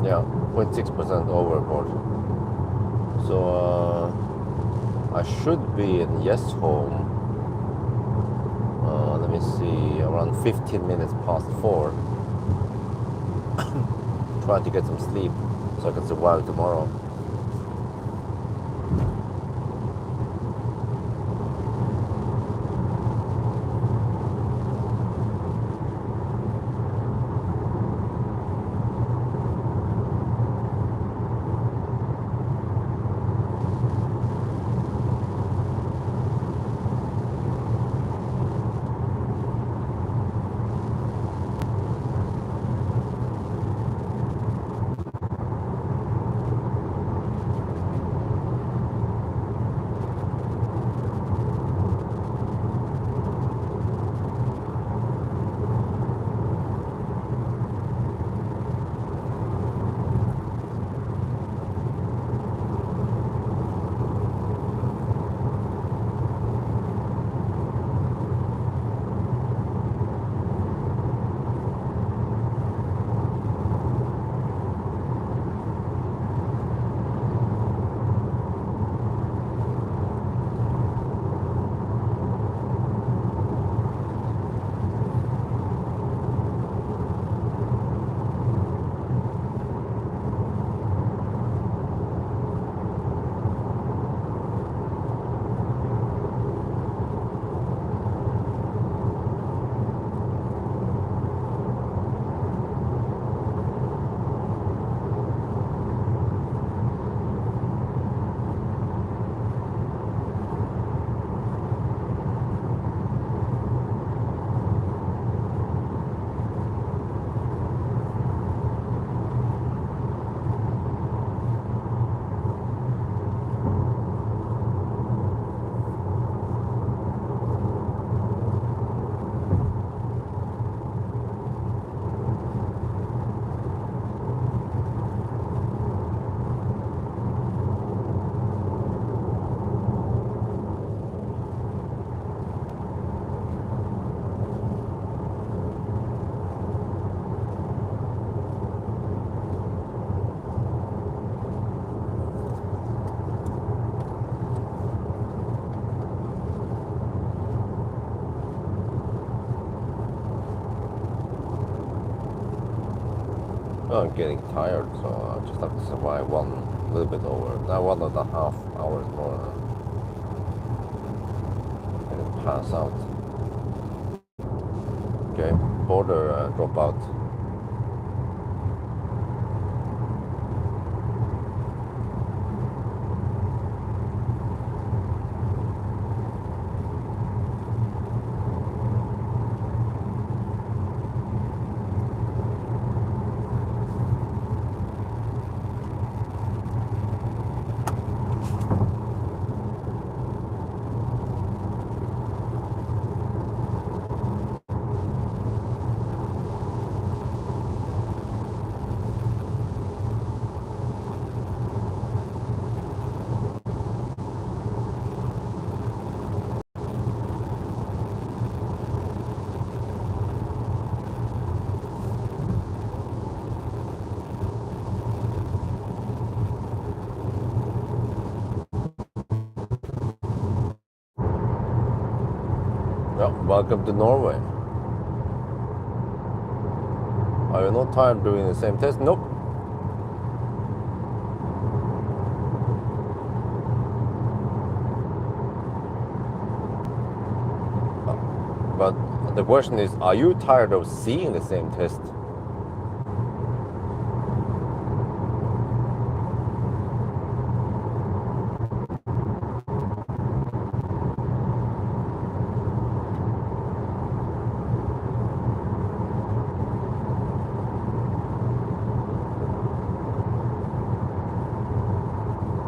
Yeah, 0.6% overboard. So I should be in Yes Home. Let me see, around 15 minutes past 4. Trying to get some sleep so I can survive tomorrow. I'm getting tired, so I just have to survive one little bit over. Now 1.5 hours more. I can pass out. Okay, border dropout. Well, welcome to Norway. Are you not tired doing the same test? Nope. But the question is, are you tired of seeing the same test?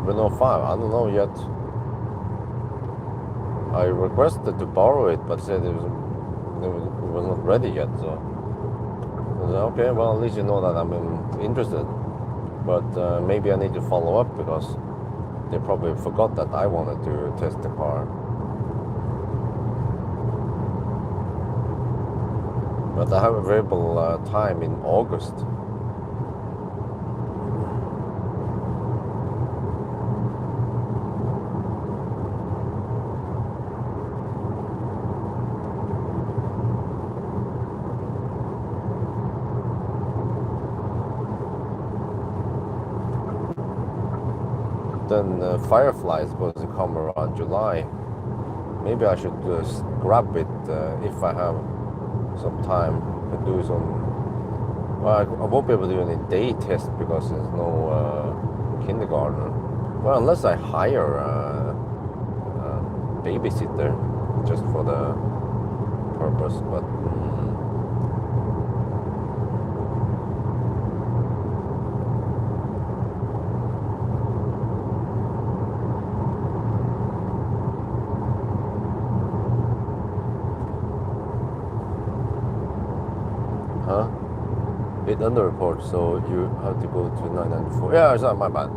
Renault 5, I don't know yet. I requested to borrow it, but said it was not ready yet. So I said, okay, well, at least you know that I'm interested. But maybe I need to follow up because they probably forgot that I wanted to test the car. But I have available time in August. Then Firefly is supposed to come around July. Maybe I should grab it if I have some time to do some. Well, I won't be able to do any day test because there's no kindergarten. Well, unless I hire a babysitter just for the purpose, but. Huh? It under report, so you have to go to 994. Yeah, it's not my bad.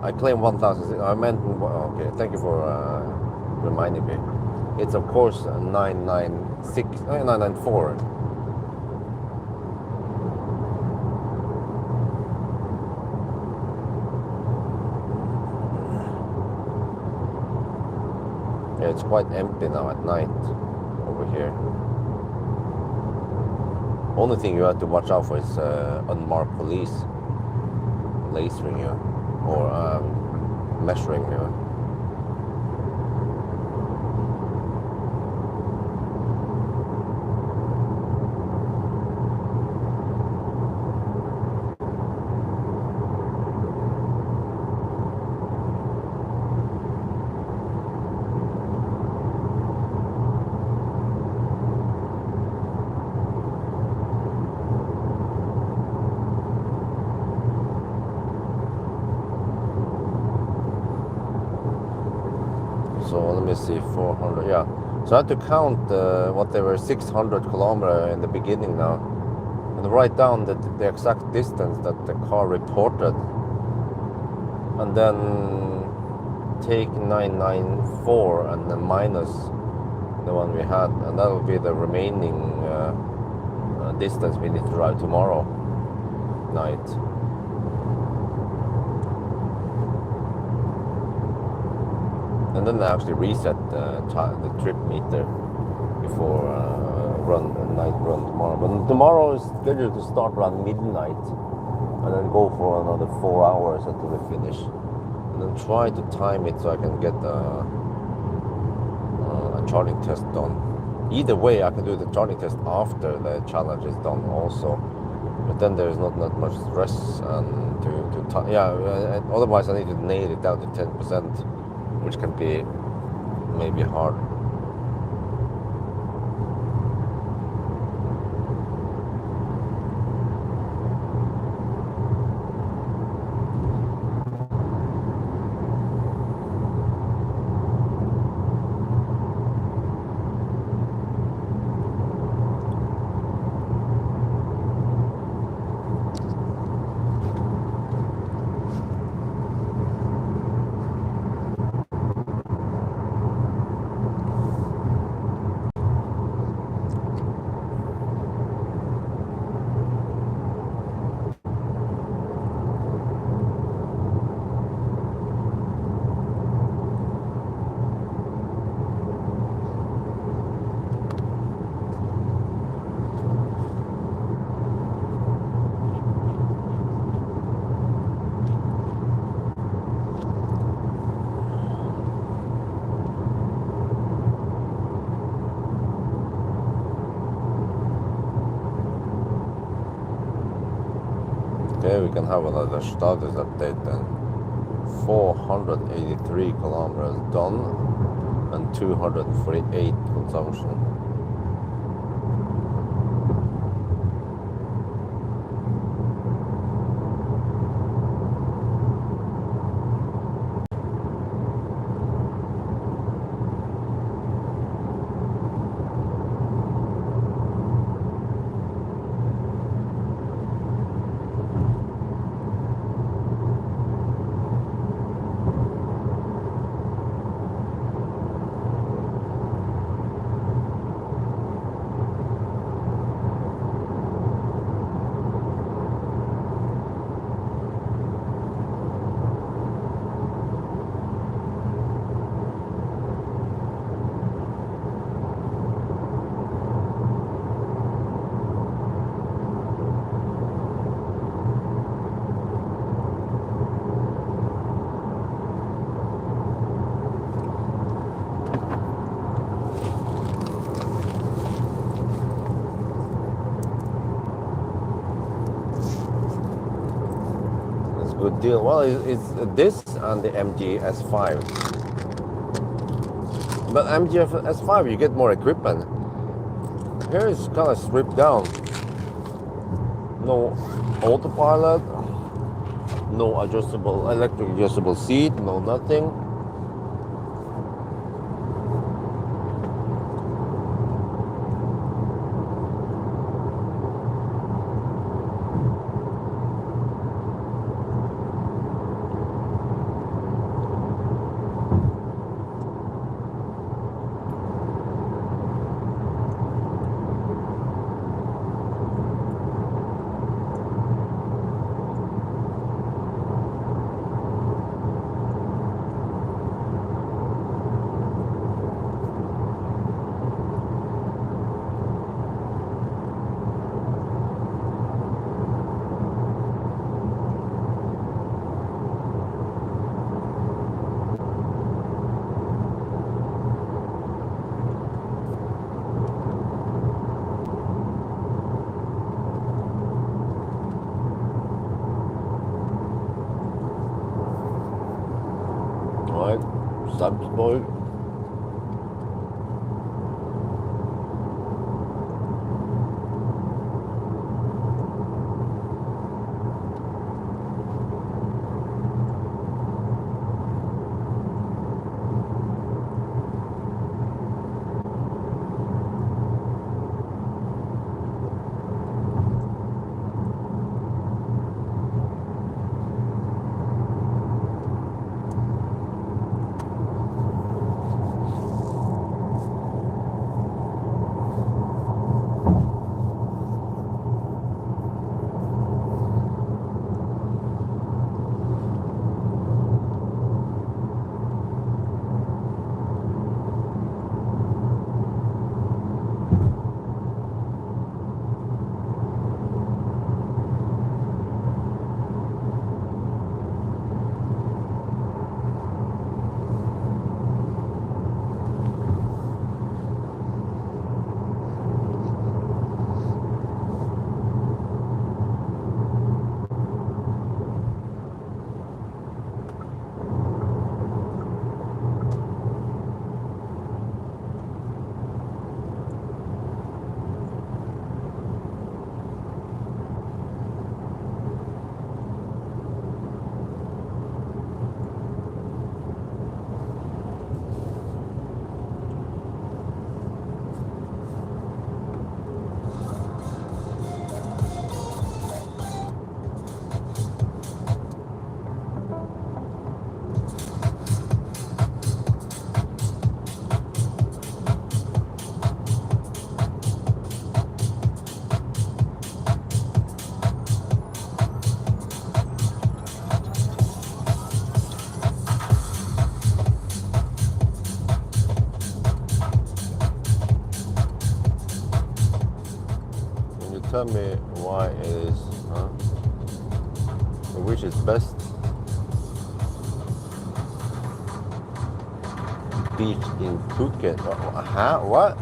I claim 1,000. I meant okay. Thank you for reminding me. It's of course 996, 994. Yeah, it's quite empty now at night over here. Only thing you have to watch out for is unmarked police lasering you or measuring you. So let me see, 400, yeah. So I had to count what they were 600 kilometers in the beginning now. And write down the exact distance that the car reported. And then take 994 and then minus the one we had. And that will be the remaining distance we need to drive tomorrow night. And then I actually reset the trip meter before night run tomorrow. But tomorrow is scheduled to start around midnight. and then go for another 4 hours until we finish, and then try to time it so I can get a charting test done. Either way, I can do the charting test after the challenge is done also, but then there's not that much stress and otherwise I need to nail it down to 10%, which can be maybe hard. Okay, we can have another status update then. 483 kilometers done and 248 consumption. Good deal. Well, it's this and the MG S5. But MG S5, you get more equipment. Here is kind of stripped down. No autopilot, no electric adjustable seat, no nothing. Salzburg. tell me why it is, huh? Which is best? Beach in Phuket. Huh? What?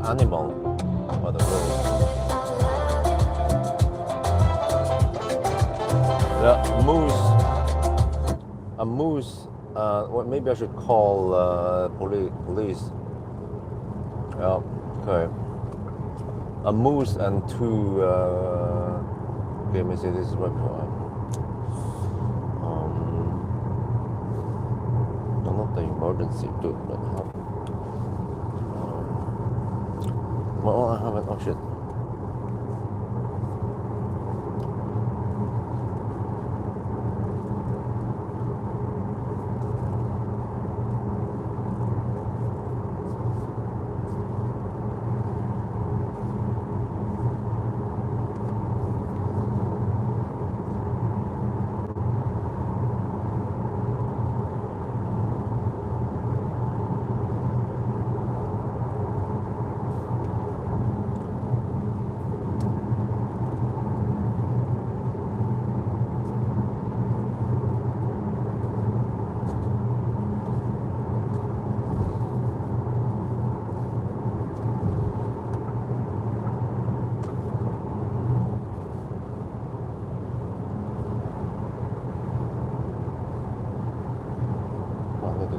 Animal by the road. The moose. A moose. Well, maybe I should call police. Yeah. Okay. A moose and two. Okay, let me see. This is what. Not the emergency, dude, but how? Well, I haven't. Oh shit.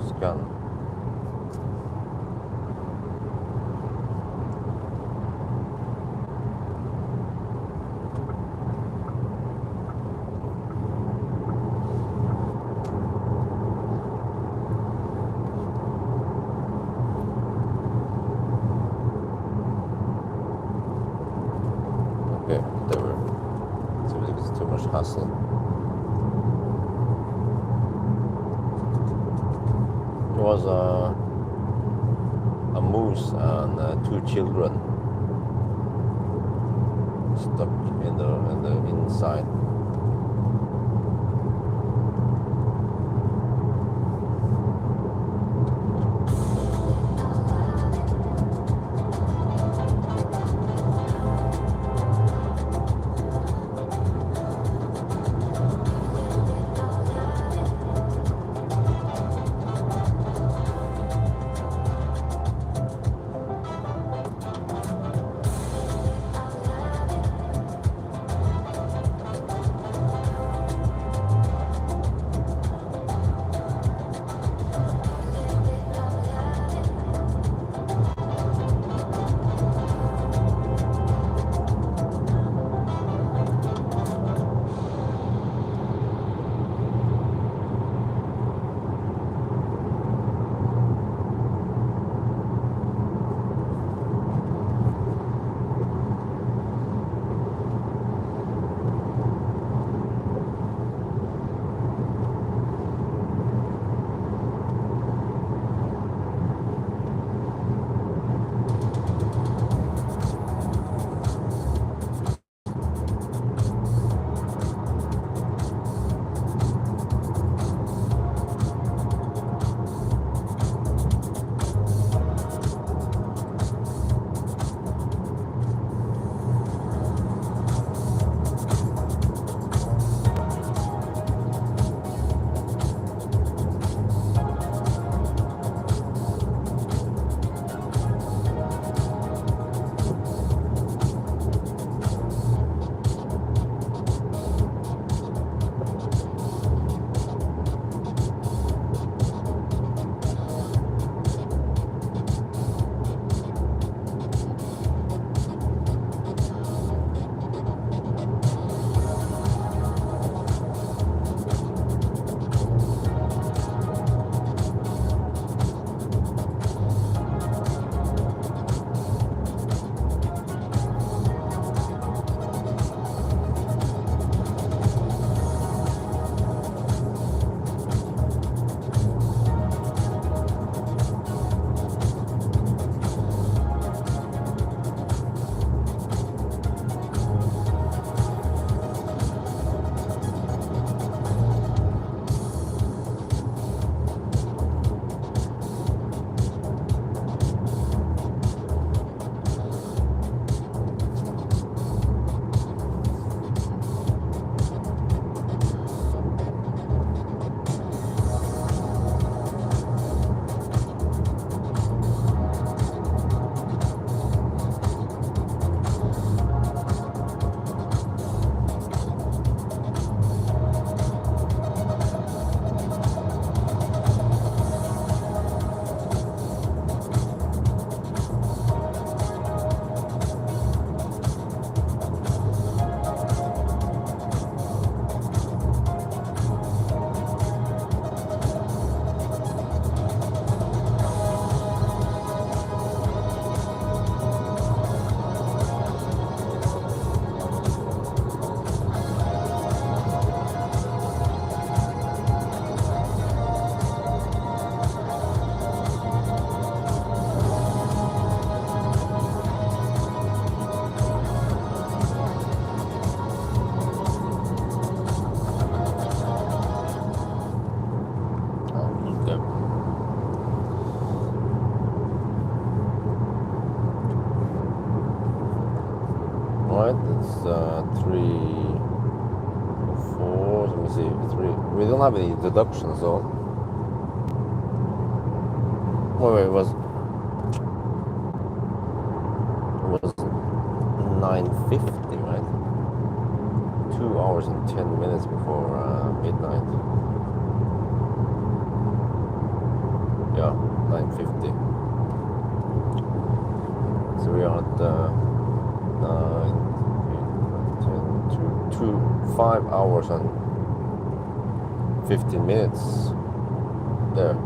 Scan. Okay, whatever. So it's too much hassle. was a moose and two children stuck in the inside. We don't have any deductions, so it was 9:50, right? 2 hours and 10 minutes before midnight. Yeah, 9:50. So we are at 9, 8, 10, 5 hours and 15 minutes there.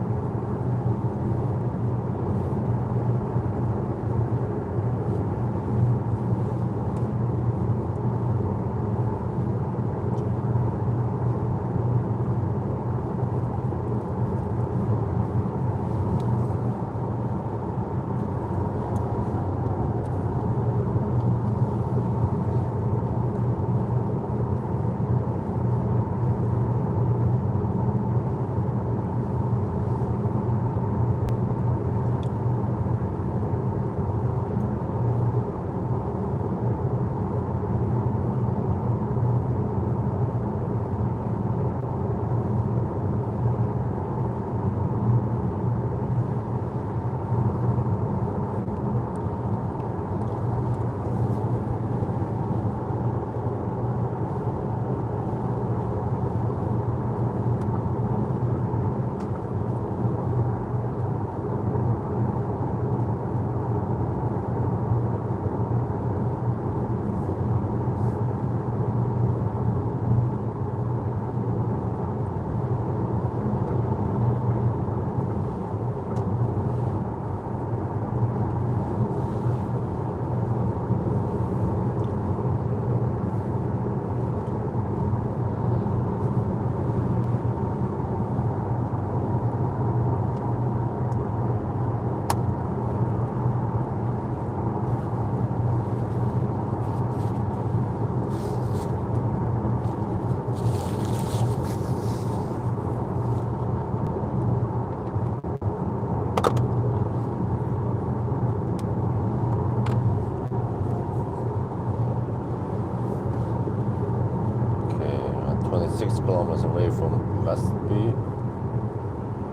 Westby.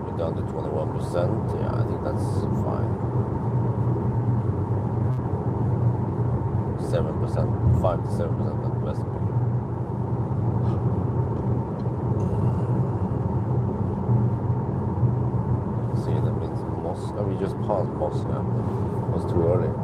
We're down to 21%. Yeah, I think that's fine. 7%, 5 to 7% at Westby. See, that means Moss. Oh, we just passed Moss, yeah. It was too early.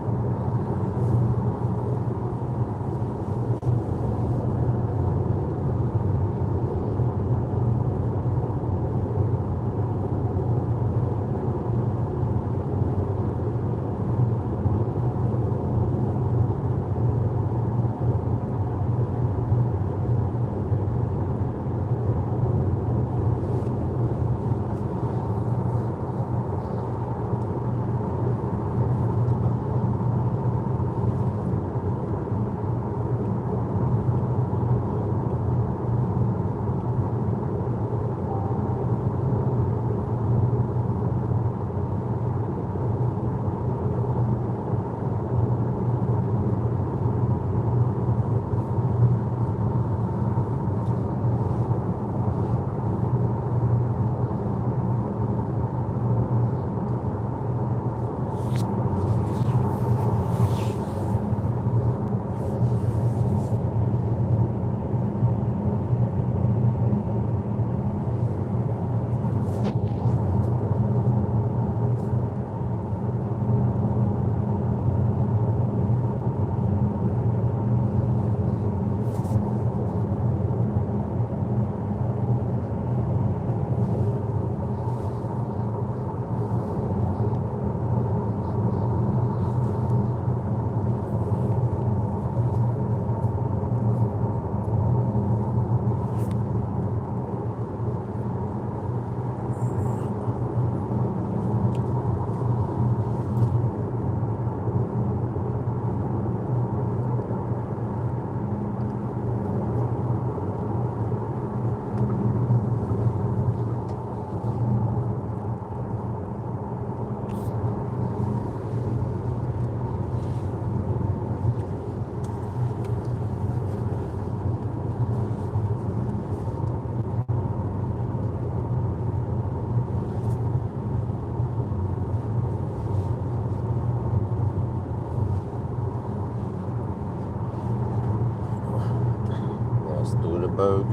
Bug.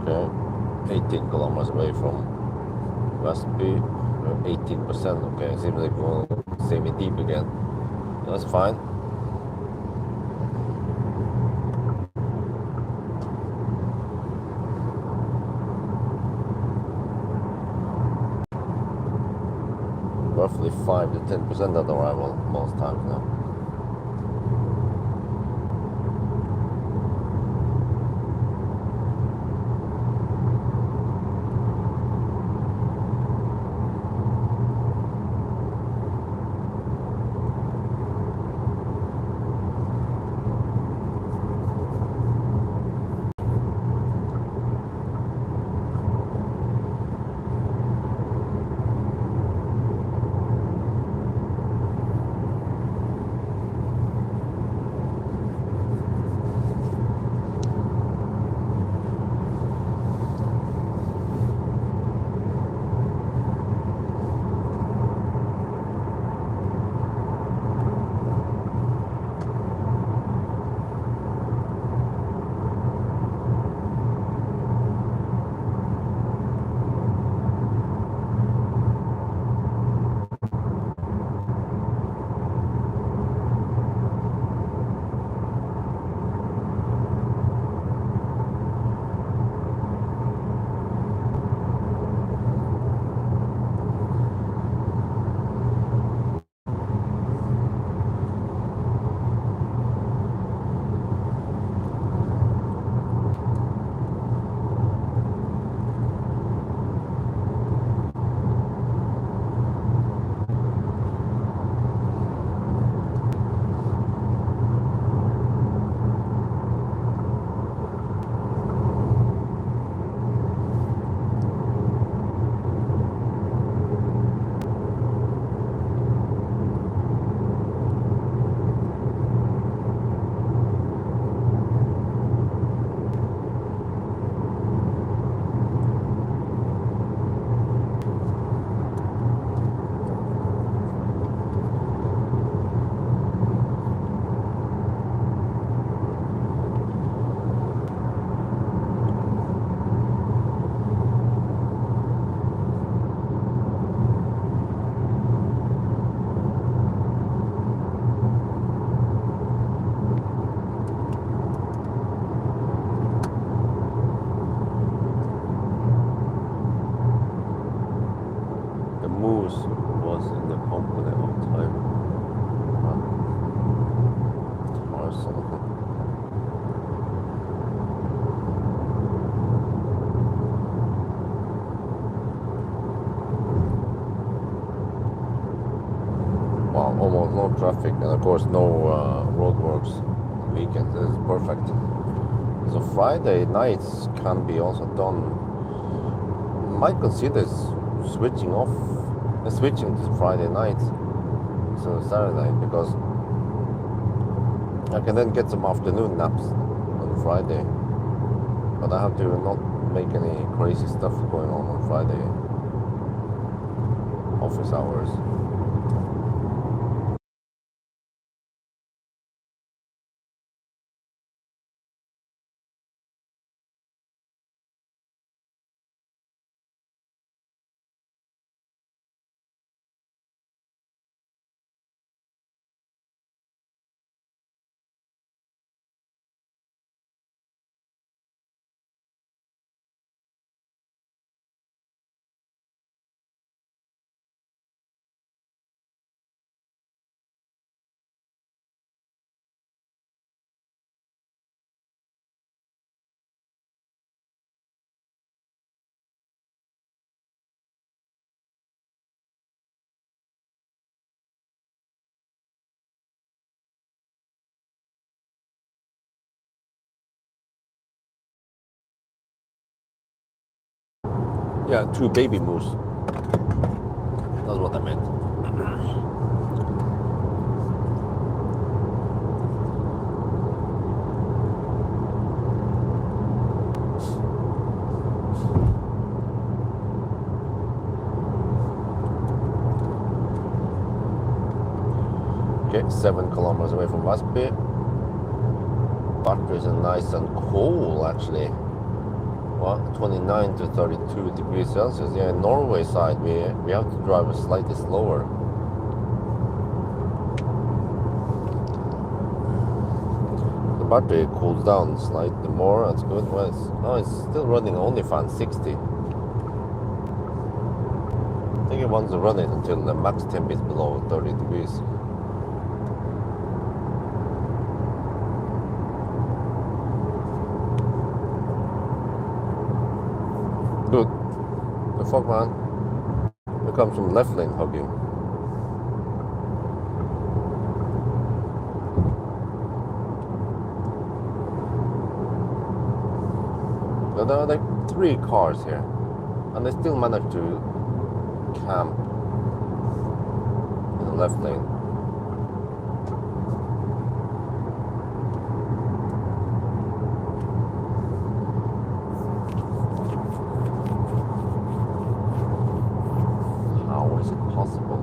Okay, 18 kilometers away from Westby. 18%. Okay, seems like we'll semi deep again. That's fine. Roughly 5 to 10% at arrival most times now. Moose was in the company of time. Tarzan. Wow, almost no traffic, and of course no roadworks. Weekend is perfect. So Friday nights can be also done. Might consider switching to Friday night, so Saturday, because I can then get some afternoon naps on Friday. But I have to not make any crazy stuff going on Friday. Office hours. Yeah, 2 baby moose. That's what I meant. Okay, 7 kilometers away from Vasby. Batteries are nice and cool actually. Well, 29 to 32 degrees Celsius. Yeah, in Norway side we have to drive slightly slower. The battery cools down slightly more. That's good. Well, it's still running only fan 60. I think it wants to run it until the max temp is below 30 degrees. Dude, the fuck, man? Here comes some left lane hugging. So there are like 3 cars here, and they still manage to camp in the left lane. How is it possible?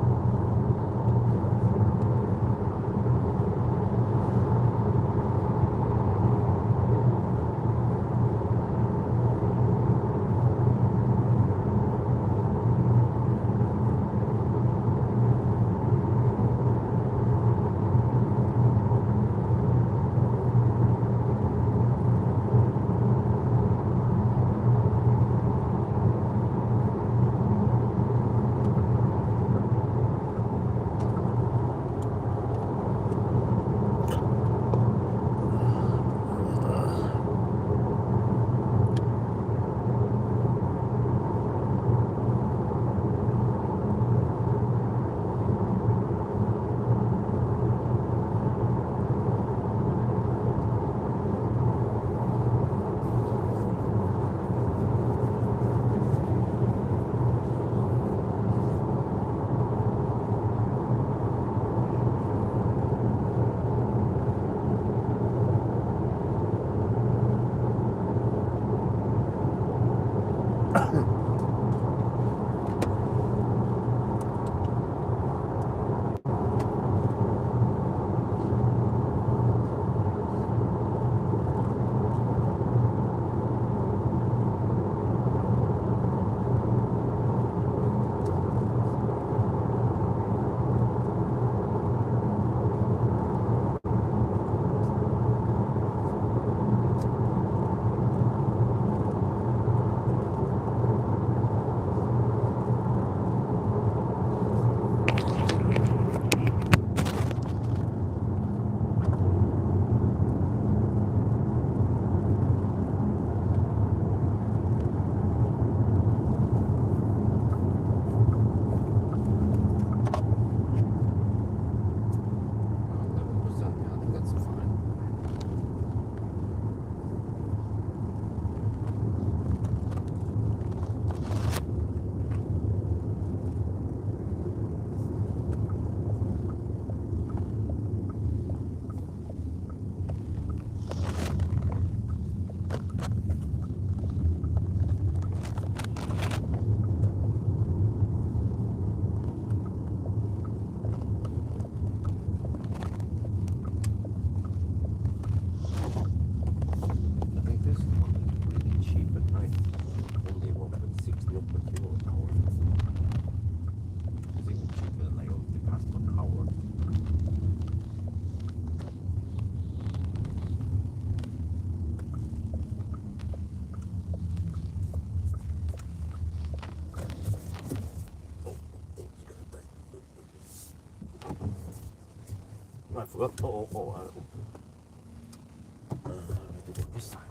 This side.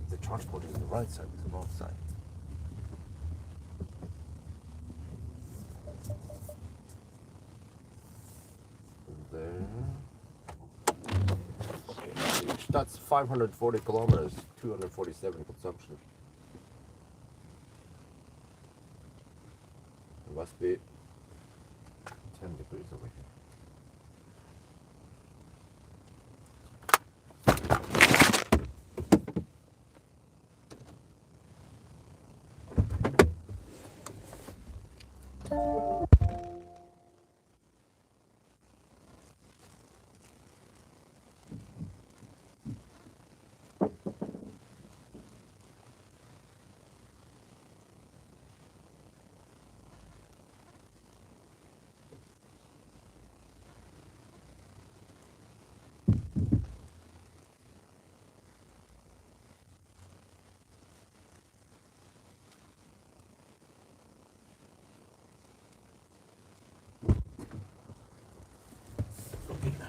The charge port is the right side, it's the wrong side. There. Okay. That's 540 kilometers, 247 consumption. It must be 10 degrees over here.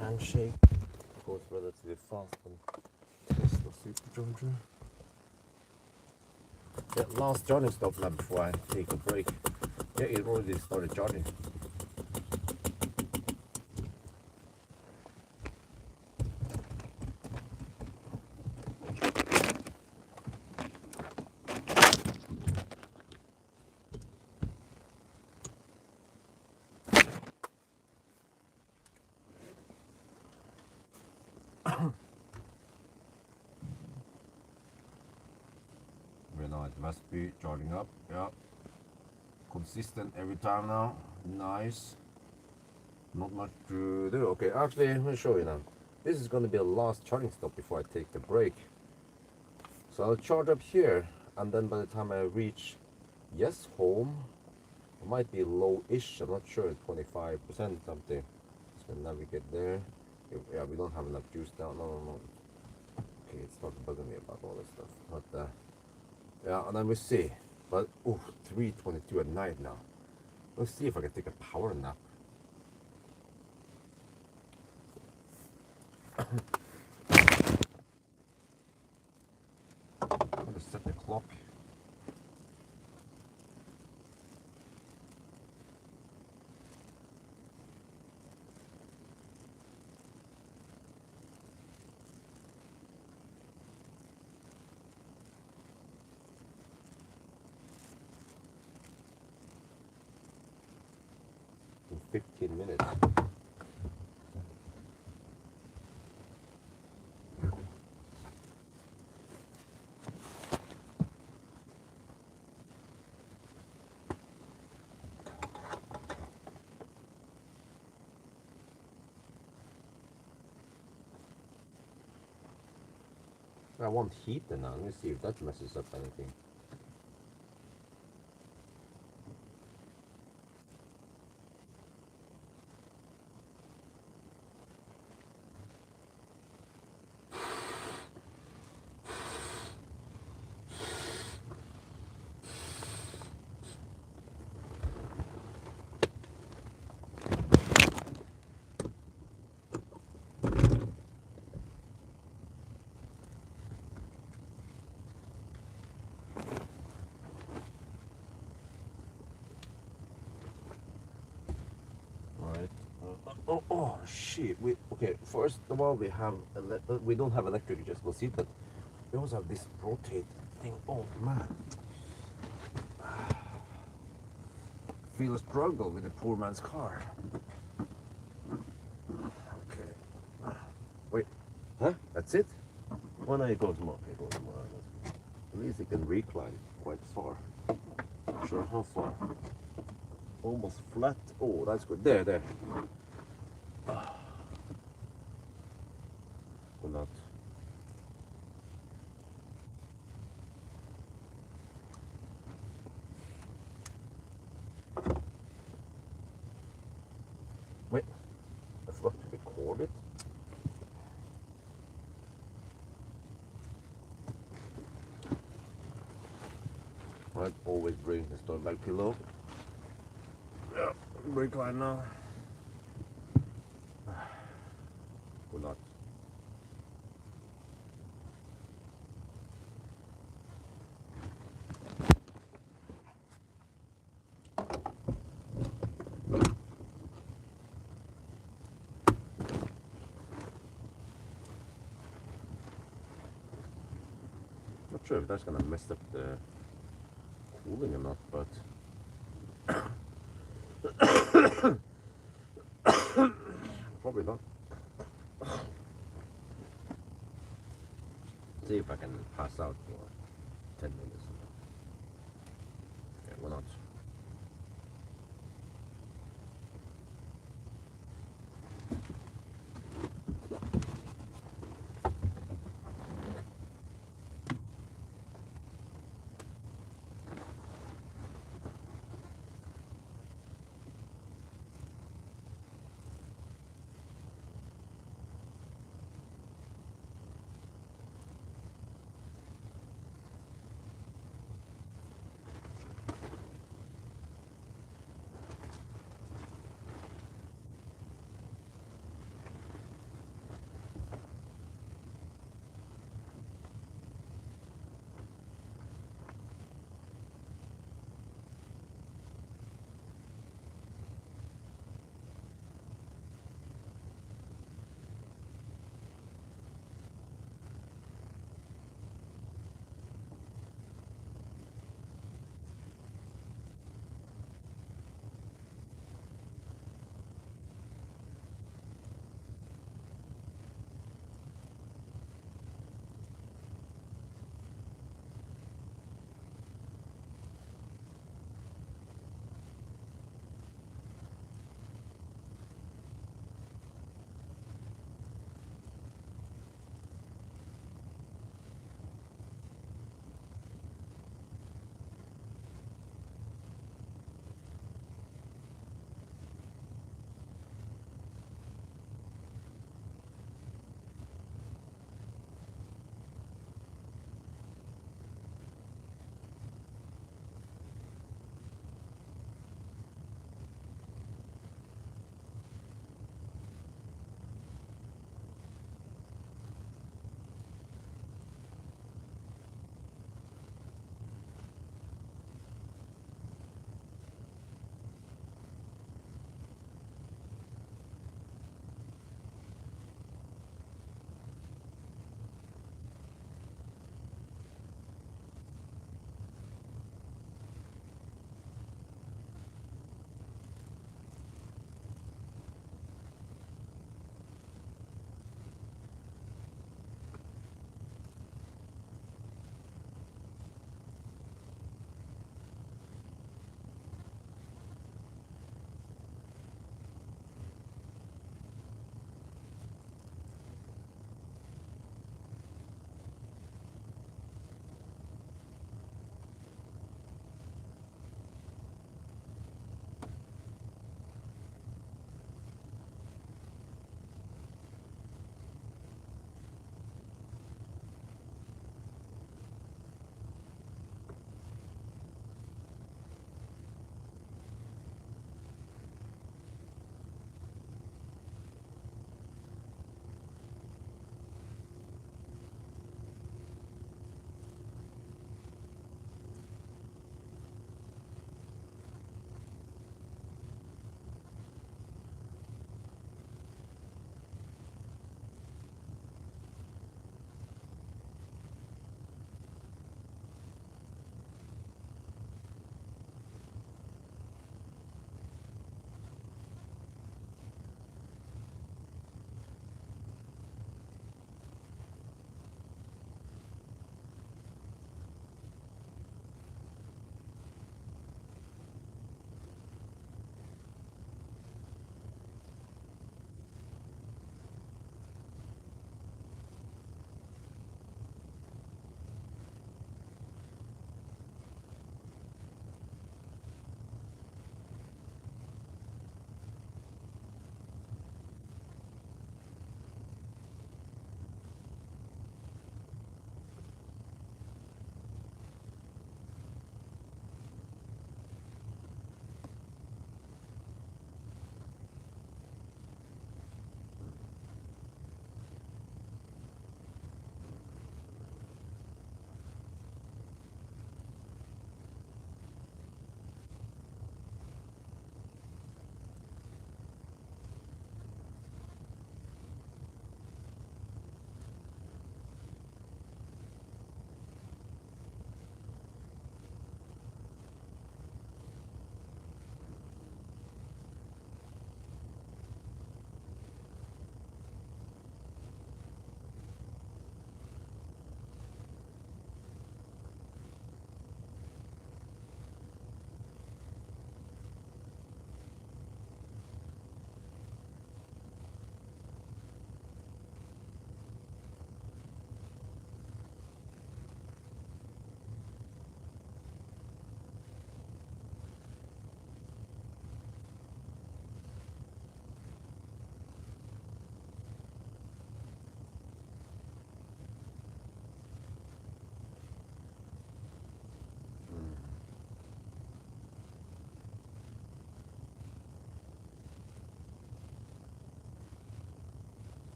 Handshake goes relatively fast on Tesla supercharger. Yeah, last charging stop now before I take a break. Yeah, it already started charging. Now it must be charging up. Yeah, consistent every time now. Nice. Not much to do. Okay, actually, let me show you now. This is going to be the last charging stop before I take the break. So I'll charge up here, and then by the time I reach home, it might be low-ish. I'm not sure, 25% something. Just gonna navigate there. Yeah, we don't have enough juice now. No. Okay, it's not bugging me about all this stuff. But yeah, and then we see. But 3:22 at night now. Let's see if I can take a power nap. I'm gonna set the clock. In 15 minutes. I want heater now. Let me see if that messes up anything. Oh shit! Okay. First of all, we don't have electric adjustable seat, but we also have this rotate thing. Oh man, feel a struggle with a poor man's car. Okay. Wait. Huh? That's it? Well, no, it goes more. It goes more. At least it can recline quite far. Not sure how far. Almost flat. Oh, that's good. There. Or not. Wait, I forgot to record it. Right, always bring the store back pillow. Yeah, recline now. or not. Not sure if that's gonna mess up the cooling or not, but probably not. See if I can pass out for 10 minutes. Okay, why not?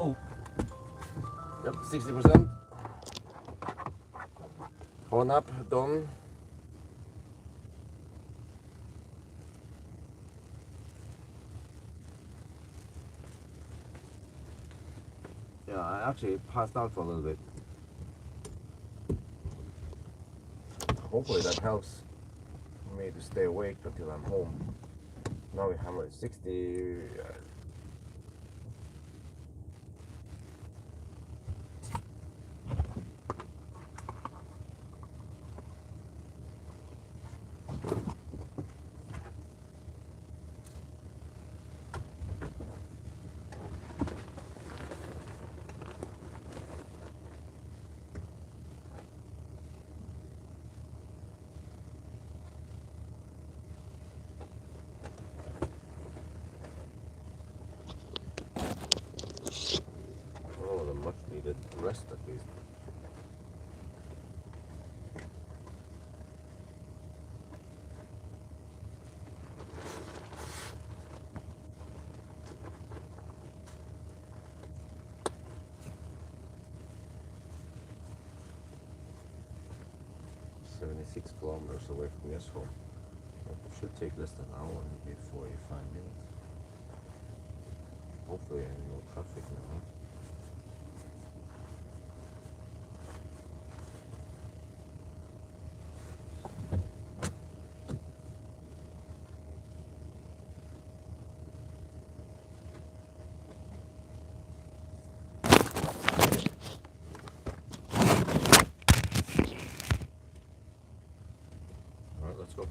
Oh. Yep, 60%. Horn up, done. Yeah, I actually passed out for a little bit. Hopefully that helps me to stay awake until I'm home. Now we have like 60. Oh, the much needed rest at least. "76 kilometers away from yes home. It should take less than an hour, maybe 45 minutes. Hopefully no traffic now. Alright, let's go.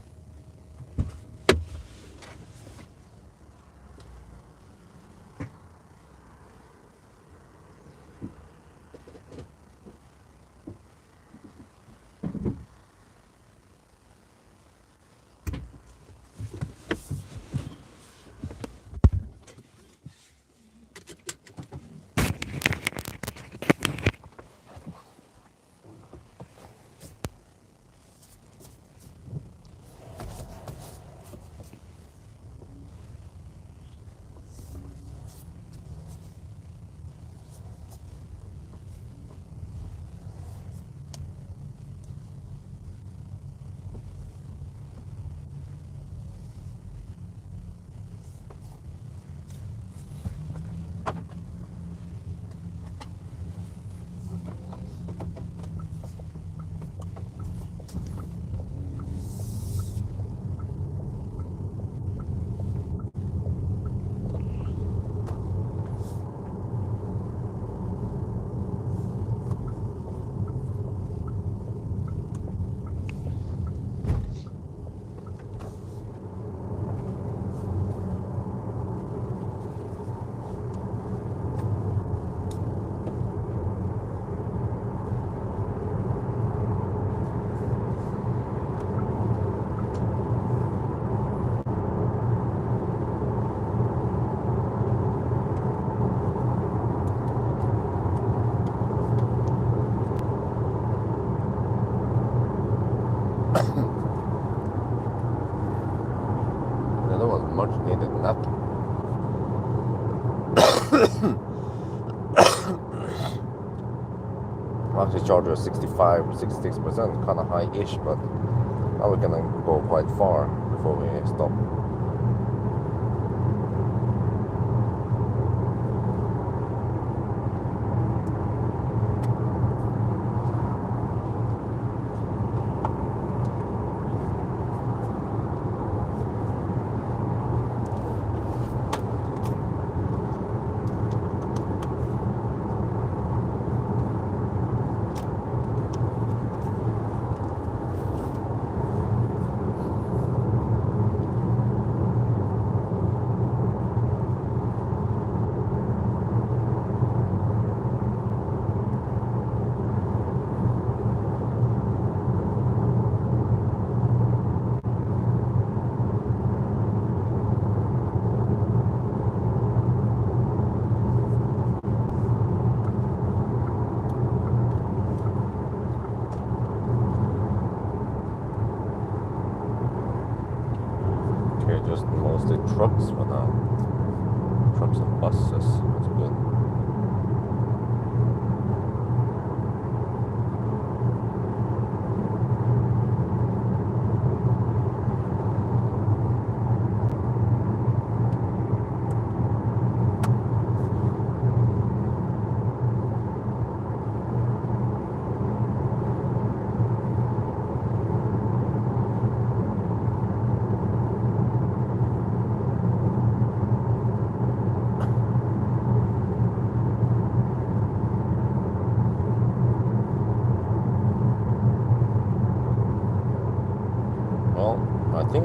That was much needed nap. Actually charger 65, 66%, kind of high-ish, but now we're gonna go quite far before we stop. Okay, just mostly trucks for now. Trucks and buses, that's good.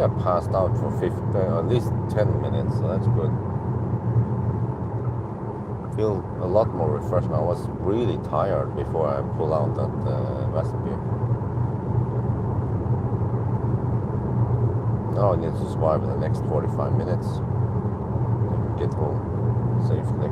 I passed out for 15, at least 10 minutes, so that's good. Feel a lot more refreshed now. I was really tired before I pull out that recipe. Now I need to survive the next 45 minutes and get home safely.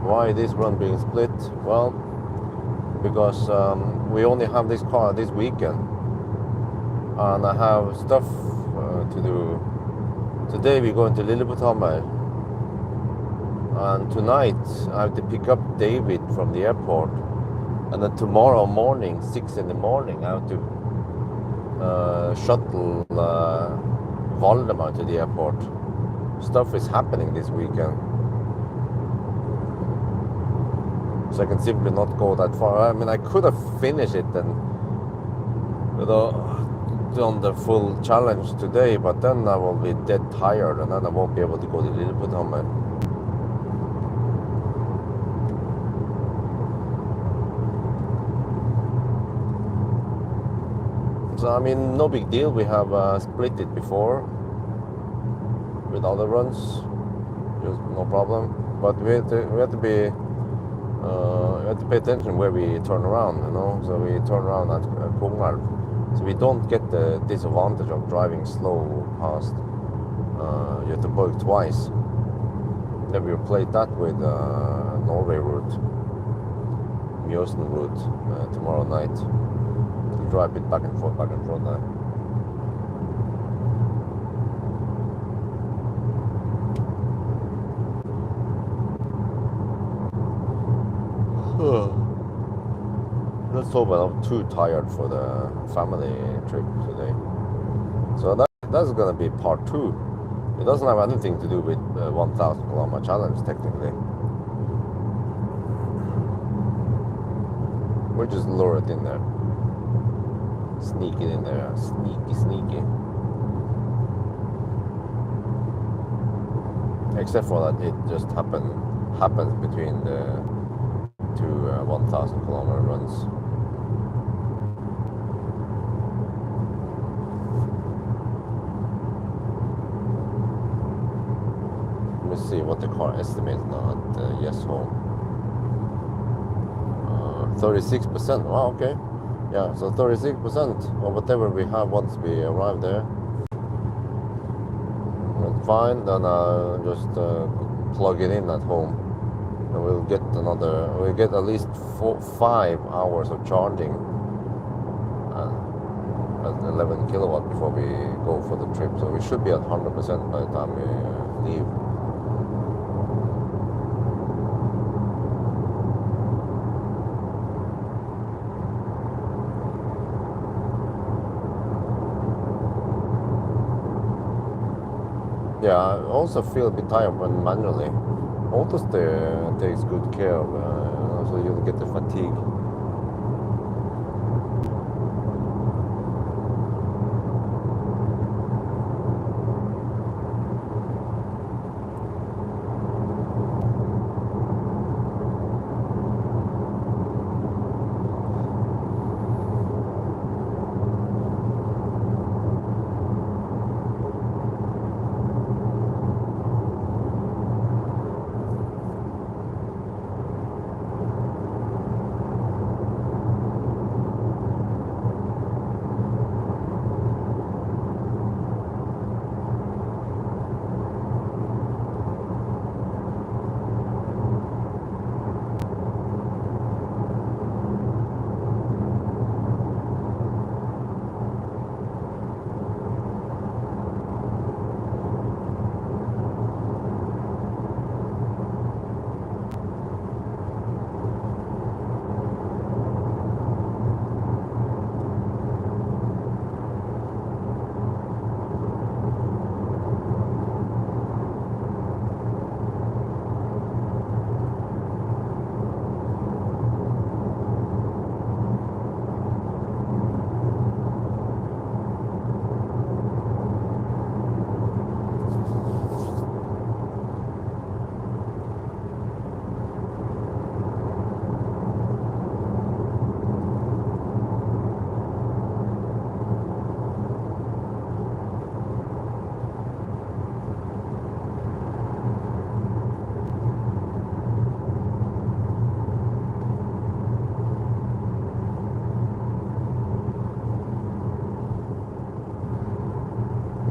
Why this run being split? Well, because we only have this car this weekend, and I have stuff to do. Today we're going to Lilleputthammer, and tonight I have to pick up David from the airport, and then tomorrow morning, 6 in the morning, I have to shuttle Valdemar to the airport. Stuff is happening this weekend. So I can simply not go that far. I mean, I could have finished it and done the full challenge today, but then I will be dead tired, and then I won't be able to go to Lilleputthammer. So I mean, no big deal. We have split it before with other runs, just no problem. But we have to be. We have to pay attention where we turn around, you know. So we turn around at Kongalv, so we don't get the disadvantage of driving slow past Göteborg twice. Then we played that with Norway route, Mjøsen route tomorrow night. We'll drive it back and forth now. Let's hope I'm not too tired for the family trip today. So that's gonna be part 2. It doesn't have anything to do with 1,000 kilometer challenge technically. We'll just lure it in there. Sneak it in there. Sneaky. Except for that it just happens between the 1,000 kilometer runs. Let me see what the car estimates now at Yes Home. 36%. Wow, okay. Yeah, so 36% or whatever we have once we arrive there. That's fine. Then I'll just plug it in at home. And we'll get at least 5 hours of charging at 11 kilowatt before we go for the trip. So we should be at 100% by the time we leave. Yeah, I also feel a bit tired when manually. AutoSteer takes good care of, so you'll get the fatigue.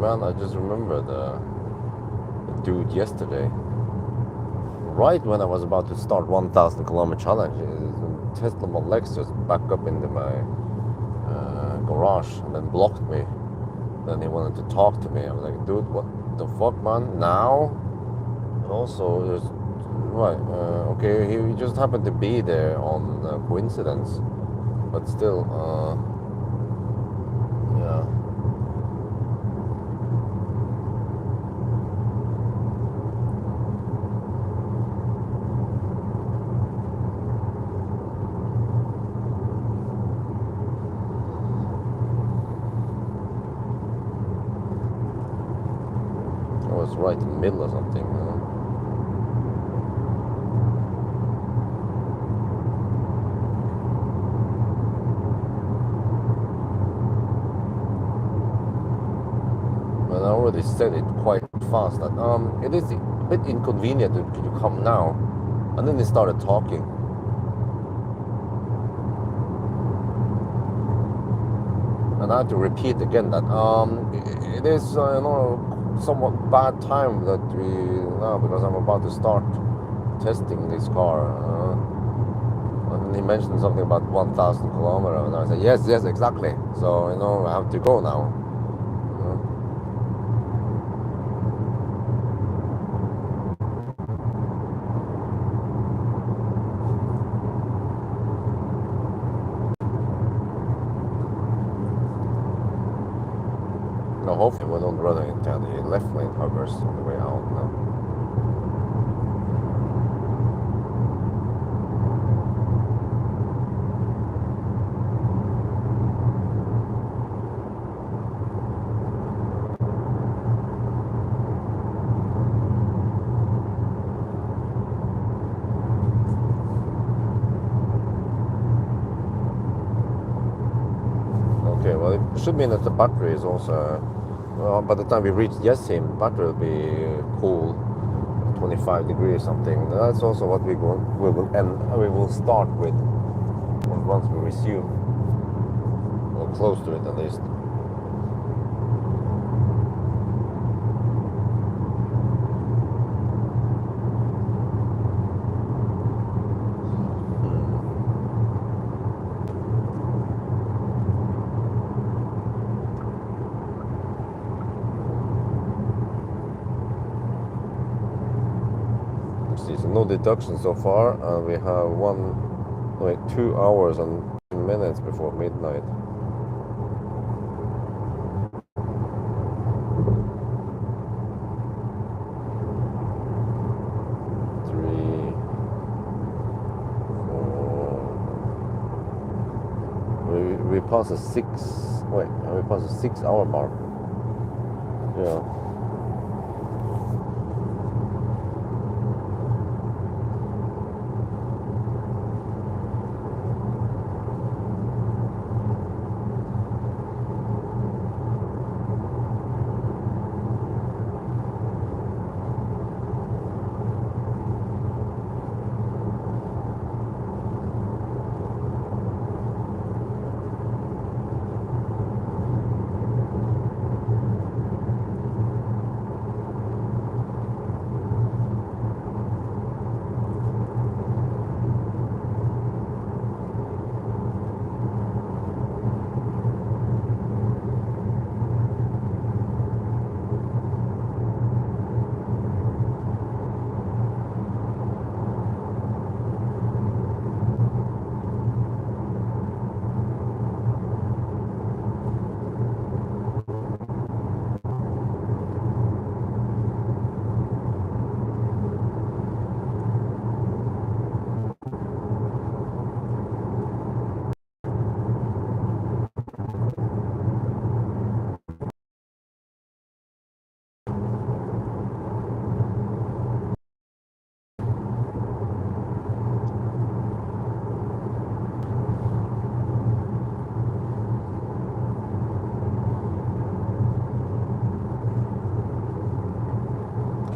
Man, I just remember the dude yesterday. Right when I was about to start 1,000 kilometer challenge, Tesla Model X just backed up into my garage and then blocked me. Then he wanted to talk to me. I was like, dude, what the fuck, man? Now? And also, there's right. Okay, he just happened to be there on coincidence, but still, yeah. I was right in the middle or something. But I already said it quite fast that it is a bit inconvenient that you come now, and then they started talking. And I have to repeat again that it is somewhat bad time that we now, because I'm about to start testing this car. And he mentioned something about 1,000 kilometers, and I said yes, exactly. So I have to go now. No, hopefully we don't run into the left lane huggers on the way out now. Okay, well, it should mean that the battery is also, well, by the time we reach Yesim, battery will be cool, 25 degrees something. That's also what we will start with once we resume, or close to it at least. So no deduction so far, and we have 2 hours and 10 minutes before midnight. We passed a 6 hour mark. Yeah.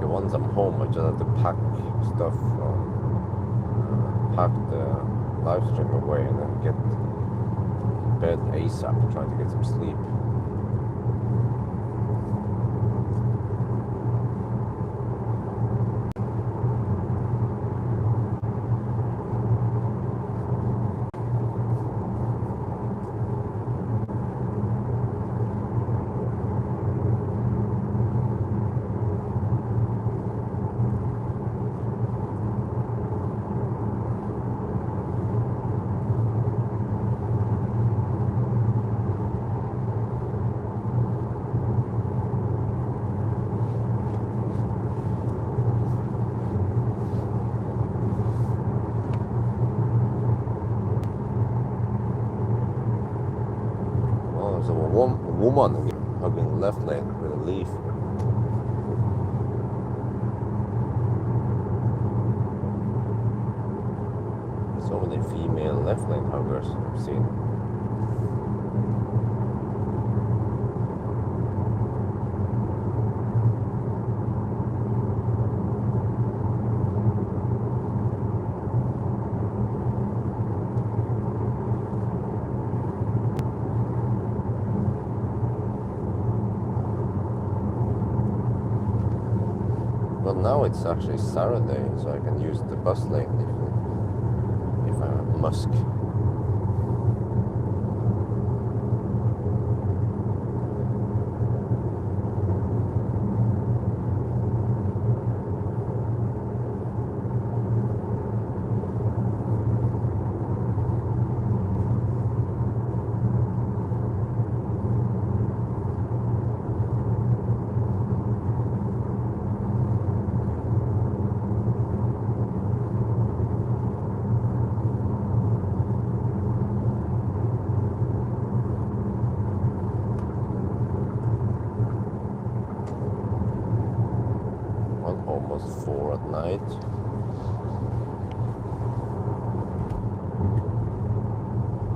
Once I'm home, I just have to pack stuff, pack the live stream away, and then get bed ASAP, trying to get some sleep. woman hugging left lane with a leaf. So many female left lane huggers I've seen. Well, now it's actually Saturday, so I can use the bus lane if I must. Almost 4 at night.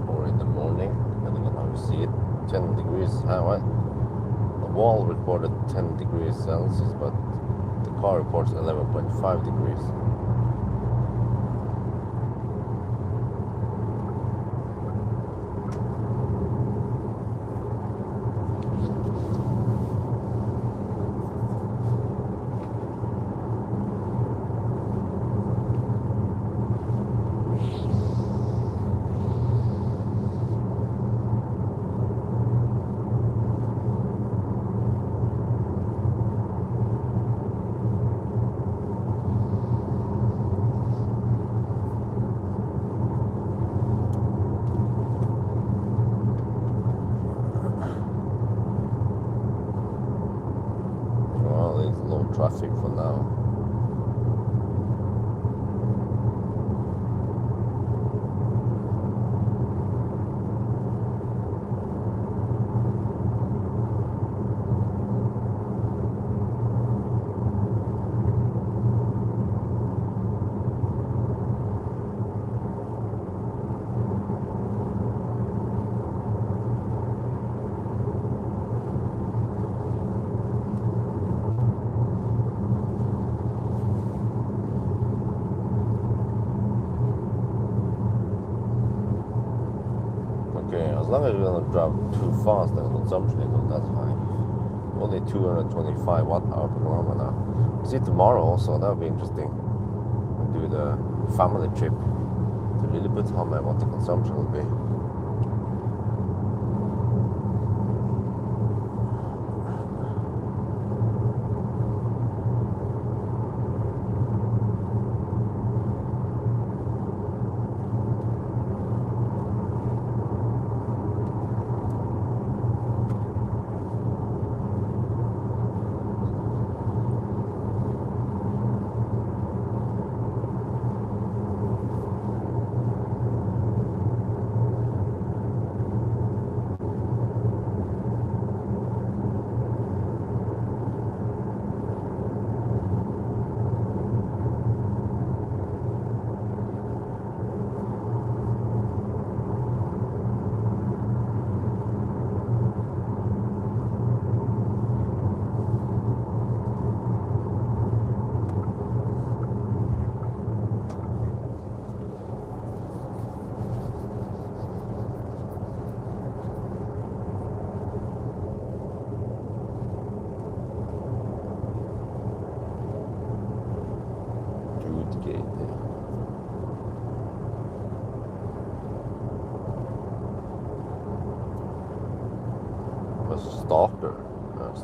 Or in the morning, depending on how you see it. 10 degrees. The wall recorded 10 degrees Celsius, but the car reports 11.5 degrees. Traffic for now. As long as you don't drive too fast and consumption is that's fine. Only 225 watt-hour per kilometer now. See tomorrow also, that'll be interesting. We'll do the family trip to Lilleputthamn and what the consumption will be.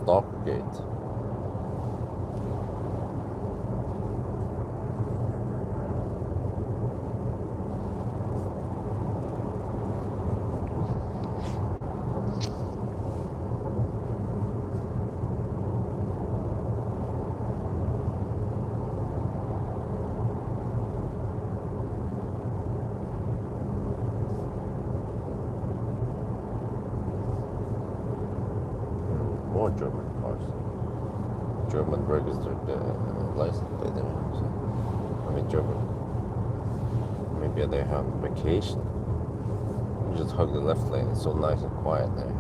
Stalker gate. more German cars. German registered license plate anyway. So, I mean German. Maybe they have vacation. You just hug the left lane. It's so nice and quiet there.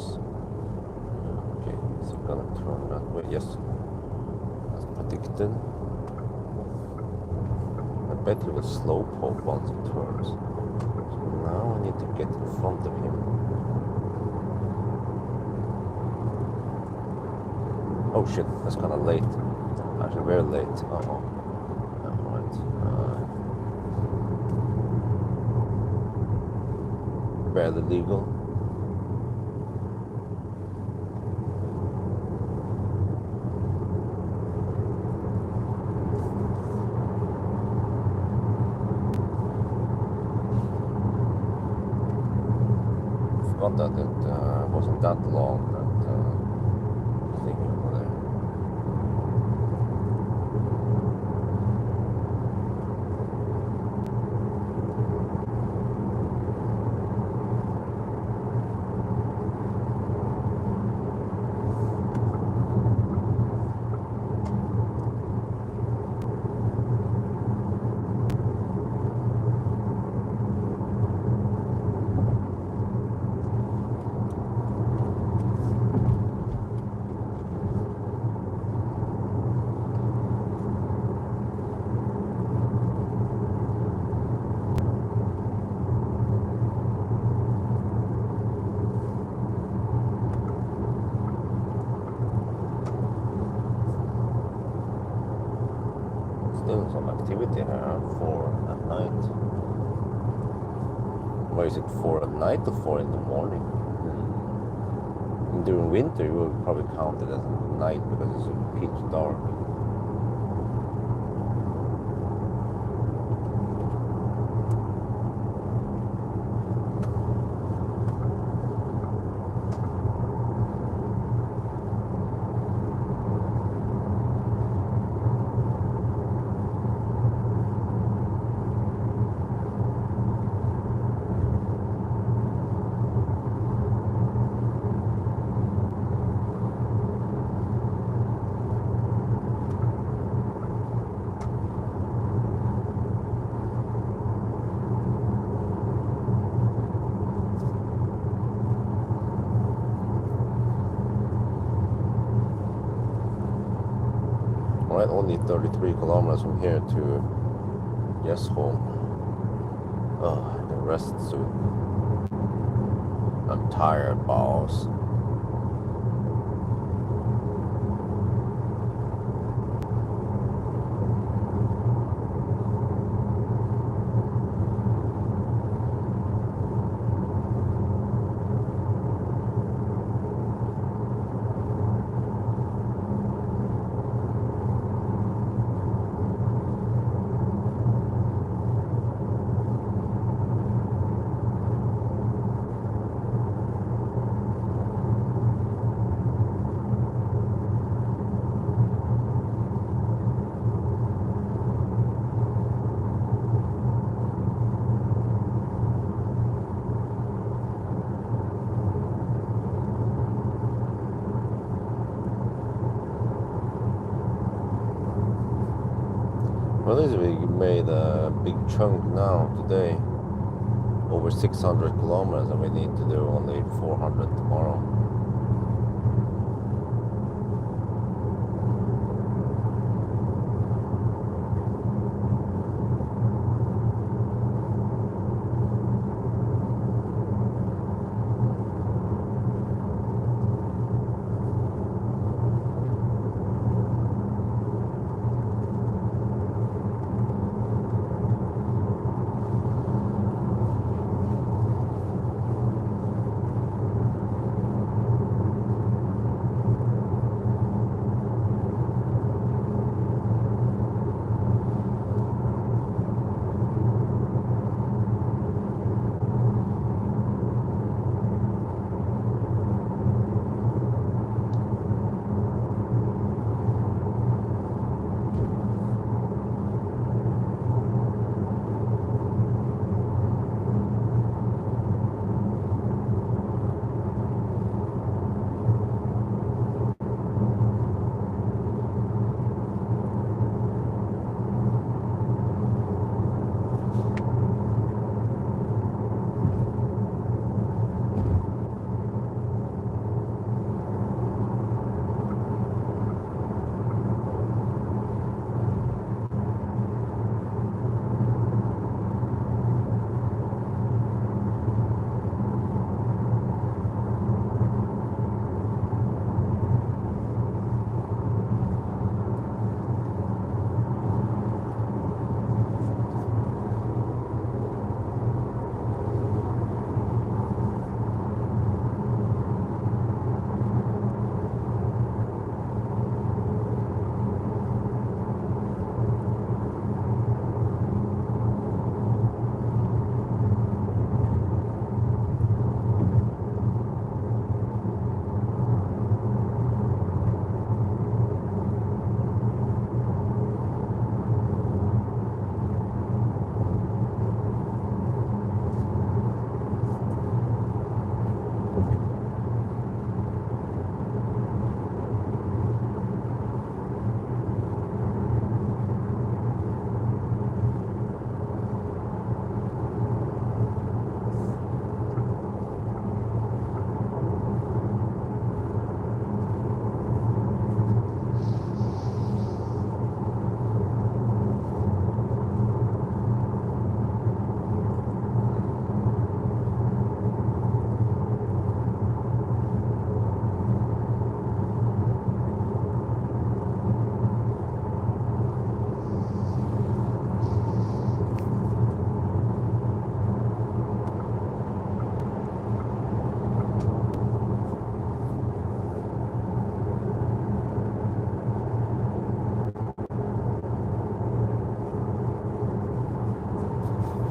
Okay, so gonna turn that way. Yes, as predicted. I bet he will slow poke once he turns. So now I need to get in front of him. Oh shit, that's kind of late. Actually, very late. Uh-oh. Alright. Barely legal. Forgot that it wasn't that long, that thing over there. Still some activity here for at night. Where is it, 4 at night or 4 in the morning? During winter you will probably count it as night because it's pitch dark. Alright, only 33 kilometers from here to Yes home. Oh, I can rest soon. I'm tired, boss. Well, at least we made a big chunk now today. Over 600 kilometers, and we need to do only 400 tomorrow.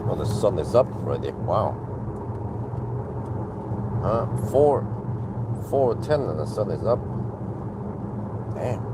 Oh, the sun is up already. Wow. 4:10 and the sun is up. Damn.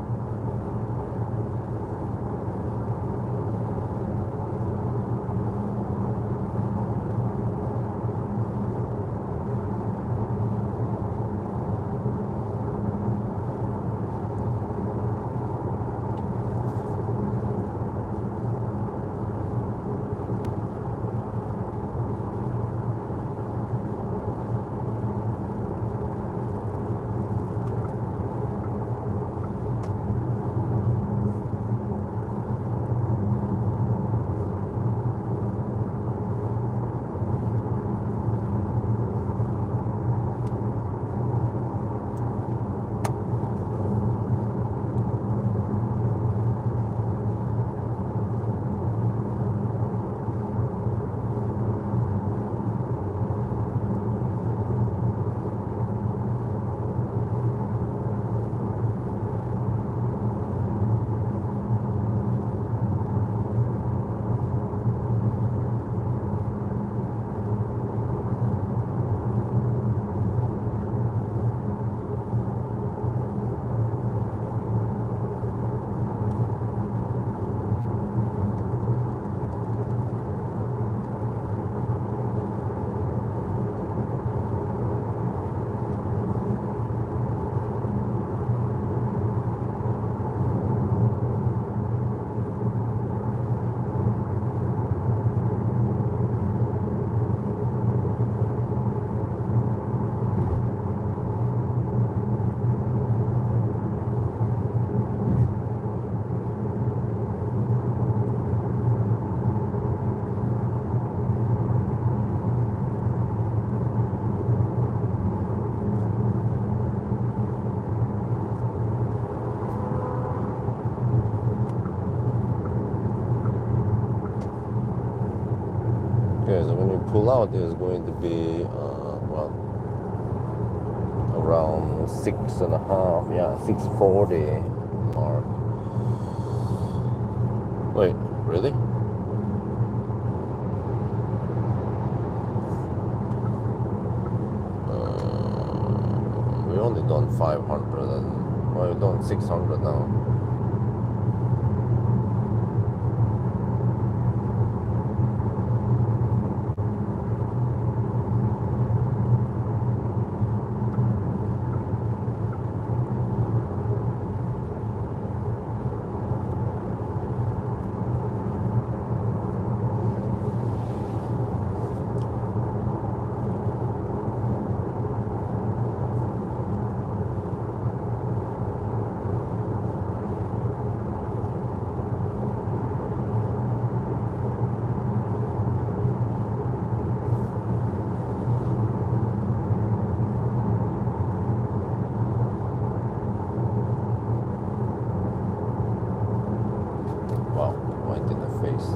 Okay, so when you pull out, it's going to be well, around 6.5, yeah, 640 mark. Wait, really? We only done 500 and well, we've done 600 now. Wow, right in the face.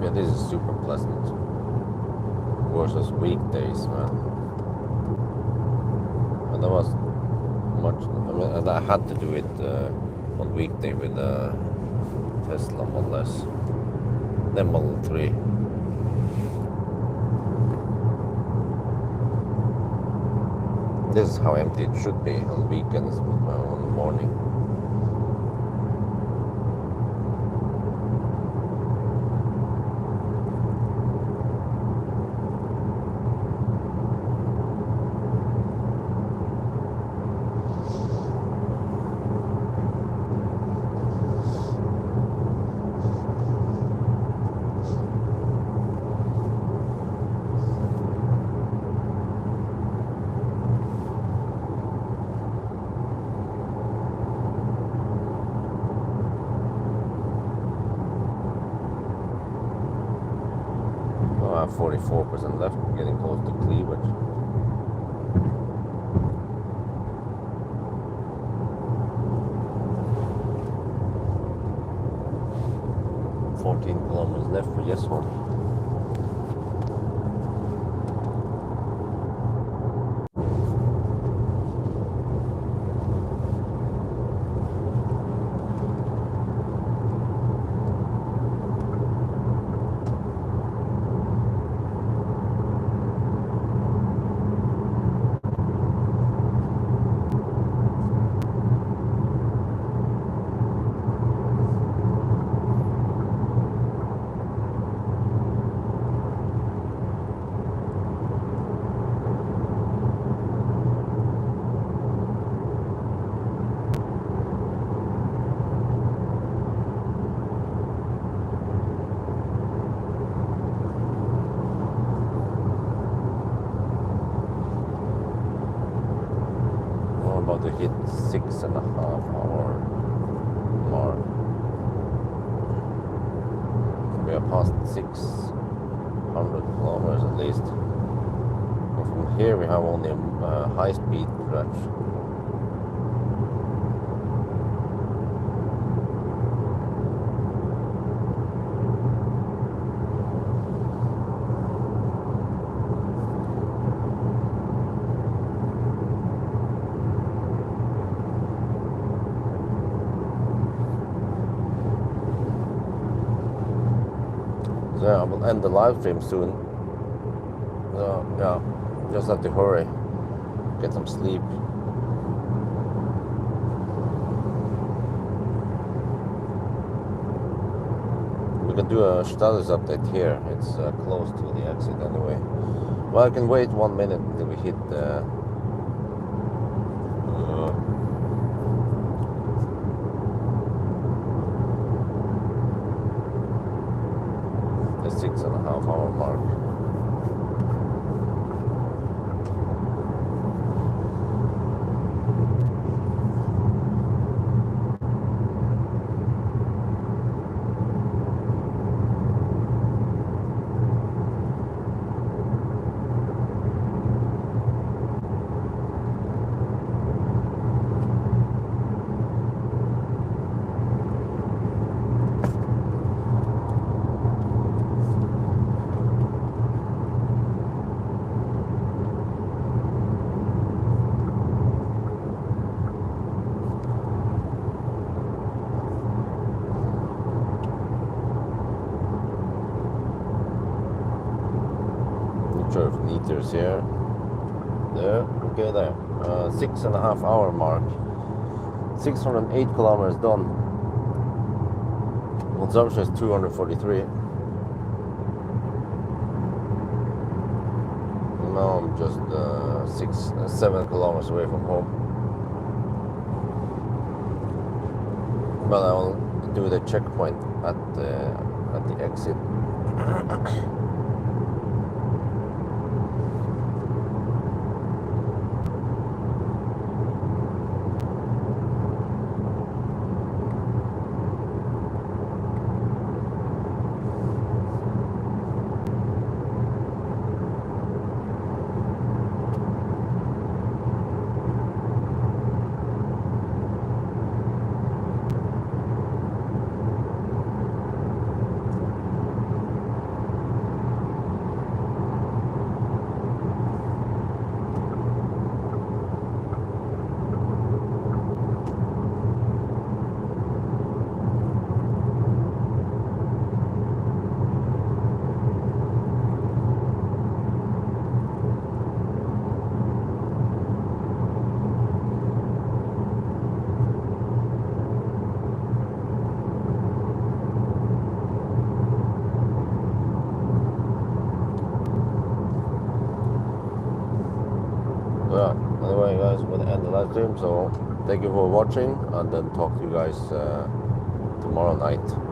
Yeah, this is super pleasant versus weekdays, man. And that was much. I mean, and I had to do it on weekday with the Tesla Model S, then Model 3. This is how empty it should be on weekends, on the morning. I have 44% left, getting close to cleavage. Kilometers left for yes one. have to hit 6.5 hour mark. We are past 600 kilometers at least. And from here we have only a high speed stretch. So yeah, I will end the live stream soon. So yeah, just have to hurry, get some sleep. We can do a status update here. It's close to the exit anyway. Well, I can wait 1 minute until we hit the 6.5 hour mark. Meters here. There, okay, there. 6.5 hour mark. 608 kilometers done. Consumption is 243. Now I'm just 7 kilometers away from home. But I'll do the checkpoint at the exit. Yeah, anyway guys, we're gonna end the live stream, so thank you for watching, and then talk to you guys tomorrow night.